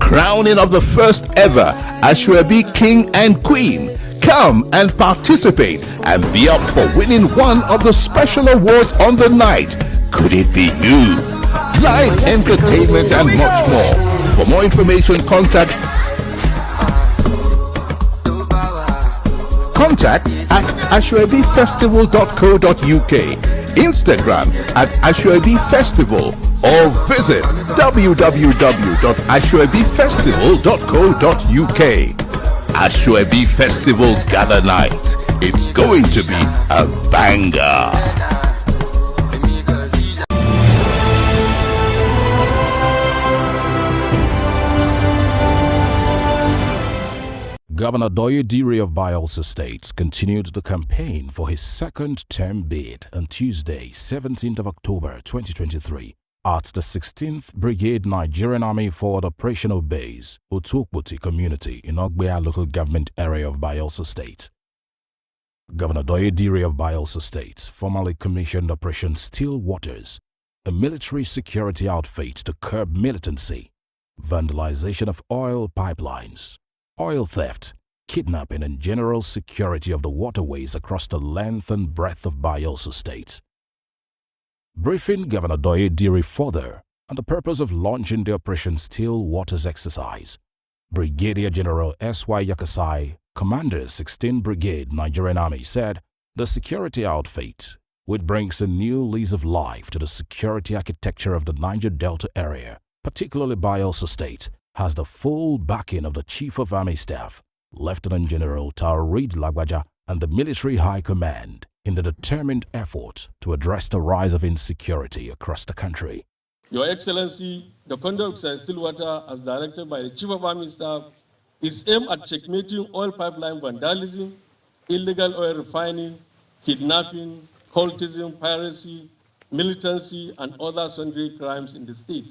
Crowning of the first ever Ashwebi King and Queen. Come and participate and be up for winning one of the special awards on the night. Could it be you? Live entertainment and much more. For more information, contact at ashwebifestival.co.uk, Instagram at ashwebifestival, or visit www.ashwebifestival.co.uk. Ashwebi Festival Gala Night. It's going to be a banger. Governor Doye Dire of Bayelsa State continued the campaign for his second-term bid on Tuesday, 17th of October 2023, at the 16th Brigade Nigerian Army Forward Operational Base, Otokbuti Community in Ogbea Local Government Area of Bayelsa State. Governor Doye Dire of Bayelsa State formally commissioned Operation Still Waters, a military security outfit to curb militancy, vandalization of oil pipelines, oil theft, kidnapping and general security of the waterways across the length and breadth of Bayelsa State. briefing Governor Doye Diri further on the purpose of launching the Operation Still Waters exercise. Brigadier General S.Y. Yakasai, Commander 16th Brigade Nigerian Army, said the security outfit, which brings a new lease of life to the security architecture of the Niger Delta area, particularly Bayelsa State, has the full backing of the Chief of Army Staff, Lieutenant General Taoreed Lagbaja, and the Military High Command in the determined effort to address the rise of insecurity across the country. Your Excellency, the conduct of Stillwater, as directed by the Chief of Army Staff, is aimed at checkmating oil pipeline vandalism, illegal oil refining, kidnapping, cultism, piracy, militancy, and other sundry crimes in the state.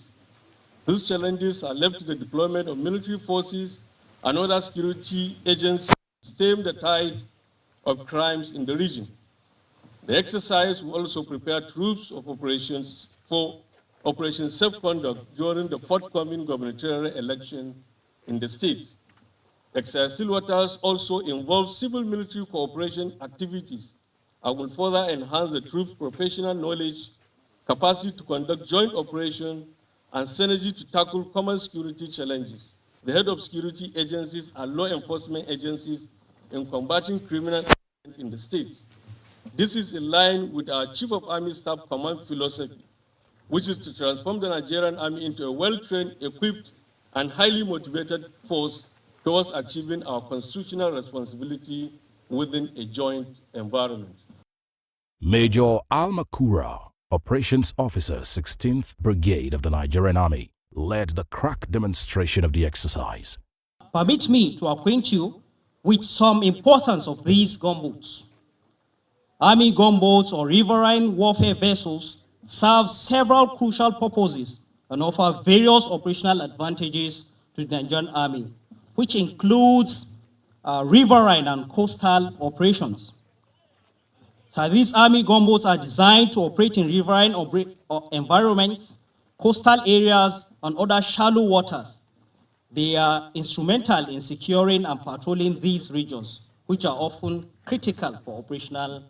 These challenges are left to the deployment of military forces and other security agencies to stem the tide of crimes in the region. The exercise will also prepare troops of operations for Operation Safe Conduct during the forthcoming gubernatorial election in the state. Exercise Stillwaters also involves civil-military cooperation activities and will further enhance the troops' professional knowledge, capacity to conduct joint operations, and synergy to tackle common security challenges. The head of security agencies and law enforcement agencies in combating criminal in the state. This is in line with our Chief of Army Staff command philosophy, which is to transform the Nigerian Army into a well-trained, equipped, and highly motivated force towards achieving our constitutional responsibility within a joint environment. Major Al-Makura, Operations Officer, 16th Brigade of the Nigerian Army, led the crack demonstration of the exercise. Permit me to acquaint you with some importance of these gunboats. Army gunboats or riverine warfare vessels serve several crucial purposes and offer various operational advantages to the Nigerian Army, which includes riverine and coastal operations. So these Army gunboats are designed to operate in riverine environments, coastal areas, and other shallow waters. They are instrumental in securing and patrolling these regions, which are often critical for operational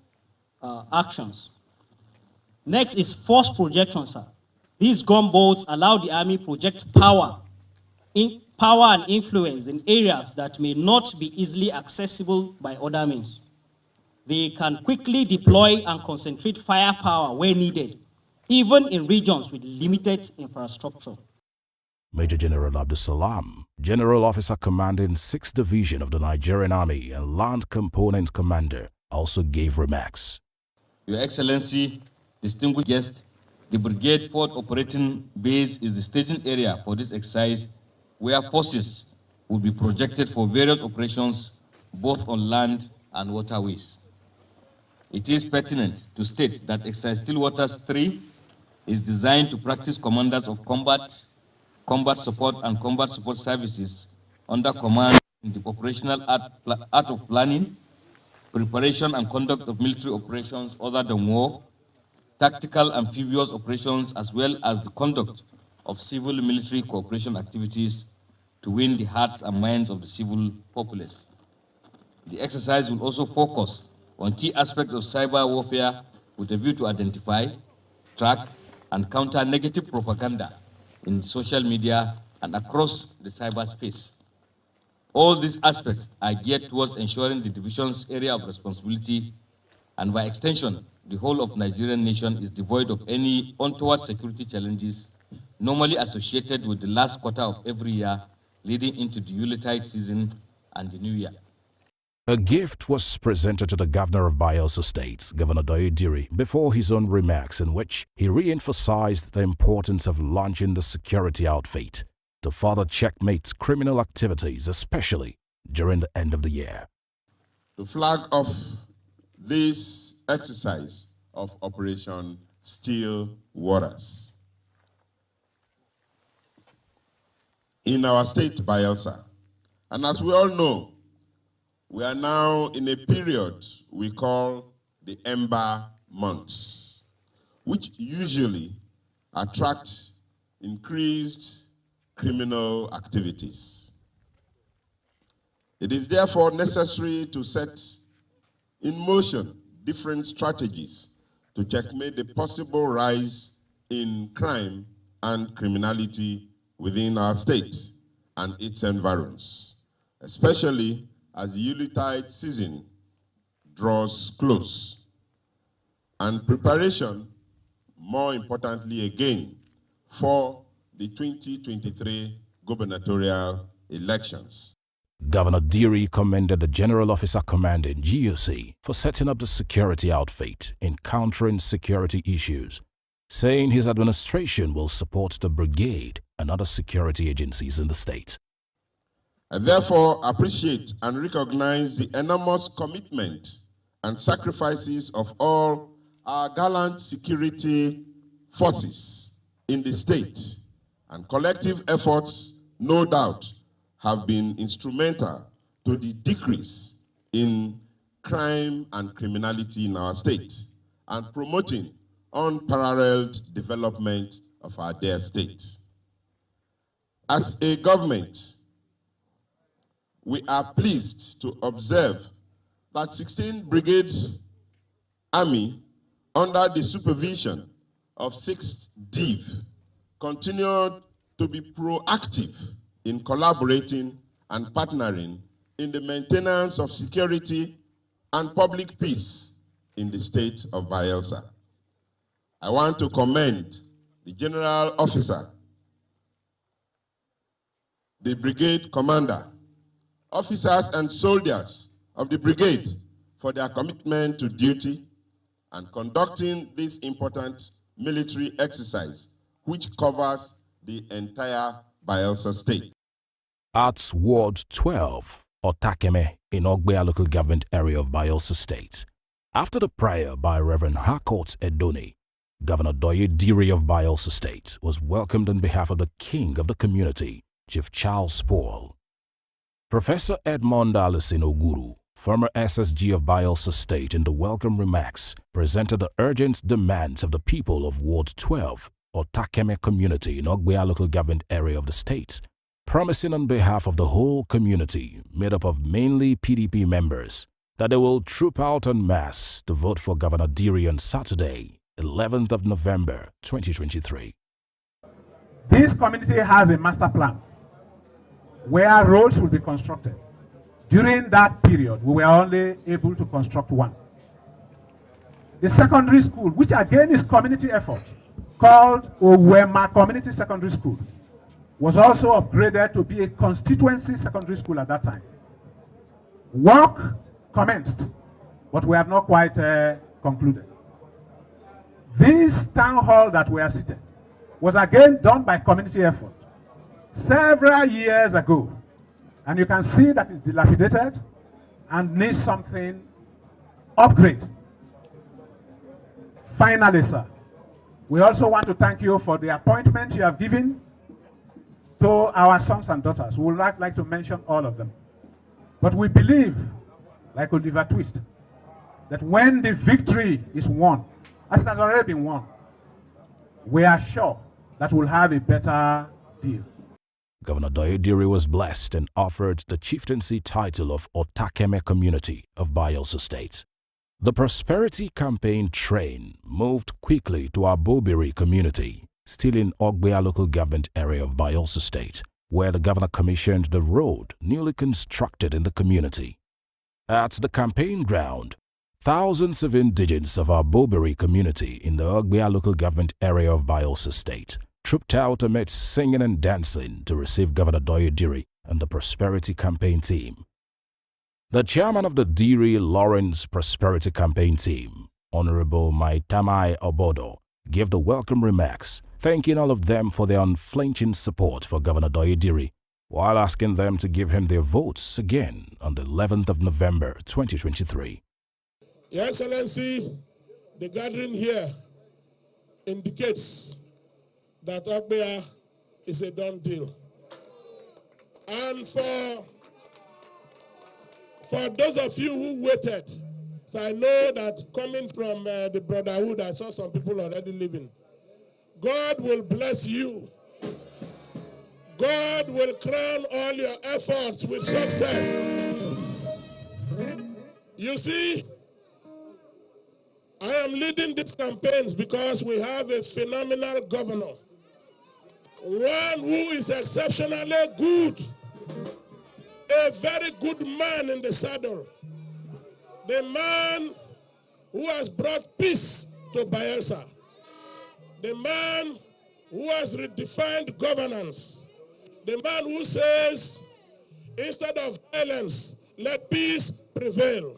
actions. Next is force projection, sir. These gunboats allow the Army project power and influence in areas that may not be easily accessible by other means. They can quickly deploy and concentrate firepower where needed, even in regions with limited infrastructure. Major General Abdusalam, General Officer commanding 6th Division of the Nigerian Army and Land Component Commander, also gave remarks. Your Excellency, distinguished guests, the Brigade 4th Operating Base is the staging area for this exercise, where forces will be projected for various operations, both on land and waterways. It is pertinent to state that Exercise Stillwaters 3 is designed to practice commanders of combat support and combat support services under command in the operational art of planning, preparation and conduct of military operations other than war, tactical amphibious operations, as well as the conduct of civil-military cooperation activities to win the hearts and minds of the civil populace. The exercise will also focus on key aspects of cyber warfare with a view to identify, track, and counter negative propaganda in social media and across the cyberspace. All these aspects are geared towards ensuring the division's area of responsibility, and by extension, the whole of Nigerian nation is devoid of any untoward security challenges normally associated with the last quarter of every year leading into the Yuletide season and the New Year. A gift was presented to the Governor of Bayelsa State, Governor Doye Diri, before his own remarks, in which he re-emphasized the importance of launching the security outfit to further checkmate criminal activities, especially during the end of the year. The flag of this exercise of Operation Still Waters. In our state, Bayelsa, and as we all know, we are now in a period we call the Ember Months, which usually attract increased criminal activities. It is therefore necessary to set in motion different strategies to checkmate the possible rise in crime and criminality within our state and its environs, especially as the Yuletide season draws close, and preparation, more importantly again, for the 2023 gubernatorial elections. Governor Diri commended the General Officer Commanding GOC for setting up the security outfit in countering security issues, saying his administration will support the brigade and other security agencies in the state. I therefore appreciate and recognize the enormous commitment and sacrifices of all our gallant security forces in the state, and collective efforts, no doubt, have been instrumental to the decrease in crime and criminality in our state and promoting unparalleled development of our dear state. As a government, we are pleased to observe that 16th Brigade Army, under the supervision of 6th Div, continued to be proactive in collaborating and partnering in the maintenance of security and public peace in the state of Bayelsa. I want to commend the General Officer, the Brigade Commander, officers and soldiers of the brigade for their commitment to duty and conducting this important military exercise, which covers the entire Bayelsa state. At Ward 12, Otakeme, in Ogbea local government area of Bayelsa State, after the prayer by Reverend Harcourt Edoni, Governor Doye Diri of Bayelsa State was welcomed on behalf of the king of the community, Chief Charles Paul. Professor Edmond Alison Oguru, former SSG of Bayelsa State, in the welcome remarks presented the urgent demands of the people of Ward 12, Otakeme community in Ogbea local government area of the state, promising on behalf of the whole community, made up of mainly PDP members, that they will troop out en masse to vote for Governor Diri on Saturday, 11th of November, 2023. This community has a master plan where roads will be constructed. During that period, we were only able to construct one. The secondary school, which again is community effort, called Owema Community Secondary School, was also upgraded to be a constituency secondary school at that time. Work commenced, but we have not quite concluded. This town hall that we are seated was again done by community effort several years ago. And you can see that it's dilapidated and needs something upgrade. Finally, sir, we also want to thank you for the appointment you have given to our sons and daughters. We would like to mention all of them. But we believe, like Oliver Twist, that when the victory is won, as it has already been won, we are sure that we'll have a better deal. Governor Doye Diri was blessed and offered the chieftaincy title of Otakeme community of Bayelsa State. The prosperity campaign train moved quickly to our Bobiri community, still in Ogbea local government area of Bayelsa State, where the governor commissioned the road newly constructed in the community. At the campaign ground, thousands of indigents of our Bobiri community in the Ogbea local government area of Bayelsa State trooped out amid singing and dancing to receive Governor Doye Diri and the Prosperity Campaign Team. The chairman of the Diri Lawrence Prosperity Campaign Team, Honorable Maitamai Obodo, gave the welcome remarks, thanking all of them for their unflinching support for Governor Doye Diri, while asking them to give him their votes again on the 11th of November 2023. Your Excellency, the gathering here indicates that Ogbea is a done deal. And for those of you who waited, so I know that coming from the brotherhood, I saw some people already leaving. God will bless you. God will crown all your efforts with success. You see, I am leading these campaigns because we have a phenomenal governor, one who is exceptionally good, a very good man in the saddle, the man who has brought peace to Bayelsa, the man who has redefined governance, the man who says, instead of violence, let peace prevail.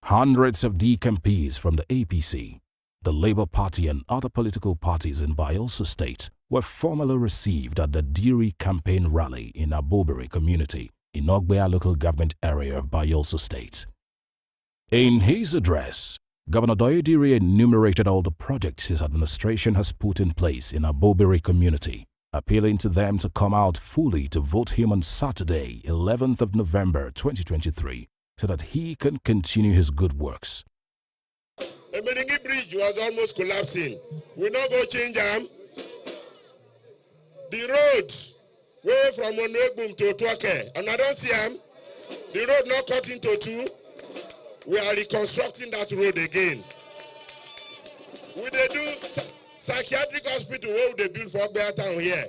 Hundreds of DCMPs from the APC, the Labour Party and other political parties in Bayelsa State were formally received at the Diri campaign rally in Abobere community in Ogbea local government area of Bayelsa State. In his address, Governor Diri enumerated all the projects his administration has put in place in Abobere community, appealing to them to come out fully to vote him on Saturday, 11th of November 2023, so that he can continue his good works. Emenigi Bridge was almost collapsing. We not go change them. The road way from Onegbum to Otuake, and I don't see them. The road not cut into two. We are reconstructing that road again. We they do psychiatric hospital where they build for Ogbea town here.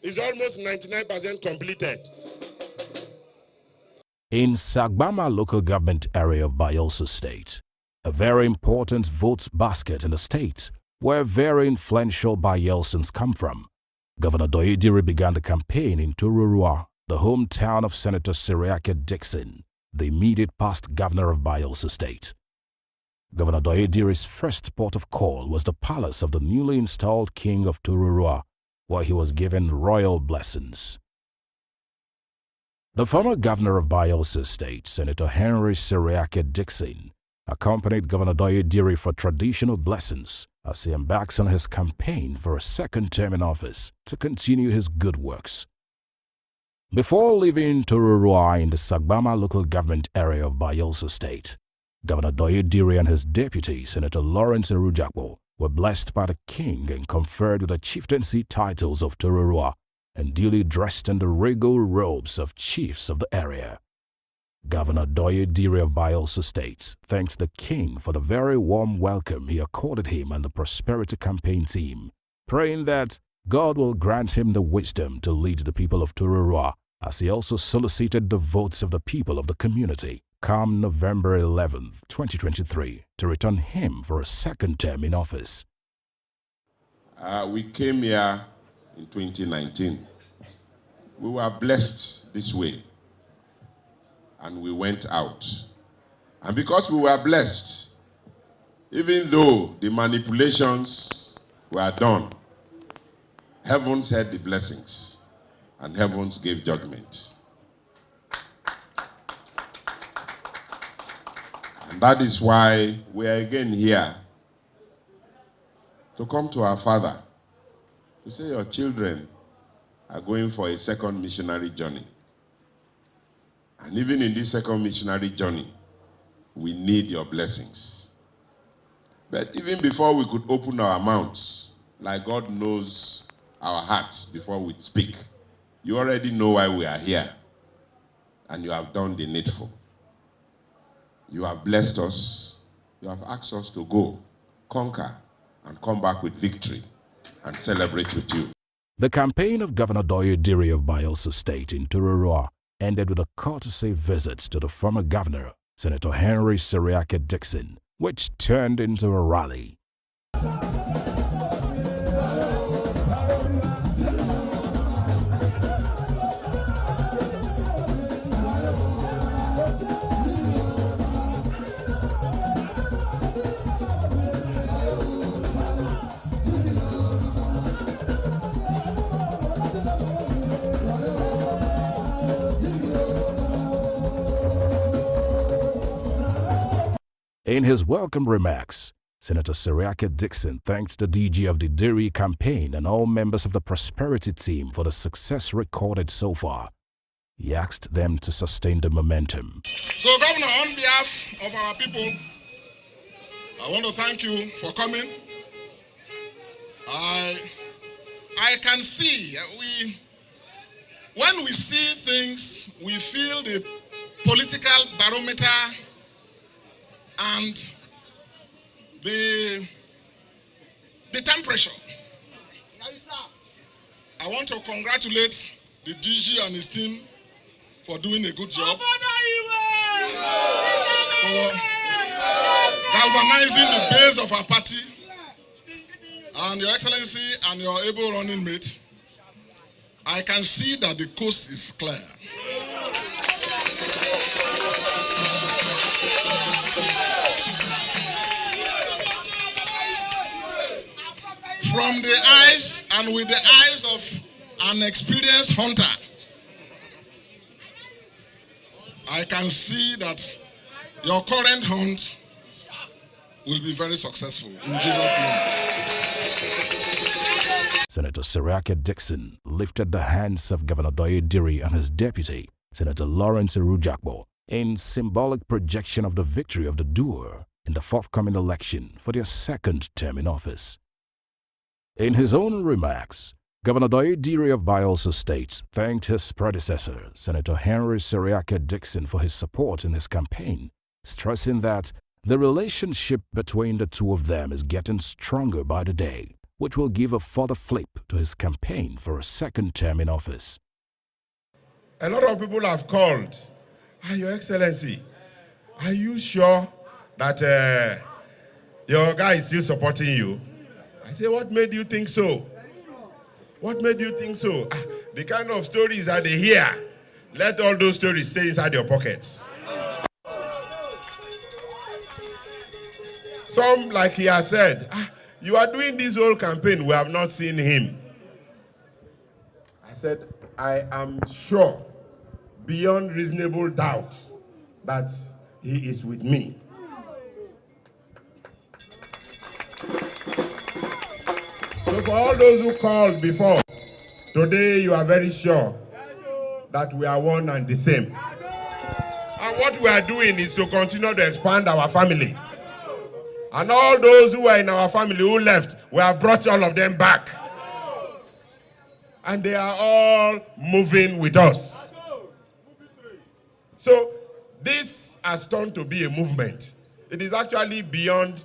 It's almost 99% completed. In Sagbama local government area of Bayelsa State, a very important vote basket in the state where very influential Bayelsans come from, Governor Diri began the campaign in Tororua, the hometown of Senator Siriake Dixon, the immediate past governor of Bayelsa State. Governor Diri's first port of call was the palace of the newly installed king of Tororua, where he was given royal blessings. The former governor of Bayelsa State, Senator Henry Siriake Dixon, accompanied Governor Diri for traditional blessings as he embarks on his campaign for a second term in office to continue his good works. Before leaving Tororua in the Sagbama local government area of Bayelsa State, Governor Diri and his deputy, Senator Lawrence Erujakbo, were blessed by the king and conferred with the chieftaincy titles of Tororua and duly dressed in the regal robes of chiefs of the area. Governor Diri of Bayelsa State thanks the king for the very warm welcome he accorded him and the Prosperity Campaign team, praying that God will grant him the wisdom to lead the people of Tororua, as he also solicited the votes of the people of the community come November 11, 2023, to return him for a second term in office. We came here in 2019. We were blessed this way, and we went out. And because we were blessed, even though the manipulations were done, heavens heard the blessings, and heavens gave judgment. And that is why we are again here to come to our Father to say your children are going for a second missionary journey. And even in this second missionary journey, we need your blessings. But even before we could open our mouths, like God knows our hearts before we speak, you already know why we are here, and you have done the needful. You have blessed us. You have asked us to go, conquer, and come back with victory and celebrate with you. The campaign of Governor Diri of Bayelsa State in Tororua ended with a courtesy visit to the former governor, Senator Henry Siriake Dixon, which turned into a rally. In his welcome remarks, Senator Siriake Dixon thanked the DG of the Diri campaign and all members of the Prosperity team for the success recorded so far. He asked them to sustain the momentum. So, Governor, on behalf of our people, I want to thank you for coming. I can see, when we see things, we feel the political barometer, and the temperature. I want to congratulate the DG and his team for doing a good job, for galvanizing the base of our party, and Your Excellency and your able running mate. I can see that the coast is clear. From the eyes and with the eyes of an experienced hunter, I can see that your current hunt will be very successful in Jesus' name. Senator Seriake Dixon lifted the hands of Governor Doye Diri and his deputy, Senator Lawrence Erujakbo, in symbolic projection of the victory of the doer in the forthcoming election for their second term in office. In his own remarks, Governor Doye Diri of Bayelsa State thanked his predecessor, Senator Henry Seriake Dixon, for his support in his campaign, stressing that the relationship between the two of them is getting stronger by the day, which will give a further flip to his campaign for a second term in office. A lot of people have called, Your Excellency, are you sure that your guy is still supporting you? I say, what made you think so? What made you think so? The kind of stories that they hear, let all those stories stay inside your pockets. Some, like he has said, you are doing this whole campaign, we have not seen him. I said, I am sure, beyond reasonable doubt, that he is with me. So for all those who called before, today you are very sure that we are one and the same. And what we are doing is to continue to expand our family. And all those who are in our family who left, we have brought all of them back. And they are all moving with us. So this has turned to be a movement. It is actually beyond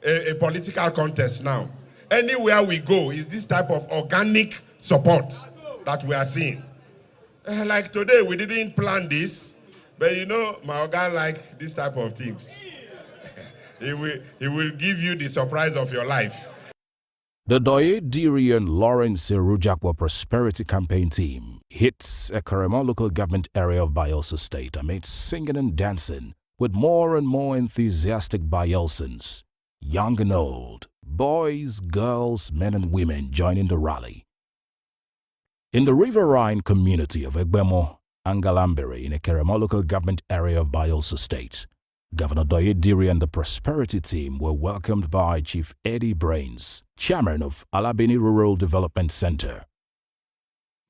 a political contest now. Anywhere we go is this type of organic support that we are seeing. Like today, we didn't plan this, but you know, my organ like this type of things. He will give you the surprise of your life. The Doye Diri and Lawrence Erujakbo Prosperity Campaign team hits a Karema local government area of Bayelsa State amid singing and dancing with more and more enthusiastic Bayelsans, young and old, boys, girls, men and women joining the rally. In the riverine community of Egbemo, Angalambere in a Karema local government area of Bayelsa State, Governor Doye Diri and the Prosperity team were welcomed by Chief Eddie Brains, chairman of Alabini Rural Development Center.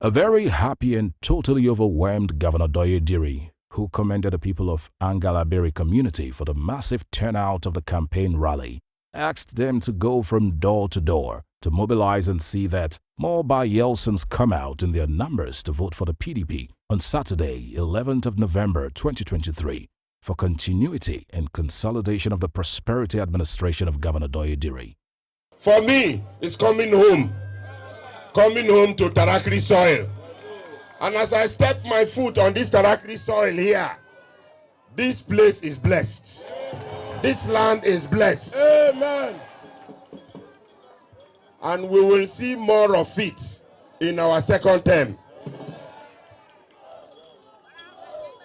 A very happy and totally overwhelmed Governor Doye Diri, who commended the people of Angalambere community for the massive turnout of the campaign rally, asked them to go from door to mobilize and see that more Bayelsans come out in their numbers to vote for the PDP on Saturday, 11th of November 2023. For continuity and consolidation of the prosperity administration of Governor Doye Diri. For me, it's coming home to Tarakri soil. And as I step my foot on this Tarakri soil here, this place is blessed. This land is blessed. Amen. And we will see more of it in our second term.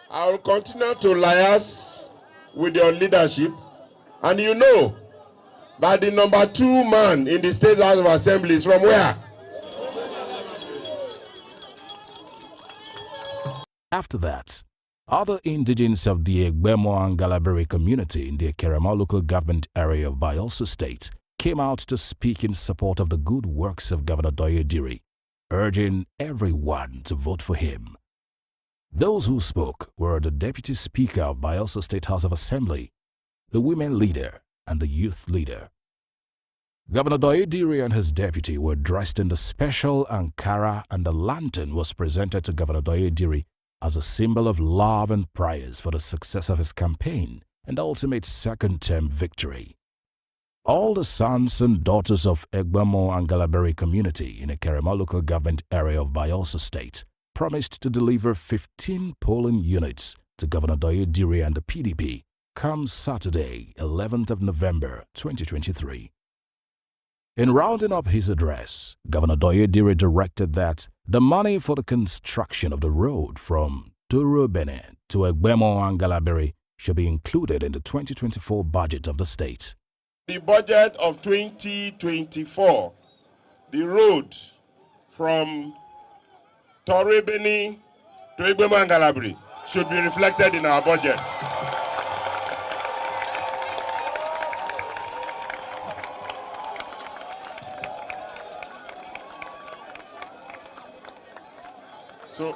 I will continue to liaise with your leadership, and you know that the number 2 man in the State House of Assembly is from where? After that, other indigents of the Egbemo and Galabere community in the Karema local government area of Bayelsa State came out to speak in support of the good works of Governor Doye Diri, urging everyone to vote for him. Those who spoke were the Deputy Speaker of Bayelsa State House of Assembly, the Women Leader, and the Youth Leader. Governor Doye Diri and his deputy were dressed in the special Ankara, and the lantern was presented to Governor Doye Diri as a symbol of love and prayers for the success of his campaign and ultimate second-term victory. All the sons and daughters of Egbamo and Galaberi community in the Kerema local government area of Bayelsa State promised to deliver 15 polling units to Governor Doye Diri and the PDP come Saturday, 11th of November 2023. In rounding up his address, Governor Doye Diri directed that the money for the construction of the road from Turubene to Egbemo and Galaberi should be included in the 2024 budget of the state. The budget of 2024, the road from Turubene to Egbemo and Galaberi should be reflected in our budget. So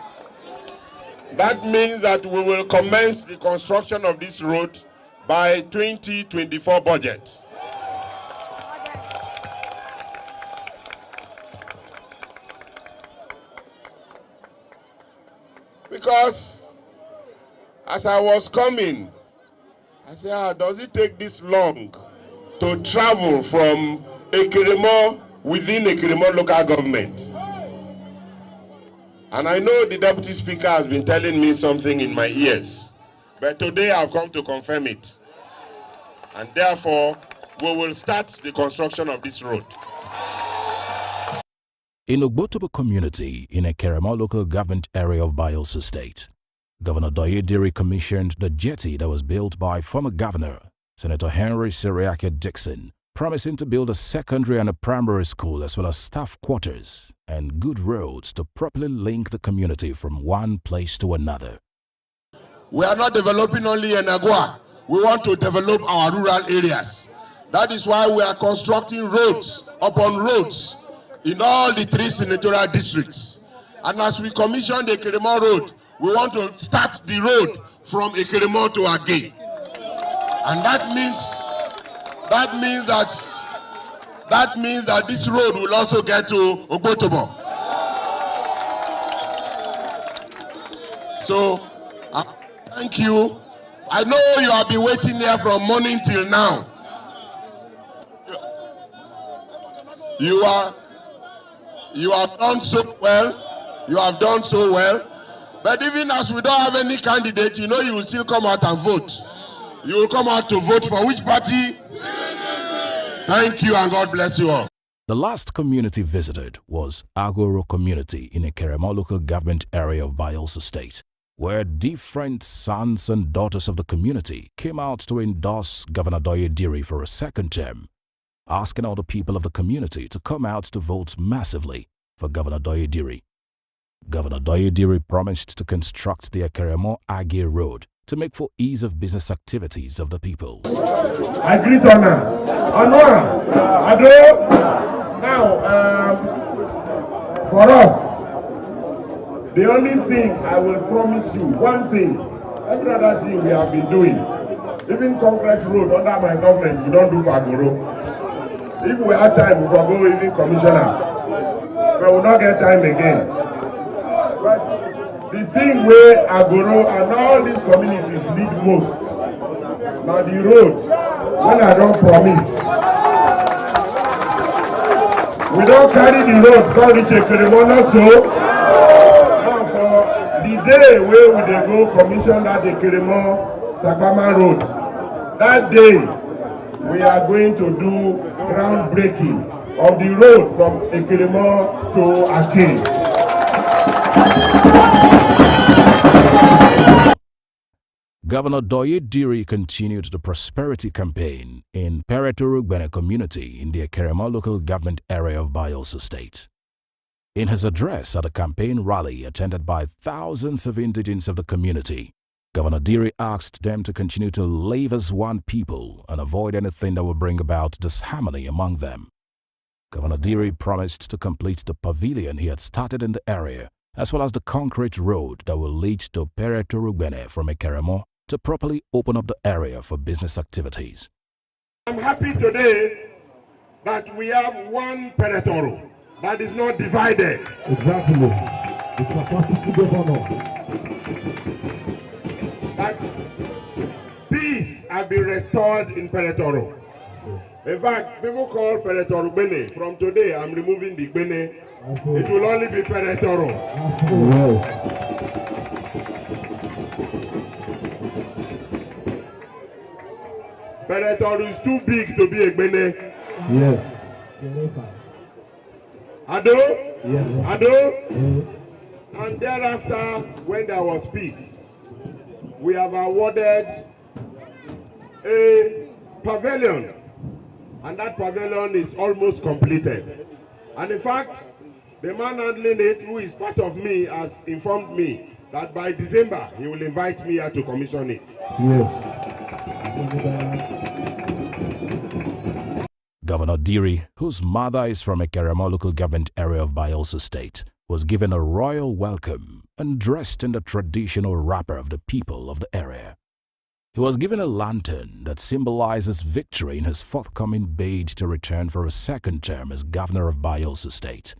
that means that we will commence the construction of this road by 2024 budget. Because as I was coming, I said, does it take this long to travel from Ekirimo within Ekirimo local government? And I know the Deputy Speaker has been telling me something in my ears, but today I've come to confirm it. And therefore, we will start the construction of this road. In Ogbotobo community in a Kerema local government area of Bayelsa State, Governor Doye Diri commissioned the jetty that was built by former Governor Senator Henry Seriake Dixon, promising to build a secondary and a primary school as well as staff quarters and good roads to properly link the community from one place to another. We are not developing only in Agua. We want to develop our rural areas. That is why we are constructing roads upon roads in all the 3 senatorial districts. And as we commission the Ekirimo Road, we want to start the road from Ekirimo to Age. And that means that this road will also get to Ogbotobo. So, thank you. I know you have been waiting here from morning till now. You have done so well. You have done so well. But even as we don't have any candidate, you know you will still come out and vote. You will come out to vote for which party? Thank you and God bless you all. The last community visited was Agoro community in a Kerema local government area of Bayelsa State, where different sons and daughters of the community came out to endorse Governor Doye Diri for a second term, asking all the people of the community to come out to vote massively for Governor Doye Diri. Governor Doye Diri promised to construct the Ekeremo Age Road to make for ease of business activities of the people. I greet Honora, Ado. Now, for us, the only thing I will promise you, one thing, every other thing we have been doing, even concrete road under my government, we don't do for Agoro. If we have time, we will go even commissioner, but we will not get time again. But the thing where Agoro and all these communities need most, now the road, when I don't promise, we don't carry the road, call it a Keremo, not so. Now for the day where we dey go commission that the Keremo Sakpama Road, that day we are going to do groundbreaking of the road from Ekirimo to Ake. Governor Doye Diri continued the prosperity campaign in Pereturugbene community in the Ekerema local government area of Bayelsa State. In his address at a campaign rally attended by thousands of indigents of the community, Governor Diri asked them to continue to live as one people and avoid anything that would bring about disharmony among them. Governor Diri promised to complete the pavilion he had started in the area, as well as the concrete road that will lead to Pereturugbene from Ekeremo to properly open up the area for business activities. I'm happy today that we have one Peretoro that is not divided. Exactly. The capacity governor. That peace has been restored in Peretoro. In fact, people call Peretoro Bene. From today, I'm removing the Bene. It will only be Peretoro. Peretoro is too big to be a Bene. Yes. Ado? Yes. Ado? And thereafter, when there was peace, we have awarded a pavilion, and that pavilion is almost completed. And in fact, the man handling it, who is part of me, has informed me that by December he will invite me here to commission it. Yes. Governor Diri, whose mother is from a Kerema local government area of Bayelsa State, was given a royal welcome and dressed in the traditional wrapper of the people of the area. He was given a lantern that symbolizes victory in his forthcoming bid to return for a second term as governor of Bayelsa State.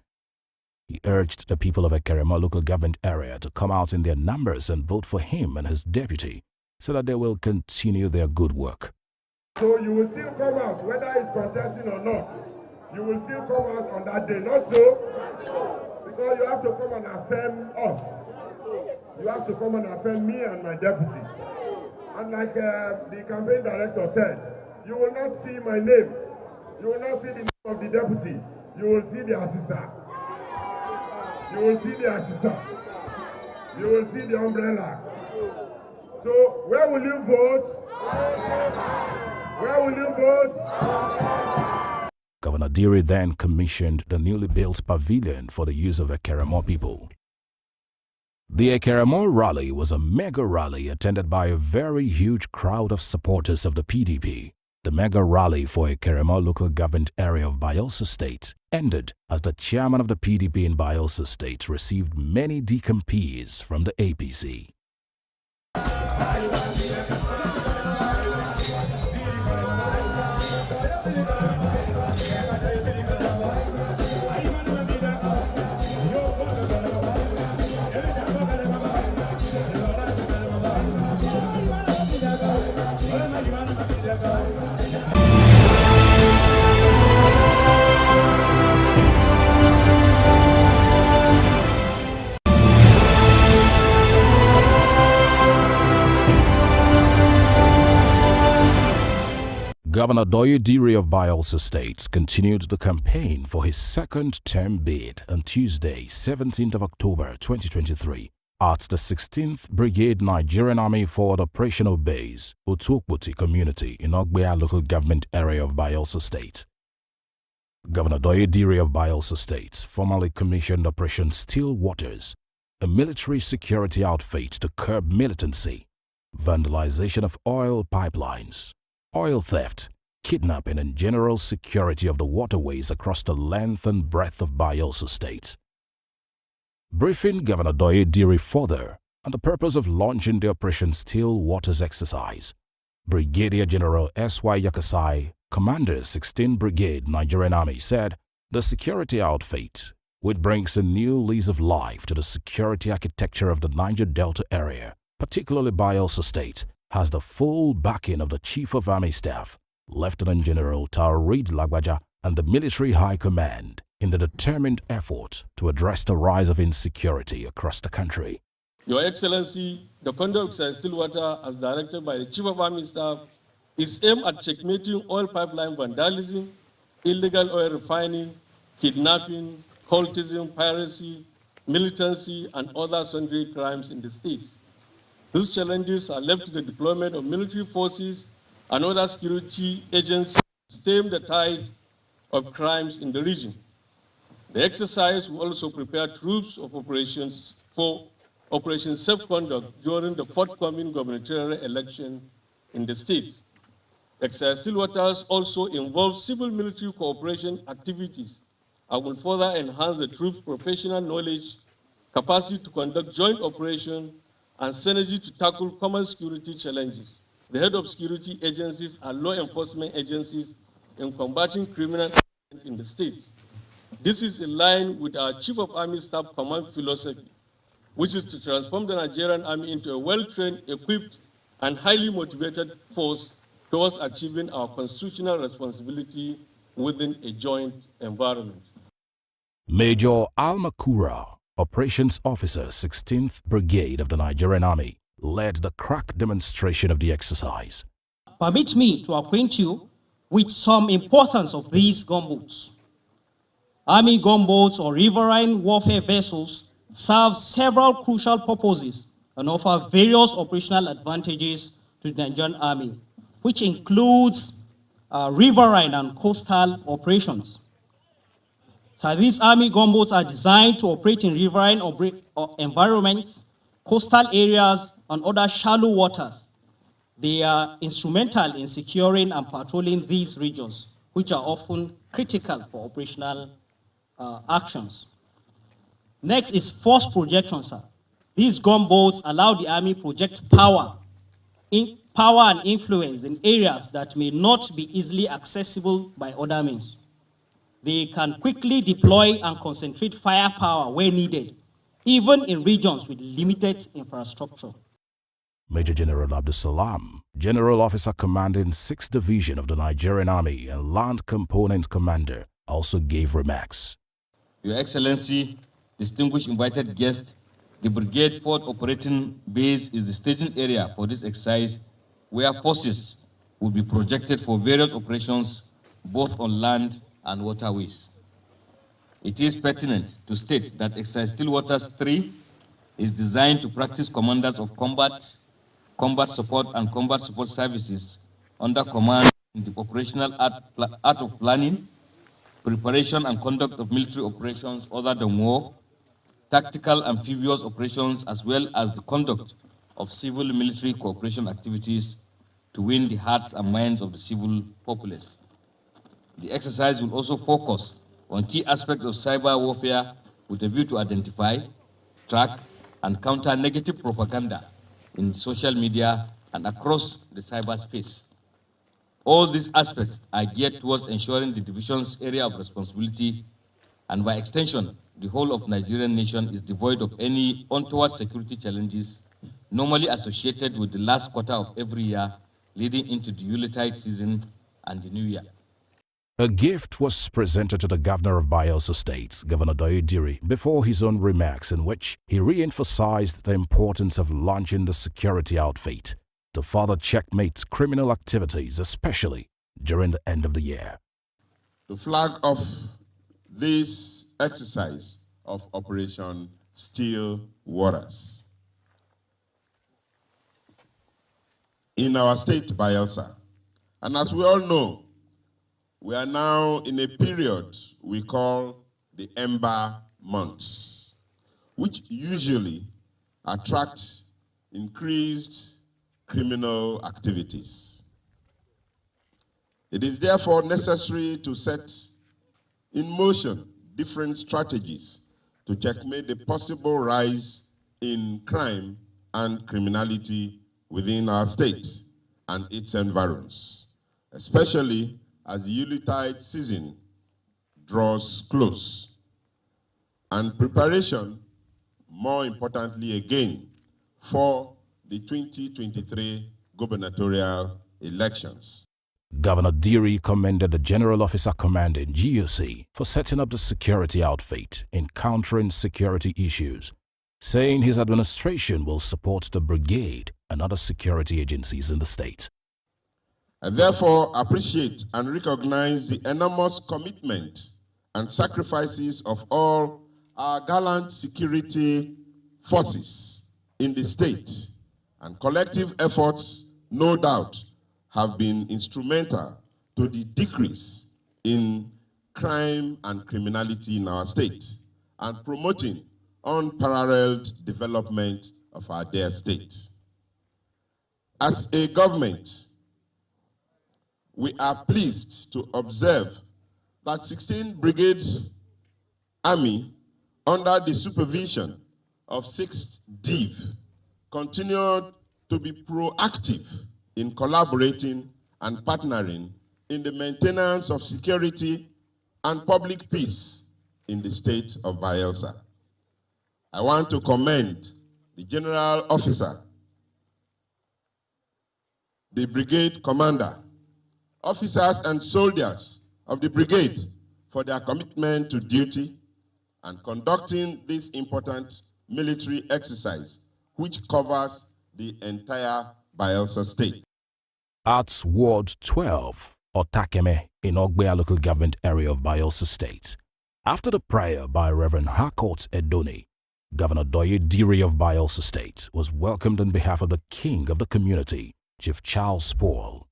He urged the people of a Kerema local government area to come out in their numbers and vote for him and his deputy so that they will continue their good work. So you will still come out, whether it's contesting or not. You will still come out on that day, not so? Because you have to come and affirm us. You have to come and affirm me and my deputy. And like the campaign director said, you will not see my name. You will not see the name of the deputy. You will see the assistant. You will see the assistant. You will see the umbrella. So where will you vote? Where will you vote? Governor Diri then commissioned the newly built pavilion for the use of Ekeremo people. The Ekeremo rally was a mega rally attended by a very huge crowd of supporters of the PDP. The mega rally for Ekeremo local government area of Bayelsa State ended as the chairman of the PDP in Bayelsa State received many decompees from the APC. Governor Doye Diri of Bayelsa State continued the campaign for his second term bid on Tuesday, 17th of October 2023 at the 16th Brigade Nigerian Army Forward Operational Base, Otuokpoti community in Ogbea local government area of Bayelsa State. Governor Doye Diri of Bayelsa State formally commissioned Operation Still Waters, a military security outfit to curb militancy, vandalization of oil pipelines, oil theft, kidnapping and general security of the waterways across the length and breadth of Bayelsa State. Briefing Governor Doye Diri further on the purpose of launching the Operation Still Waters exercise, Brigadier General S.Y. Yakasai, Commander 16th Brigade Nigerian Army, said the security outfit, which brings a new lease of life to the security architecture of the Niger Delta area, particularly Bayelsa State, has the full backing of the Chief of Army Staff, Lieutenant General Taoreed Lagbaja, and the Military High Command in the determined effort to address the rise of insecurity across the country. Your Excellency, the conduct of Stillwater, as directed by the Chief of Army Staff, is aimed at checkmating oil pipeline vandalism, illegal oil refining, kidnapping, cultism, piracy, militancy, and other sundry crimes in the state. These challenges are left to the deployment of military forces and other security agencies to stem the tide of crimes in the region. The exercise will also prepare troops of operations for Operation Safe Conduct during the forthcoming gubernatorial election in the state. Exercise Stillwaters also involves civil-military cooperation activities and will further enhance the troops' professional knowledge, capacity to conduct joint operations, and synergy to tackle common security challenges. The head of security agencies and law enforcement agencies in combating criminal in the state. This is in line with our Chief of Army Staff Command philosophy, which is to transform the Nigerian Army into a well-trained, equipped, and highly motivated force towards achieving our constitutional responsibility within a joint environment. Major Almakura, Operations Officer, 16th Brigade of the Nigerian Army, led the crack demonstration of the exercise. Permit me to acquaint you with some importance of these gunboats. Army gunboats or riverine warfare vessels serve several crucial purposes and offer various operational advantages to the Nigerian Army, which includes riverine and coastal operations. So these Army gunboats are designed to operate in riverine environments, coastal areas, and other shallow waters. They are instrumental in securing and patrolling these regions, which are often critical for operational actions. Next is force projection, sir. These gunboats allow the Army project power and influence in areas that may not be easily accessible by other means. They can quickly deploy and concentrate firepower where needed, even in regions with limited infrastructure. Major General Abdul Salam, General Officer commanding 6th Division of the Nigerian Army and Land Component Commander, also gave remarks. Your Excellency, distinguished invited guests, the Brigade Port Operating Base is the staging area for this exercise where forces will be projected for various operations both on land and waterways. It is pertinent to state that Exercise Stillwaters 3 is designed to practice commanders of combat support and combat support services under command in the operational art of planning, preparation and conduct of military operations other than war, tactical amphibious operations, as well as the conduct of civil-military cooperation activities to win the hearts and minds of the civil populace. The exercise will also focus on key aspects of cyber warfare with a view to identify, track, and counter negative propaganda in social media and across the cyberspace. All these aspects are geared towards ensuring the division's area of responsibility, and by extension, the whole of Nigerian nation is devoid of any untoward security challenges normally associated with the last quarter of every year leading into the Yuletide season and the New Year. A gift was presented to the Governor of Bayelsa State, Governor Diri, before his own remarks, in which he re-emphasized the importance of launching the security outfit to further checkmate criminal activities, especially during the end of the year. To flag off this exercise of Operation Still Waters in our state, Bayelsa, and as we all know, we are now in a period we call the Ember Months, which usually attract increased criminal activities. It is therefore necessary to set in motion different strategies to checkmate the possible rise in crime and criminality within our state and its environs, especially as the Yuletide season draws close, and preparation, more importantly again, for the 2023 gubernatorial elections. Governor Diri commended the General Officer Commanding GOC for setting up the security outfit in countering security issues, saying his administration will support the brigade and other security agencies in the state. I therefore appreciate and recognize the enormous commitment and sacrifices of all our gallant security forces in the state, and collective efforts, no doubt, have been instrumental to the decrease in crime and criminality in our state and promoting unparalleled development of our dear state. As a government, we are pleased to observe that 16th Brigade Army, under the supervision of 6th Div, continued to be proactive in collaborating and partnering in the maintenance of security and public peace in the state of Bayelsa. I want to commend the General Officer the brigade commander, officers and soldiers of the brigade for their commitment to duty and conducting this important military exercise, which covers the entire Bayelsa state. At Ward 12, Otakeme, in Ogbea local government area of Bayelsa State. After the prayer by Reverend Harcourt Edoni, Governor Doye Diri of Bayelsa State was welcomed on behalf of the king of the community, Chief Charles Spoil.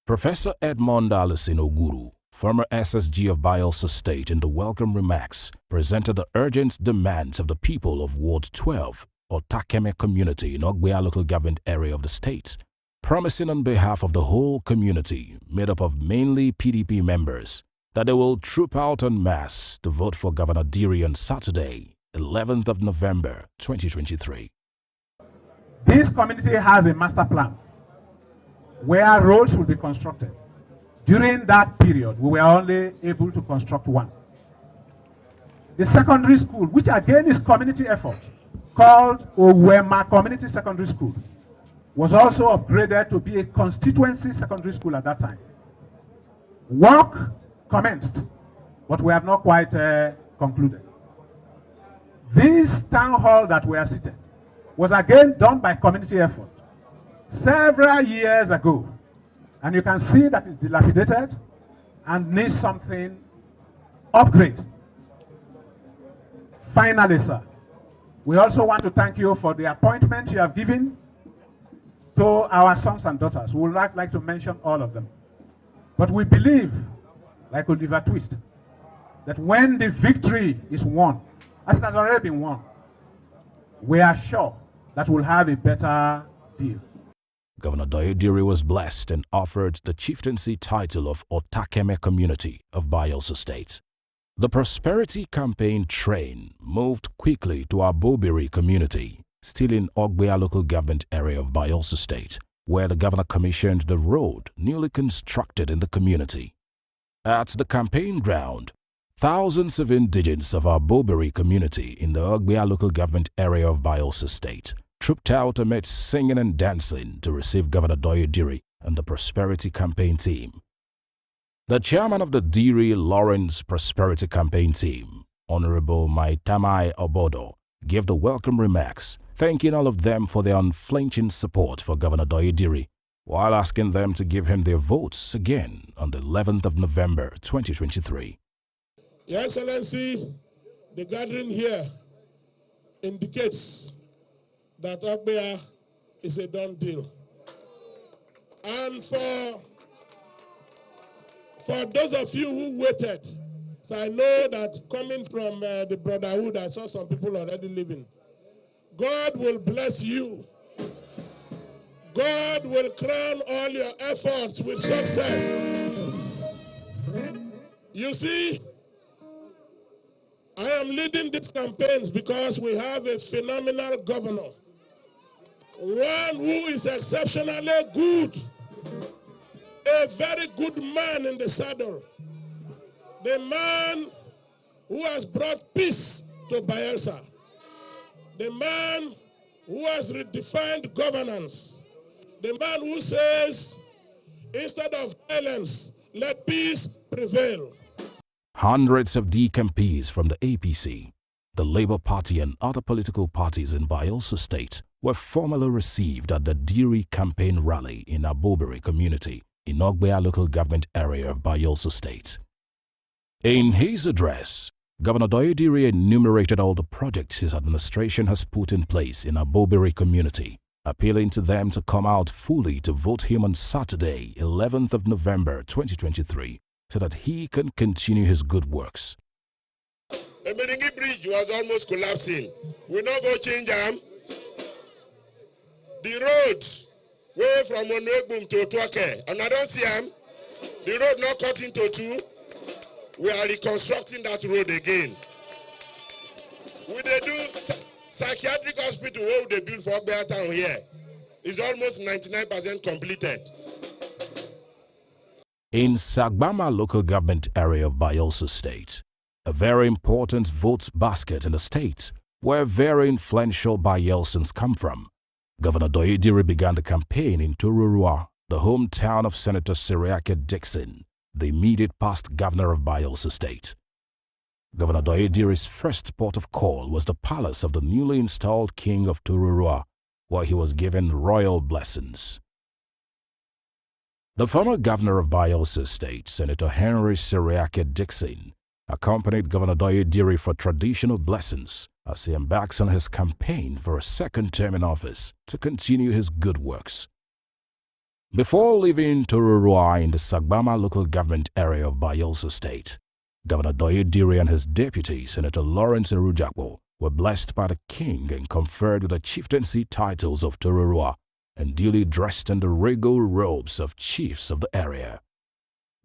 Professor Edmond Alison Oguru, former SSG of Bayelsa State, in the welcome remarks presented the urgent demands of the people of Ward 12, Otakeme community in Ogbea local government area of the state, promising on behalf of the whole community, made up of mainly PDP members, that they will troop out en masse to vote for Governor Diri on Saturday, 11th of November, 2023. This community has a master plan where roads will be constructed. During that period, we were only able to construct one. The secondary school, which again is community effort, called Owema Community Secondary School, was also upgraded to be a constituency secondary school at that time. Work commenced, but we have not quite concluded. This town hall that we are seated was again done by community effort several years ago. And you can see that it's dilapidated and needs something upgrade. Finally, sir, we also want to thank you for the appointment you have given to our sons and daughters. We would like to mention all of them. But we believe, like Oliver Twist, that when the victory is won, as it has already been won, we are sure that we'll have a better deal. Governor Doye Diri was blessed and offered the chieftaincy title of Otakeme community of Bayelsa State. The prosperity campaign train moved quickly to Abobiri community, still in Ogbea local government area of Bayelsa State, where the governor commissioned the road newly constructed in the community. At the campaign ground, thousands of indigents of Abobiri community in the Ogbea local government area of Bayelsa State trooped out amid singing and dancing to receive Governor Doye Diri and the prosperity campaign team. The chairman of the Diri Lawrence Prosperity Campaign Team, Honorable Maitamai Obodo, gave the welcome remarks, thanking all of them for their unflinching support for Governor Doye Diri, while asking them to give him their votes again on the 11th of November 2023. Your Excellency, the gathering here indicates that Ogbea is a done deal. And for those of you who waited, so I know that coming from the Brotherhood, I saw some people already leaving. God will bless you. God will crown all your efforts with success. You see, I am leading these campaigns because we have a phenomenal governor. One who is exceptionally good. A very good man in the saddle. The man who has brought peace to Bayelsa. The man who has redefined governance. The man who says, instead of violence, let peace prevail. Hundreds of DCMPs from the APC, the Labour Party and other political parties in Bayelsa State were formally received at the Diri campaign rally in Abobiri community in Ogbea local government area of Bayelsa State. In his address, Governor Doye Diri enumerated all the projects his administration has put in place in Abobiri community, appealing to them to come out fully to vote him on Saturday, 11th of November 2023, so that he can continue his good works. The Meningi Bridge was almost collapsing. We not go change them. The road way from Onwegbum to Otuake, and I don't see them. The road not cut into two. We are reconstructing that road again. We they do psychiatric hospital where they build for Ogbea town here. It's almost 99% completed. In Sagbama local government area of Bayelsa State, a very important vote basket in the state where very influential Bayelsans come from, Governor Doyedire began the campaign in Tororua, the hometown of Senator Seriake Dixon, the immediate past governor of Bayelsa State. Governor Doyedire's first port of call was the palace of the newly installed king of Tororua, where he was given royal blessings. The former governor of Bayelsa State, Senator Henry Seriake Dixon, accompanied Governor Doyedire for traditional blessings as he embarks on his campaign for a second term in office to continue his good works. Before leaving Tororua in the Sagbama local government area of Bayelsa State, Governor Doyedire and his deputy, Senator Lawrence Erujakpo, were blessed by the king and conferred with the chieftaincy titles of Tororua and duly dressed in the regal robes of chiefs of the area.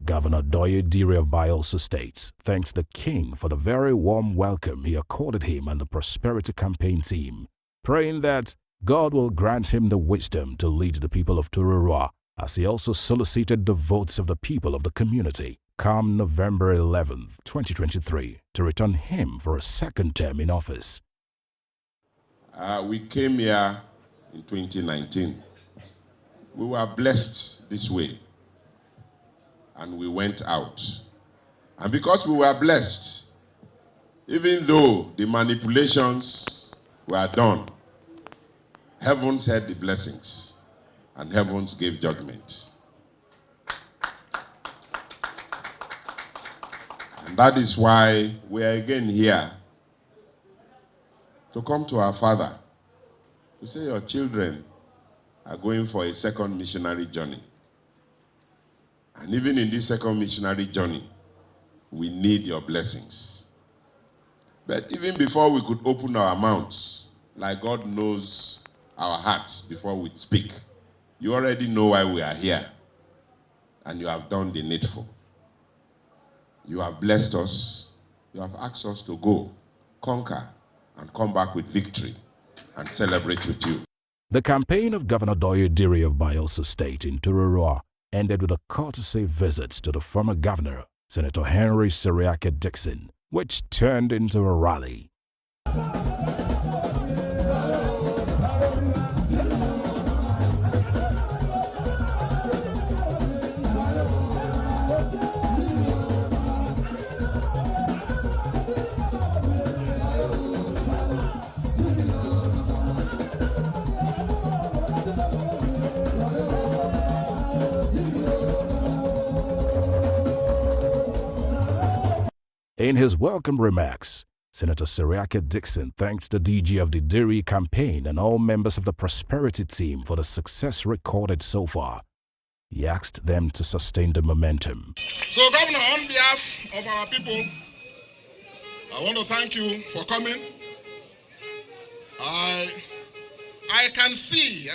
Governor Doyedire of Bayelsa State thanks the king for the very warm welcome he accorded him and the Prosperity Campaign team, praying that God will grant him the wisdom to lead the people of Tororua, as he also solicited the votes of the people of the community come November 11, 2023, to return him for a second term in office. We came here in 2019. We were blessed this way, and we went out. And because we were blessed, even though the manipulations were done, heavens heard the blessings, and heavens gave judgment. And that is why we are again here to come to our Father to say your children are going for a second missionary journey. And even in this second missionary journey, we need your blessings. But even before we could open our mouths, like God knows our hearts before we speak, you already know why we are here, and you have done the needful. You have blessed us. You have asked us to go, conquer, and come back with victory and celebrate with you. The campaign of Governor Doyedire of Bayelsa State in Tororua ended with a courtesy visit to the former governor, Senator Henry Seriake Dixon, which turned into a rally. In his welcome remarks, Senator Seriake Dixon thanked the DG of the Diri campaign and all members of the Prosperity team for the success recorded so far. He asked them to sustain the momentum. So, Governor, on behalf of our people, I want to thank you for coming. I can see,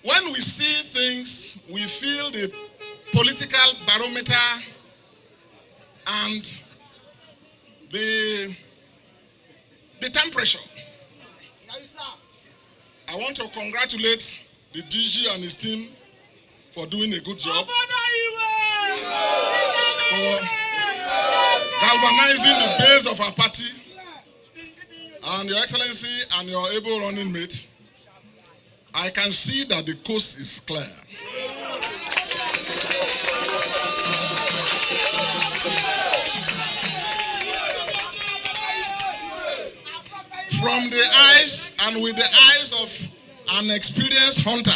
when we see things, we feel the political barometer and the temperature. I want to congratulate the DG and his team for doing a good job, for galvanizing the base of our party, and Your Excellency and your able running mate. I can see that the coast is clear. From the eyes and with the eyes of an experienced hunter,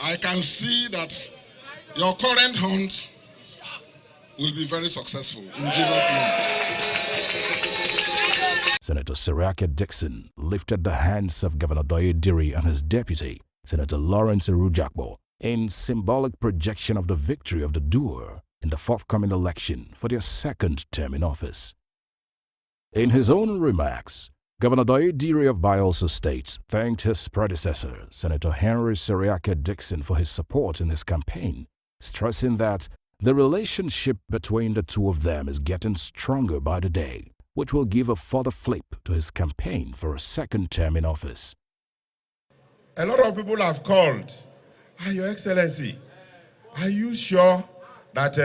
I can see that your current hunt will be very successful in Jesus' name. Senator Seriake Dixon lifted the hands of Governor Doyedire and his deputy, Senator Lawrence Erujakpo, in symbolic projection of the victory of the doer in the forthcoming election for their second term in office. In his own remarks, Governor Doyedire of Bayelsa State thanked his predecessor, Senator Henry Seriake Dixon, for his support in his campaign, stressing that the relationship between the two of them is getting stronger by the day, which will give a further flip to his campaign for a second term in office. A lot of people have called, Your Excellency, are you sure that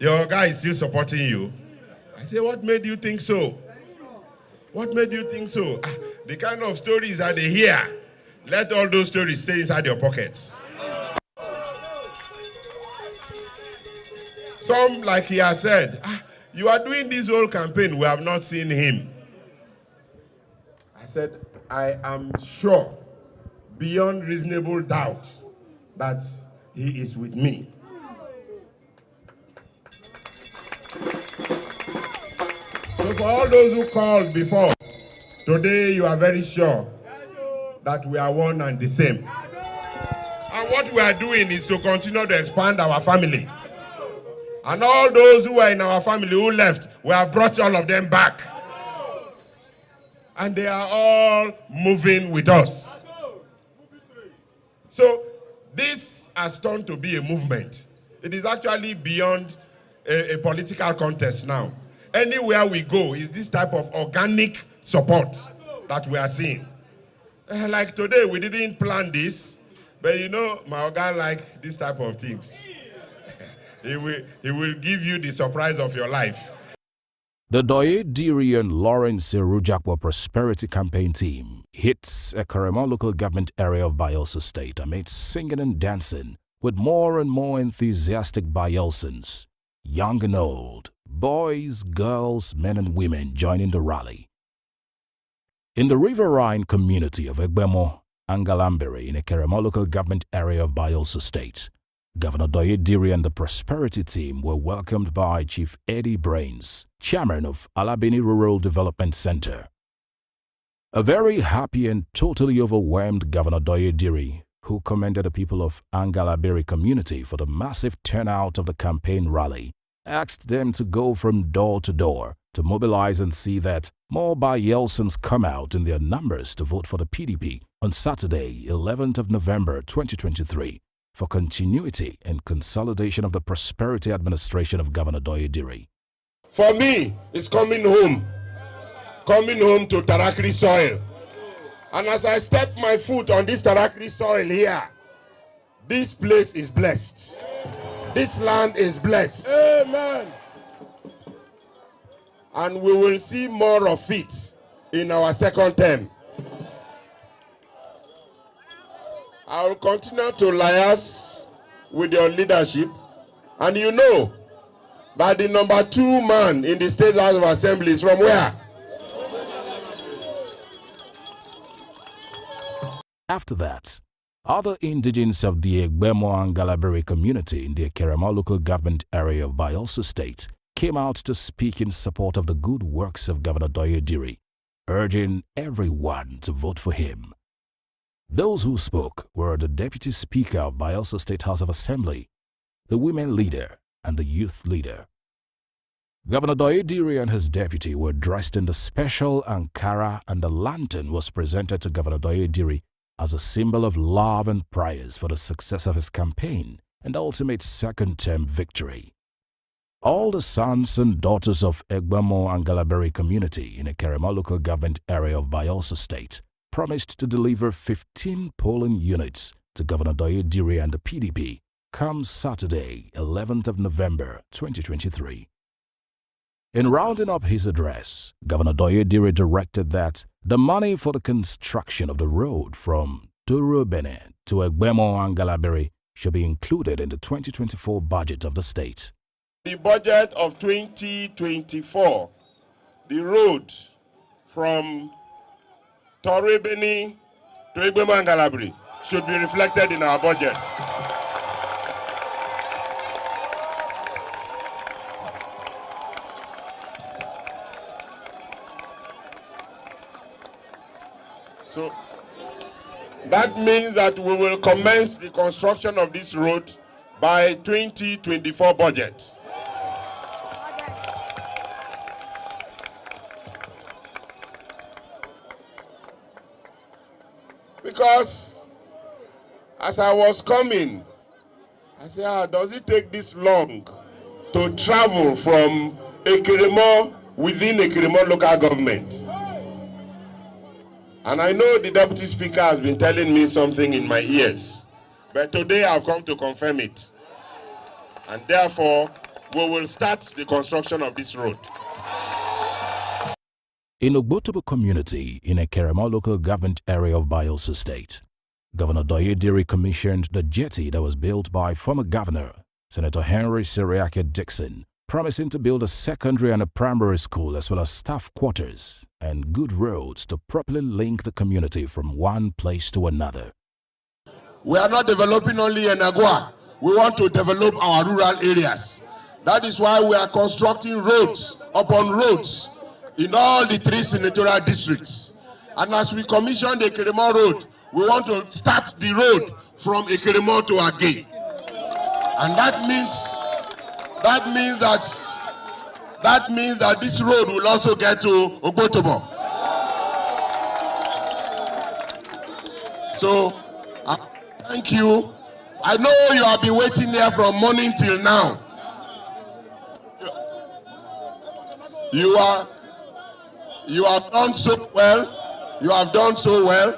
your guy is still supporting you? I say, what made you think so? What made you think so? The kind of stories that they hear, let all those stories stay inside your pockets. Some, like he has said, you are doing this whole campaign, we have not seen him. I said, I am sure, beyond reasonable doubt, that he is with me. So for all those who called before, today you are very sure that we are one and the same. And what we are doing is to continue to expand our family. And all those who are in our family who left, we have brought all of them back. And they are all moving with us. So this has turned to be a movement. It is actually beyond a political contest now. Anywhere we go is this type of organic support that we are seeing. Like today, we didn't plan this, but you know, my guy like this type of things. He will give you the surprise of your life. The Doye Diri and Lawrence Rujakwa Prosperity Campaign team hits a Karema local government area of Bayelsa State amid singing and dancing with more and more enthusiastic Bayelsans, young and old, boys, girls, men and women joining the rally. In the riverine community of Egbemo, Angalambere in a Karema local government area of Bayelsa State, Governor Doye Diri and the Prosperity team were welcomed by Chief Eddie Brains, chairman of Alabini Rural Development Center. A very happy and totally overwhelmed Governor Doye Diri, who commended the people of Angalambere community for the massive turnout of the campaign rally, asked them to go from door to mobilize and see that more Bayelsans come out in their numbers to vote for the PDP on Saturday, 11th of November 2023. For continuity and consolidation of the prosperity administration of Governor Doye Diri. For me, it's coming home to Tarakri soil. And as I step my foot on this Tarakri soil here, this place is blessed. This land is blessed. Amen. And we will see more of it in our second term. I will continue to liaise with your leadership, and you know that the number 2 man in the State House of Assembly is from where? After that, other indigents of the Egbemo and Galabere community in the Kerema local government area of Bayelsa State came out to speak in support of the good works of Governor Doye Diri, urging everyone to vote for him. Those who spoke were the Deputy Speaker of Bayelsa State House of Assembly, the Women Leader, and the Youth Leader. Governor Doye Diri and his deputy were dressed in the special Ankara, and the lantern was presented to Governor Doye Diri as a symbol of love and prayers for the success of his campaign and ultimate second-term victory. All the sons and daughters of Egbemo and Galabere community in a Kerema local government area of Bayelsa State promised to deliver 15 polling units to Governor Doye Diri and the PDP come Saturday, 11th of November 2023. In rounding up his address, Governor Doye Diri directed that the money for the construction of the road from Turubene to Egbemo and Galabere should be included in the 2024 budget of the state. The budget of 2024, the road from Turubene to Egbemo and Galabere should be reflected in our budget. So that means that we will commence the construction of this road by 2024 budget. Because as I was coming, I said, does it take this long to travel from Ekirimo within Ekirimo local government? And I know the Deputy Speaker has been telling me something in my ears, but today I've come to confirm it. And therefore, we will start the construction of this road. In Ogbotobo community in Ekerema local government area of Bayelsa State, Governor Doyediri commissioned the jetty that was built by former Governor Senator Henry Seriake Dixon, promising to build a secondary and a primary school as well as staff quarters and good roads to properly link the community from one place to another. We are not developing only in Agua. We want to develop our rural areas. That is why we are constructing roads upon roads in all the 3 senatorial districts. And as we commission the Ekerema Road, we want to start the road from Ekerema to Agay. And that means that this road will also get to Ogbotobo. So, thank you. I know you have been waiting here from morning till now. You have done so well. You have done so well.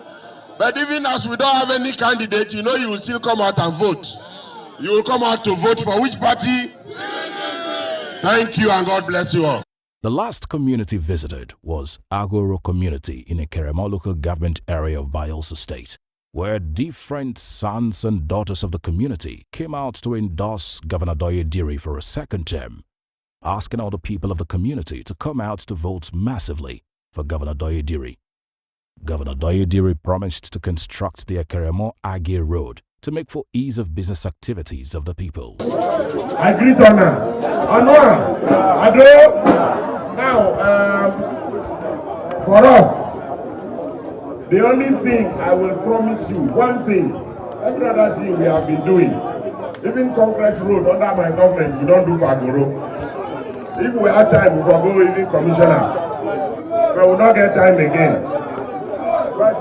But even as we don't have any candidate, you know you will still come out and vote. You will come out to vote for which party? Thank you and God bless you all. The last community visited was Agoro community in Ekerema local government area of Bayelsa State, where different sons and daughters of the community came out to endorse Governor Doyediri for a second term, asking all the people of the community to come out to vote massively for Governor Doyediri. Governor Doyediri promised to construct the Ekerema-Agay Road to make for ease of business activities of the people. I greet Honor. Honor, Ado. Now, for us, the only thing I will promise you, one thing, every other thing we have been doing, even concrete road under my government, we don't do for Agoro. If we have time, we will go even commissioner. But we will not get time again. But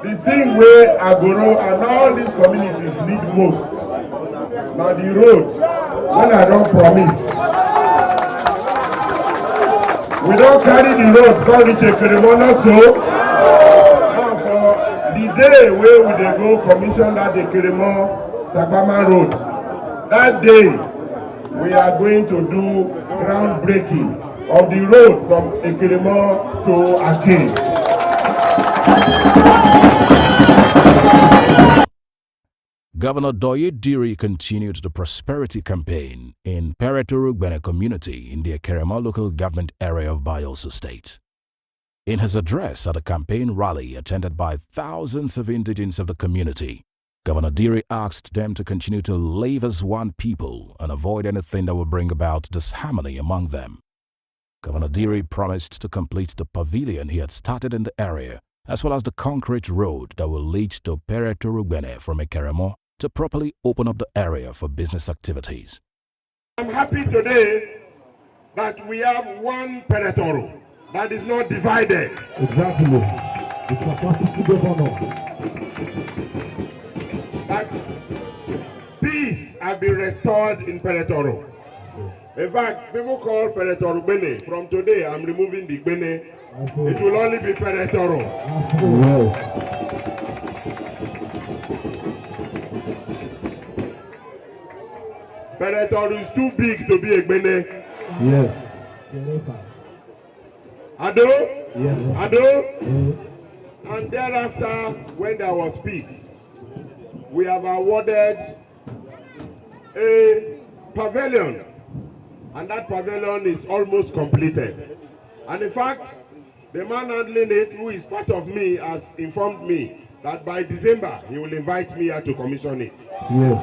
the thing where Agoro and all these communities need most, now the road, when I don't promise, we don't carry the road, call it Ekerema, not so. Now for the day where we dey go commission that Ekerema Sakpama Road, that day we are going to do groundbreaking of the road from Ekerema to Agay. Governor Doyediri continued the prosperity campaign in Pereto-Rugbene community in the Ekerema local government area of Bayelsa State. In his address at a campaign rally attended by thousands of indigents of the community, Governor Diri asked them to continue to live as one people and avoid anything that will bring about disharmony among them. Governor Diri promised to complete the pavilion he had started in the area, as well as the concrete road that will lead to Pereto-Rugbene from Ekerema to properly open up the area for business activities. I'm happy today that we have one Peretoro that is not divided. Exactly. The capacity governor. That peace has been restored in Peretoro. In fact, people call Peretoro Bene. From today, I'm removing the Bene. It will only be Peretoro. Peretoro is too big to be a Bene. Yes. Ado? Yes. Ado? And thereafter, when there was peace, we have awarded a pavilion. And that pavilion is almost completed. And in fact, the man handling it, who is part of me, has informed me that by December, he will invite me here to commission it. Yes.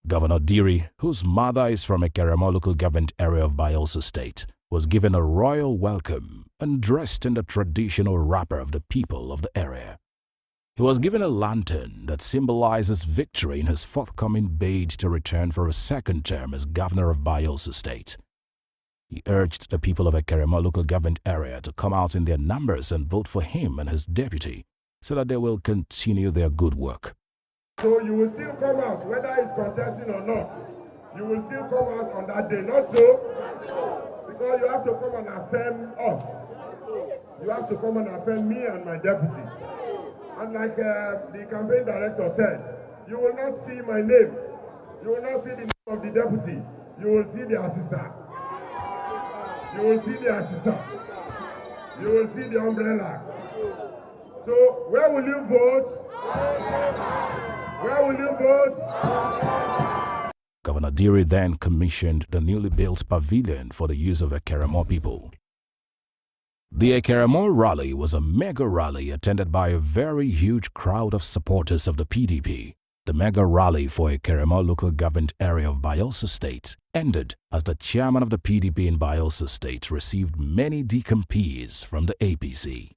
Governor Diri, whose mother is from Ekerema local government area of Bayelsa State, was given a royal welcome and dressed in the traditional wrapper of the people of the area. He was given a lantern that symbolizes victory in his forthcoming bid to return for a second term as governor of Bayelsa State. He urged the people of Ekerema local government area to come out in their numbers and vote for him and his deputy so that they will continue their good work. So you will still come out, whether it's contesting or not. You will still come out on that day, not so? Because you have to come and affirm us. You have to come and affirm me and my deputy. And like the campaign director said, you will not see my name. You will not see the name of the deputy. You will see the assistant. You will see the assistant. You will see the umbrella. So, where will you vote? Where will you vote? Governor Diri then commissioned the newly built pavilion for the use of Ekeremo people. The Ekeremo rally was a mega rally attended by a very huge crowd of supporters of the PDP. The mega rally for Ekeremo local government area of Bayelsa State ended as the chairman of the PDP in Bayelsa State received many decompees from the APC.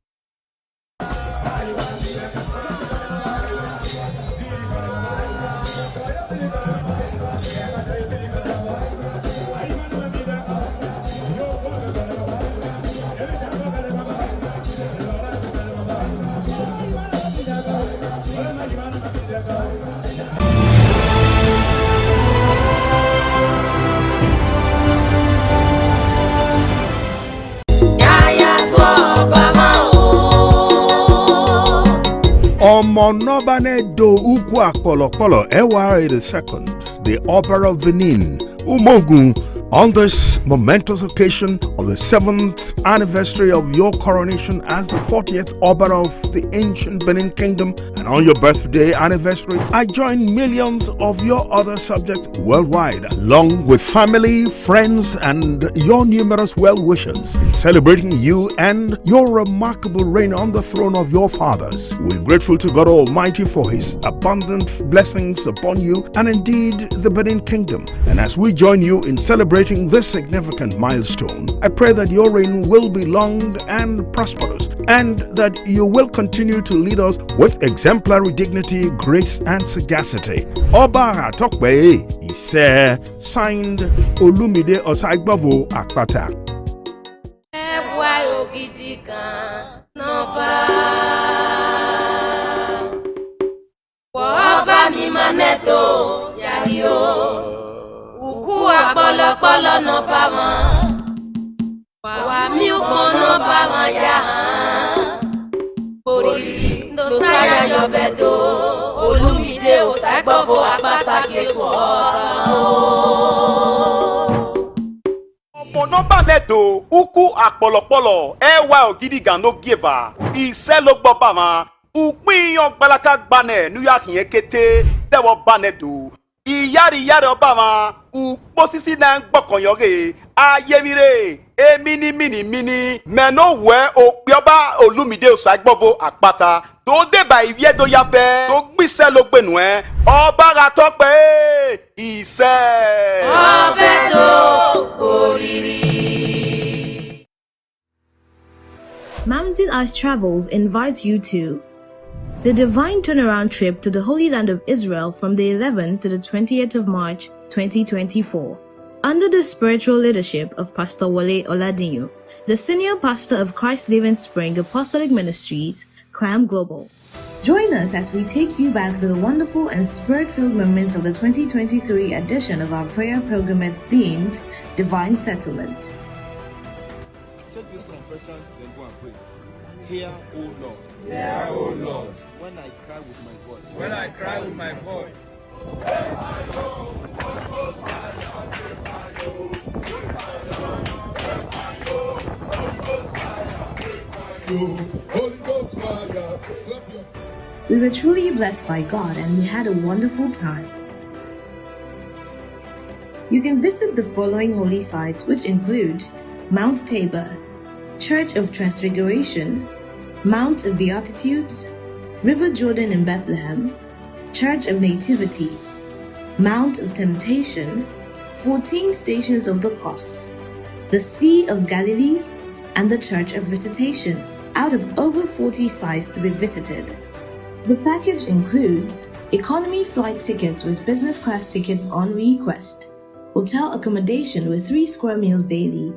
Omonobane do ukwa polo Ewa the second, the Opera of Benin, Umogun, on this momentous occasion of the 7th anniversary of your coronation as the 40th Oba of the ancient Benin Kingdom, and on your birthday anniversary, I join millions of your other subjects worldwide, along with family, friends, and your numerous well-wishers in celebrating you and your remarkable reign on the throne of your fathers. We're grateful to God Almighty for His abundant blessings upon you and indeed the Benin Kingdom. And as we join you in celebrating this significant milestone, I pray that your reign will be long and prosperous, and that you will continue to lead us with exemplary dignity, grace, and sagacity. Oba Atokbe Ise, signed Olumide Osaigbovo Akpata. Polo no bama, wa mi ukono bama ya, pori no saya yo bedo, Olumide Osaigbovo Akpata keto. Monoba medo uku akpolopolo ewa ogidigan no giva ise lo gbo bama upin yon gbalaka gbane nu ya kin kete sewo banedo iyari obama uposisi na gbọkan yore ayemire mini meno we opioba Olumide Osaigbovo Akpata to deba iwie do yafe to gbise lo gbenu oba ra tope ise obedo oriri. Mountain Ash Travels invites you to the Divine Turnaround Trip to the Holy Land of Israel from the 11th to the 20th of March 2024. Under the spiritual leadership of Pastor Wale Oladinyo, the Senior Pastor of Christ Living Spring Apostolic Ministries, Clam Global. Join us as we take you back to the wonderful and spirit-filled moments of the 2023 edition of our prayer pilgrimage themed Divine Settlement. Take this confession, then go and pray. Hear, O Lord. Hear, O Lord. When I cry with my voice. When I cry with my voice. We were truly blessed by God and we had a wonderful time. You can visit the following holy sites, which include Mount Tabor, Church of Transfiguration, Mount of Beatitudes, River Jordan in Bethlehem, Church of Nativity, Mount of Temptation, 14 Stations of the Cross, the Sea of Galilee, and the Church of Visitation, out of over 40 sites to be visited. The package includes economy flight tickets with business class tickets on request, hotel accommodation with 3 square meals daily,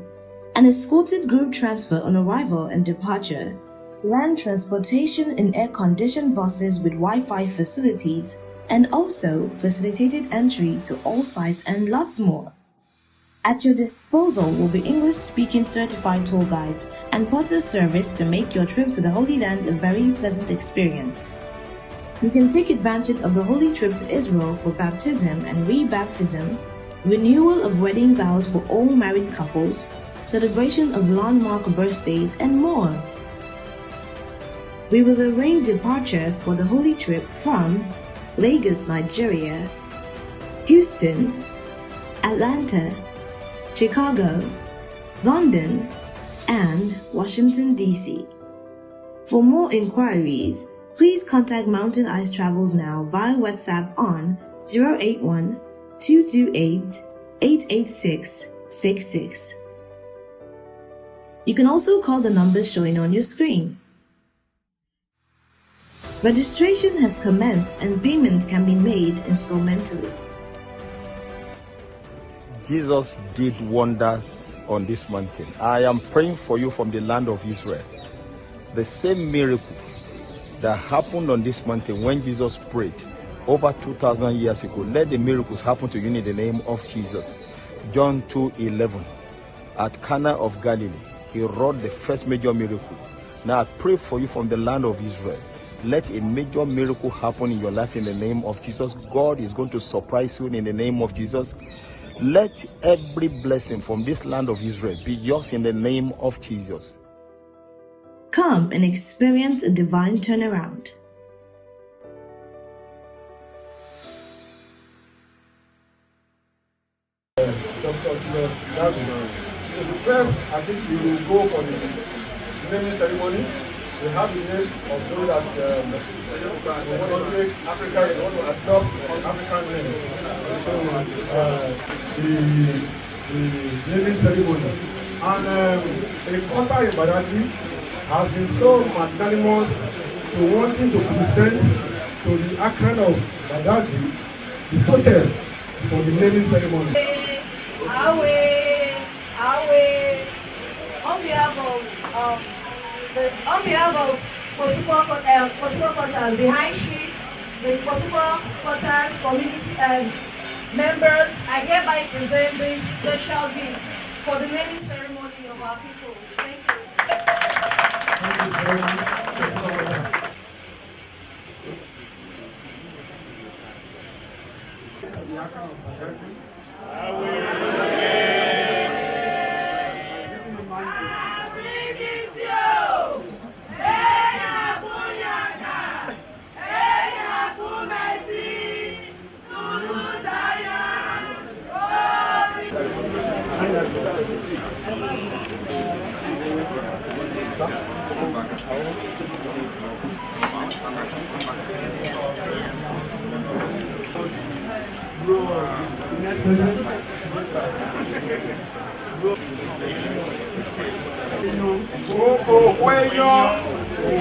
an escorted group transfer on arrival and departure, land transportation in air-conditioned buses with Wi-Fi facilities, and also facilitated entry to all sites and lots more. At your disposal will be English-speaking certified tour guides and porter service to make your trip to the Holy Land a very pleasant experience. You can take advantage of the holy trip to Israel for baptism and re-baptism, renewal of wedding vows for all married couples, celebration of landmark birthdays, and more. We will arrange departure for the holy trip from Lagos, Nigeria, Houston, Atlanta, Chicago, London, and Washington, D.C. For more inquiries, please contact Mountain Ice Travels now via WhatsApp on 081-228-886-66. You can also call the numbers showing on your screen. Registration has commenced and payment can be made instrumentally. Jesus did wonders on this mountain. I am praying for you from the land of Israel. The same miracle that happened on this mountain when Jesus prayed over 2,000 years ago, let the miracles happen to you in the name of Jesus. John 2:11. At Cana of Galilee, he wrought the first major miracle. Now I pray for you from the land of Israel. Let a major miracle happen in your life in the name of Jesus. God is going to surprise you in the name of Jesus. Let every blessing from this land of Israel be yours in the name of Jesus. Come and experience a divine turnaround. So the first, I think we will go for the naming ceremony. We have the names of those that we want to take African, we want to adopt African names. So the naming ceremony. And a quarter in Badagry has been so magnanimous to wanting to present to the Akran of Badagry the total for the naming ceremony. On behalf of Possible Quarters, the High Chief, the Possible Quarters community members, I hereby present this special gift for the naming ceremony of our people. Thank you. Thank you very much.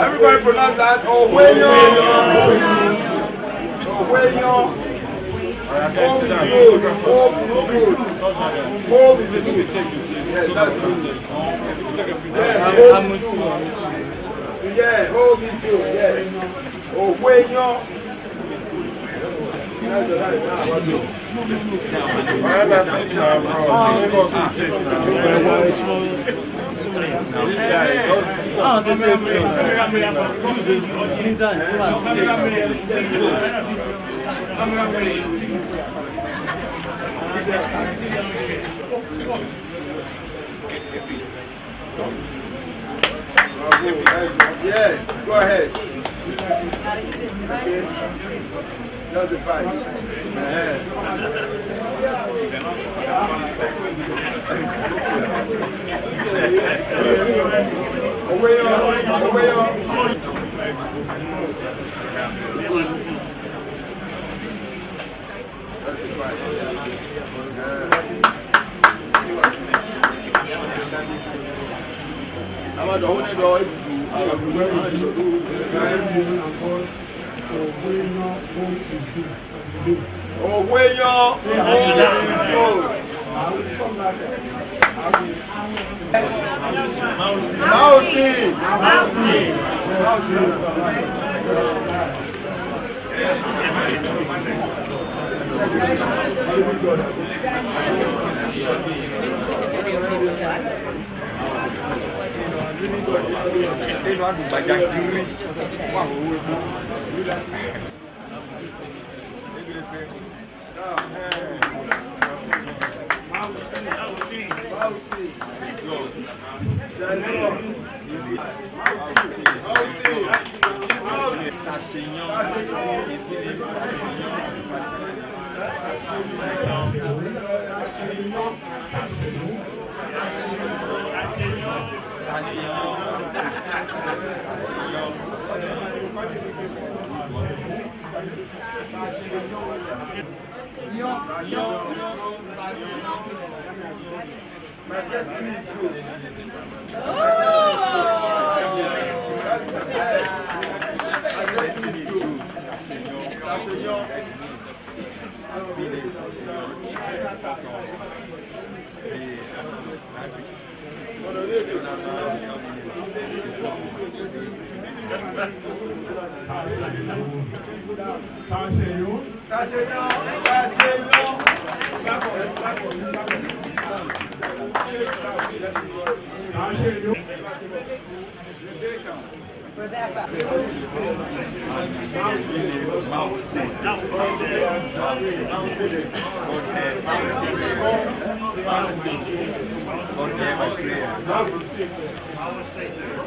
Everybody pronounce that. Home is good. Yes, that's good. Yes, home is good. Yeah. Yeah, go ahead. Okay. Just a fight. Away on. My destiny is good. My destiny is good.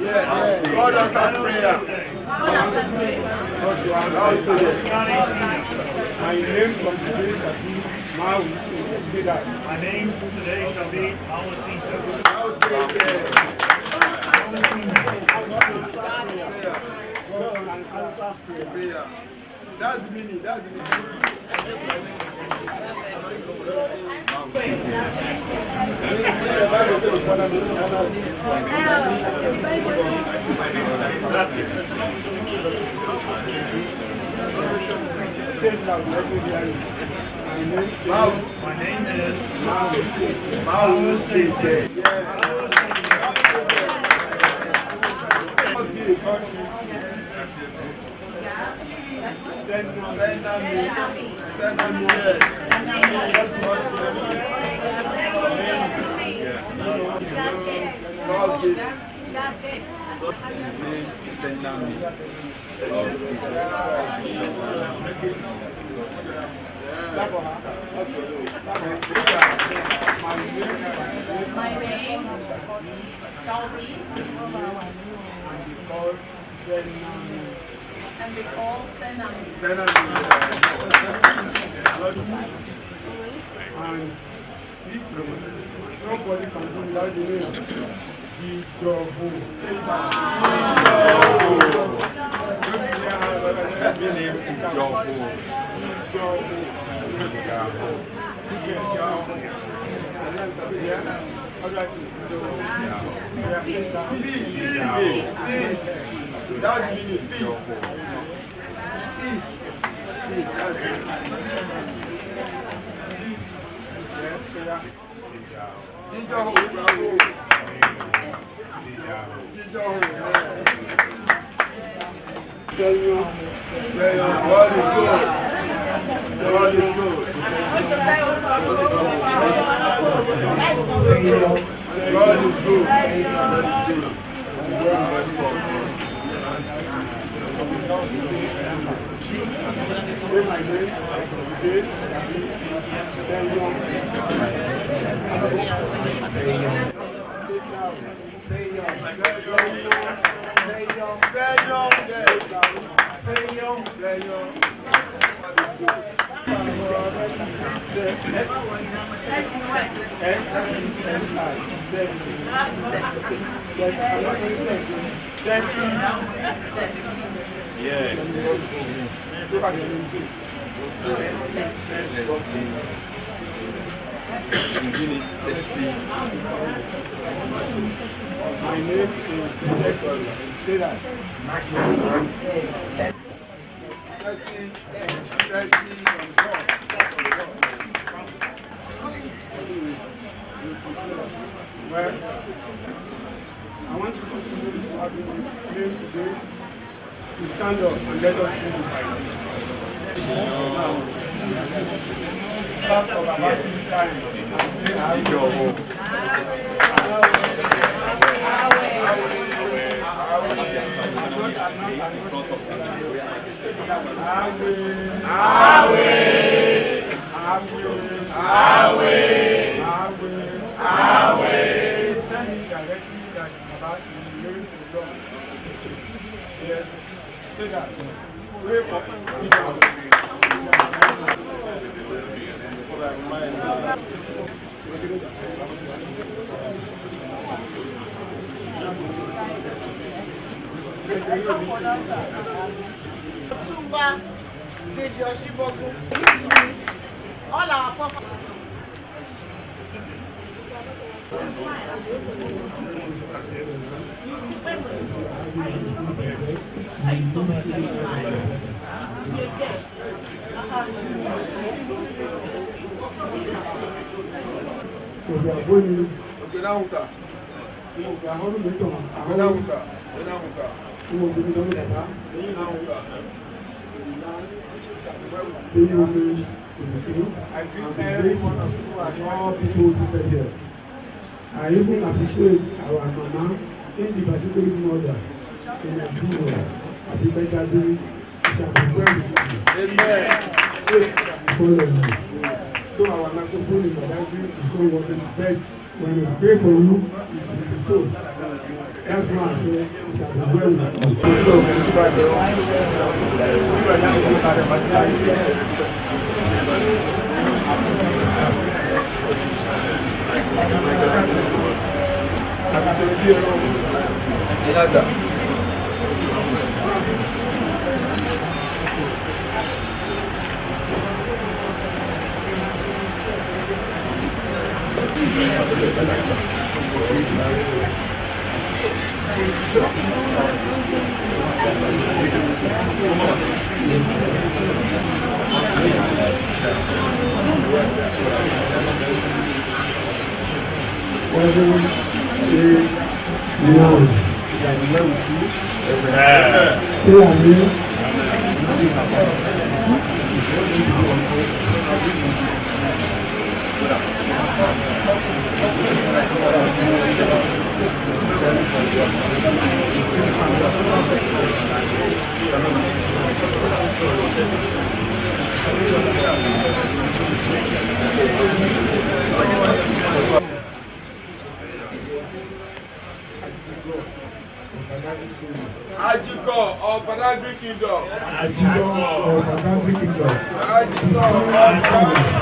Yes, God answers prayer. My name from today shall be Mawusi. Say that. My name today shall be Mawusi. God answers prayer. That's the meaning. That's the meaning. My name is Mawusi. Send My name shall be and be called Senami. And this name, nobody can do without the name. Jijobo. Say that. The name is Jijobo. Peace. That's the meaning. Peace. Peace. That's the God is good. God is good. God is good. Say my name. Okay. My name is Ceci. Say that. Well, I want you to have your name today. You stand up and let us sing the Bible. Back of about 3 times and say Say that. Pray for Tumba, Deji Oshibogu, all our forefathers. Okay, down, sir. Down, sir. Down, sir. I greet every one of you and all people seated here. I even appreciate our mama, in the particular mother, in the funeral. Happy birthday, shall be well. Amen. So our microphone is so what is best. When we pray for you, it will be so. That's why I say, it shall be well Ajigo of Badagry Kingdom. Ajigo of Badagry Kingdom. Ajigo of Badagry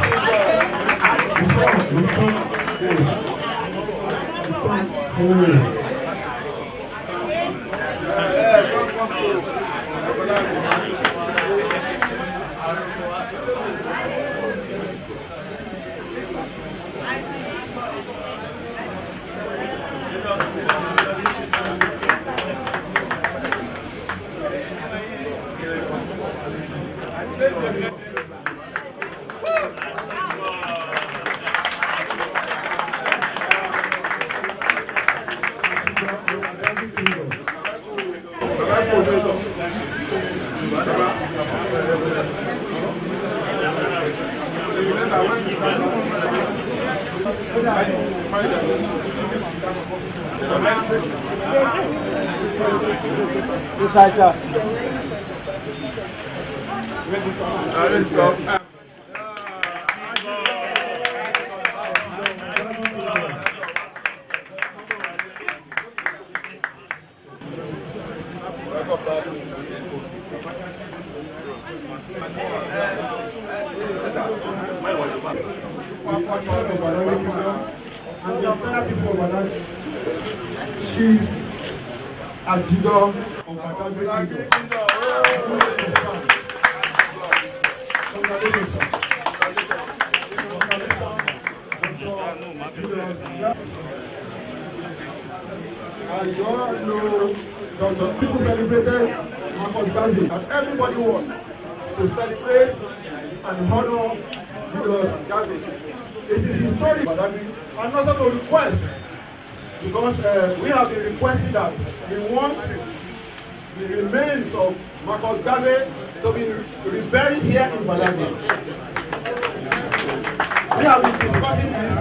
Let's go. And the entire people of Badagry, Chief Ajigo of Badagry Kingdom. And you all know that people celebrated Marcus Garvey, and everybody wants to celebrate and honor Julius Garvey. It is historic, and also to request, because we have been requesting that we want the remains of Marcus Garvey to be reburied here in Badagry. We have been discussing this.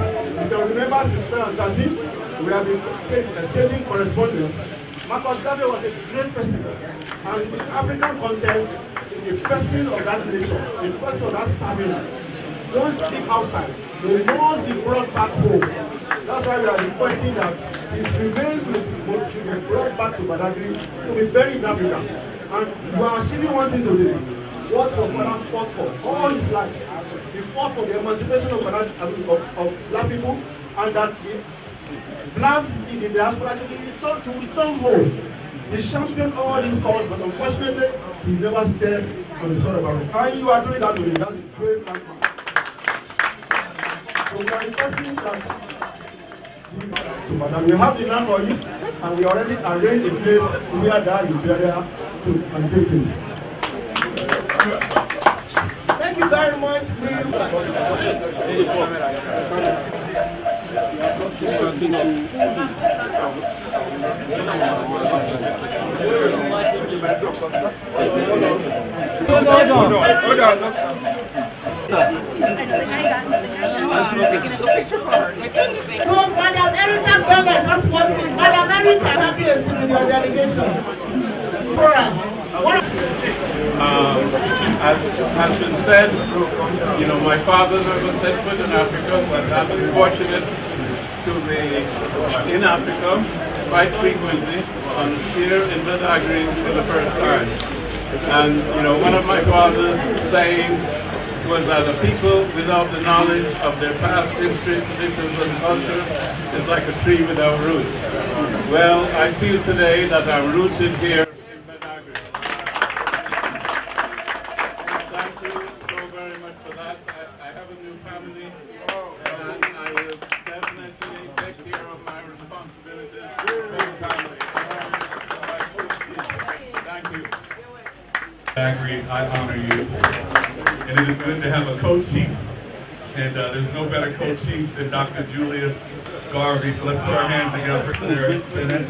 You can remember since 2013, we have been exchanging correspondence. Marcus Garvey was a great person, and in the African context, the person of that nation, the person of that stamina, don't sleep outside. They must be brought back home. That's why we are requesting that his remains should be brought back to Badagry to be buried in Africa. And we are achieving one thing today. What your father fought for all his life. He fought for the emancipation of black people, and that the blacks in the diaspora to return home. He championed all these causes, but unfortunately, he never stepped on the sword of Iron. And you are doing that today. That's a great landmark. So we are requesting that. So, madam, we have the land for you, and we already arranged a place where that is there to take place. Thank you very much. No, Madam Erica Bennett, just one thing. Madam Erica, have you seen in your delegation? As has been said, you know, my father never set foot in Africa, but I've been fortunate to be in Africa quite frequently, here in Badagry for the first time. And, you know, one of my father's sayings was that a people without the knowledge of their past history, traditions, and culture is like a tree without roots. Well, I feel today that I'm rooted here. I honor you, and it is good to have a co-chief, and there's no better co-chief than Dr. Julius Garvey, so let's put our hands together for their Senate.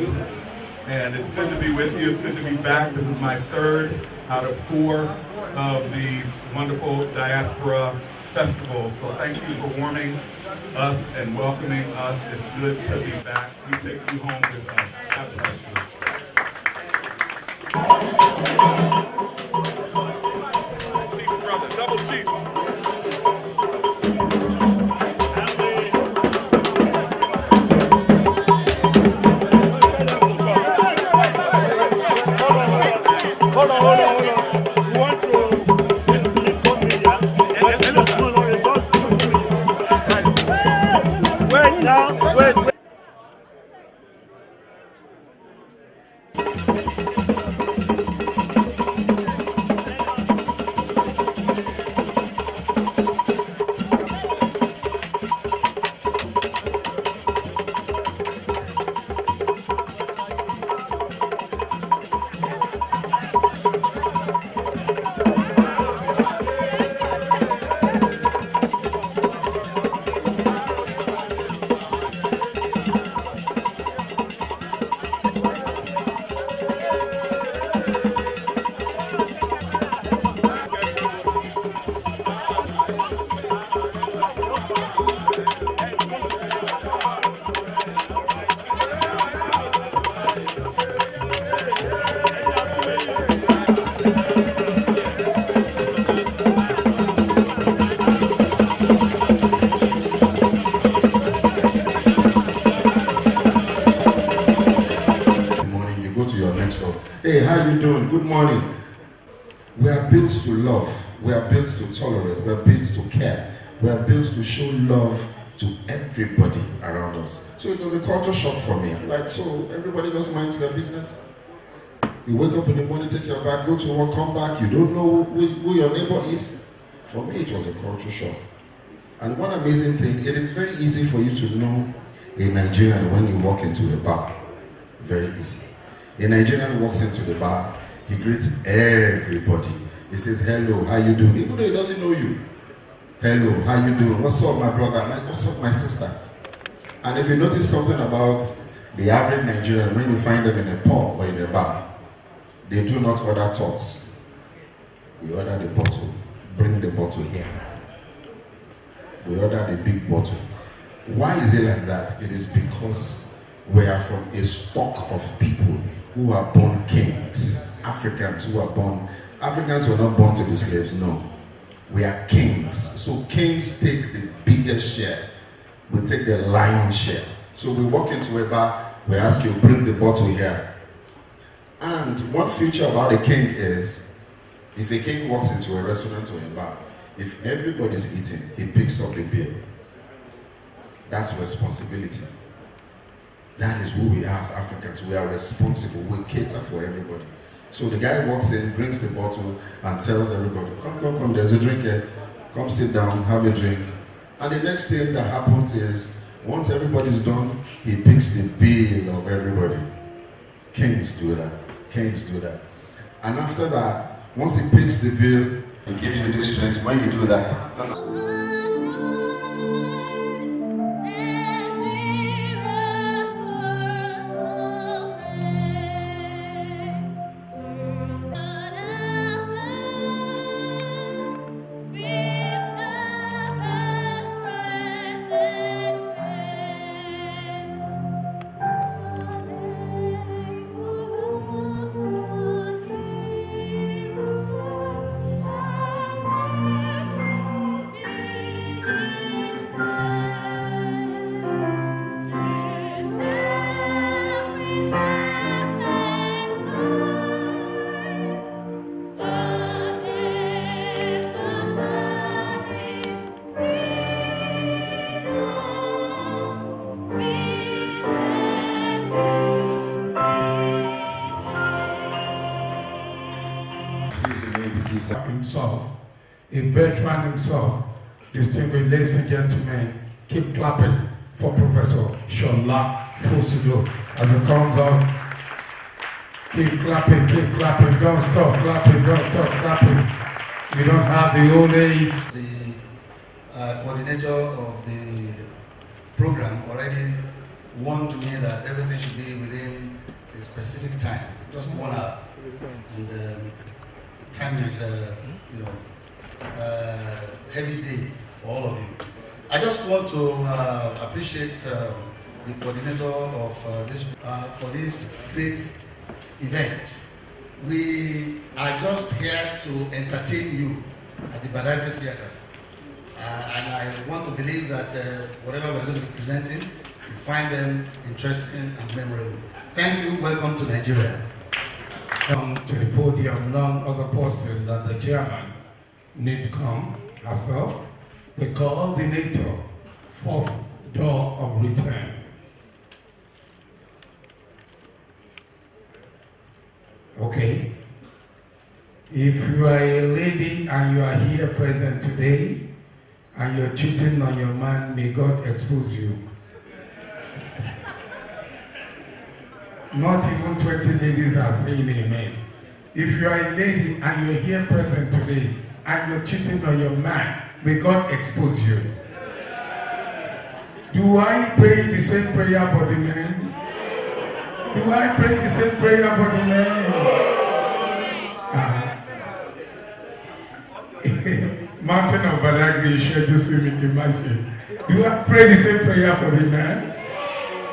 And it's good to be with you, it's good to be back. This is my third out of 4 of these wonderful diaspora festivals, so thank you for warming us and welcoming us. It's good to be back. We take you home with us. God bless you. Double chief. Hold on. You want to inform me, yeah? Wait now, wait. Hey, how you doing? Good morning. We are built to love. We are built to tolerate. We are built to care. We are built to show love to everybody around us. So it was a culture shock for me. Like, so everybody just minds their business. You wake up in the morning, take your bag, go to work, come back. You don't know who your neighbor is. For me, it was a culture shock. And one amazing thing, it is very easy for you to know a Nigerian when you walk into a bar. Very easy. A Nigerian walks into the bar, he greets everybody. He says, hello, how you doing? Even though he doesn't know you. Hello, how you doing? What's up, my brother? What's up, my sister? And if you notice something about the average Nigerian, when you find them in a pub or in a bar, they do not order tots. We order the bottle. Bring the bottle here. We order the big bottle. Why is it like that? It is because we are from a stock of people who are born kings. Africans who are born, Africans were not born to be slaves, no. We are kings. So kings take the biggest share. We take the lion's share. So we walk into a bar, we ask you, bring the bottle here. And one feature about a king is, if a king walks into a restaurant or a bar, If everybody's eating, he picks up the bill. That's responsibility. That is who we are as Africans. We are responsible. We cater for everybody. So the guy walks in, brings the bottle, and tells everybody, come, there's a drink here. Come sit down, have a drink. And the next thing that happens is, once everybody's done, he picks the bill of everybody. Kings do that. Kings do that. And after that, once he picks the bill, he gives you this strength. When you do that, himself, a veteran himself, distinguished ladies and gentlemen, keep clapping for Professor Shola Fosudo as it comes out. Keep clapping, don't stop clapping, don't stop clapping. We don't have the old age. The coordinator of the program already warned to me that everything should be within a specific time, just 1 hour. And time is, heavy day for all of you. I just want to appreciate the coordinator of this for this great event. We are just here to entertain you at the Badagry Theatre. And I want to believe that whatever we're going to be presenting, you find them interesting and memorable. Thank you. Welcome to Nigeria. To the podium, none other person than the chairman need to come herself, the coordinator, fourth door of return. Okay. If you are a lady and you are here present today and you're cheating on your man, may God expose you. Not even 20 ladies are saying amen. If you are a lady and you're here present today and you're cheating on your man, may God expose you. Do I pray the same prayer for the men? Do I pray the same prayer for the men? Mountain of Badagry, do I pray the same prayer for the men?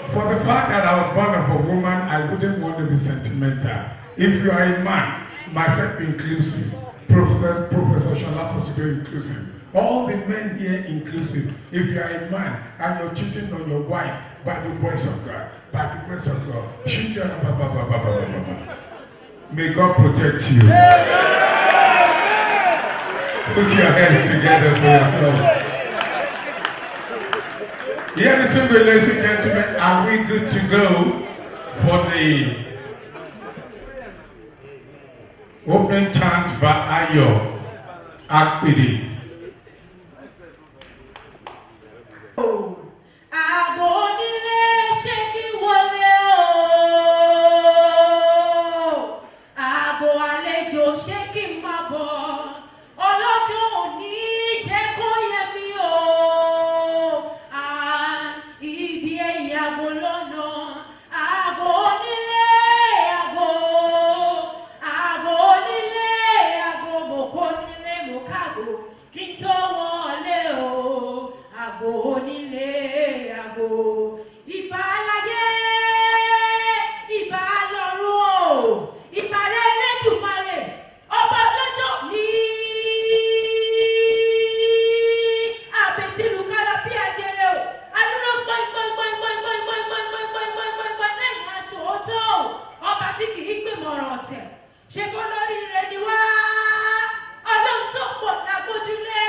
For the fact that I was born of a woman, I wouldn't want to be sentimental. If you are a man, myself inclusive, Professor Shola Fosudo inclusive, all the men here inclusive, if you are a man and you're cheating on your wife by the grace of God, may God protect you. Put your hands together for yourselves. Here, ladies and gentlemen, are we good to go for the opening chant by Ayo Akpidi? Ṣé kó lórí rẹ̀ ni wá? Ọlọ́run tó pọ̀ lágbójúlé.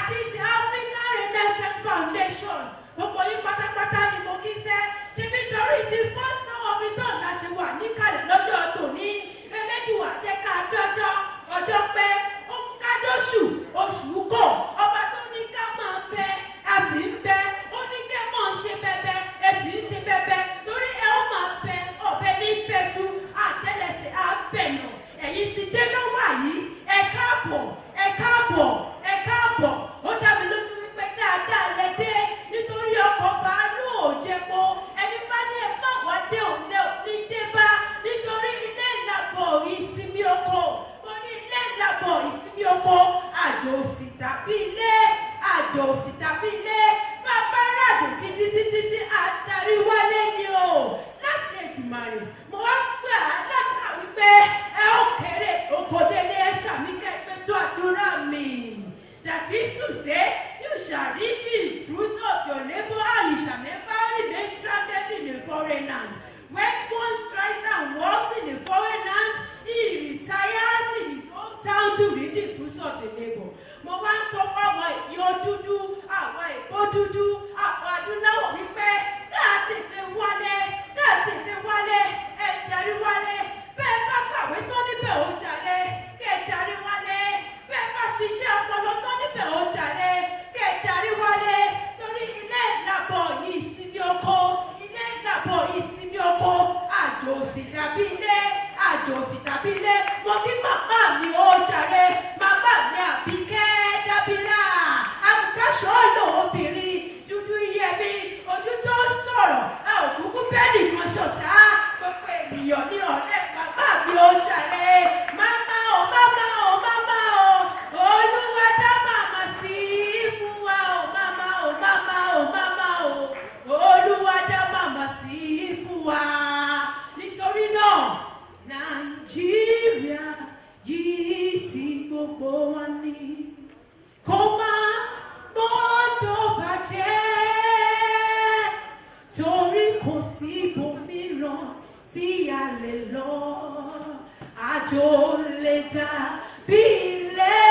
àti ti African Renaissance Foundation gbogbo yín pátápátá ni mo kí sẹ́ ṣe bí torí ti first now of return la ṣe wà níkàlẹ̀ lọ́jọ́ tòní Elédùà jẹ́ ká dọ́jọ́ ọjọ́ pé ó ń kádóṣù oṣù kò ọba tó ní ká máa bẹ a sì ń bẹ ó ní kẹ́ mọ̀ ṣe bẹ́bẹ́ ẹ sì ń ṣe bẹ́bẹ́ torí ẹ ó máa bẹ ọ̀bẹ ní bẹ́sù àtẹ́lẹsẹ̀ àbẹ̀nà ẹ̀yin ti dé lọ́wọ́ yìí ẹ káàbọ̀ ẹ káàbọ̀ ẹ káàbọ̀ ó dá mi lójú wípé dáadáa lẹ dé nítorí ọkọ̀ bàálù òjẹ̀pọ̀ ẹni bá ní ẹ bá wà dé òun lẹ ní dé bá nítorí ilé ìlàbọ̀ ìsinmi oko mo ní ilé ìlàbọ̀ ìsinmi oko àjò òsì tàbí ilé àjò òsì tàbí ilé bàbá ràjò títí àdarí wálé ni o láṣẹ Èdùmàrè mo wá gbà á ládàá wípé ẹ ó kéré okòdélé ẹ ṣàmì kẹgbẹ́ tó àdúrà mi. That is to say, you shall reap the fruits of your labor and you shall never remain stranded in a foreign land. When one strikes and works in a foreign land, he retires in his hometown to reap the fruits of the labor. Mo wá ń sọ fún àwọn èèyàn dúdú, àwọn èèbó dúdú, àwọn adúláwọ̀ wípé ká tètè wálé, ẹ darí wálé, bẹ́ẹ̀ bá kàwé tán níbẹ̀ ó jàre, kẹ́ ẹ darí wálé, bẹ́ẹ̀ bá ṣiṣẹ́ ọpọlọ tán níbẹ̀ ó jàre, kẹ́ ẹ darí wálé, torí ilé ìlàbọ̀ ní ìsinmi oko, ilé ìlàbọ̀ ìsinmi oko, àjò òsì dàbí ilé, àjò òsì dàbí ilé, mo kí màmá mi ó jàre, màmá mi Àbíkẹ́ Dábírà, àgùntàṣọ́ lò obìnrin, dúdú iyẹ̀mí, ojú tó ń sọ̀rọ̀, ẹ ò kúkú bẹ́ẹ̀ nìkan ṣọ̀tá, gbogbo ènìyàn ní ọ̀rẹ́ màmá mi ó jàre, màmá o, Olúwa dá màmá sí fún wa o, màmá o, Olúwa dá màmá sí fún wa, nítorí náà Nàìjíríà yìí tí gbogbo wa ní kó má gbọ́dọ̀ bàjẹ́ torí kò sí ibòmíràn tí a lè lọ àjò lè dà bí ilé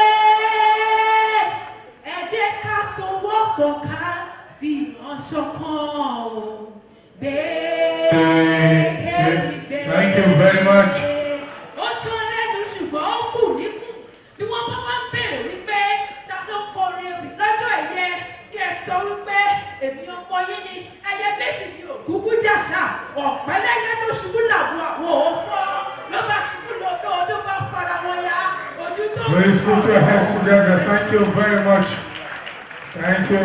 ẹ jẹ́ ká sowọ́pọ̀ ká fìmọ̀ ṣọ̀kan gbẹ́kẹ̀lé. Thank you very much. Ó tún lẹ́nu ṣùgbọ́n ó kù níkùn bí wọ́n bá wá ń bèrè wípé ta ló kọrin ewì lọ́jọ́ ẹ̀yẹ kí ẹ sọ wípé èmi ọmọ yín ni ẹyẹ méjì ni òkúkú jàṣà ọ̀pẹ́lẹ́gẹ́ tó ṣubú làwọn àwọn òfò ló bá ṣubú lọ́dọ̀ ọdún bá fara wọn ya ojú tó ń Please put your hands together. Thank you very much. Thank you.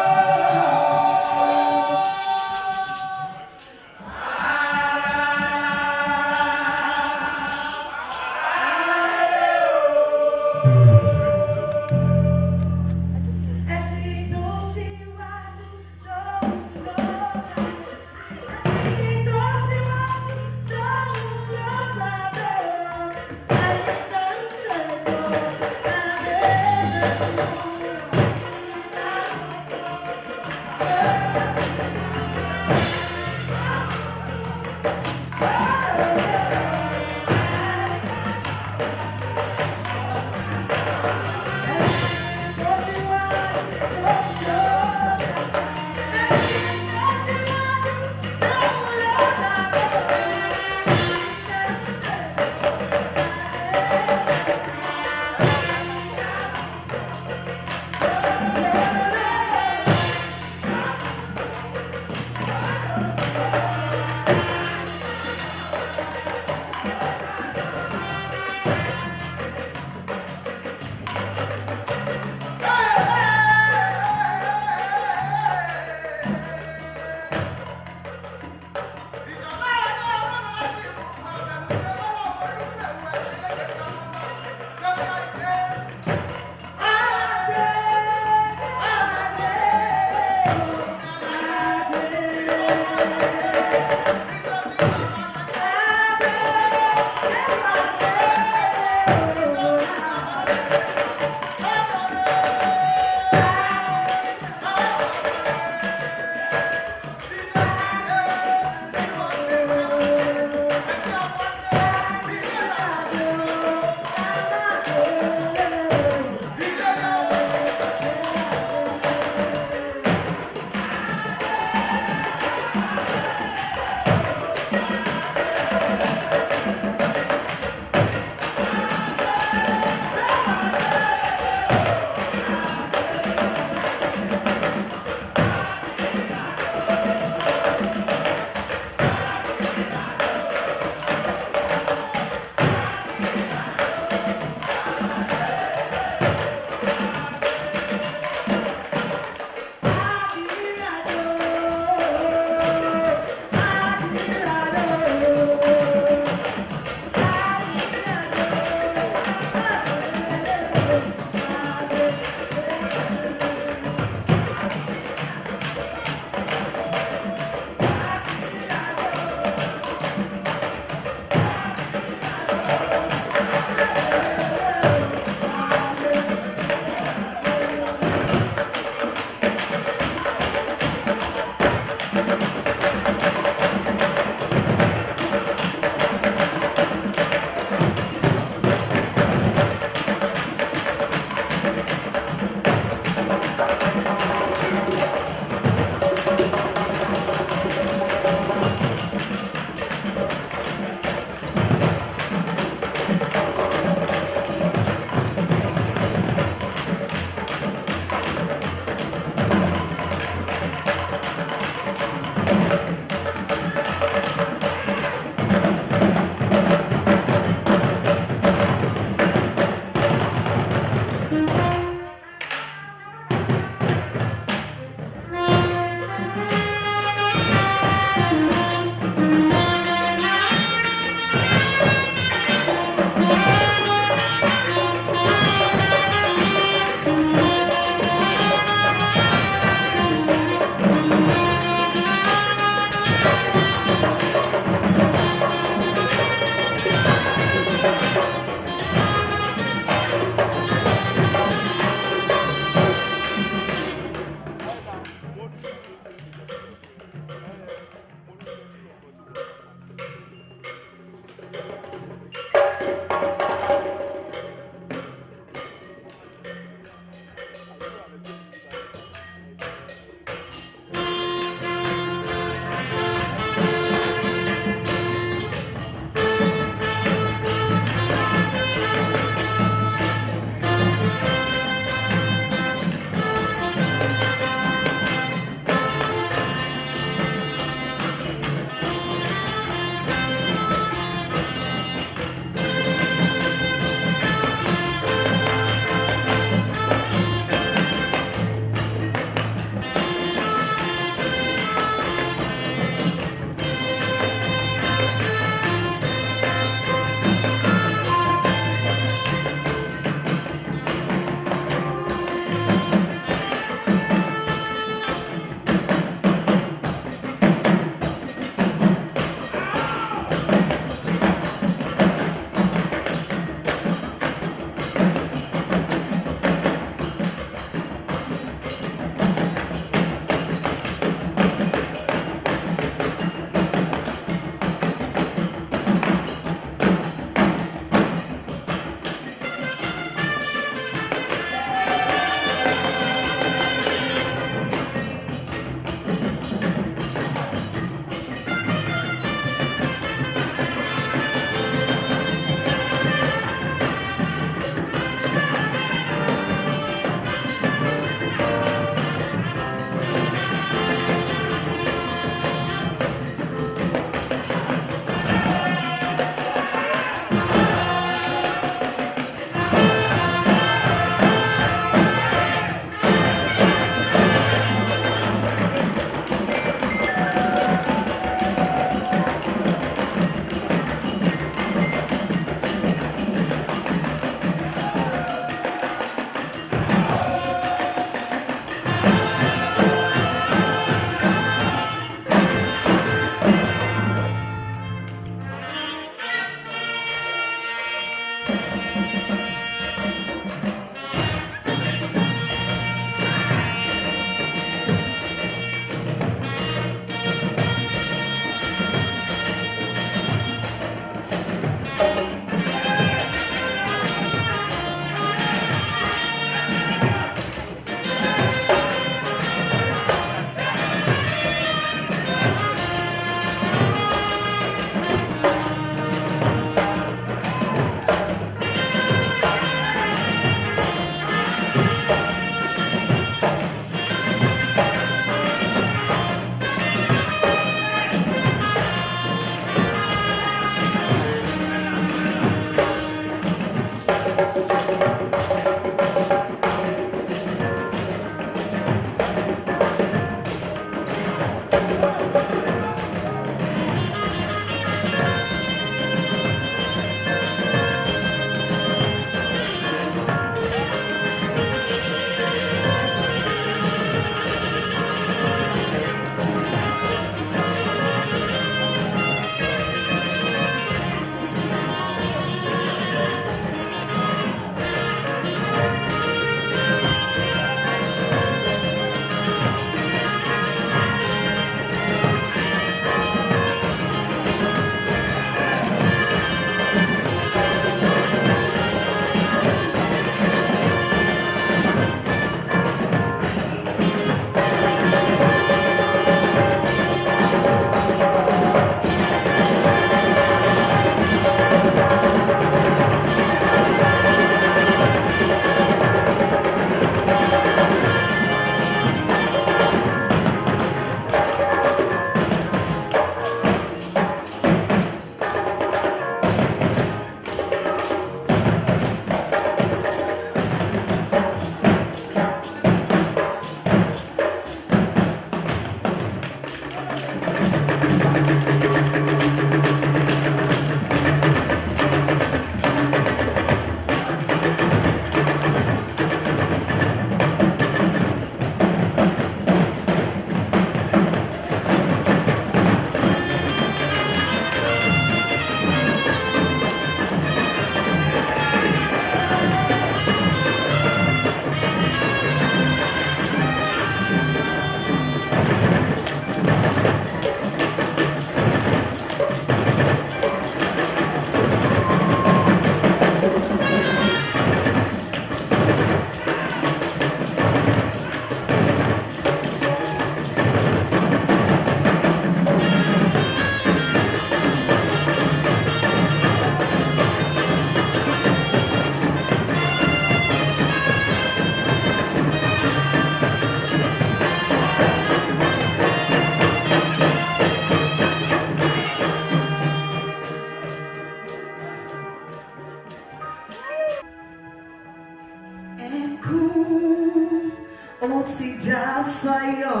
ti já sáyọ̀.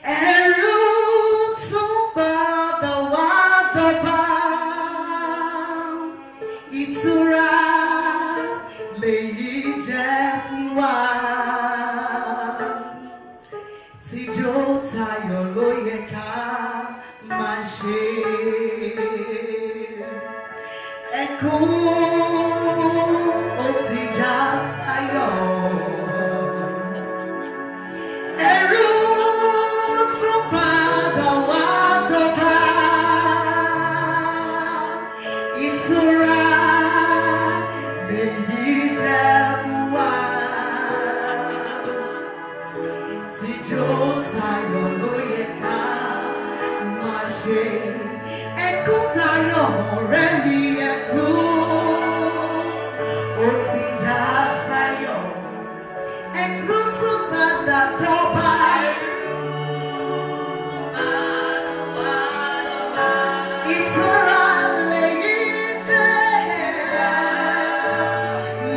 Ẹ̀rù tún padà wá dọ̀bà. Ìtura lèyí jẹ́ fún wa. Tíjó tayọ̀ ló yẹ ká máa ṣe. Ẹkún ó ti já sáyọ̀. Ẹ̀rù tún padà wá dọ̀bà. Ìtura lèyí jẹ́ fún wa. Tíjó tayọ̀ ló yẹ ká máa ṣe. Ẹkún tayọ̀ ọ̀rẹ́ mi ẹkún ó ti já sáyọ̀. Ẹkún tún padà dọ̀bà. Ìtura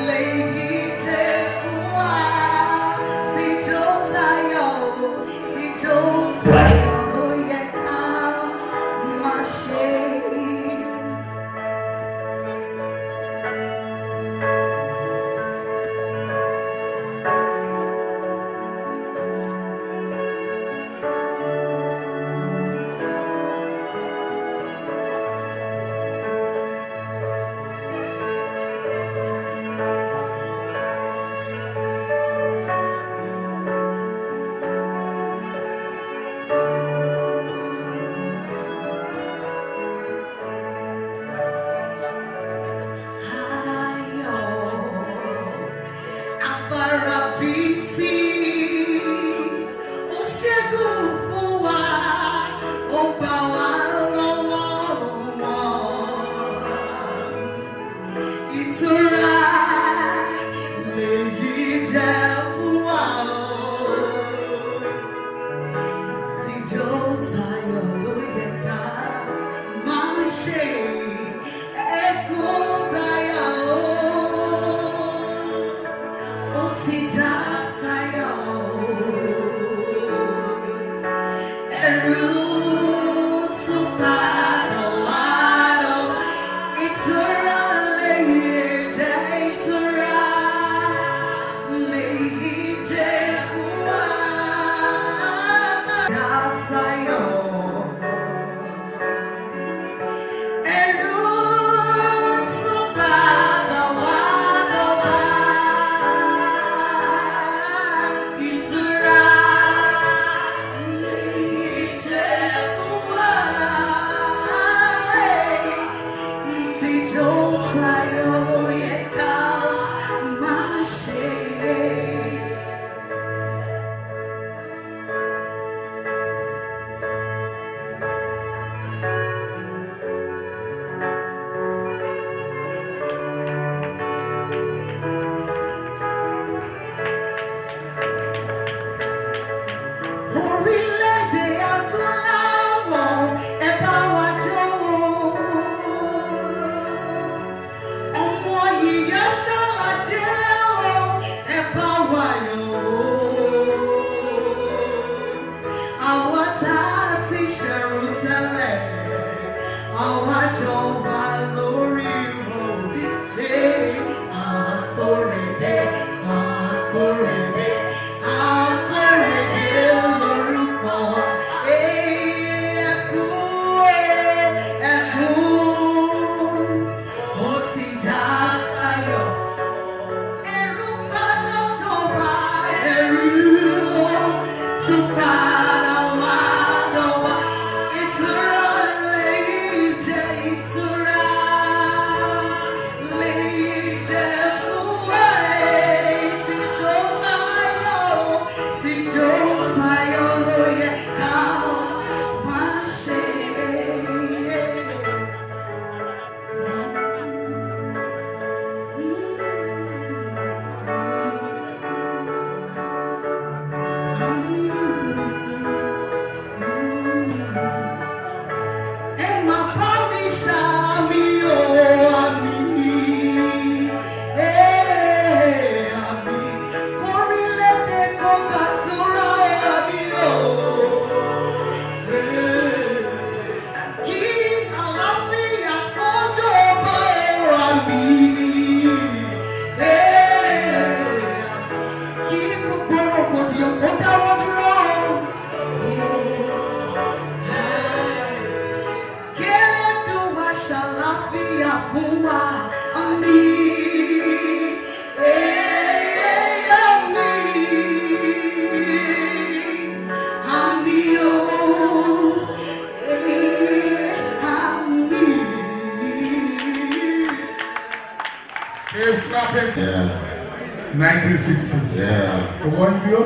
lèyí jẹ́ fún wa. Tíjó tayọ̀ ló yẹ ká máa ṣe. Àbárabìtì ó ṣẹ́gun fún wa, ó gbà wá lọ́wọ́ wọn. Ìtura lèyí jẹ́ fún wa o. Tíjó tayọ̀ ló yẹ ká máa ṣe. Ẹkún tayọ̀ ó ti já sáyọ̀. Ẹ̀rù tún padà wá dọ̀bà. Ìtura lèyí jẹ́, ìtura lèyí jẹ́ fún wa. Já sáyọ̀. Ẹ̀rù tún padà wá dọ̀bà. Ìtura lèyí jẹ́ fún wa. Tíjó tayọ̀ ló yẹ ká máa ṣe. Orílẹ̀-èdè adúláwọ̀ ẹ bá wa jó. Ọmọ ìyá ṣàlàjẹ́ o, ẹ bá wa yọ̀ o. Àwa tá a ti ṣẹ̀rù tẹ́lẹ̀, àwa jọba lórí òbí. Akórèdé, akórèdé, akórèdé lórúkọ. Ẹkún ó ti já sáyọ̀. Ẹ̀rù padà dọ̀bà. Ẹ̀rù tún padà wá dọ̀bà. Ìtura lèyí jẹ́, ìtura ṣàlàáfíà fún wa àmì àmì o àmì. Yeah. 1960. Yeah.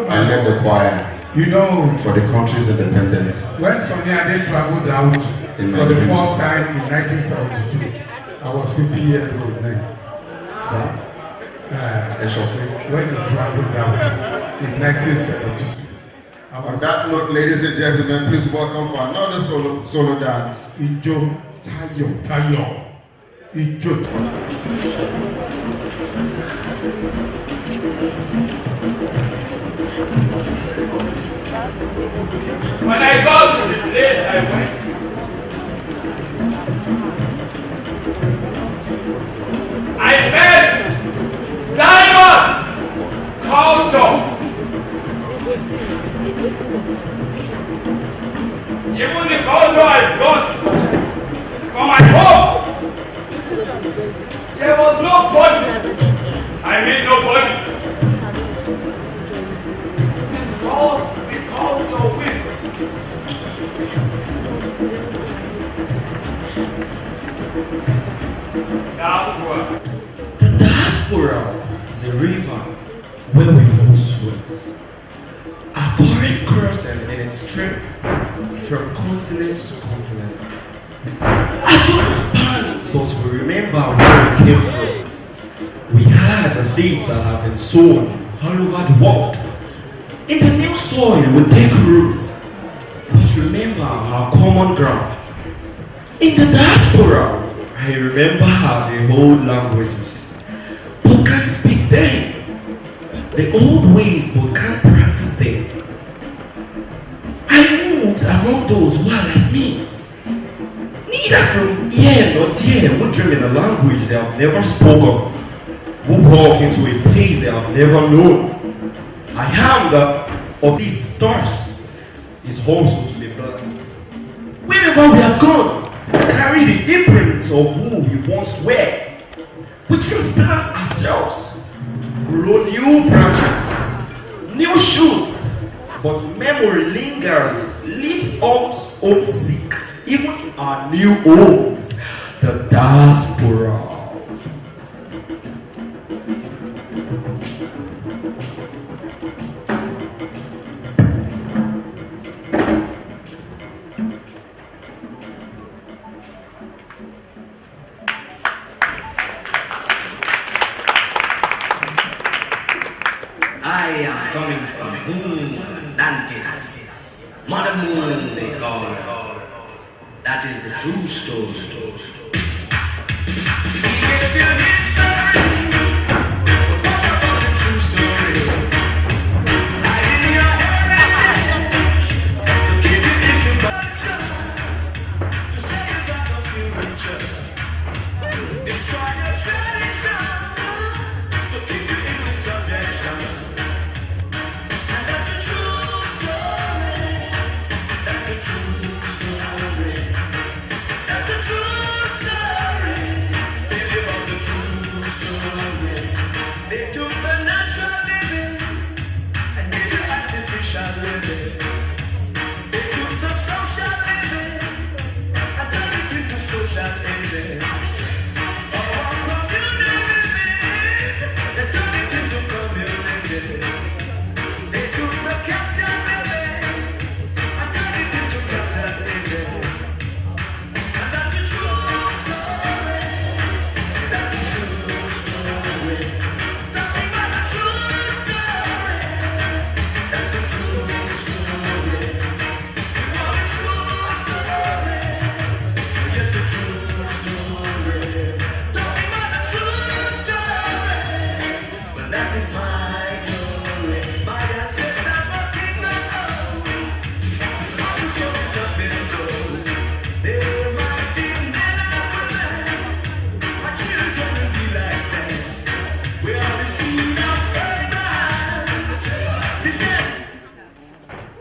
I led the choir. You know, for the country's independence. When Sonny Ade traveled out for the first time in 1972, I was 50 years old then. Sir? When he traveled out in 1972. On that note, ladies and gentlemen, please welcome for another solo dance. Ijo Tayo. Ijo. When I got to the place I went to, I met diverse culture. Even the culture I brought from my home, there was nobody. I mean nobody. This was the culture with. The diaspora is a river where we all swim. Our current crossing in its trip from continent to continent. Our journey spans, but we remember where we came from. We had the seeds that have been sown all over the world. In the new soil, we take root, but remember our common ground. In the diaspora, I remember the old languages, but can't speak them. The old ways, but can't practice them. I moved among those who are like me. Neither from here nor there who dream in a language they have never spoken, who walk into a place they have never known. I am the of this thirst is also to be blessed. Wherever we have gone, carry the imprints of who we once were. We transplant ourselves, grow new branches, new shoots, but memory lingers, leaves us homesick, even in our new homes, the diaspora. I am coming from Moon, Nantes. Mother Moon, they call her. That is the true story.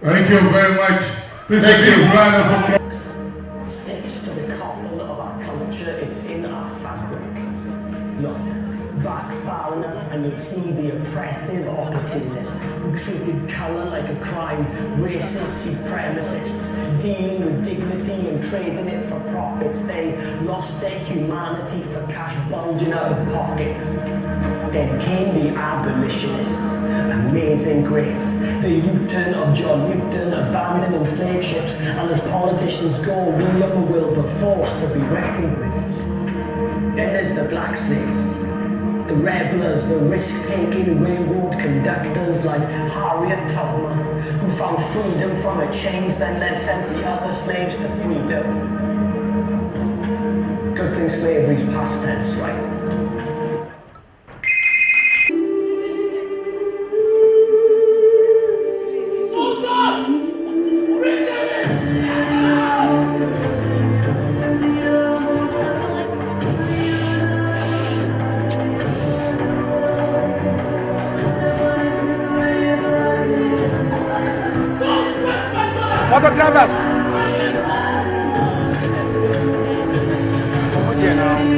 Thank you very much. Please give a round of applause. Sticks to the call. cotton of our culture, it's in our fabric. Look, back far enough and you'll see the oppressive opportunists who treated color like a crime, racist supremacists, dealing with dignity and trading it for profits. They lost their humanity for cash bulging out of pockets. Then came the abolitionists, Amazing Grace, the U-turn of John Newton, abandoning slave ships, and as politicians go, William and Wilberforce to be reckoned with. Then there's the black slaves, the rebelers, the risk-taking railroad conductors like Harriet Tubman, who found freedom from her chains, then led 70 other slaves to freedom. Good thing slavery's past tense, right? Fotographers! Okay, now.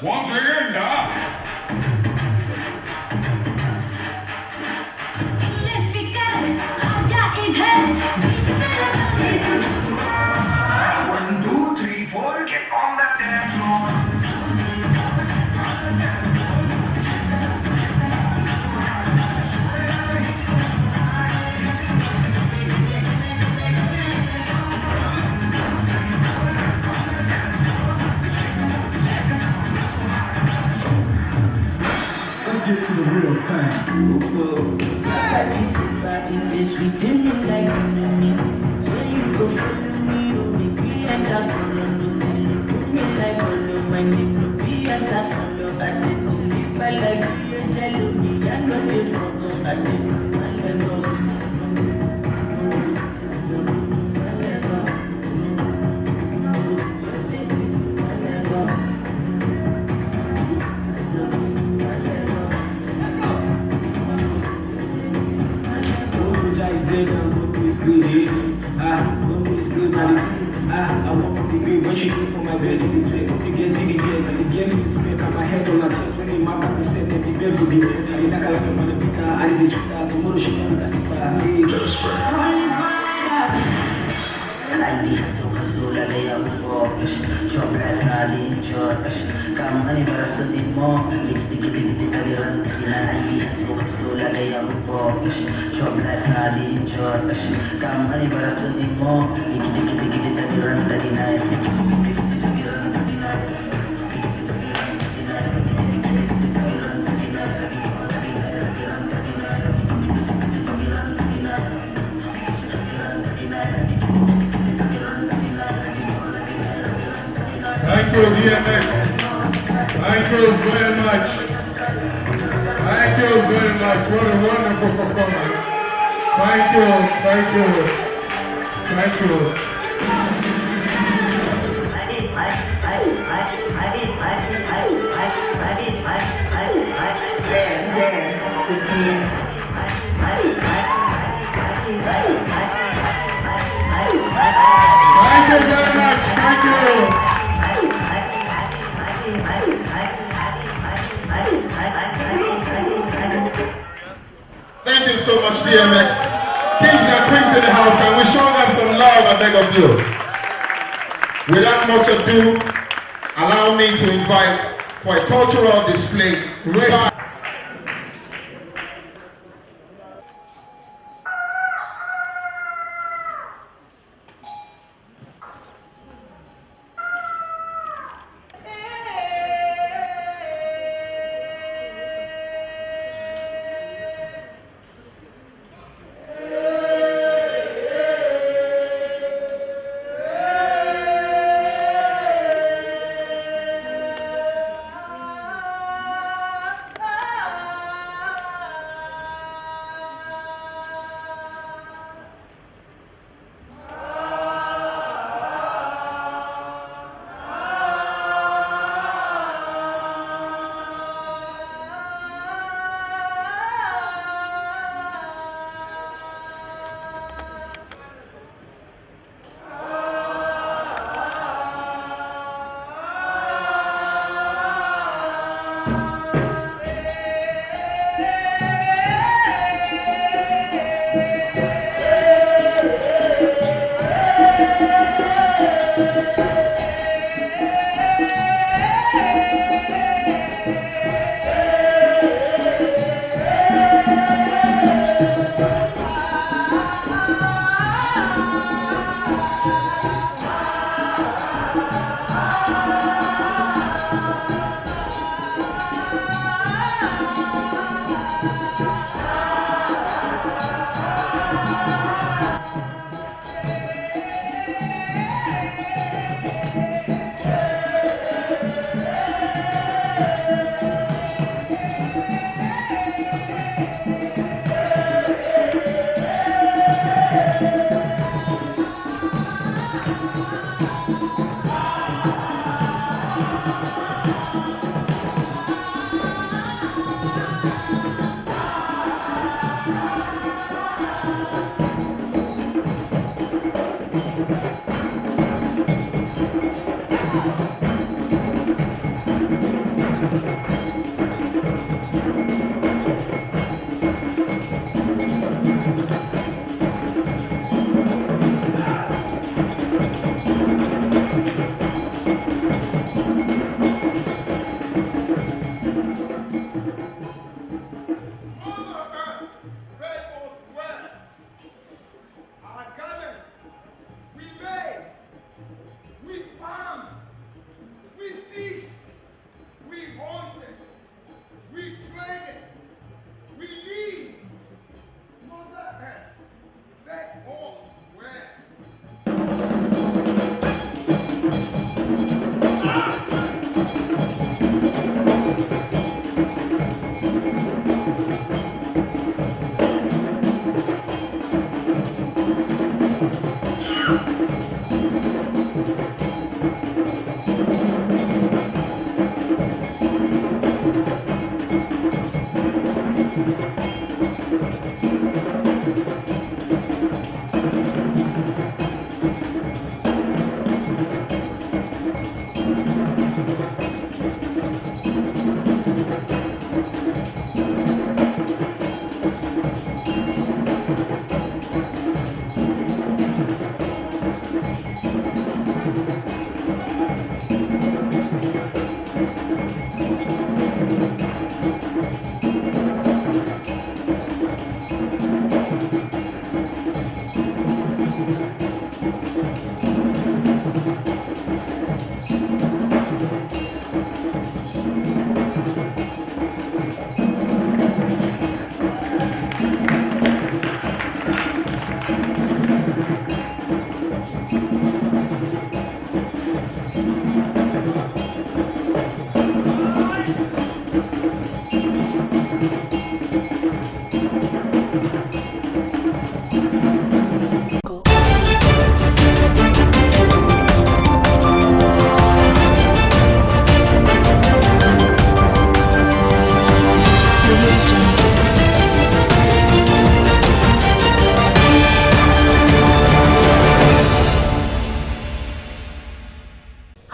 Once again, Let's get to the real thing. I want to be when she came from my bed in this way. You get to the jet, and the girl is spent on my head on her chest. When the map up the set, then the bed will be there. I mean, I can like a man, and this tomorrow she can be that sister. Let's pray. ID hustle lagay ang focus. Job life na din shortcut. Kamani baras to din mo. Dikit tagiran na ID hustle lagay ang focus. Job life na din shortcut. Kamani baras to din mo. Dikit tagiran na Thank you, DMX. Thank you very much. Thank you very much. What a wonderful performance. Thank you, thank you, thank you. Thank you very much. Thank you. Thank you so much, DMX. Kings and queens in the house, can we show them some love, I beg of you? Without much ado, allow me to invite for a cultural display.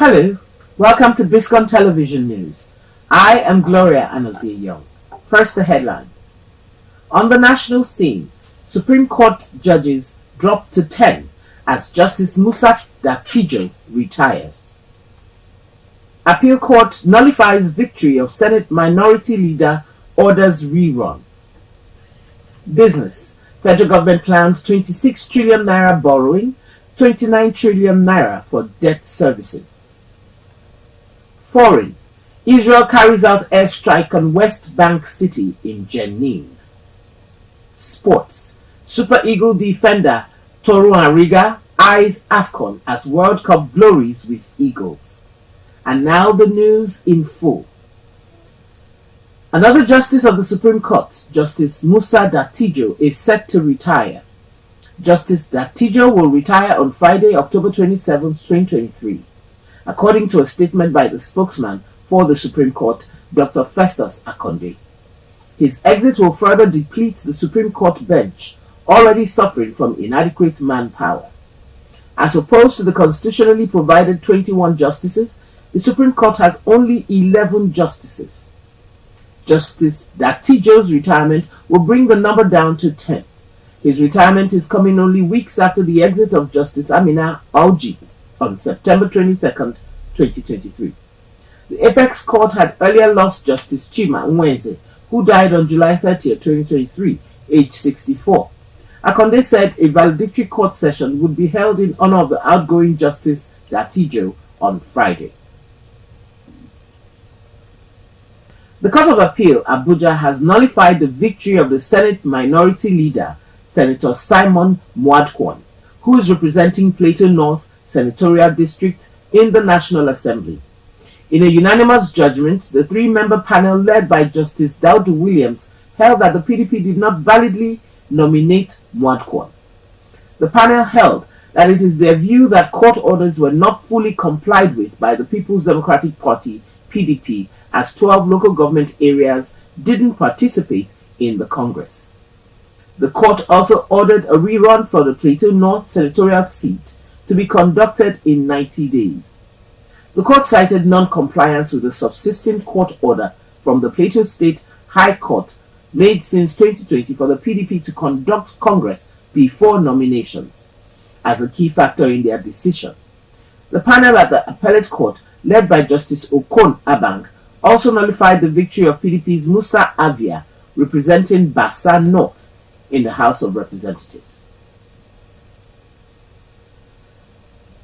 Hello, welcome to Biscon Television News. I am Gloria Anozie Young. First, the headlines. On the national scene, Supreme Court judges dropped to 10 as Justice Musa Datijo retires. Appeal Court nullifies victory of Senate Minority Leader, orders rerun. Business. Federal government plans 26 trillion naira borrowing, 29 trillion naira for debt servicing. Foreign. Israel carries out airstrike on West Bank city in Jenin. Sports. Super Eagle defender Toru Ariga eyes AFCON as World Cup glories with Eagles. And now the news in full. Another justice of the Supreme Court, Justice Musa Datijo, is set to retire. Justice Datijo will retire on Friday, October 27, 2023. According to a statement by the spokesman for the Supreme Court, Dr. Festus Akonde. His exit will further deplete the Supreme Court bench, already suffering from inadequate manpower. As opposed to the constitutionally provided 21 justices, the Supreme Court has only 11 justices. Justice Datijo's retirement will bring the number down to 10. His retirement is coming only weeks after the exit of Justice Amina Auji on September 22, 2023. The Apex Court had earlier lost Justice Chima Nwenze, who died on July 30, 2023, aged 64. Akonde said a valedictory court session would be held in honor of the outgoing Justice Datijo on Friday. The Court of Appeal, Abuja, has nullified the victory of the Senate Minority Leader, Senator Simon Mwadkwon, who is representing Plateau North Senatorial District in the National Assembly. In a unanimous judgment, the three-member panel led by Justice Daudu Williams held that the PDP did not validly nominate Mwadkwon. The panel held that it is their view that court orders were not fully complied with by the People's Democratic Party, PDP, as 12 local government areas didn't participate in the Congress. The court also ordered a rerun for the Plateau North senatorial seat to be conducted in 90 days. The court cited non-compliance with the subsisting court order from the Plateau State High Court made since 2020 for the PDP to conduct Congress before nominations as a key factor in their decision. The panel at the appellate court, led by Justice Okon Abang, also nullified the victory of PDP's Musa Avia, representing Bassa North in the House of Representatives.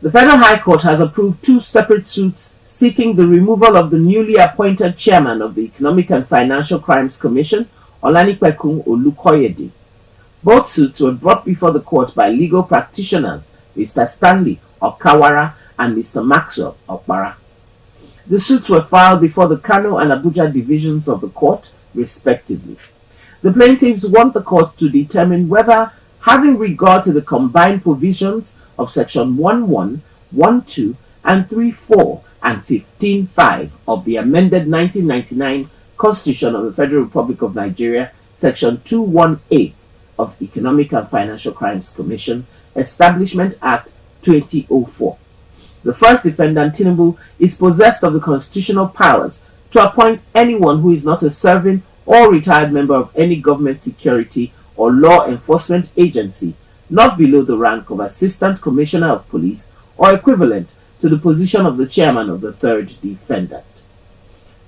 The Federal High Court has approved two separate suits seeking the removal of the newly appointed chairman of the Economic and Financial Crimes Commission, Olanipekun Olukoyede. Both suits were brought before the court by legal practitioners Mr. Stanley Okawara and Mr. Maxwell Okpara. The suits were filed before the Kano and Abuja divisions of the court, respectively. The plaintiffs want the court to determine whether, having regard to the combined provisions of Section 11, 12, and 34 and 15(5) of the amended 1999 Constitution of the Federal Republic of Nigeria, Section 21A of Economic and Financial Crimes Commission, Establishment Act 2004. The first defendant, Tinubu, is possessed of the constitutional powers to appoint anyone who is not a serving or retired member of any government security or law enforcement agency, not below the rank of Assistant Commissioner of Police or equivalent to the position of the chairman of the third defendant.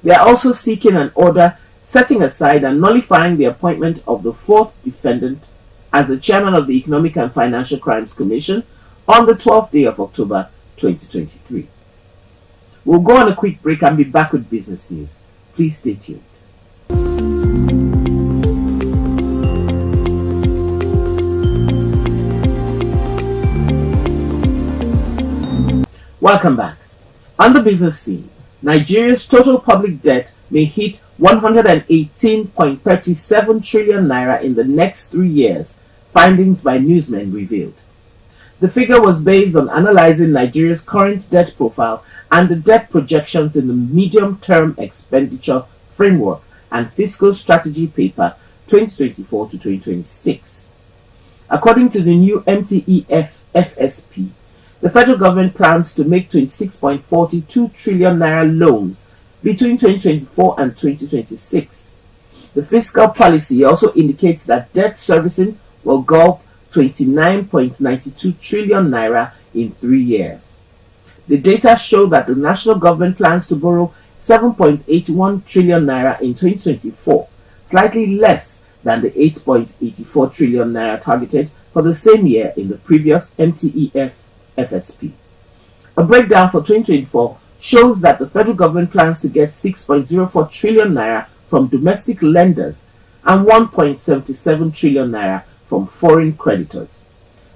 They are also seeking an order setting aside and nullifying the appointment of the fourth defendant as the chairman of the Economic and Financial Crimes Commission on the 12th day of October 2023. We'll go on a quick break and be back with business news. Please stay tuned. Welcome back. On the business scene, Nigeria's total public debt may hit 118.37 trillion naira in the next 3 years, findings by newsmen revealed. The figure was based on analyzing Nigeria's current debt profile and the debt projections in the Medium-Term Expenditure Framework and Fiscal Strategy Paper 2024 to 2026. According to the new MTEF FSP, The federal government plans to make 26.42 trillion naira loans between 2024 and 2026. The fiscal policy also indicates that debt servicing will gulp 29.92 trillion naira in 3 years. The data show that the national government plans to borrow 7.81 trillion naira in 2024, slightly less than the 8.84 trillion naira targeted for the same year in the previous MTEF FSP. A breakdown for 2024 shows that the federal government plans to get 6.04 trillion naira from domestic lenders and 1.77 trillion naira from foreign creditors.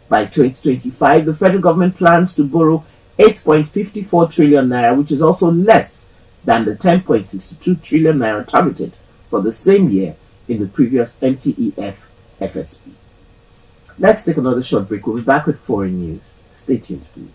By 2025, the federal government plans to borrow 8.54 trillion naira, which is also less than the 10.62 trillion naira targeted for the same year in the previous MTEF FSP. Let's take another short break. We'll be back with foreign news. Stay tuned, please.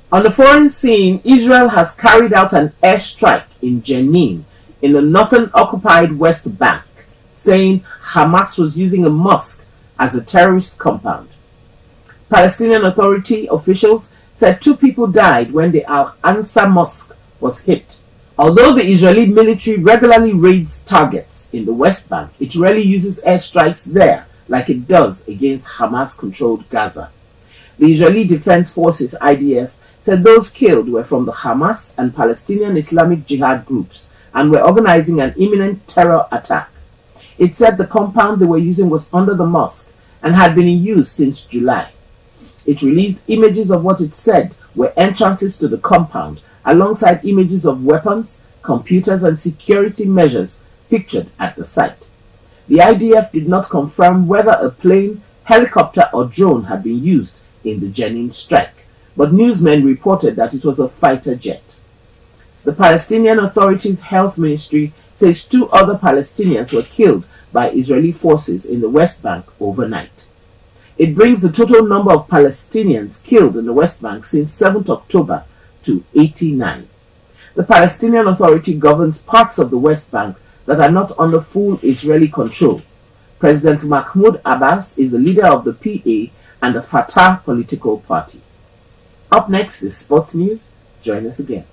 On the foreign scene, Israel has carried out an airstrike in Jenin in the northern occupied West Bank, saying Hamas was using a mosque as a terrorist compound. Palestinian Authority officials said 2 people died when the Al-Aqsa Mosque was hit. Although the Israeli military regularly raids targets in the West Bank, it rarely uses airstrikes there like it does against Hamas-controlled Gaza. The Israeli Defense Forces (IDF) said those killed were from the Hamas and Palestinian Islamic Jihad groups and were organizing an imminent terror attack. It said the compound they were using was under the mosque and had been in use since July. It released images of what it said were entrances to the compound, alongside images of weapons, computers, and security measures pictured at the site. The IDF did not confirm whether a plane, helicopter, or drone had been used in the Jenin strike, but newsmen reported that it was a fighter jet. The Palestinian Authority's health ministry says 2 other Palestinians were killed by Israeli forces in the West Bank overnight. It brings the total number of Palestinians killed in the West Bank since 7th October to 89. The Palestinian Authority governs parts of the West Bank that are not under full Israeli control. President Mahmoud Abbas is the leader of the PA and the Fatah political party. Up next is sports news. Join us again.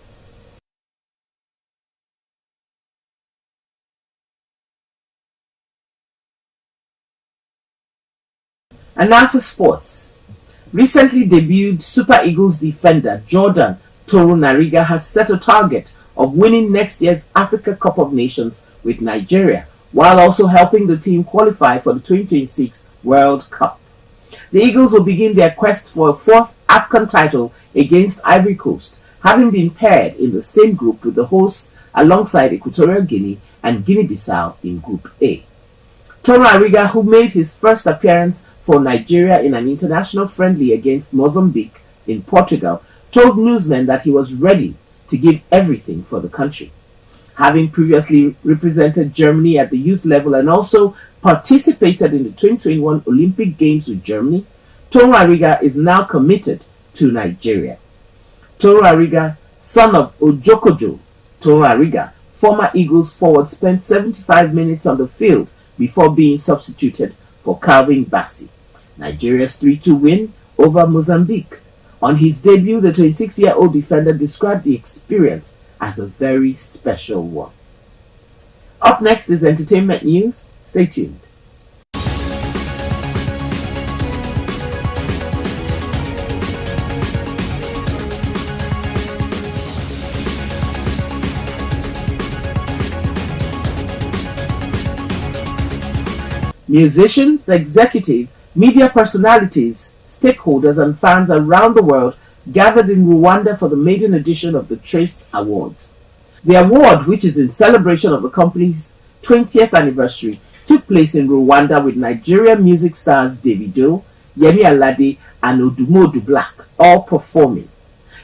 And now for sports. Recently debuted Super Eagles defender Jordan Toro Nariga has set a target of winning next year's Africa Cup of Nations with Nigeria, while also helping the team qualify for the 2026 World Cup. The Eagles will begin their quest for a 4th AFCON title against Ivory Coast, having been paired in the same group with the hosts alongside Equatorial Guinea and Guinea-Bissau in Group A. Toro Nariga, who made his first appearance for Nigeria in an international friendly against Mozambique in Portugal, told newsmen that he was ready to give everything for the country. Having previously represented Germany at the youth level and also participated in the 2021 Olympic Games with Germany, Toro Nariga is now committed to Nigeria. Toro Nariga, son of Ojokojo Toro Nariga, former Eagles forward, spent 75 minutes on the field before being substituted for Calvin Bassey. Nigeria's 3-2 win over Mozambique. On his debut, the 26-year-old defender described the experience as a very special one. Up next is entertainment news. Stay tuned. Musicians, executives, media personalities, stakeholders, and fans around the world gathered in Rwanda for the maiden edition of the Trace Awards. The award, which is in celebration of the company's 20th anniversary, took place in Rwanda with Nigerian music stars Davido, Yemi Alade, and Odumodu Black all performing.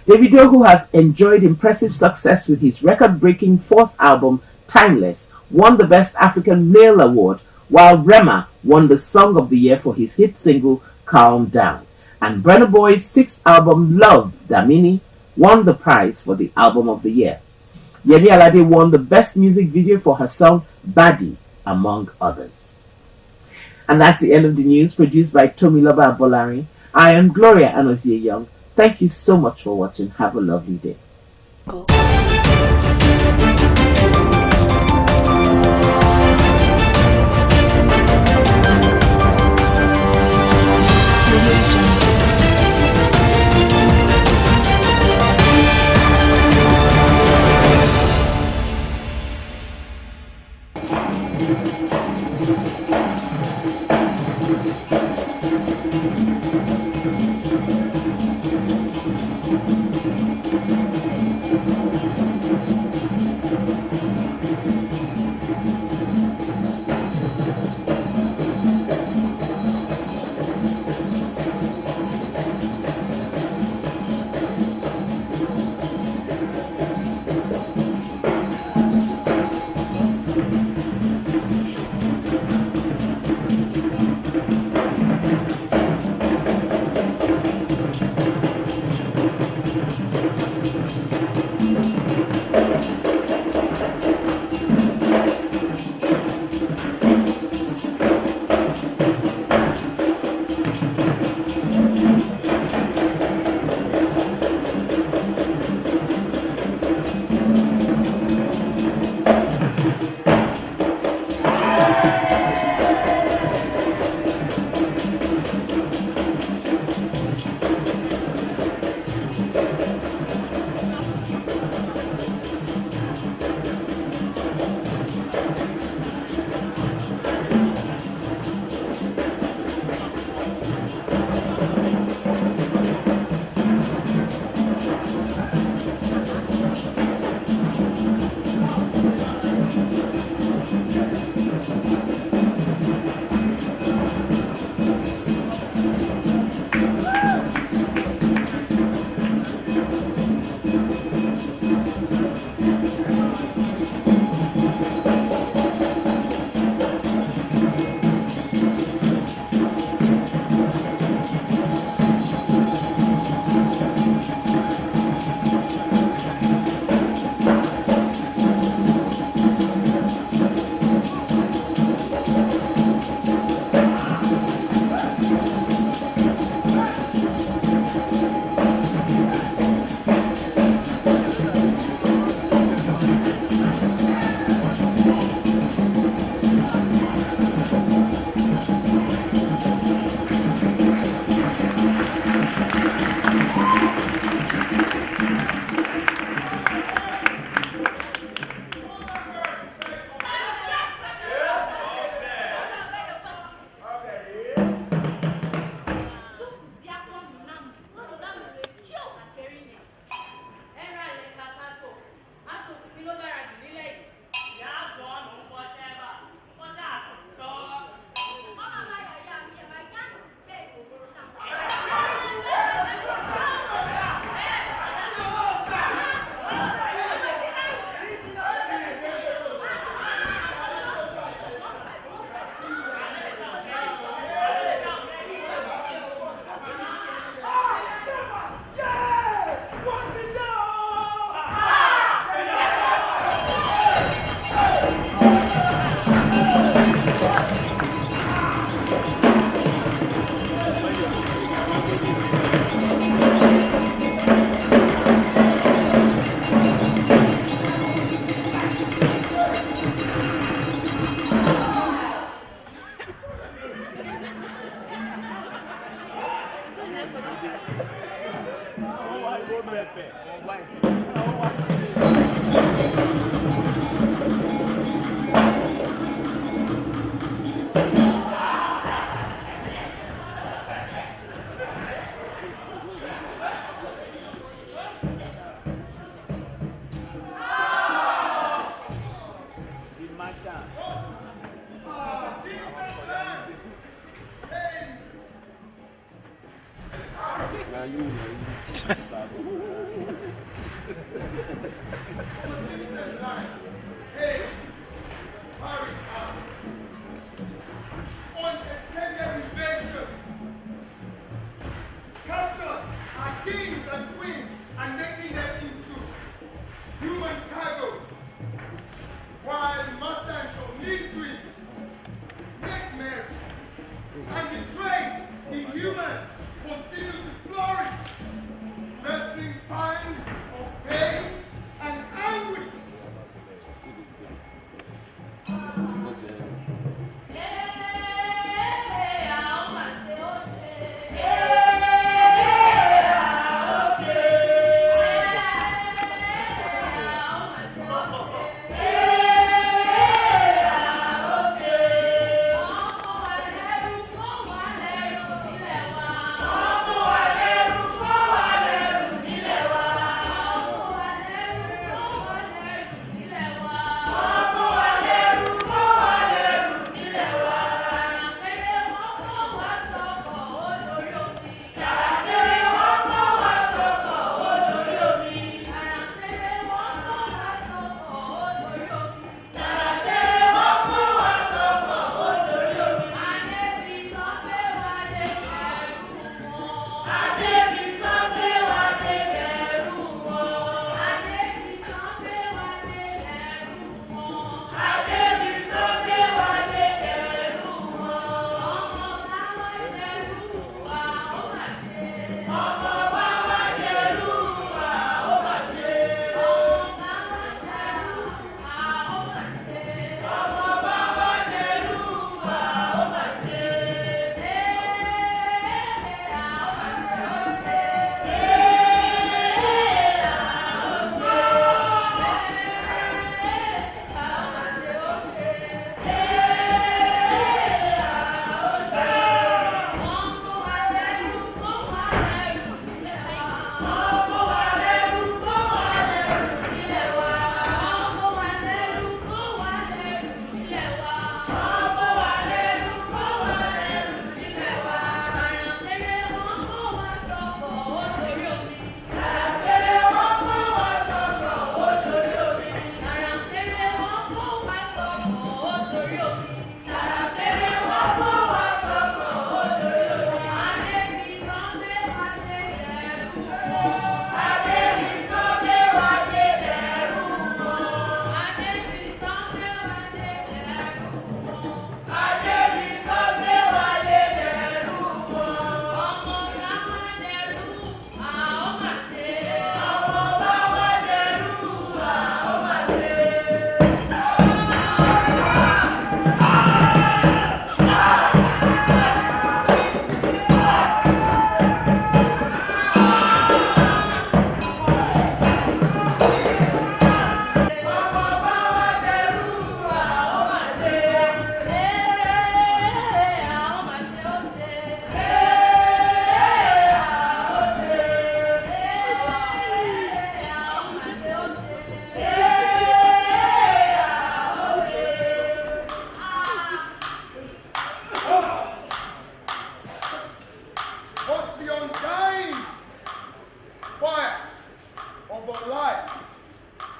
Davido, who has enjoyed impressive success with his record-breaking 4th album, Timeless, won the Best African Male Award, while Rema won the Song of the Year for his hit single Calm Down. And Burna Boy's 6th album Love Damini won the prize for the Album of the Year. Yemi Alade won the Best Music Video for her song Badi, among others. And that's the end of the news, produced by Tomiloba Abolari. I am Gloria Anozie Young. Thank you so much for watching. Have a lovely day.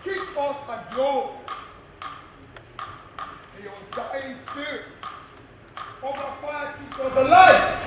keeps us aglow in your dying spirit. Over fire keeps us alive.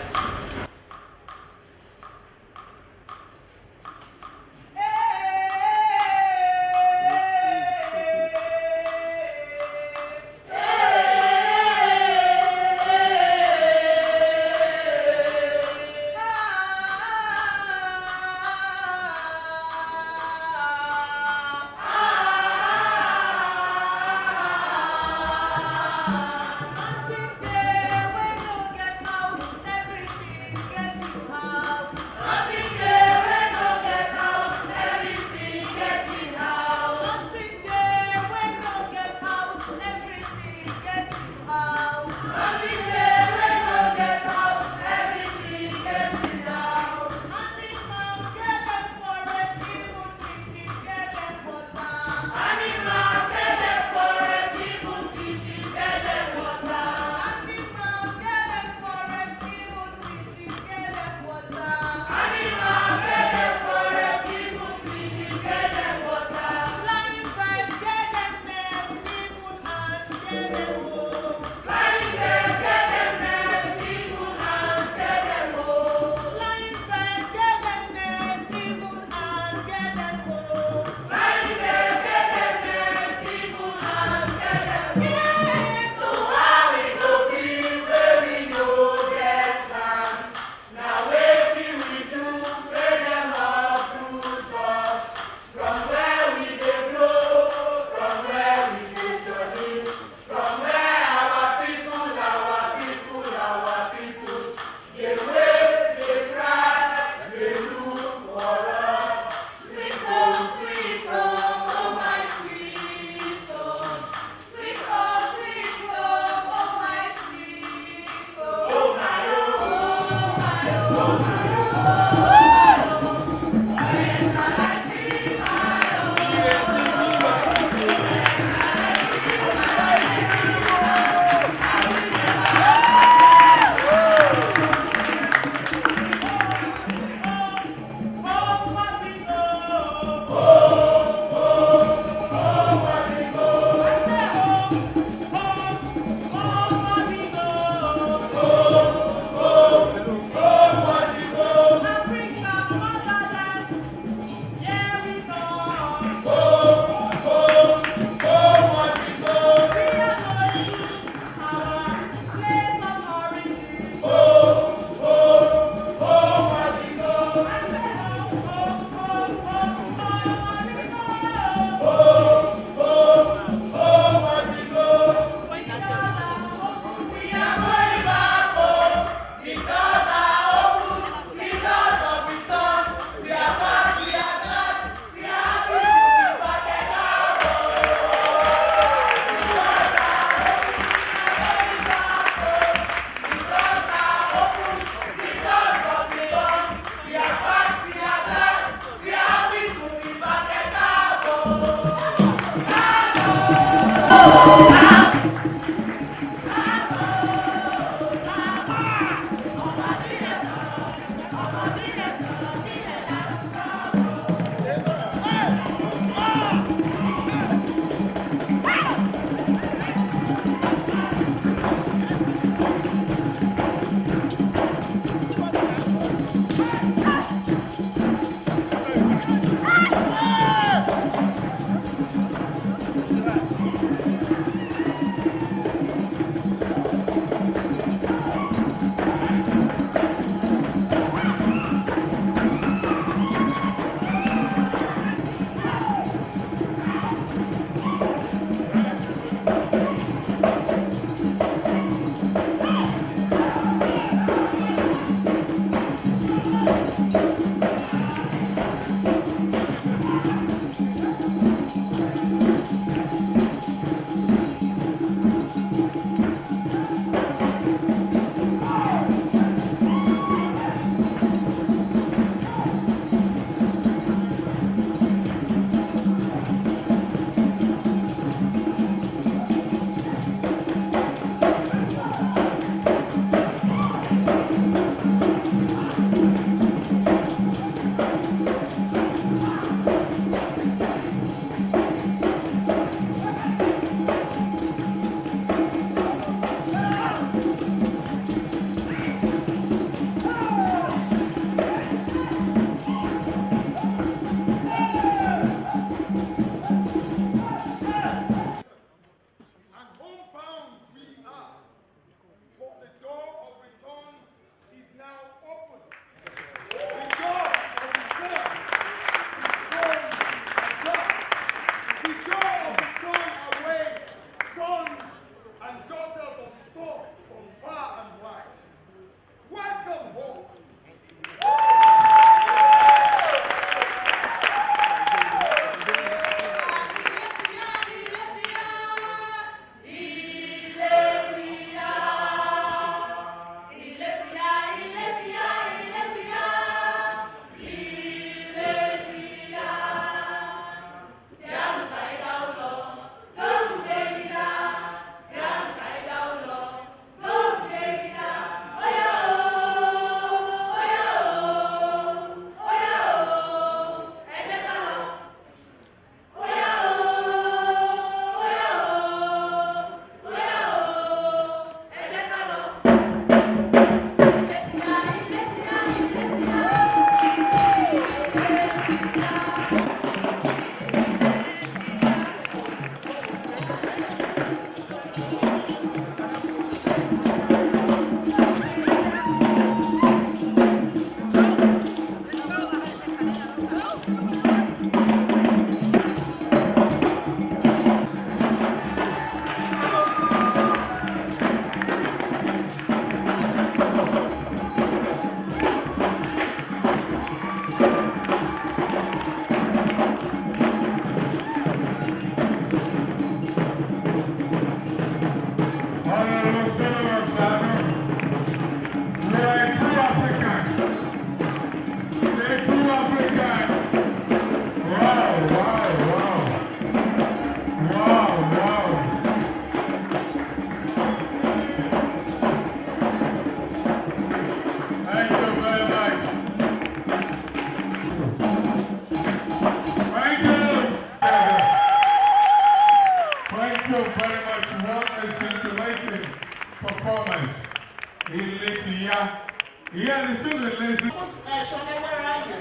Yeah, the student, ladies. Shona, where are you?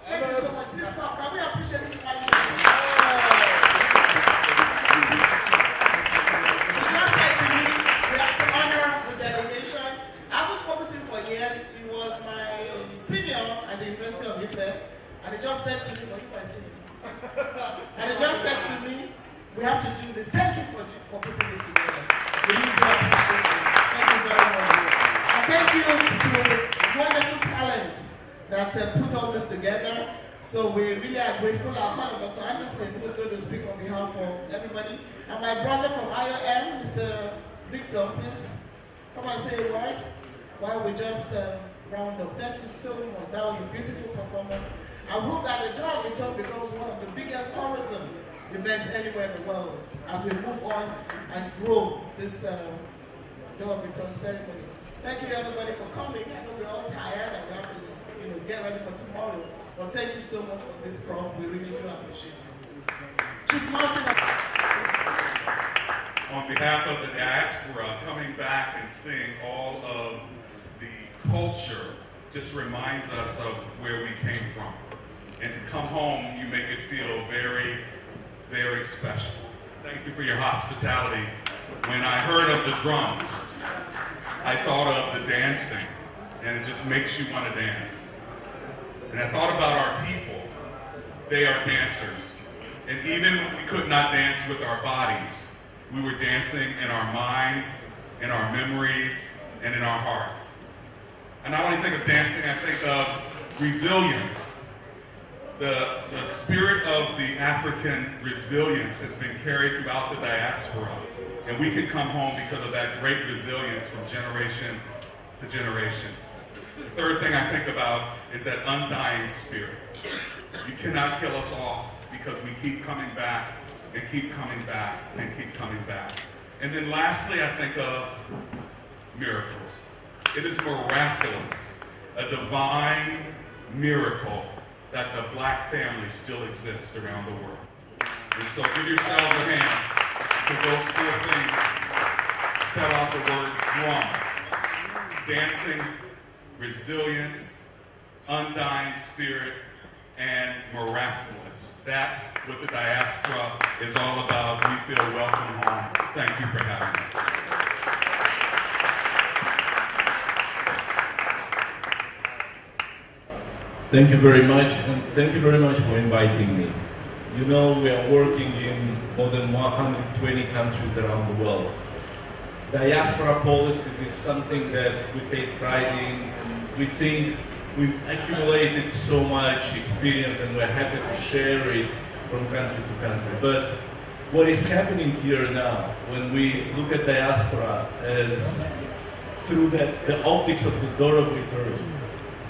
Thank you so much. Please come. Can we appreciate this man? He just said to me, we have to honor the delegation. I haven't spoken to him for years. He was my senior at the University of Ife. And he just said to me, well, you my senior. And he just said to me, we have to do this. Thank you for putting this together. We really do appreciate this. Thank you very much. And thank you to the wonderful talents that put all this together. So we really are grateful. I'll call Dr. Anderson, who is going to speak on behalf of everybody. And my brother from IOM, Mr. Victor, please come and say a word while we just round up. Thank you so much. That was a beautiful performance. I hope that the Door of Return becomes one of the biggest tourism events anywhere in the world as we move on and grow this Door of Return ceremony. Thank you everybody for coming. I know we're all tired and we have to get ready for tomorrow. But thank you so much for this, Prof. We really do appreciate it. Chief Martin. On behalf of the diaspora, coming back and seeing all of the culture just reminds us of where we came from. And to come home, you make it feel very, very special. Thank you for your hospitality. When I heard of the drums, I thought of the dancing, and it just makes you want to dance. And I thought about our people. They are dancers. And even when we could not dance with our bodies, we were dancing in our minds, in our memories, and in our hearts. And I don't only think of dancing, I think of resilience. The spirit of the African resilience has been carried throughout the diaspora. And we can come home because of that great resilience from generation to generation. The third thing I think about is that undying spirit. You cannot kill us off because we keep coming back and keep coming back and keep coming back. And then lastly, I think of miracles. It is miraculous, a divine miracle that the black family still exists around the world. And so give yourselves a hand, because those four things spell out the word drum. Dancing, resilience, undying spirit, and miraculous. That's what the diaspora is all about. We feel welcome home. Thank you for having us. Thank you very much, and thank you very much for inviting me. You know, we are working in more than 120 countries around the world. Diaspora policies is something that we take pride in, and we think we've accumulated so much experience and we're happy to share it from country to country. But what is happening here now, when we look at diaspora as through the optics of the Door of Return,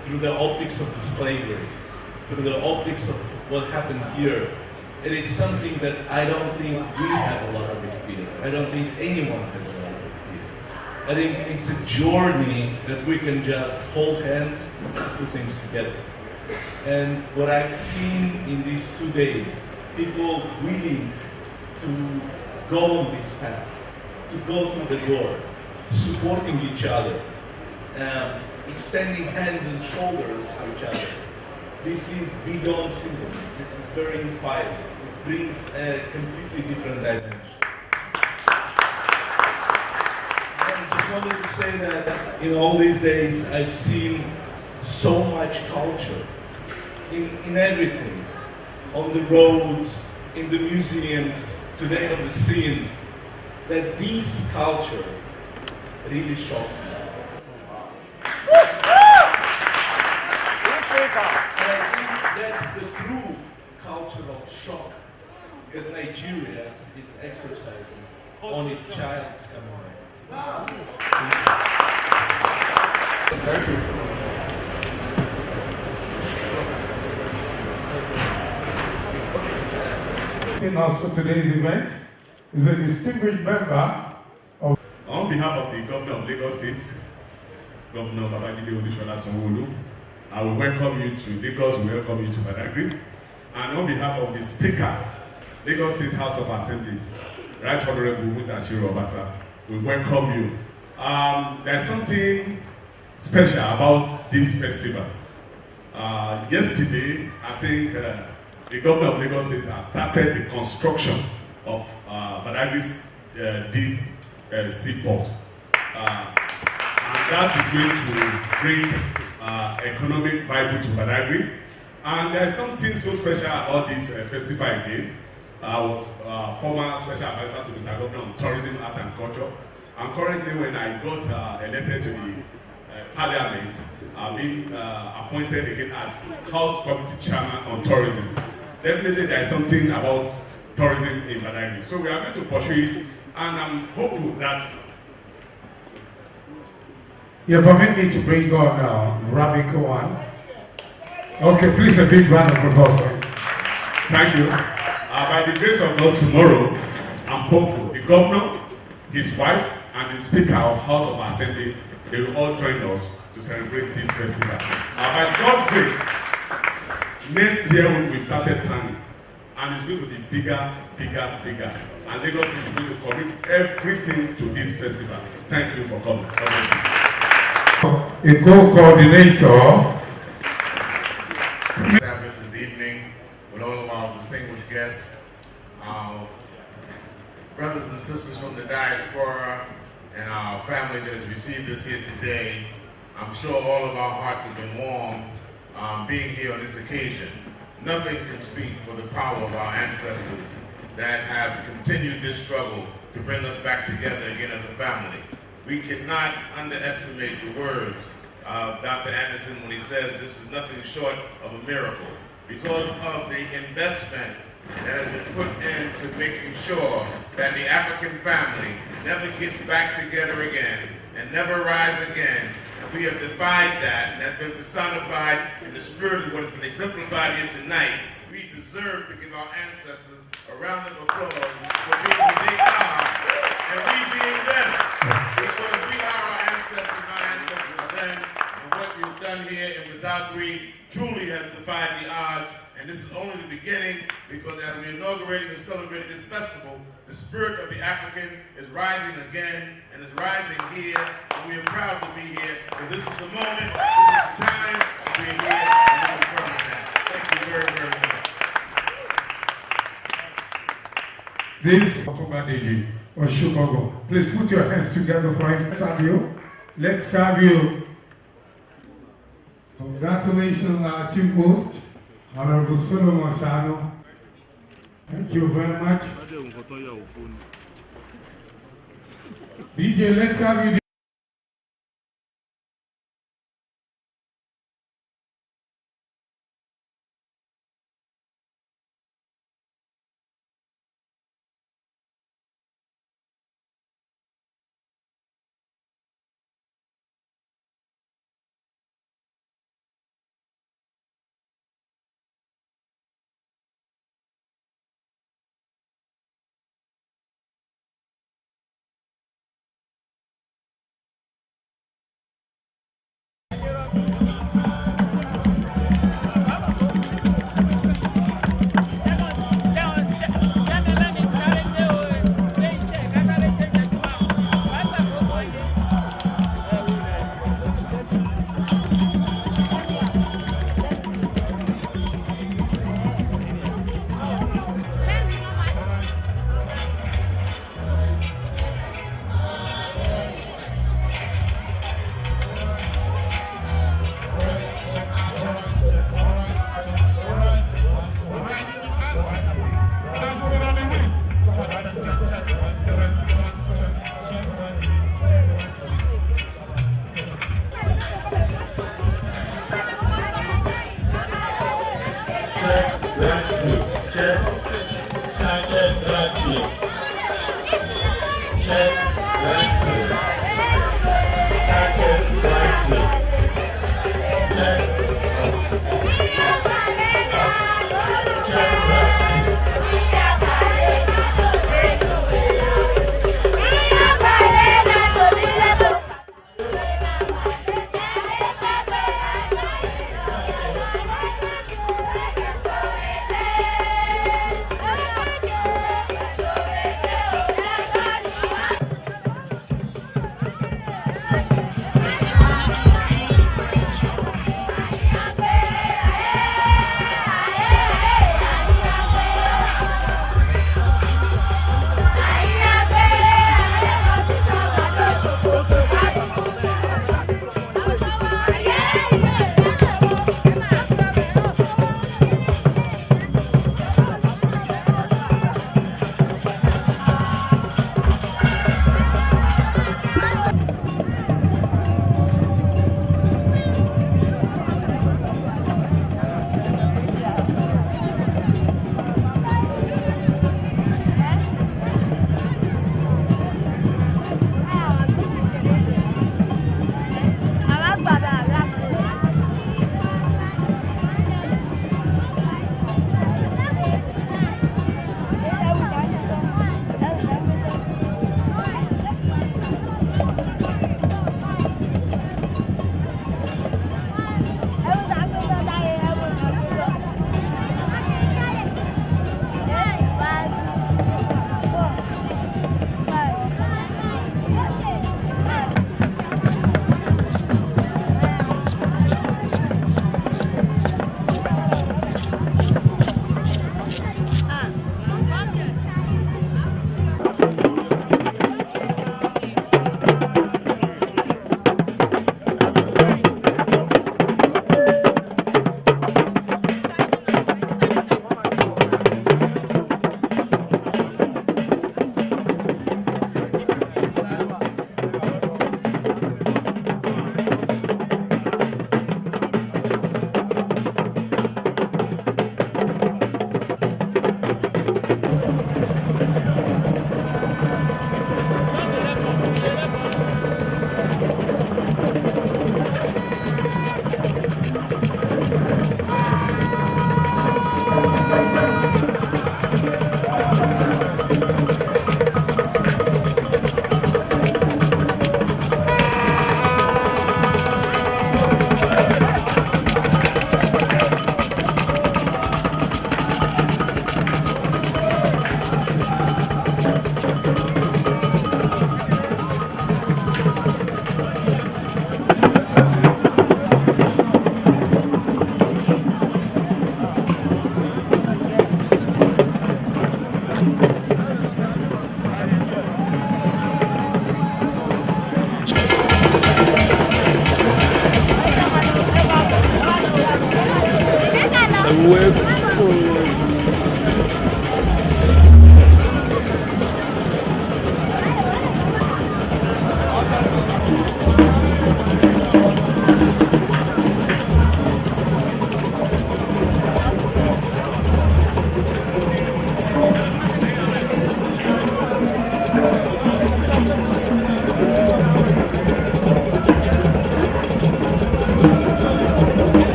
through the optics of the slavery, through the optics of what happened here, it is something that I don't think we have a lot of experience. I don't think anyone has a lot of experience. I think it's a journey that we can just hold hands and put things together. And what I've seen in these 2 days, people willing to go on this path, to go through the door, supporting each other, extending hands and shoulders to each other. This is beyond simple. This is very inspiring. This brings a completely different dimension. I just wanted to say that in all these days, I've seen so much culture in everything, on the roads, in the museums, today on the scene, that this culture really shocked me. And I think that's the true cultural shock that Nigeria is exercising on its child's coming back. Joining us for today's event is a distinguished member of... On behalf of the Governor of Lagos State, Governor Babajide Olusola Sanwo-Olu, I will welcome you to Lagos, we welcome you to Badagry. And on behalf of the Speaker, Lagos State House of Assembly, Right Honorable Mudashiru Obasa, we welcome you. There's something special about this festival. Yesterday, I think the governor of Lagos State has started the construction of Badagry's this seaport. And that is going to bring economic viable to Badagry. And there is something so special about this festival again. I was former special advisor to Mr. Governor on Tourism, Art and Culture. And currently, when I got elected to the Parliament, I've been appointed again as House Committee Chairman on Tourism. Definitely, there is something about tourism in Badagry. So we are going to pursue it, and I'm hopeful that. You permit me to bring on Rabbi Kowan. Okay, please a big round of applause. Thank you. By the grace of God, tomorrow, I'm hopeful the governor, his wife, and the Speaker of House of Assembly, they will all join us to celebrate this festival. By God's grace, next year we've started planning, and it's going to be bigger, bigger, bigger. And Lagos is going to commit everything to this festival. Thank you for coming. God bless you. A co-coordinator. This evening with all of our distinguished guests, our brothers and sisters from the diaspora, and our family that has received us here today. I'm sure all of our hearts have been warm being here on this occasion. Nothing can speak for the power of our ancestors that have continued this struggle to bring us back together again as a family. We cannot underestimate the words of Dr. Anderson when he says this is nothing short of a miracle, because of the investment that has been put into making sure that the African family never gets back together again and never rise again. And we have defied that, and that's been personified in the spirit of what has been exemplified here tonight. We deserve to give our ancestors a round of applause for being who they are and we being them. Because we are our ancestors and our ancestors are them. And what you've done here in Badagry truly has defied the odds. And this is only the beginning, because as we're inaugurating and celebrating this festival, the spirit of the African is rising again and is rising here. And we are proud to be here. But this is the moment, this is the time to be here, and we're confirming that. Thank you very, very much. This please put your hands together for him. Let's have you. Congratulations, our chief host, Honorable Solomon Shano. Thank you very much. DJ, let's have you.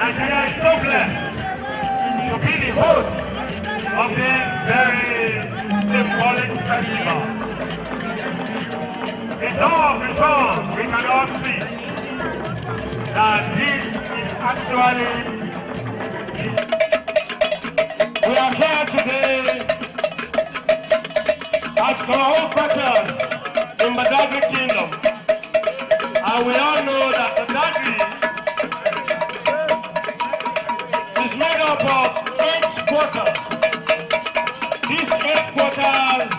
Nigeria is so blessed to be the host of this very symbolic festival. The door of return, we can all see that this is actually, we are here today at the headquarters in Badagry Kingdom, and we all know that Badagry is made up of 8 quarters. These 8 quarters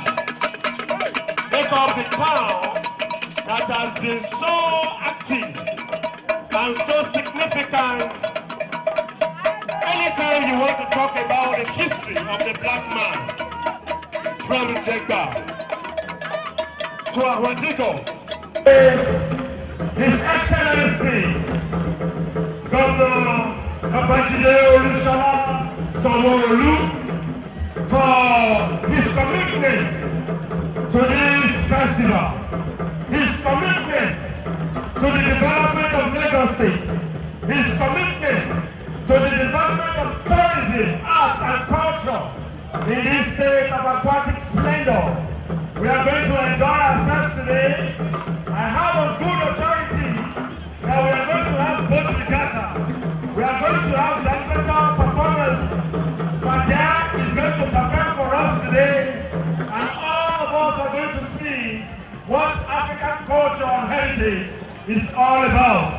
make up the town that has been so active and so significant. Anytime you want to talk about the history of the black man, from Jegba to Ahwajigo, His Excellency Governor Babajide Olusola Sanwo-Olu, for his commitment to this festival, his commitment to the development of Lagos State, his commitment to the development of tourism, arts and culture in this state of aquatic splendor. We are going to enjoy ourselves today. I have a good authority that we are going to have boat regatta. We are going to have the agricultural performance. Badia is going to perform for us today, and all of us are going to see what African culture and heritage is all about.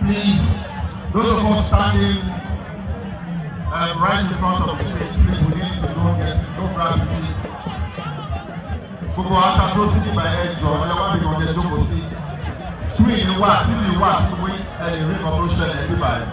Please, those of us standing right in front of the stage, please, we need to go grab seats. Gbogbo ata tó sí nígbà ẹjọ́ ọlọ́wọ́ bí wọ́n jẹ́ jókòó sí. Screen wà, TV wà tí wí ẹni rí kan tó ṣẹlẹ̀ nígbà ẹ̀.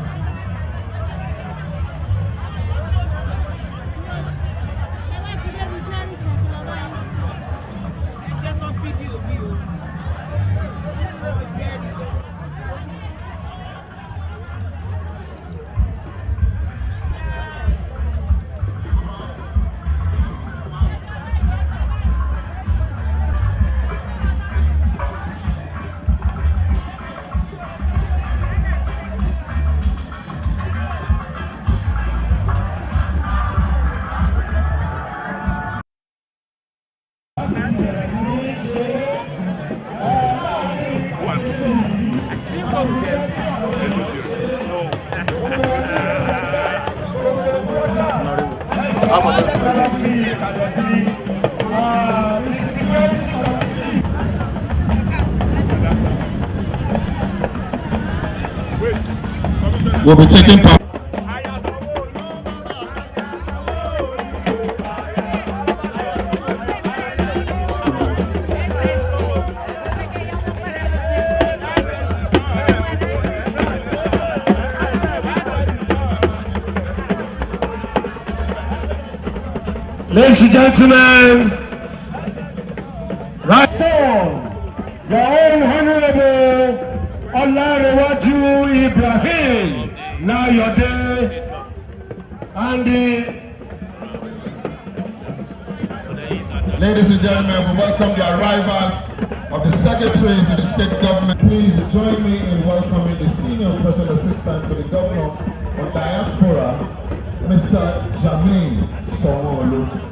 We'll be taking part. Ladies and gentlemen, right song, your own Honorable Olarewaju Ibrahim. Now your day, and ladies and gentlemen, we welcome the arrival of the Secretary to the State Government. Please join me in welcoming the Senior Special Assistant to the Governor of Diaspora, Mr. Jamin Sonwolu.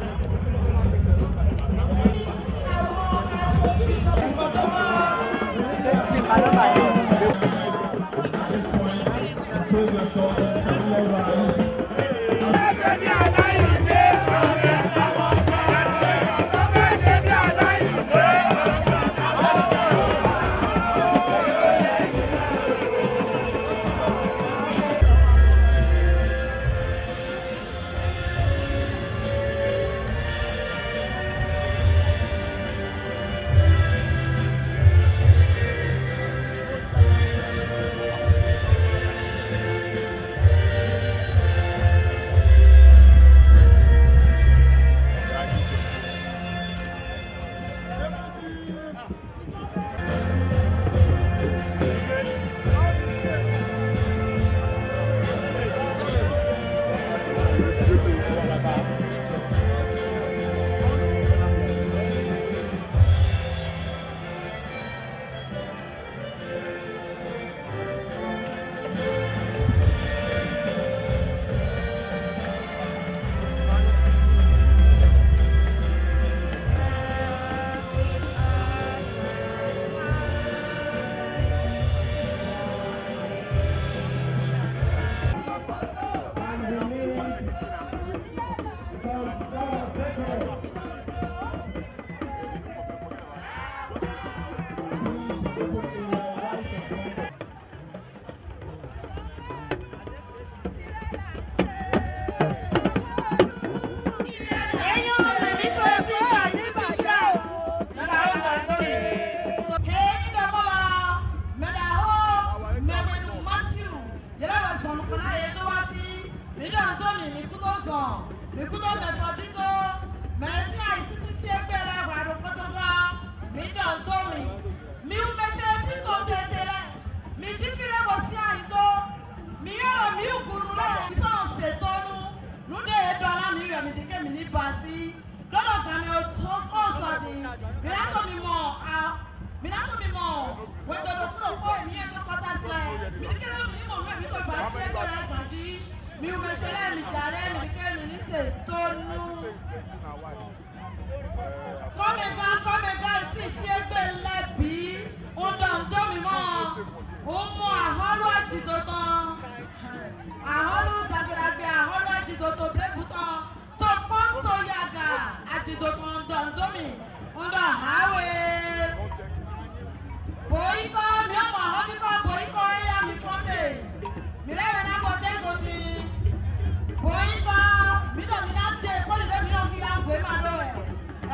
Boy, come,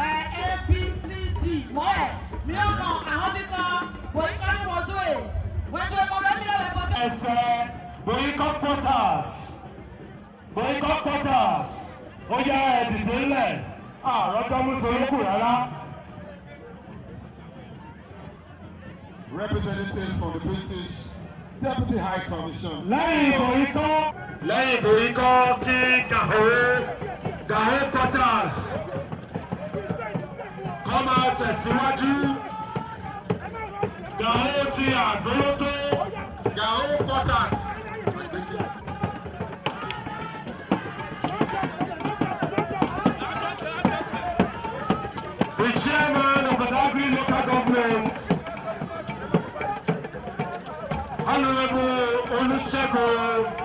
ABCD mọ́ ẹ̀ mi ò mọ àwọn bí kan bóyí kan ní wọ́n tó ẹ̀ wọ́n tó ẹ̀ mọ́ bẹ́ẹ̀ mi lọ́wọ́ ẹ̀kọ́ tó. ẹsẹ̀ Boycott quarters Boycott quarters ó yá ẹ̀ dìde ńlẹ̀ àròjọ́ mùsùlùkù rárá. Representatives from the British Deputy High Commission. lẹ́yìn Boycott kí Gao quarters come out tẹ̀síwájú. Gao ti àgọ́lótó. Gao quarters. The chairman of the Badagry local government, Honorable Olusegun.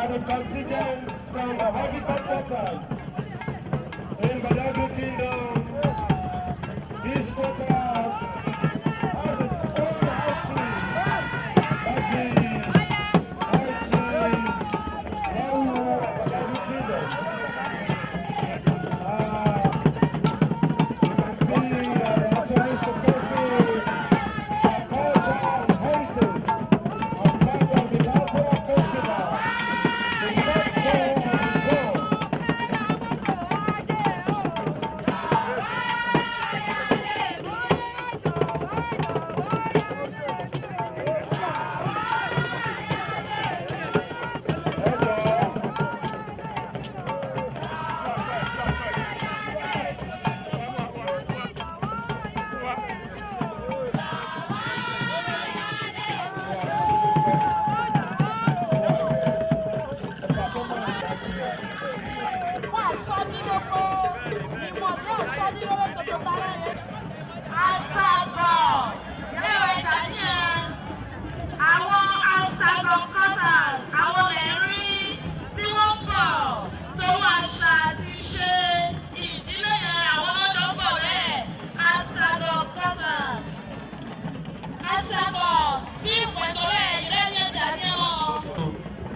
The contingents from the Boycott quarters in Badagry Kingdom. These quarters has its own outreach. That is outreach Badagry Kingdom. You can see they're actually suppressing our culture and heritage as part of the diaspora festival.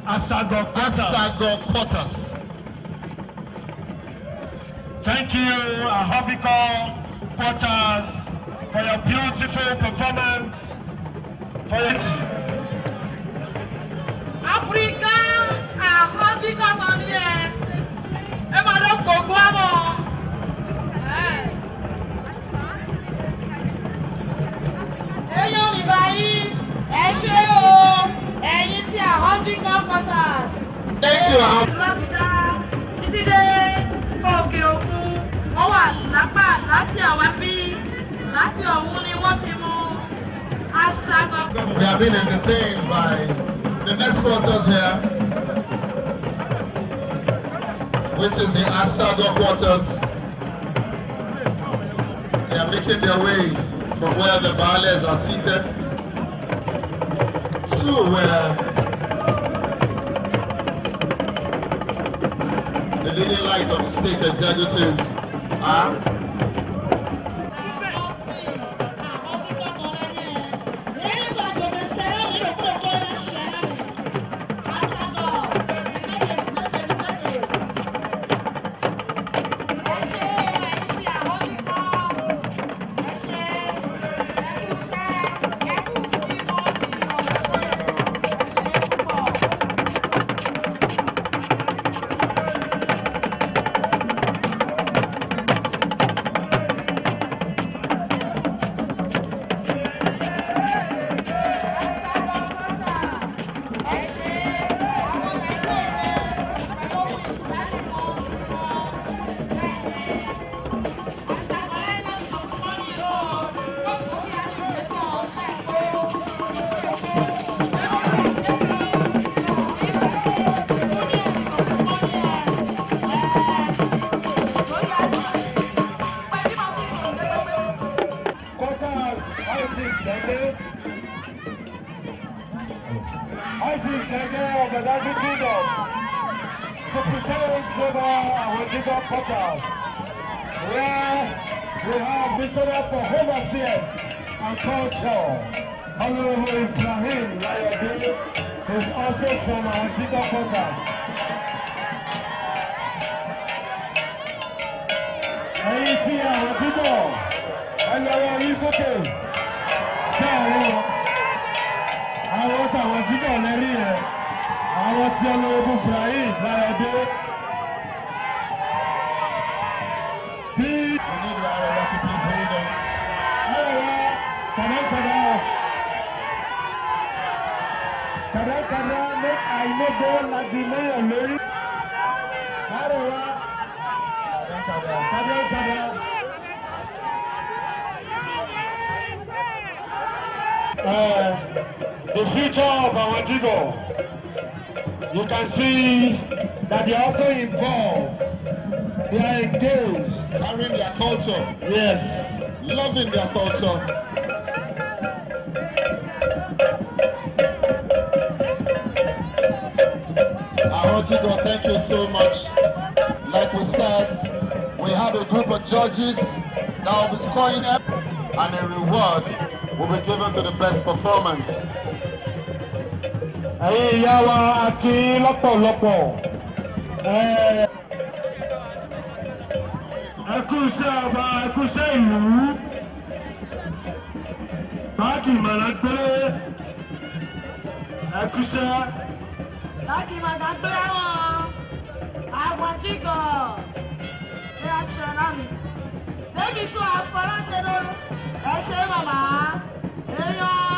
Asago quarters. Thank you, Ahovico quarters, for your beautiful performance. For it. Africa, Ahovico on here. Emmanuel Koguamo. Eyo mi bayi, ẹ ṣé o. Ẹ̀yin tí Ahovico quarters. Thank you. Ìlú Àbújá títí dé òkè òkun wọ́n wà lápá lásìá wá bí láti ọ̀hún ni wọ́n ti mú Asago. We have been entertained by the next quarters here, which is the Asago quarters. They are making their way from where the Baales are seated to where the leading lights of the state executives are. Lẹ́yìn ìgbà tó Isaac Jagger of the David Kingdom, Secretariat General Awajiko Potters, where we have Missioner for Home Affairs and Culture, Honorable Ibrahim Layode, who is also from Awajiko Potters. Ayiti Awajiko, Ayawa Isoke, Kari. Àwọn táwọn jíkọ̀ lẹ́rí ẹ̀ àwọn tí Honorable Ibrahim Layode. Please. We need the Arewa to please hold on. Arewa, kada, make I no go like the mayor lórí. Arewa, kada. The future of our Jigo, you can see that they are also involved. They are engaged. Carrying their culture. Yes. Loving their culture. Our Jigo, thank you so much. Like we said, we had a group of judges that will be scoring up, and a reward will be given to the best performance. Ẹ̀yin ìyá wa a kí lọ́pọ̀lọpọ̀. Ẹ kú iṣẹ́ ọba, ẹ kú iṣẹ́ ìlú. Báàgì Màlágbé. Ẹ kú iṣẹ́. Báàgì Màlágbé àwọn Jígọ̀. Reaction ami. Débi tó àfọlọ́dẹ́dọ́. Ẹ ṣe màmá. Èèyàn.